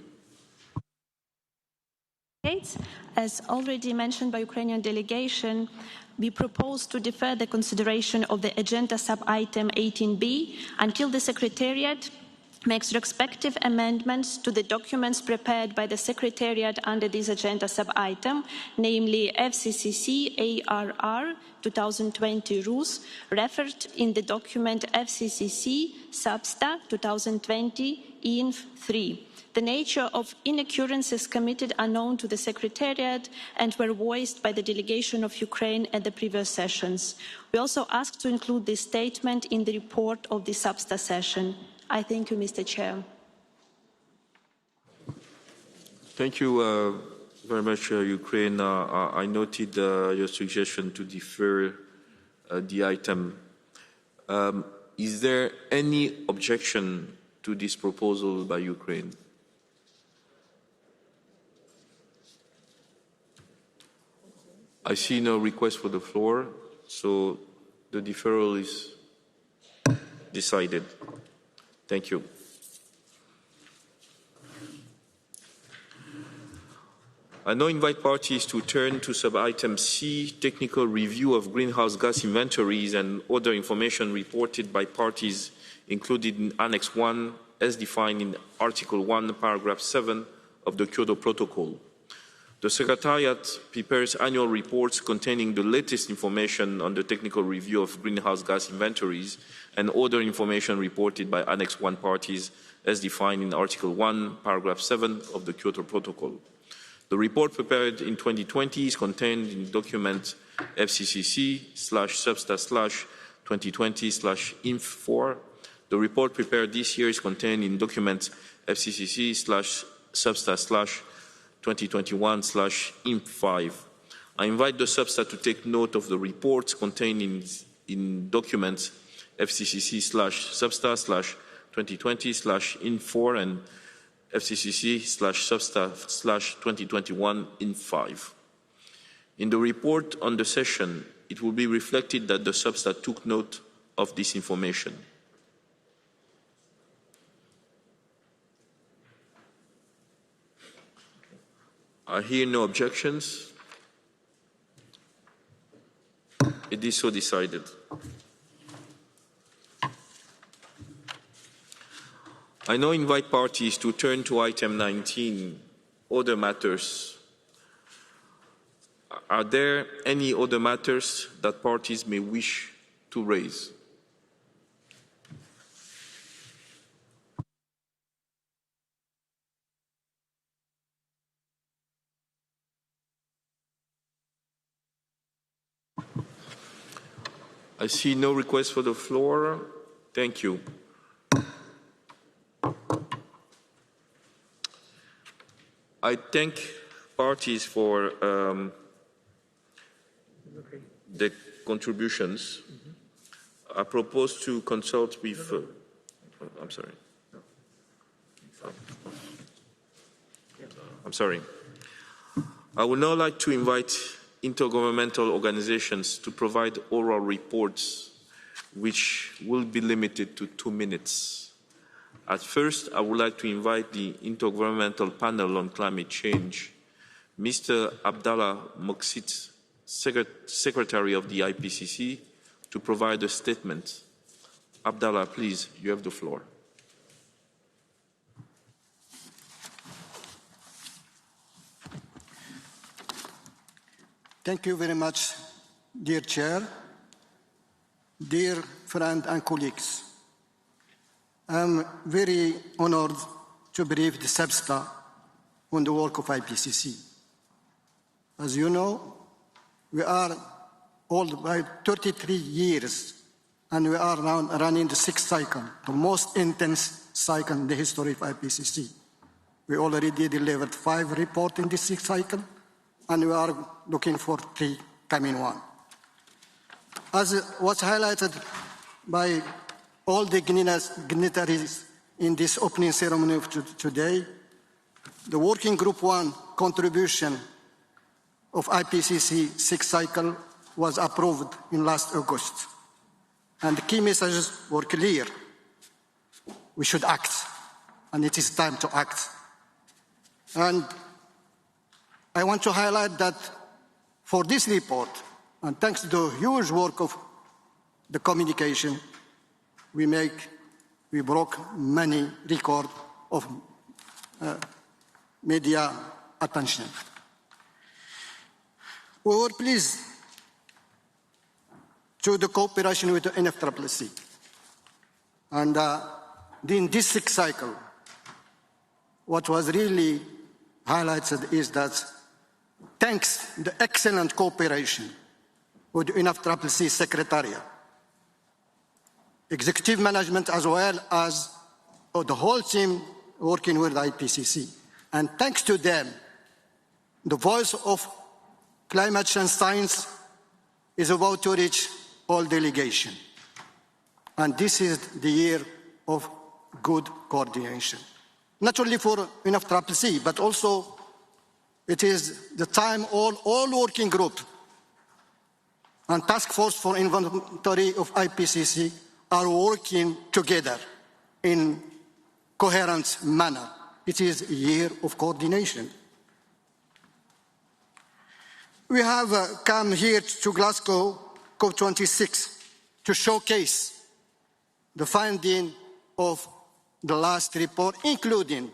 As already mentioned by Ukrainian delegation, we propose to defer the consideration of the agenda sub-item 18B until the Secretariat makes respective amendments to the documents prepared by the Secretariat under this agenda sub-item, namely FCCC ARR 2020 rules referred in the document FCCC Substat 2020 INF3. The nature of inaccuracies committed are known to the Secretariat and were voiced by the delegation of Ukraine at the previous sessions. We also asked to include this statement in the report of the Substat session. I thank you, Mr. Chair. Thank you very much, Ukraine. I noted your suggestion to defer the item. Is there any objection to this proposal by Ukraine? I see no request for the floor, so the deferral is decided. Thank you. I now invite parties to turn to sub-item C, technical review of greenhouse gas inventories and other information reported by parties included in Annex 1 as defined in Article 1, Paragraph 7 of the Kyoto Protocol. The Secretariat prepares annual reports containing the latest information on the technical review of greenhouse gas inventories and other information reported by Annex 1 parties as defined in Article 1, Paragraph 7 of the Kyoto Protocol. The report prepared in 2020 is contained in document FCCC/substat/2020/INF4. The report prepared this year is contained in document FCCC/substat/2021/INF5. I invite the substat to take note of the reports contained in documents FCCC/substat/2020/INF4 and FCCC/substat/2021/INF5. In the report on the session, it will be reflected that the substat took note of this information. I hear no objections. It is so decided. I now invite parties to turn to item 19, other matters. Are there any other matters that parties may wish to raise? I see no request for the floor. Thank you. I thank parties for the contributions. I propose to consult with... I'm sorry. I'm sorry. I would now like to invite intergovernmental organizations to provide oral reports which will be limited to 2 minutes. At first, I would like to invite the Intergovernmental Panel on Climate Change, Mr. Abdallah Moqsit, Secretary of the IPCC, to provide a statement. Abdallah, please, you have the floor. Thank you very much, dear Chair, dear friends and colleagues. I'm very honored to brief the SEBSTA on the work of IPCC. As you know, we are old by 33 years, and we are now running the 6th cycle, the most intense cycle in the history of IPCC. We already delivered 5 reports in this 6th cycle, and we are looking for 3 coming one. As was highlighted by all the dignitaries in this opening ceremony of today, the Working Group 1 contribution of IPCC 6th cycle was approved in last August. And the key messages were clear. We should act, and it is time to act. And I want to highlight that for this report, and thanks to the huge work of the communication, we broke many records of media attention. We were pleased to the cooperation with the NFCCC. And in this 6th cycle, what was really highlighted is that thanks to the excellent cooperation with the NFCCC Secretariat, executive management as well as the whole team working with IPCC. And thanks to them, the voice of climate change science is about to reach all delegations. And this is the year of good coordination. Not only for NFCCC, but also it is the time all working groups and task force for inventory of IPCC are working together in coherent manner. It is a year of coordination. We have come here to Glasgow, Cop26, to showcase the finding of the last report, including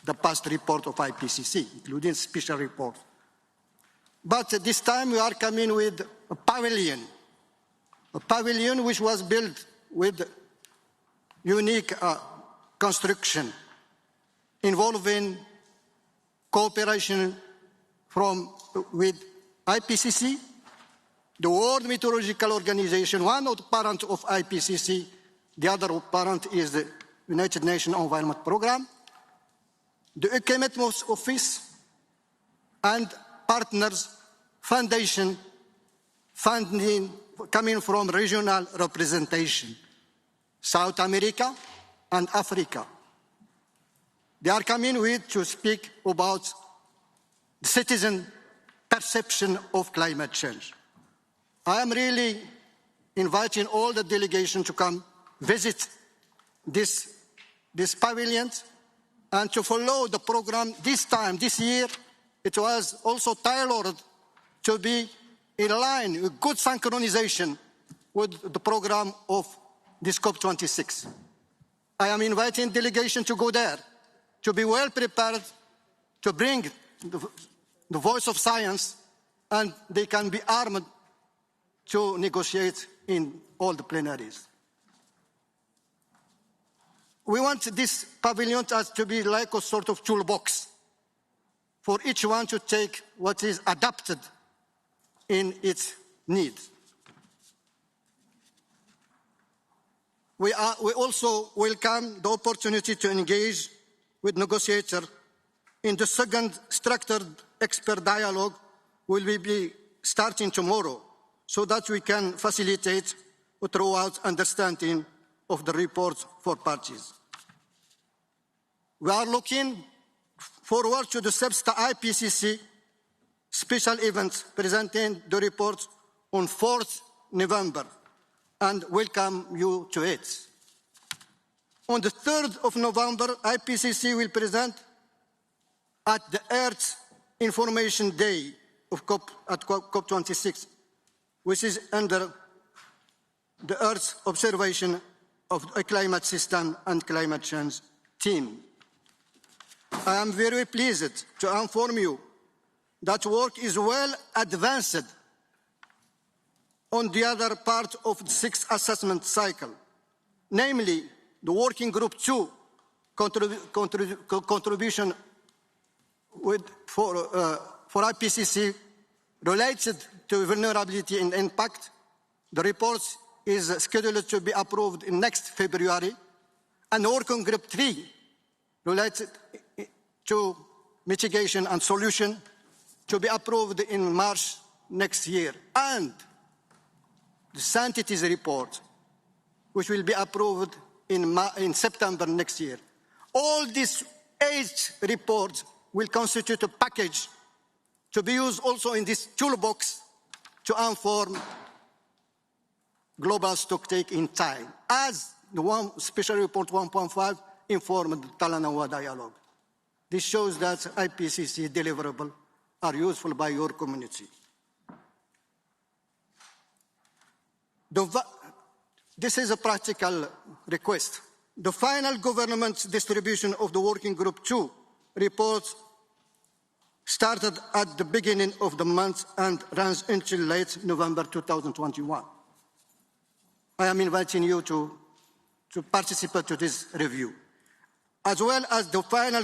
the past report of IPCC, including special report. But this time we are coming with a pavilion which was built with unique construction involving cooperation with IPCC, the World Meteorological Organization, one of the parents of IPCC, the other parent is the United Nations Environment Programme, the ECMET Office, and partners, foundation, funding coming from regional representation, South America and Africa. They are coming to speak about the citizen perception of climate change. I am really inviting all the delegations to come visit this pavilion and to follow the program this year. It was also tailored to be in line with good synchronization with the program of this COP26. I am inviting delegations to go there, to be well prepared, to bring the voice of science, and they can be armed to negotiate in all the plenaries. We want this pavilion to be like a sort of toolbox for each one to take what is adapted in its needs. We also welcome the opportunity to engage with negotiators In the second structured expert dialogue, will be starting tomorrow so that we can facilitate a thorough understanding of the report for parties. We are looking forward to the SEPSTA IPCC special event presenting the report on 4th November and welcome you to it. On the 3rd of November, IPCC will present at the Earth Information Day of COP26, which is under the Earth observation of a climate system and climate change team. I am very pleased to inform you that work is well advanced on the other part of the 6th assessment cycle, namely the Working Group 2 contribution for IPCC related to vulnerability and impact. The report is scheduled to be approved in next February, and Working Group 3 related to mitigation and solution to be approved in March next year, and the scientific report, which will be approved in September next year. All these 8 reports will constitute a package to be used also in this toolbox to inform global stocktake in time, as the one special report 1.5 informed the Talanoa dialogue. This shows that IPCC deliverables are useful by your community. This is a practical request. The final government distribution of the Working Group 2 report started at the beginning of the month and runs until late November 2021. I am inviting you to participate to this review, as well as the final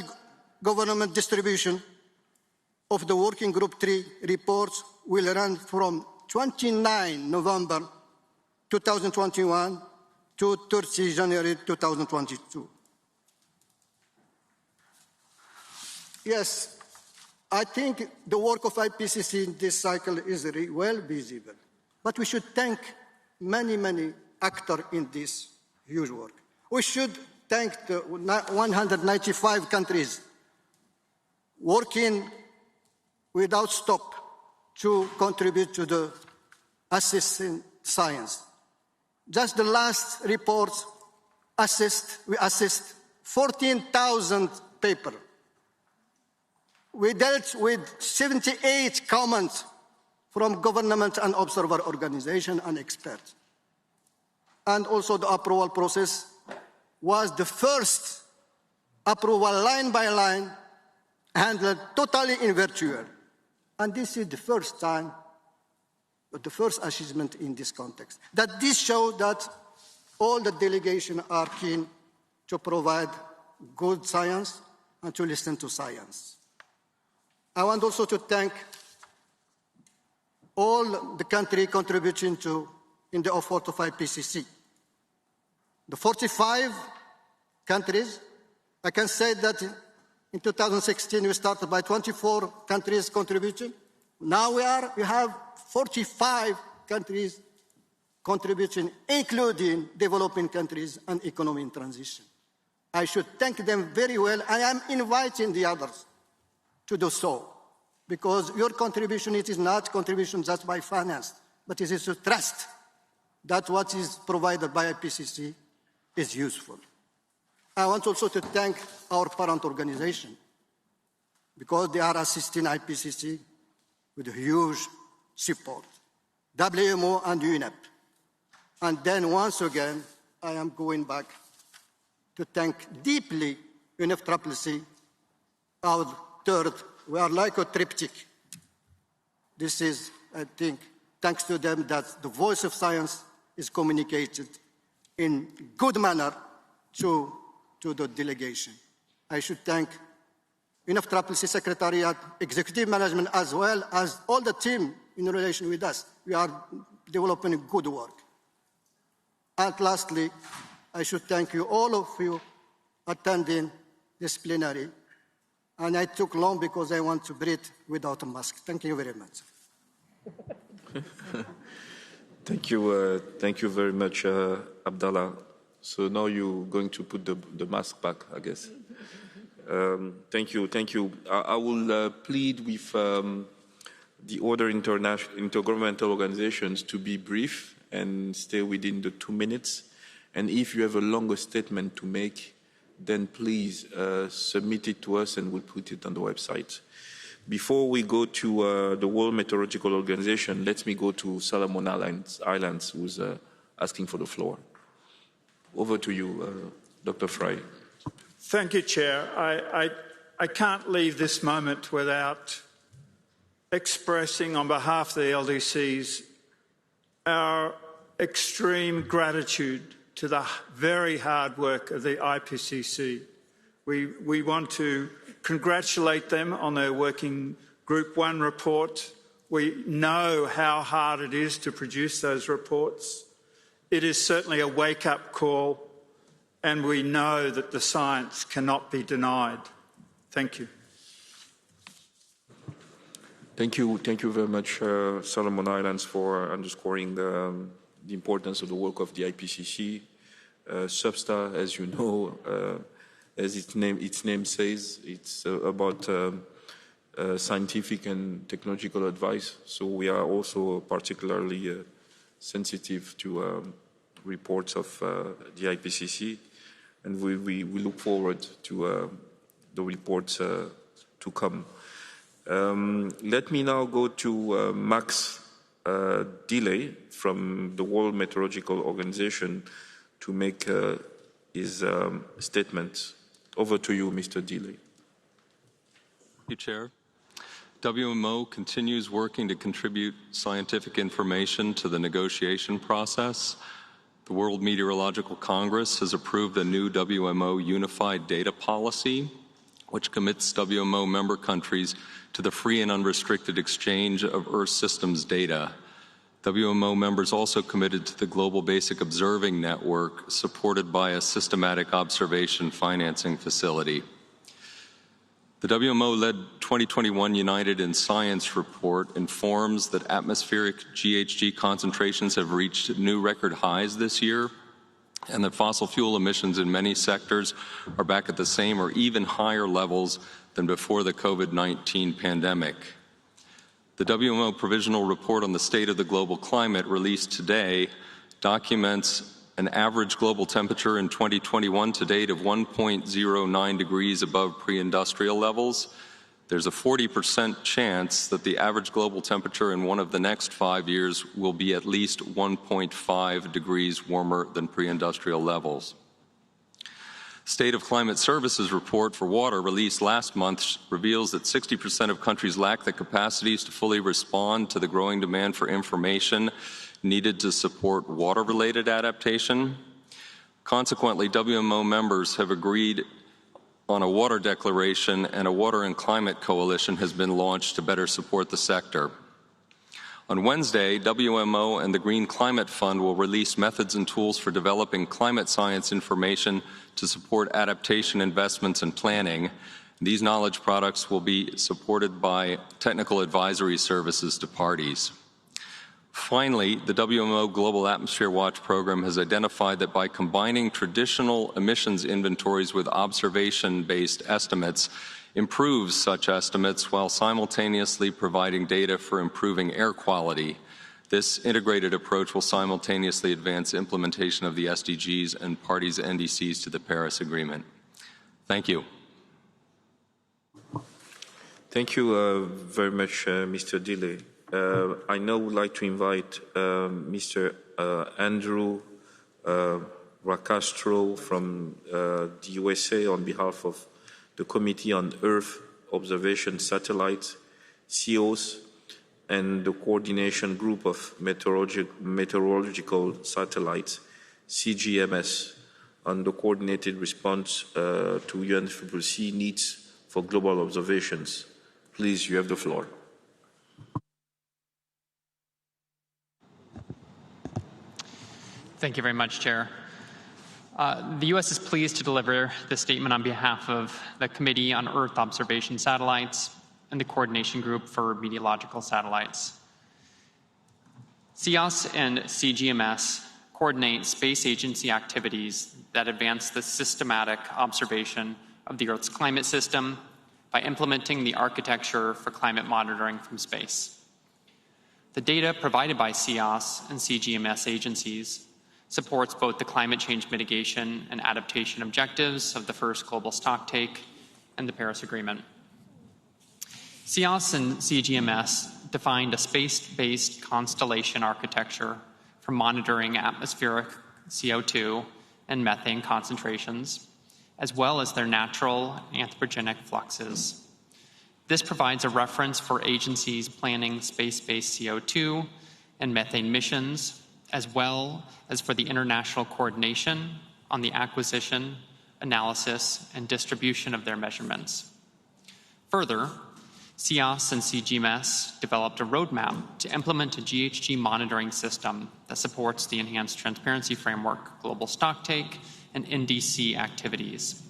government distribution of the Working Group 3 reports will run from 29 November 2021 to 30 January 2022. Yes, I think the work of IPCC in this cycle is well visible, but we should thank many, many actors in this huge work. We should thank the 195 countries working without stop to contribute to the assisting science. Just the last report we assist 14,000 papers. We dealt with 78 comments from government and observer organizations and experts. And also the approval process was the first approval line by line, handled totally in virtual. And this is the first time, the first achievement in this context. That this shows that all the delegations are keen to provide good science and to listen to science. I want also to thank all the countries contributing in the effort of IPCC. The 45 countries, I can say that in 2016 we started by 24 countries contributing. Now we have 45 countries contributing, including developing countries and economy in transition. I should thank them very well. I am inviting the others to do so, because your contribution, it is not contribution just by finance, but it is to trust that what is provided by IPCC is useful. I want also to thank our parent organization, because they are assisting IPCC with huge support, WMO and UNEP. And then once again, I am going back to thank deeply UNFCCC, our third. We are like a triptych. This is, I think, thanks to them that the voice of science is communicated in good manner to the delegation. I should thank UNFCCC Secretariat, Executive Management, as well as all the team in relation with us. We are developing good work. And lastly, I should thank you, all of you, attending this plenary. and I took long because I want to breathe without a mask. Thank you very much. Thank you very much, Abdallah. So now you're going to put the mask back, I guess. Thank you. I will plead with the other intergovernmental organizations to be brief and stay within the 2 minutes. And if you have a longer statement to make, then please submit it to us and we'll put it on the website. Before we go to the World Meteorological Organization, let me go to Solomon Islands, who's asking for the floor. Over to you, Dr. Fry. Thank you, Chair. I can't leave this moment without expressing on behalf of the LDCs our extreme gratitude to the very hard work of the IPCC. We want to congratulate them on their Working Group 1 report. We know how hard it is to produce those reports. It is certainly a wake-up call, and we know that the science cannot be denied. Thank you. Thank you very much, Solomon Islands, for underscoring the importance of the work of the IPCC. SUBSTA, as you know, as its name says, it's about scientific and technological advice. So we are also particularly sensitive to reports of the IPCC, and we look forward to the reports to come. Let me now go to Max Delay from the World Meteorological Organization to make his statement. Over to you, Mr. Delay. Thank you, Chair. WMO continues working to contribute scientific information to the negotiation process. The World Meteorological Congress has approved a new WMO unified data policy, which commits WMO member countries to the free and unrestricted exchange of Earth systems data. WMO members also committed to the Global Basic Observing Network, supported by a systematic observation financing facility. The WMO-led 2021 United in Science report informs that atmospheric GHG concentrations have reached new record highs this year, and that fossil fuel emissions in many sectors are back at the same or even higher levels than before the COVID-19 pandemic. The WMO Provisional Report on the State of the Global Climate, released today, documents an average global temperature in 2021 to date of 1.09 degrees above pre-industrial levels. There's a 40% chance that the average global temperature in one of the next 5 years will be at least 1.5 degrees warmer than pre-industrial levels. State of Climate Services report for water, released last month, reveals that 60% of countries lack the capacities to fully respond to the growing demand for information needed to support water-related adaptation. Consequently, WMO members have agreed on a water declaration, and a water and climate coalition has been launched to better support the sector. On Wednesday, WMO and the Green Climate Fund will release methods and tools for developing climate science information to support adaptation investments and planning. These knowledge products will be supported by technical advisory services to parties. Finally, the WMO Global Atmosphere Watch program has identified that by combining traditional emissions inventories with observation-based estimates, improves such estimates while simultaneously providing data for improving air quality. This integrated approach will simultaneously advance implementation of the SDGs and parties' NDCs to the Paris Agreement. Thank you. Thank you very much, Mr. Dilley. I now would like to invite Mr. Andrew Racastro from the USA on behalf of the Committee on Earth Observation Satellites, CEOs, and the Coordination Group of Meteorological Satellites, CGMS, on the coordinated response to UNFCCC needs for global observations. Please, you have the floor. Thank you very much, Chair. The U.S. is pleased to deliver this statement on behalf of the Committee on Earth Observation Satellites and the Coordination Group for Meteorological Satellites. CEOS and CGMS coordinate space agency activities that advance the systematic observation of the Earth's climate system by implementing the architecture for climate monitoring from space. The data provided by CEOS and CGMS agencies supports both the climate change mitigation and adaptation objectives of the first global stocktake and the Paris Agreement. CEOS and CGMS defined a space-based constellation architecture for monitoring atmospheric CO2 and methane concentrations, as well as their natural anthropogenic fluxes. This provides a reference for agencies planning space-based CO2 and methane missions, as well as for the international coordination on the acquisition, analysis, and distribution of their measurements. Further, CEOS and CGMS developed a roadmap to implement a GHG monitoring system that supports the Enhanced Transparency Framework, Global Stocktake, and NDC activities.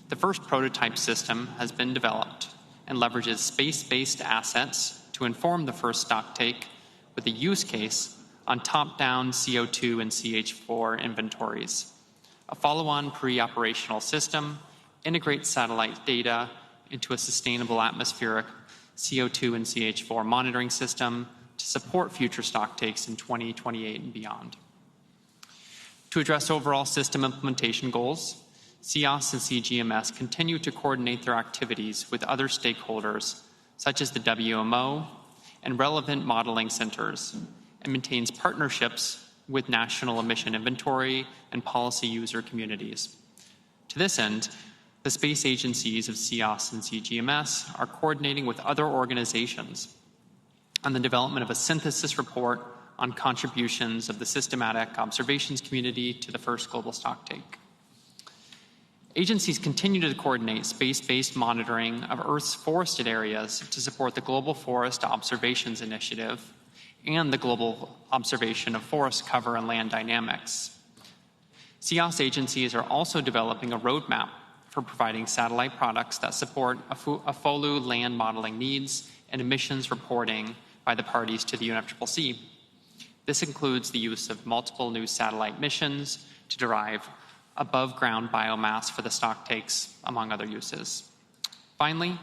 The first prototype system has been developed and leverages space-based assets to inform the first stocktake with a use case on top-down CO2 and CH4 inventories. A follow-on pre-operational system integrates satellite data into a sustainable atmospheric CO2 and CH4 monitoring system to support future stocktakes in 2028 and beyond. To address overall system implementation goals, CEOS and CGMS continue to coordinate their activities with other stakeholders, such as the WMO and relevant modeling centers, and maintains partnerships with national emission inventory and policy user communities. To this end, the space agencies of CEOS and CGMS are coordinating with other organizations on the development of a synthesis report on contributions of the systematic observations community to the first global stocktake. Agencies continue to coordinate space-based monitoring of Earth's forested areas to support the Global Forest Observations Initiative and the global observation of forest cover and land dynamics. CEOS agencies are also developing a roadmap for providing satellite products that support AFOLU land modeling needs and emissions reporting by the parties to the UNFCCC. This includes the use of multiple new satellite missions to derive above-ground biomass for the stocktakes, among other uses. Finally,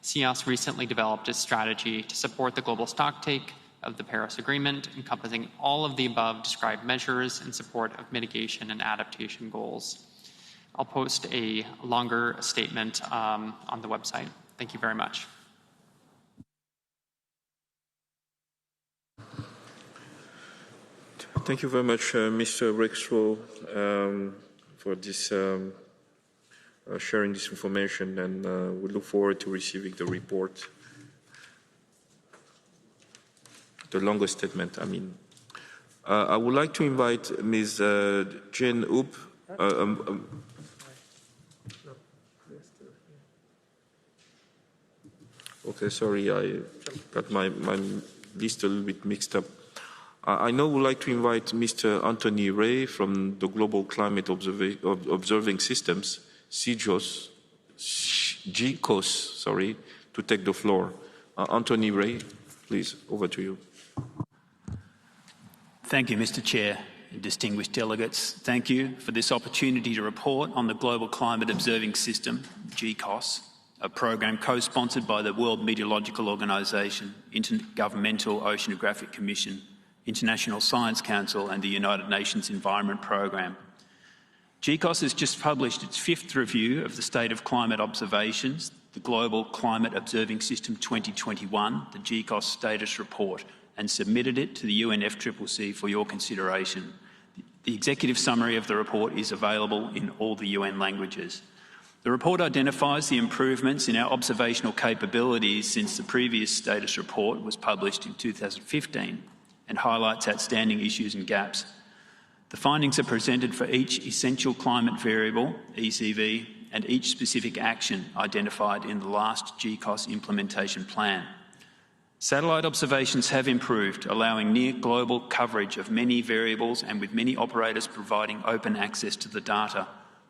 CEOS recently developed a strategy to support the global stocktake of the Paris Agreement, encompassing all of the above described measures in support of mitigation and adaptation goals. I'll post a longer statement on the website. Thank you very much. Thank you very much, Mr. Rexrow, for this sharing this information, and we look forward to receiving the report. The longer statement, I mean. I would like to invite Ms. Jane Oop. Okay, sorry, I got my list a little bit mixed up. I now would like to invite Mr. Anthony Ray from the Global Climate Observing Systems, GCOS, to take the floor. Anthony Ray, please, over to you. Thank you, Mr. Chair and distinguished delegates. Thank you for this opportunity to report on the Global Climate Observing System, GCOS, a program co-sponsored by the World Meteorological Organization, Intergovernmental Oceanographic Commission, International Science Council and the United Nations Environment Programme. GCOS has just published its 5th review of the State of Climate Observations, the Global Climate Observing System 2021, the GCOS Status Report, and submitted it to the UNFCCC for your consideration. The executive summary of the report is available in all the UN languages. The report identifies the improvements in our observational capabilities since the previous status report was published in 2015 and highlights outstanding issues and gaps. The findings are presented for each essential climate variable, ECV, and each specific action identified in the last GCOS implementation plan. Satellite observations have improved, allowing near global coverage of many variables and with many operators providing open access to the data.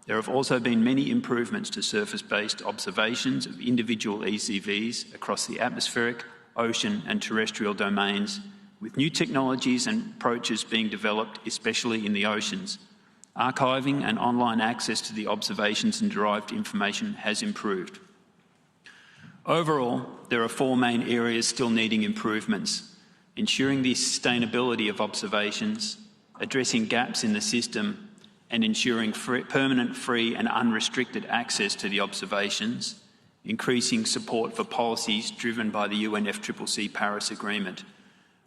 There have also been many improvements to surface-based observations of individual ECVs across the atmospheric, ocean and terrestrial domains, with new technologies and approaches being developed, especially in the oceans. Archiving and online access to the observations and derived information has improved. Overall, there are four main areas still needing improvements: ensuring the sustainability of observations, addressing gaps in the system, and ensuring permanent, free and unrestricted access to the observations, increasing support for policies driven by the UNFCCC Paris Agreement.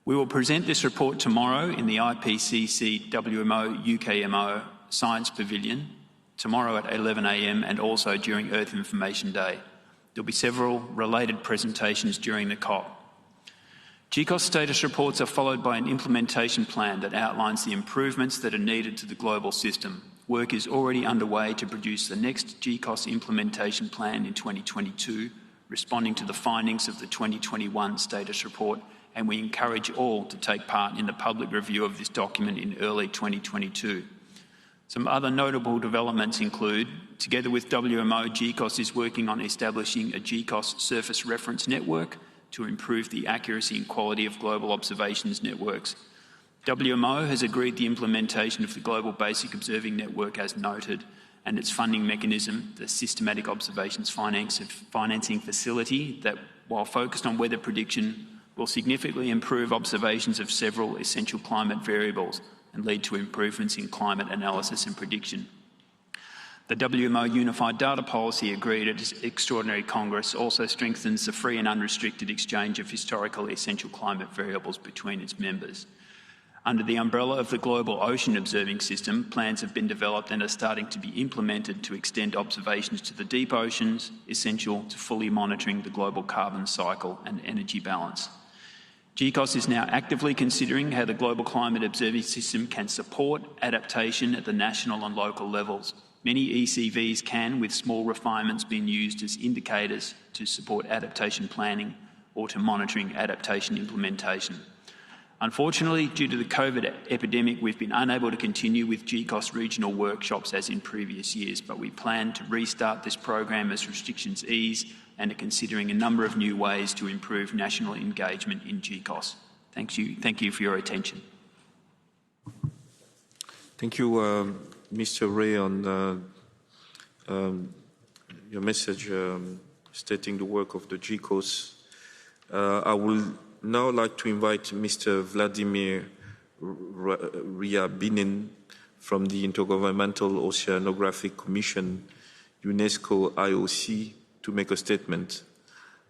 We will present this report tomorrow in the IPCC WMO UKMO Science Pavilion, tomorrow at 11 a.m. and also during Earth Information Day. There'll be several related presentations during the COP. GCOS status reports are followed by an implementation plan that outlines the improvements that are needed to the global system. Work is already underway to produce the next GCOS implementation plan in 2022, responding to the findings of the 2021 status report, and we encourage all to take part in the public review of this document in early 2022. Some other notable developments include, together with WMO, GCOS is working on establishing a GCOS surface reference network to improve the accuracy and quality of global observations networks. WMO has agreed the implementation of the Global Basic Observing Network as noted, and its funding mechanism, the Systematic Observations Financing Facility, that, while focused on weather prediction, will significantly improve observations of several essential climate variables and lead to improvements in climate analysis and prediction. The WMO Unified Data Policy agreed at its Extraordinary Congress also strengthens the free and unrestricted exchange of historical essential climate variables between its members. Under the umbrella of the Global Ocean Observing System, plans have been developed and are starting to be implemented to extend observations to the deep oceans, essential to fully monitoring the global carbon cycle and energy balance. GCOS is now actively considering how the Global Climate Observing System can support adaptation at the national and local levels. Many ECVs can, with small refinements, being used as indicators to support adaptation planning or to monitoring adaptation implementation. Unfortunately, due to the COVID epidemic, we've been unable to continue with GCOS regional workshops as in previous years, but we plan to restart this program as restrictions ease and are considering a number of new ways to improve national engagement in GCOS. Thank you for your attention. Thank you, Mr. Ray, on your message stating the work of the GCOS. I will now like to invite Mr. Vladimir Ryabinin from the Intergovernmental Oceanographic Commission, UNESCO IOC, to make a statement.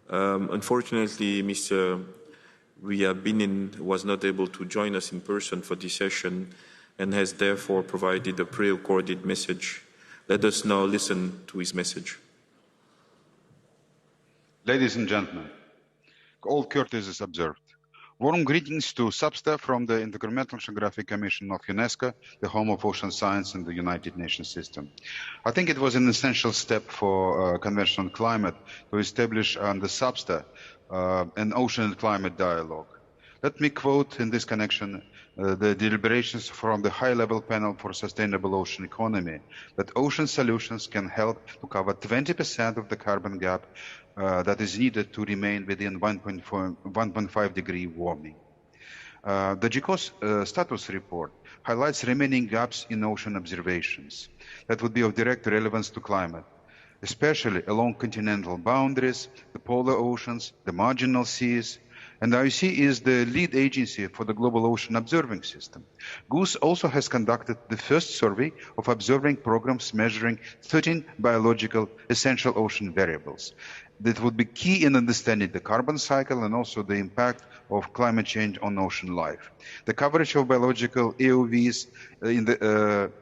Unfortunately, Mr. Ryabinin was not able to join us in person for this session and has therefore provided a pre-recorded message. Let us now listen to his message. Ladies and gentlemen, all courtesies observed. Warm greetings to SABSTA from the Intergovernmental Oceanographic Commission of UNESCO, the home of ocean science in the United Nations system. I think it was an essential step for Convention on Climate to establish under SABSTA an ocean and climate dialogue. Let me quote in this connection the deliberations from the high-level panel for sustainable ocean economy, that ocean solutions can help to cover 20% of the carbon gap that is needed to remain within 1.5 degree warming. The GCOS status report highlights remaining gaps in ocean observations that would be of direct relevance to climate, especially along continental boundaries, the polar oceans, the marginal seas, and the IOC is the lead agency for the Global Ocean Observing System. GOOS also has conducted the first survey of observing programs measuring 13 biological essential ocean variables that would be key in understanding the carbon cycle and also the impact of climate change on ocean life. The coverage of biological AOVs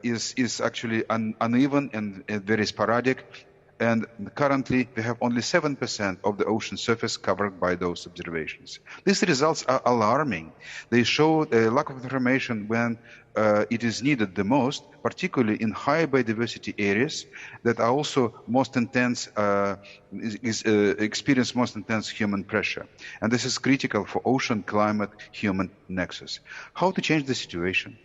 is actually uneven and very sporadic, and currently we have only 7% of the ocean surface covered by those observations. These results are alarming. They show a lack of information when it is needed the most, particularly in high biodiversity areas that are also most intense, experience most intense human pressure. And this is critical for ocean, climate, human nexus. How to change the situation?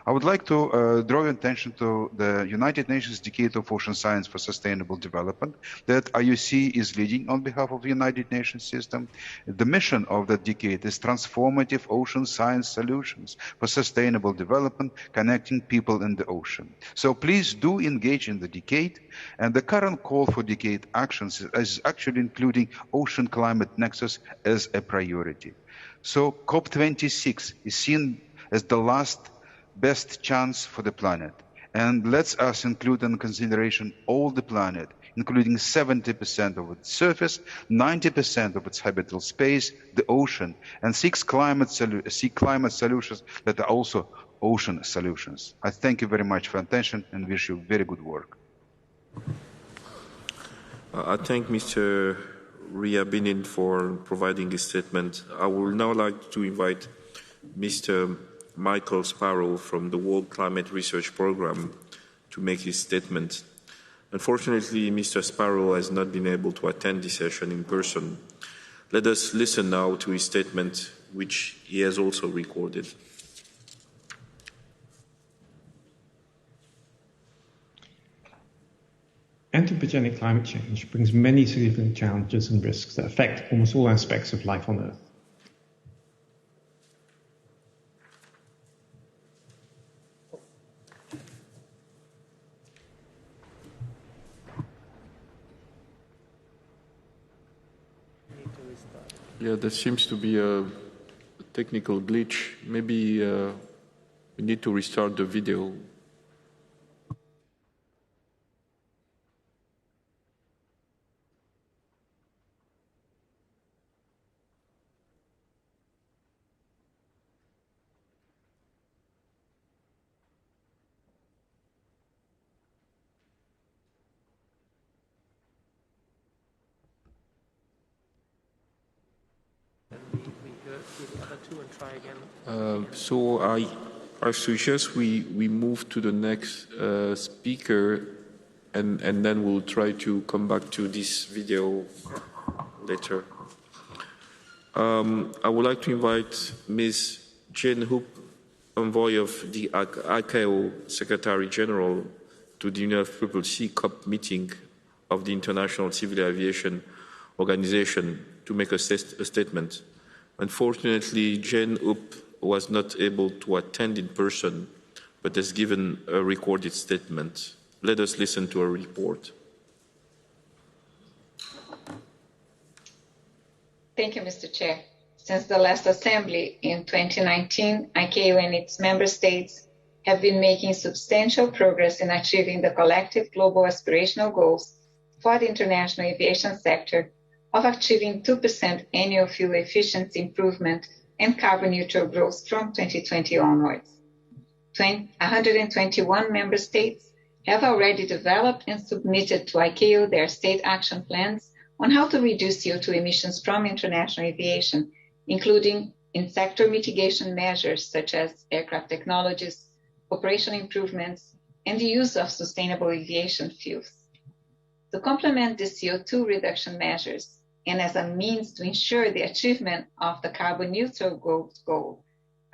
I would like to draw your attention to the United Nations Decade of Ocean Science for Sustainable Development that IUC is leading on behalf of the United Nations system. The mission of that decade is transformative ocean science solutions for sustainable development, connecting people in the ocean. So please do engage in the decade, and the current call for decade actions is actually including ocean climate nexus as a priority. So COP26 is seen as the last best chance for the planet, and let's us include in consideration all the planet, including 70% of its surface, 90% of its habitable space, the ocean, and six climate solutions that are also ocean solutions. I thank you very much for attention and wish you very good work. I thank Mr. Riabinin for providing his statement. I would now like to invite Mr. Michael Sparrow from the World Climate Research Programme to make his statement. Unfortunately, Mr. Sparrow has not been able to attend this session in person. Let us listen now to his statement, which he has also recorded. Anthropogenic climate change brings many significant challenges and risks that affect almost all aspects of life on Earth. Yeah, there seems to be a technical glitch. Maybe we need to restart the video. So I suggest we move to the next speaker, and then we'll try to come back to this video later. I would like to invite Ms. Jane Hoop, envoy of the ICAO Secretary General to the UNFCCC COP meeting of the International Civil Aviation Organization, to make a statement. Unfortunately, Jane Hoop was not able to attend in person, but has given a recorded statement. Let us listen to her report. Thank you, Mr. Chair. Since the last assembly in 2019, ICAO and its member states have been making substantial progress in achieving the collective global aspirational goals for the international aviation sector of achieving 2% annual fuel efficiency improvement and carbon neutral growth from 2020 onwards. 121 member states have already developed and submitted to ICAO their state action plans on how to reduce CO2 emissions from international aviation, including in-sector mitigation measures such as aircraft technologies, operational improvements, and the use of sustainable aviation fuels. To complement the CO2 reduction measures, and as a means to ensure the achievement of the carbon neutral goal,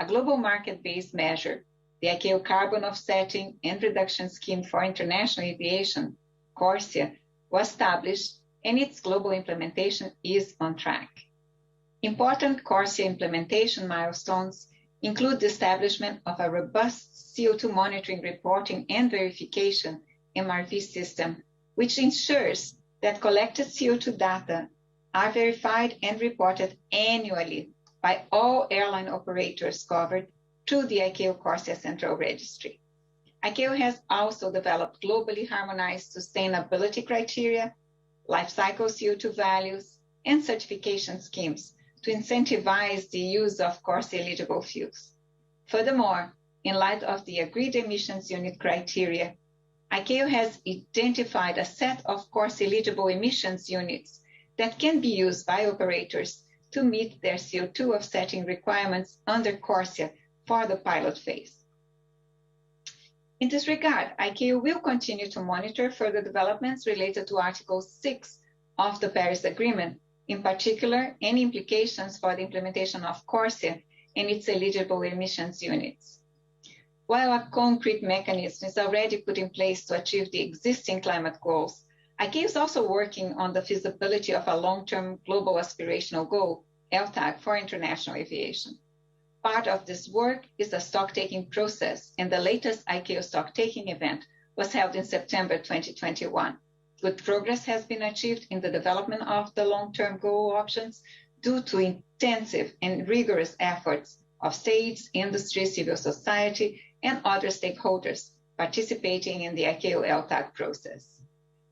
a global market-based measure, the ICAO Carbon Offsetting and Reduction Scheme for International Aviation, CORSIA, was established, and its global implementation is on track. Important CORSIA implementation milestones include the establishment of a robust CO2 monitoring, reporting, and verification MRV system, which ensures that collected CO2 data are verified and reported annually by all airline operators covered through the ICAO CORSIA Central Registry. ICAO has also developed globally harmonized sustainability criteria, life cycle CO2 values, and certification schemes to incentivize the use of CORSIA-eligible fuels. Furthermore, in light of the agreed emissions unit criteria, ICAO has identified a set of CORSIA-eligible emissions units that can be used by operators to meet their CO2 offsetting requirements under CORSIA for the pilot phase. In this regard, ICAO will continue to monitor further developments related to Article 6 of the Paris Agreement, in particular, any implications for the implementation of CORSIA and its eligible emissions units. While a concrete mechanism is already put in place to achieve the existing climate goals, ICAO is also working on the feasibility of a long-term global aspirational goal, LTAG, for international aviation. Part of this work is the stock-taking process, and the latest ICAO stock-taking event was held in September 2021. Good progress has been achieved in the development of the long-term goal options due to intensive and rigorous efforts of states, industry, civil society, and other stakeholders participating in the ICAO LTAG process.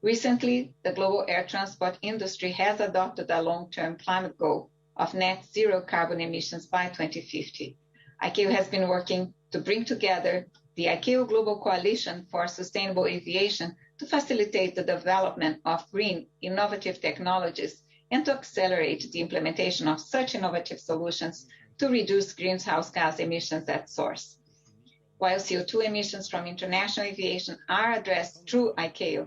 Recently, the global air transport industry has adopted a long-term climate goal of net zero carbon emissions by 2050. ICAO has been working to bring together the ICAO Global Coalition for Sustainable Aviation to facilitate the development of green, innovative technologies and to accelerate the implementation of such innovative solutions to reduce greenhouse gas emissions at source. While CO2 emissions from international aviation are addressed through ICAO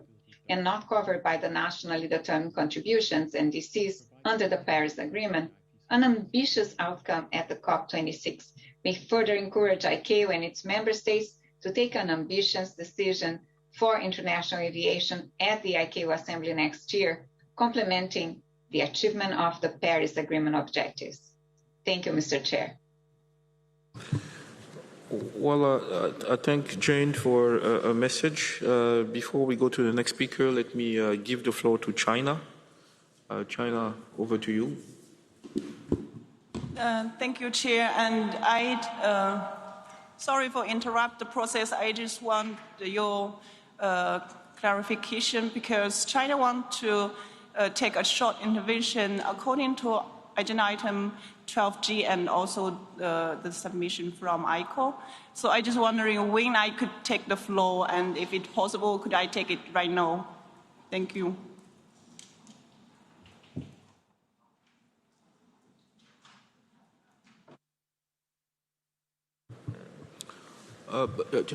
and not covered by the nationally determined contributions, NDCs, under the Paris Agreement, an ambitious outcome at the Cop26 may further encourage ICAO and its member states to take an ambitious decision for international aviation at the ICAO Assembly next year, complementing the achievement of the Paris Agreement objectives. Thank you, Mr. Chair. Well, I thank Jane for a message. Before we go to the next speaker, let me give the floor to China. China, over to you. Thank you, Chair. And sorry for interrupt the process. I just want your clarification because China wants to take a short intervention according to agenda item 12G and also the submission from ICAO. So I just wondering when I could take the floor and if it's possible, could I take it right now? Thank you.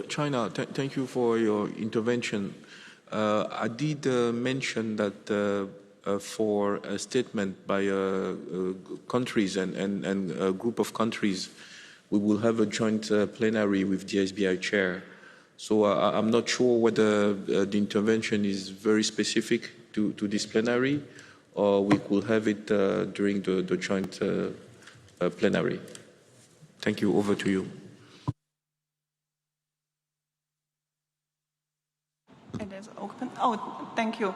China, thank you for your intervention. I did mention that for a statement by countries and a group of countries, we will have a joint plenary with the SBI chair. So I'm not sure whether the intervention is very specific to this plenary or we could have it during the joint plenary. Thank you. Over to you. It is open. Oh, thank you.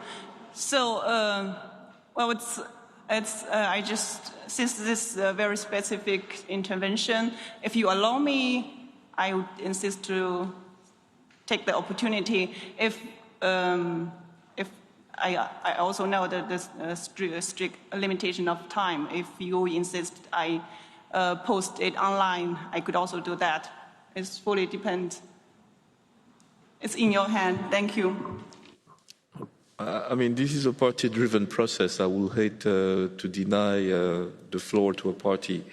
So, well, I just, since this is a very specific intervention, if you allow me, I would insist to take the opportunity. If I also know that there's a strict limitation of time. If you insist I post it online, I could also do that. It's fully depends. It's in your hand. Thank you. I mean, this is a party-driven process. I will hate to deny the floor to a party.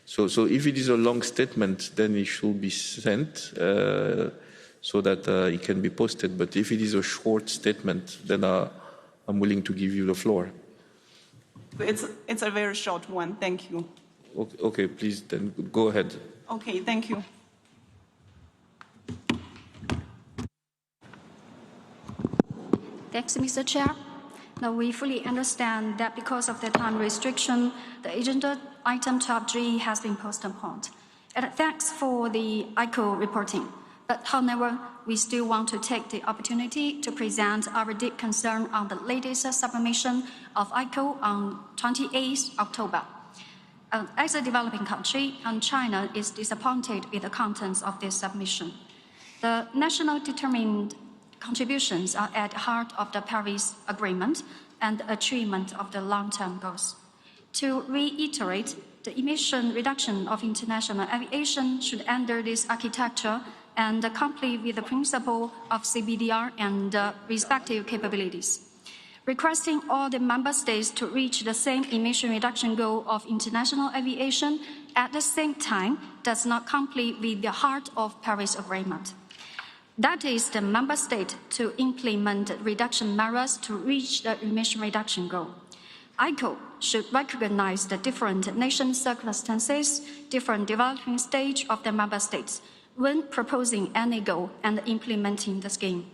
So if it is a long statement, then it should be sent so that it can be posted. But if it is a short statement, then I'm willing to give you the floor. It's a very short one. Thank you. Okay, please, then go ahead. Okay, thank you. Thanks, Mr. Chair. Now, we fully understand that because of the time restriction, the agenda item 12G has been postponed. And thanks for the ICAO reporting. But however, we still want to take the opportunity to present our deep concern on the latest submission of ICAO on 28th October. As a developing country, China is disappointed with the contents of this submission. The national determined contributions are at the heart of the Paris Agreement and the achievement of the long-term goals. To reiterate, the emission reduction of international aviation should enter this architecture and complete with the principle of CBDR and respective capabilities. Requesting all the member states to reach the same emission reduction goal of international aviation at the same time does not complete with the heart of Paris Agreement. That is the member state to implement reduction measures to reach the emission reduction goal. ICO should recognize the different nation circumstances, different developing stage of the member states when proposing any goal and implementing the scheme.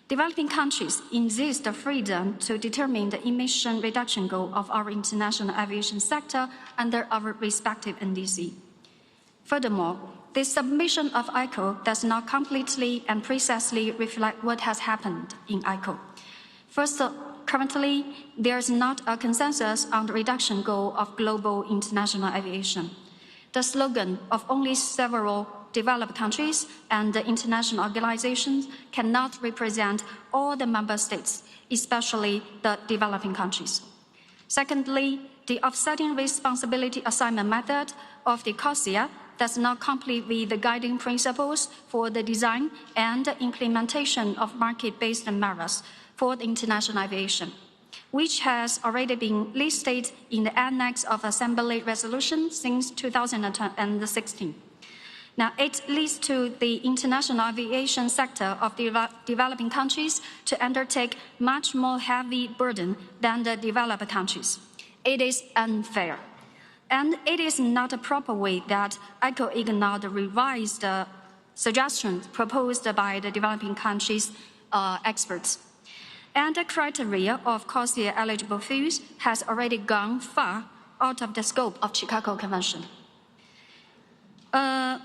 Developing countries enjoy the freedom to determine the emission reduction goal of our international aviation sector under our respective NDC. Furthermore, the submission of ICO does not completely and precisely reflect what has happened in ICO. First, currently, there is not a consensus on the reduction goal of global international aviation. The slogan of only several developed countries and international organizations cannot represent all the member states, especially the developing countries. Secondly, the offsetting responsibility assignment method of the COSIA does not comply with the guiding principles for the design and implementation of market-based measures for the international aviation, which has already been listed in the annex of Assembly resolution since 2016. Now, it leads to the international aviation sector of developing countries to undertake much more heavy burden than the developed countries. It is unfair. And it is not a proper way that ICO ignored the revised suggestions proposed by the developing countries' experts. And the criteria of COSIA eligible fuels has already gone far out of the scope of Chicago Convention.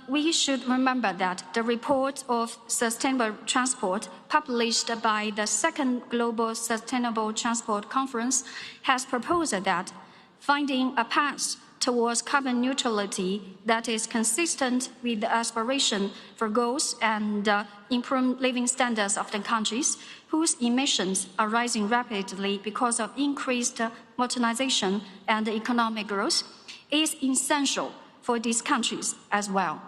We should remember that the report of sustainable transport published by the second Global Sustainable Transport Conference has proposed that finding a path towards carbon neutrality that is consistent with the aspiration for goals and improved living standards of the countries whose emissions are rising rapidly because of increased modernization and economic growth is essential for these countries as well.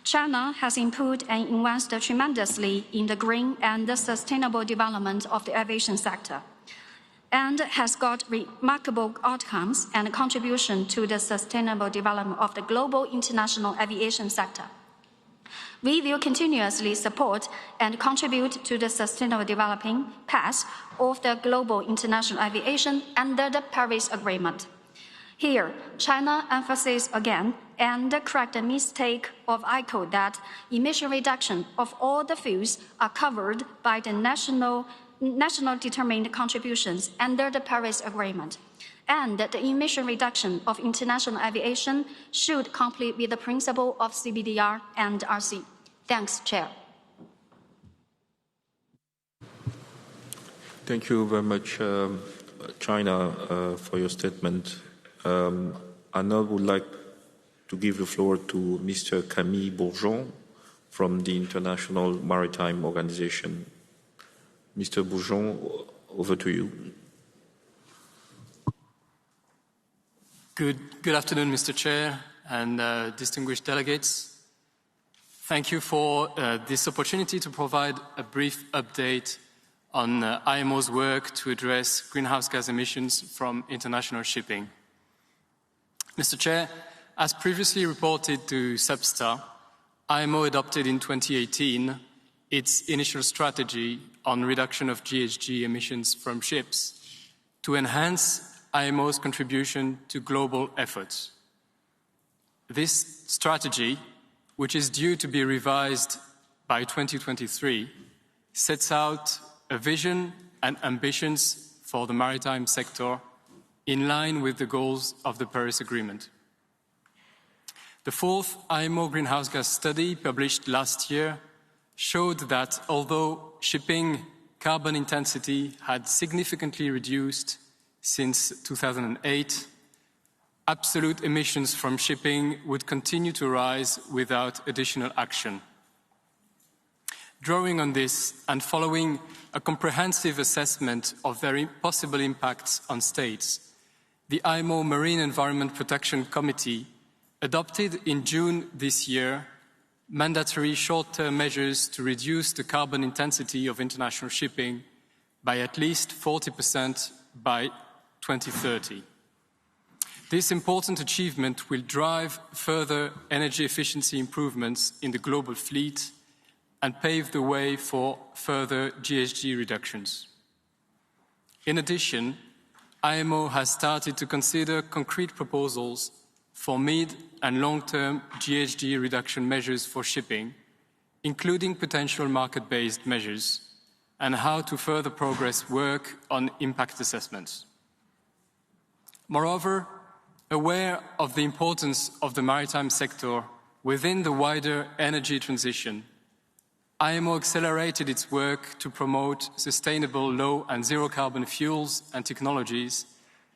China has improved and invested tremendously in the green and the sustainable development of the aviation sector, and has got remarkable outcomes and contribution to the sustainable development of the global international aviation sector. We will continuously support and contribute to the sustainable developing path of the global international aviation under the Paris Agreement. Here, China emphasizes again and correct the mistake of ICO that emission reduction of all the fuels are covered by the national determined contributions under the Paris Agreement, and that the emission reduction of international aviation should comply with the principle of CBDR and RC. Thanks, Chair. Thank you very much, China, for your statement. I now would like to give the floor to Mr. Camille Bourgeon from the International Maritime Organization. Mr. Bourgeon, over to you. Good afternoon, Mr. Chair and distinguished delegates. Thank you for this opportunity to provide a brief update on IMO's work to address greenhouse gas emissions from international shipping. Mr. Chair, as previously reported to Substa, IMO adopted in 2018 its initial strategy on reduction of GHG emissions from ships to enhance IMO's contribution to global efforts. This strategy, which is due to be revised by 2023, sets out a vision and ambitions for the maritime sector in line with the goals of the Paris Agreement. The fourth IMO greenhouse gas study, published last year, showed that although shipping carbon intensity had significantly reduced since 2008, absolute emissions from shipping would continue to rise without additional action. Drawing on this and following a comprehensive assessment of their possible impacts on states, the IMO Marine Environment Protection Committee adopted in June this year mandatory short-term measures to reduce the carbon intensity of international shipping by at least 40% by 2030. This important achievement will drive further energy efficiency improvements in the global fleet and pave the way for further GHG reductions. In addition, IMO has started to consider concrete proposals for mid- and long-term GHG reduction measures for shipping, including potential market-based measures, and how to further progress work on impact assessments. Moreover, aware of the importance of the maritime sector within the wider energy transition, IMO accelerated its work to promote sustainable low and zero carbon fuels and technologies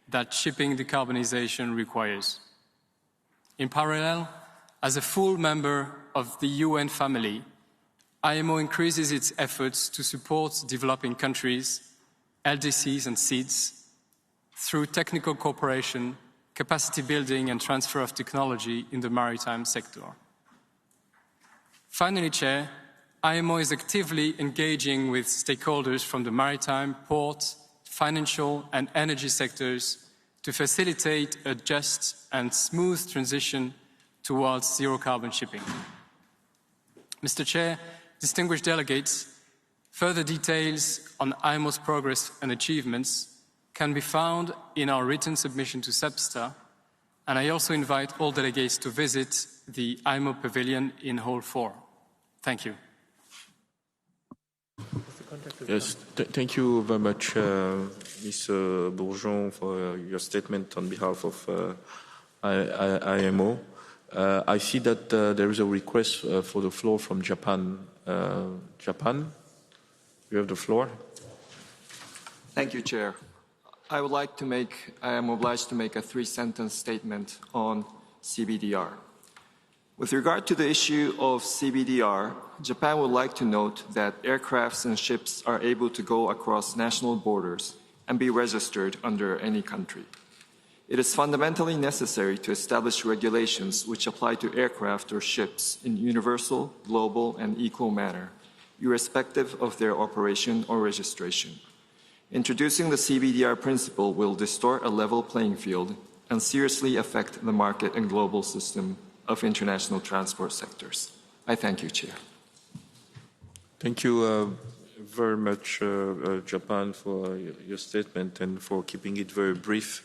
that shipping decarbonization requires. In parallel, as a full member of the UN family, IMO increases its efforts to support developing countries, LDCs and SEEDs, through technical cooperation, capacity building and transfer of technology in the maritime sector. Finally, Chair, IMO is actively engaging with stakeholders from the maritime, port, financial and energy sectors to facilitate a just and smooth transition towards zero-carbon shipping. Mr. Chair, distinguished delegates, further details on IMO's progress and achievements can be found in our written submission to SEPSTA, and I also invite all delegates to visit the IMO Pavilion in Hall 4. Thank you. Yes, thank you very much, Ms. Bourgeon, for your statement on behalf of IMO. I see that there is a request for the floor from Japan. Japan, you have the floor. Thank you, Chair. I am obliged to make a three-sentence statement on CBDR. With regard to the issue of CBDR, Japan would like to note that aircrafts and ships are able to go across national borders and be registered under any country. It is fundamentally necessary to establish regulations which apply to aircraft or ships in universal, global, and equal manner, irrespective of their operation or registration. Introducing the CBDR principle will distort a level playing field and seriously affect the market and global system of international transport sectors. I thank you, Chair. Thank you very much, Japan, for your statement and for keeping it very brief,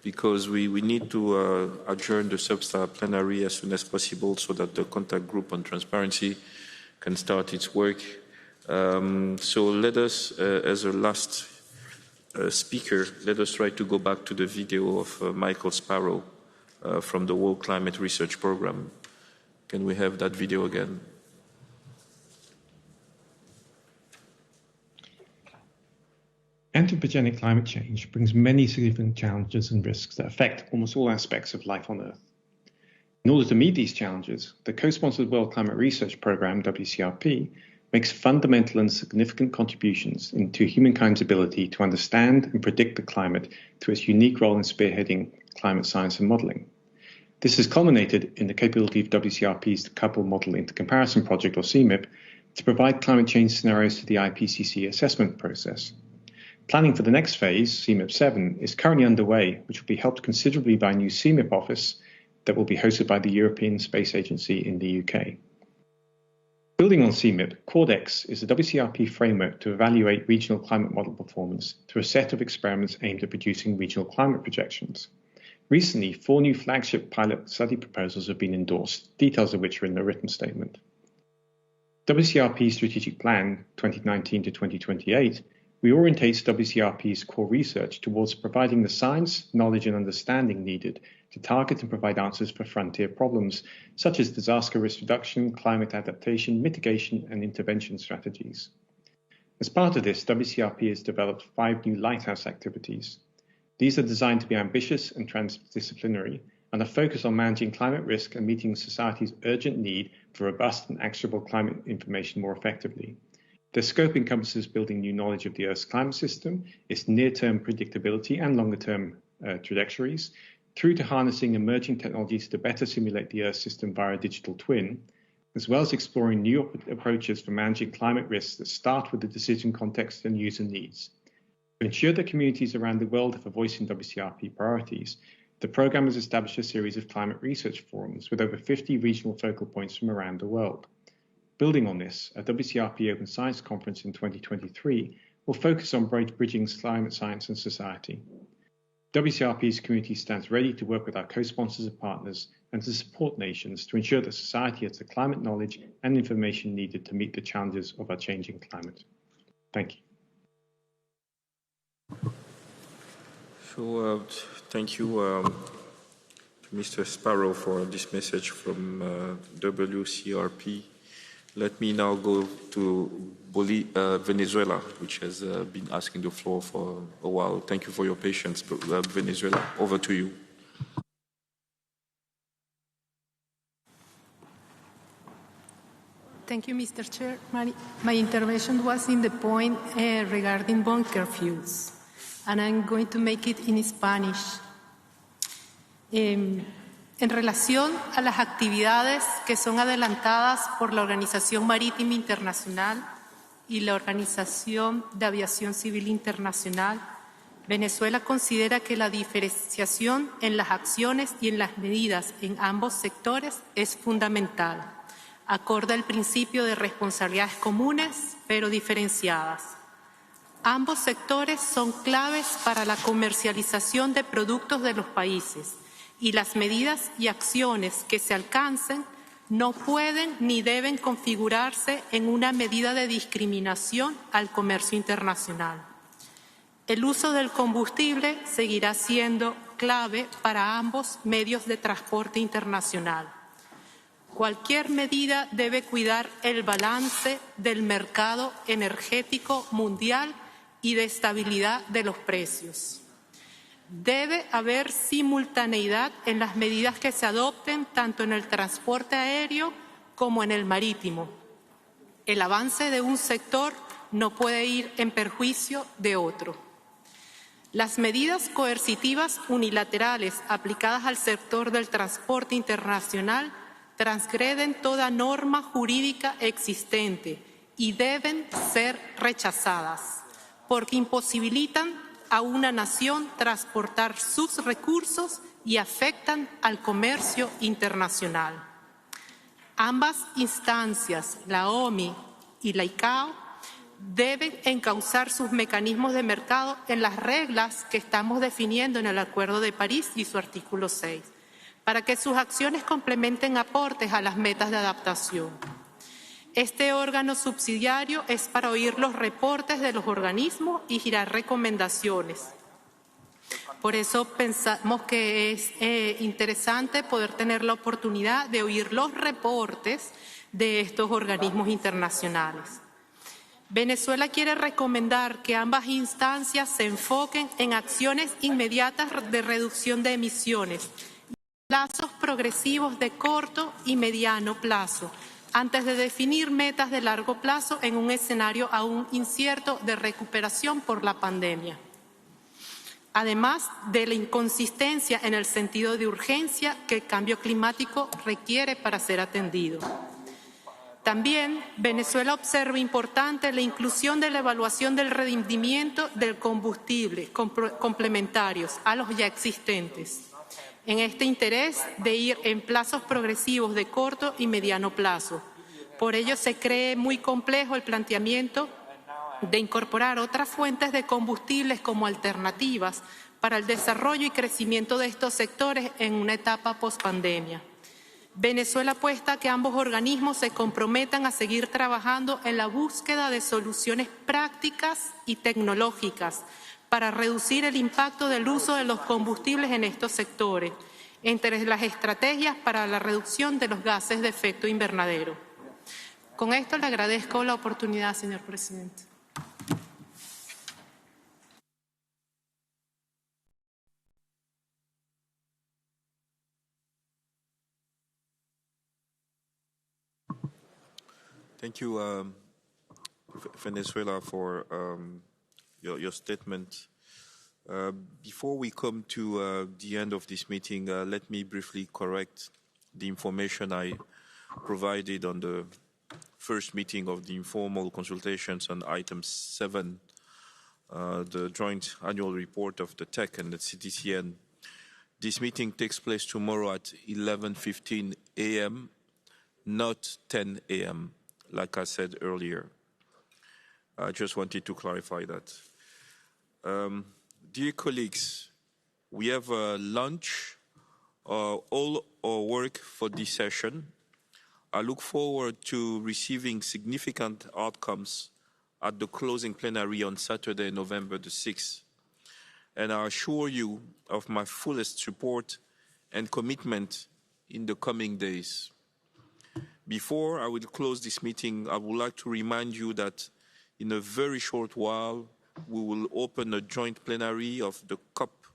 because we need to adjourn the SEPSTA plenary as soon as possible so that the contact group on transparency can start its work. So let us, as a last speaker, let us try to go back to the video of Michael Sparrow from the World Climate Research Program. Can we have that video again? Anthropogenic climate change brings many significant challenges and risks that affect almost all aspects of life on Earth. In order to meet these challenges, the co-sponsored World Climate Research Program, WCRP, makes fundamental and significant contributions into humankind's ability to understand and predict the climate through its unique role in spearheading climate science and modelling. This has culminated in the capability of WCRP's Coupled Model Intercomparison Project, or CMIP, to provide climate change scenarios to the IPCC assessment process. Planning for the next phase, CMIP 7, is currently underway, which will be helped considerably by a new CMIP office that will be hosted by the European Space Agency in the UK. Building on CMIP, CORDEX is a WCRP framework to evaluate regional climate model performance through a set of experiments aimed at producing regional climate projections. Recently, 4 new flagship pilot study proposals have been endorsed, details of which are in the written statement. WCRP's Strategic Plan 2019 to 2028 reorientates WCRP's core research towards providing the science, knowledge, and understanding needed to target and provide answers for frontier problems such as disaster risk reduction, climate adaptation, mitigation, and intervention strategies. As part of this, WCRP has developed 5 new lighthouse activities. These are designed to be ambitious and transdisciplinary and are focused on managing climate risk and meeting society's urgent need for robust and actionable climate information more effectively. Their scope encompasses building new knowledge of the Earth's climate system, its near-term predictability and longer-term trajectories, through to harnessing emerging technologies to better simulate the Earth system via a digital twin, as well as exploring new approaches for managing climate risks that start with the decision context and user needs. To ensure that communities around the world have a voice in WCRP priorities, the programme has established a series of climate research forums with over 50 regional focal points from around the world. Building on this, a WCRP Open Science Conference in 2023 will focus on bridging climate science and society. WCRP's community stands ready to work with our co-sponsors and partners and to support nations to ensure that society has the climate knowledge and information needed to meet the challenges of our changing climate. Thank you. So, thank you, Mr. Sparrow, for this message from WCRP. Let me now go to Venezuela, which has been asking the floor for a while. Thank you for your patience, Venezuela. Over to you. Thank you, Mr. Chair. My intervention was in the point regarding bunker fuels, and I'm going to make it in Spanish. En relación a las actividades que son adelantadas por la Organización Marítima Internacional y la Organización de Aviación Civil Internacional, Venezuela considera que la diferenciación en las acciones y en las medidas en ambos sectores es fundamental, acorde al principio de responsabilidades comunes pero diferenciadas. Ambos sectores son claves para la comercialización de productos de los países, y las medidas y acciones que se alcancen no pueden ni deben configurarse en una medida de discriminación al comercio internacional. El uso del combustible seguirá siendo clave para ambos medios de transporte internacional. Cualquier medida debe cuidar el balance del mercado energético mundial y de estabilidad de los precios. Debe haber simultaneidad en las medidas que se adopten tanto en el transporte aéreo como en el marítimo. El avance de un sector no puede ir en perjuicio de otro. Las medidas coercitivas unilaterales aplicadas al sector del transporte internacional transgreden toda norma jurídica existente y deben ser rechazadas, porque imposibilitan a una nación transportar sus recursos y afectan al comercio internacional. Ambas instancias, la OMI y la ICAO, deben encauzar sus mecanismos de mercado en las reglas que estamos definiendo en el Acuerdo de París y su artículo 6, para que sus acciones complementen aportes a las metas de adaptación. Este órgano subsidiario es para oír los reportes de los organismos y girar recomendaciones. Por eso pensamos que es interesante poder tener la oportunidad de oír los reportes de estos organismos internacionales. Venezuela quiere recomendar que ambas instancias se enfoquen en acciones inmediatas de reducción de emisiones, plazos progresivos de corto y mediano plazo, antes de definir metas de largo plazo en un escenario aún incierto de recuperación por la pandemia. Además de la inconsistencia en el sentido de urgencia que el cambio climático requiere para ser atendido. También Venezuela observa importante la inclusión de la evaluación del rendimiento del combustible complementarios a los ya existentes, en este interés de ir en plazos progresivos de corto y mediano plazo. Por ello se cree muy complejo el planteamiento de incorporar otras fuentes de combustibles como alternativas para el desarrollo y crecimiento de estos sectores en una etapa pospandemia. Venezuela apuesta a que ambos organismos se comprometan a seguir trabajando en la búsqueda de soluciones prácticas y tecnológicas para reducir el impacto del uso de los combustibles en estos sectores, entre las estrategias para la reducción de los gases de efecto invernadero. Con esto le agradezco la oportunidad, señor presidente. Thank you, Venezuela, for your statement. Before we come to the end of this meeting, let me briefly correct the information I provided on the first meeting of the informal consultations on item 7, the joint annual report of the TEC and the CTCN. This meeting takes place tomorrow at 11:15 a.m., not 10 a.m. like I said earlier. I just wanted to clarify that. Dear colleagues, we have a lunch, all our work for this session. I look forward to receiving significant outcomes at the closing plenary on Saturday, November the 6th. And I assure you of my fullest support and commitment in the coming days. Before I will close this meeting, I would like to remind you that in a very short while, we will open a joint plenary of the COP,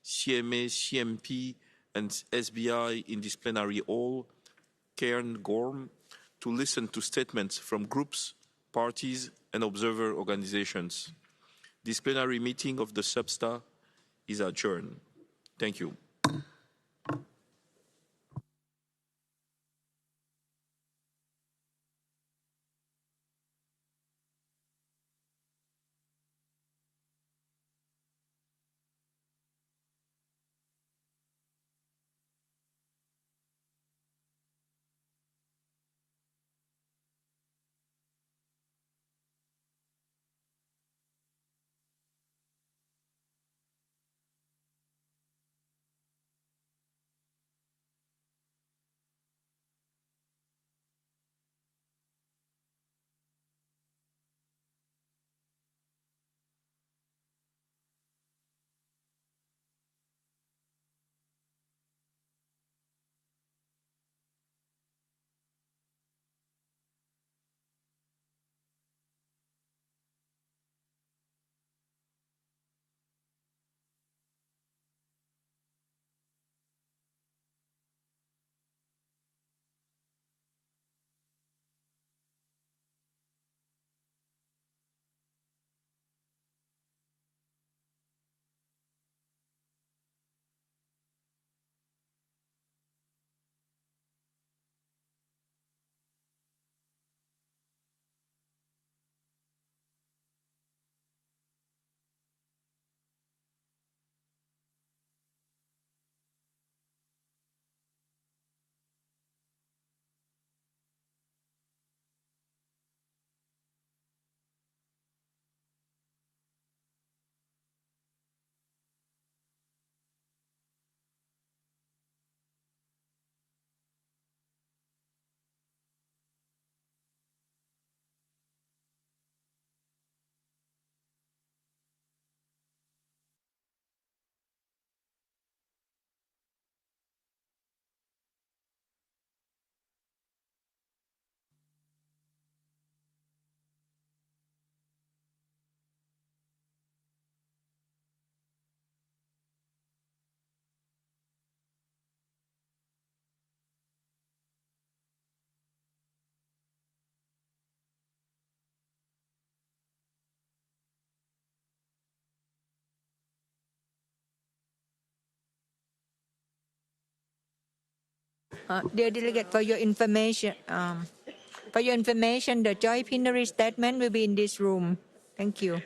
CMA, CMP, and SBI in this plenary hall, Cairn Gorm, to listen to statements from groups, parties, and observer organizations. This plenary meeting of the Substa is adjourned. Thank you. Dear delegate, for your information, the joint plenary statement will be in this room. Thank you.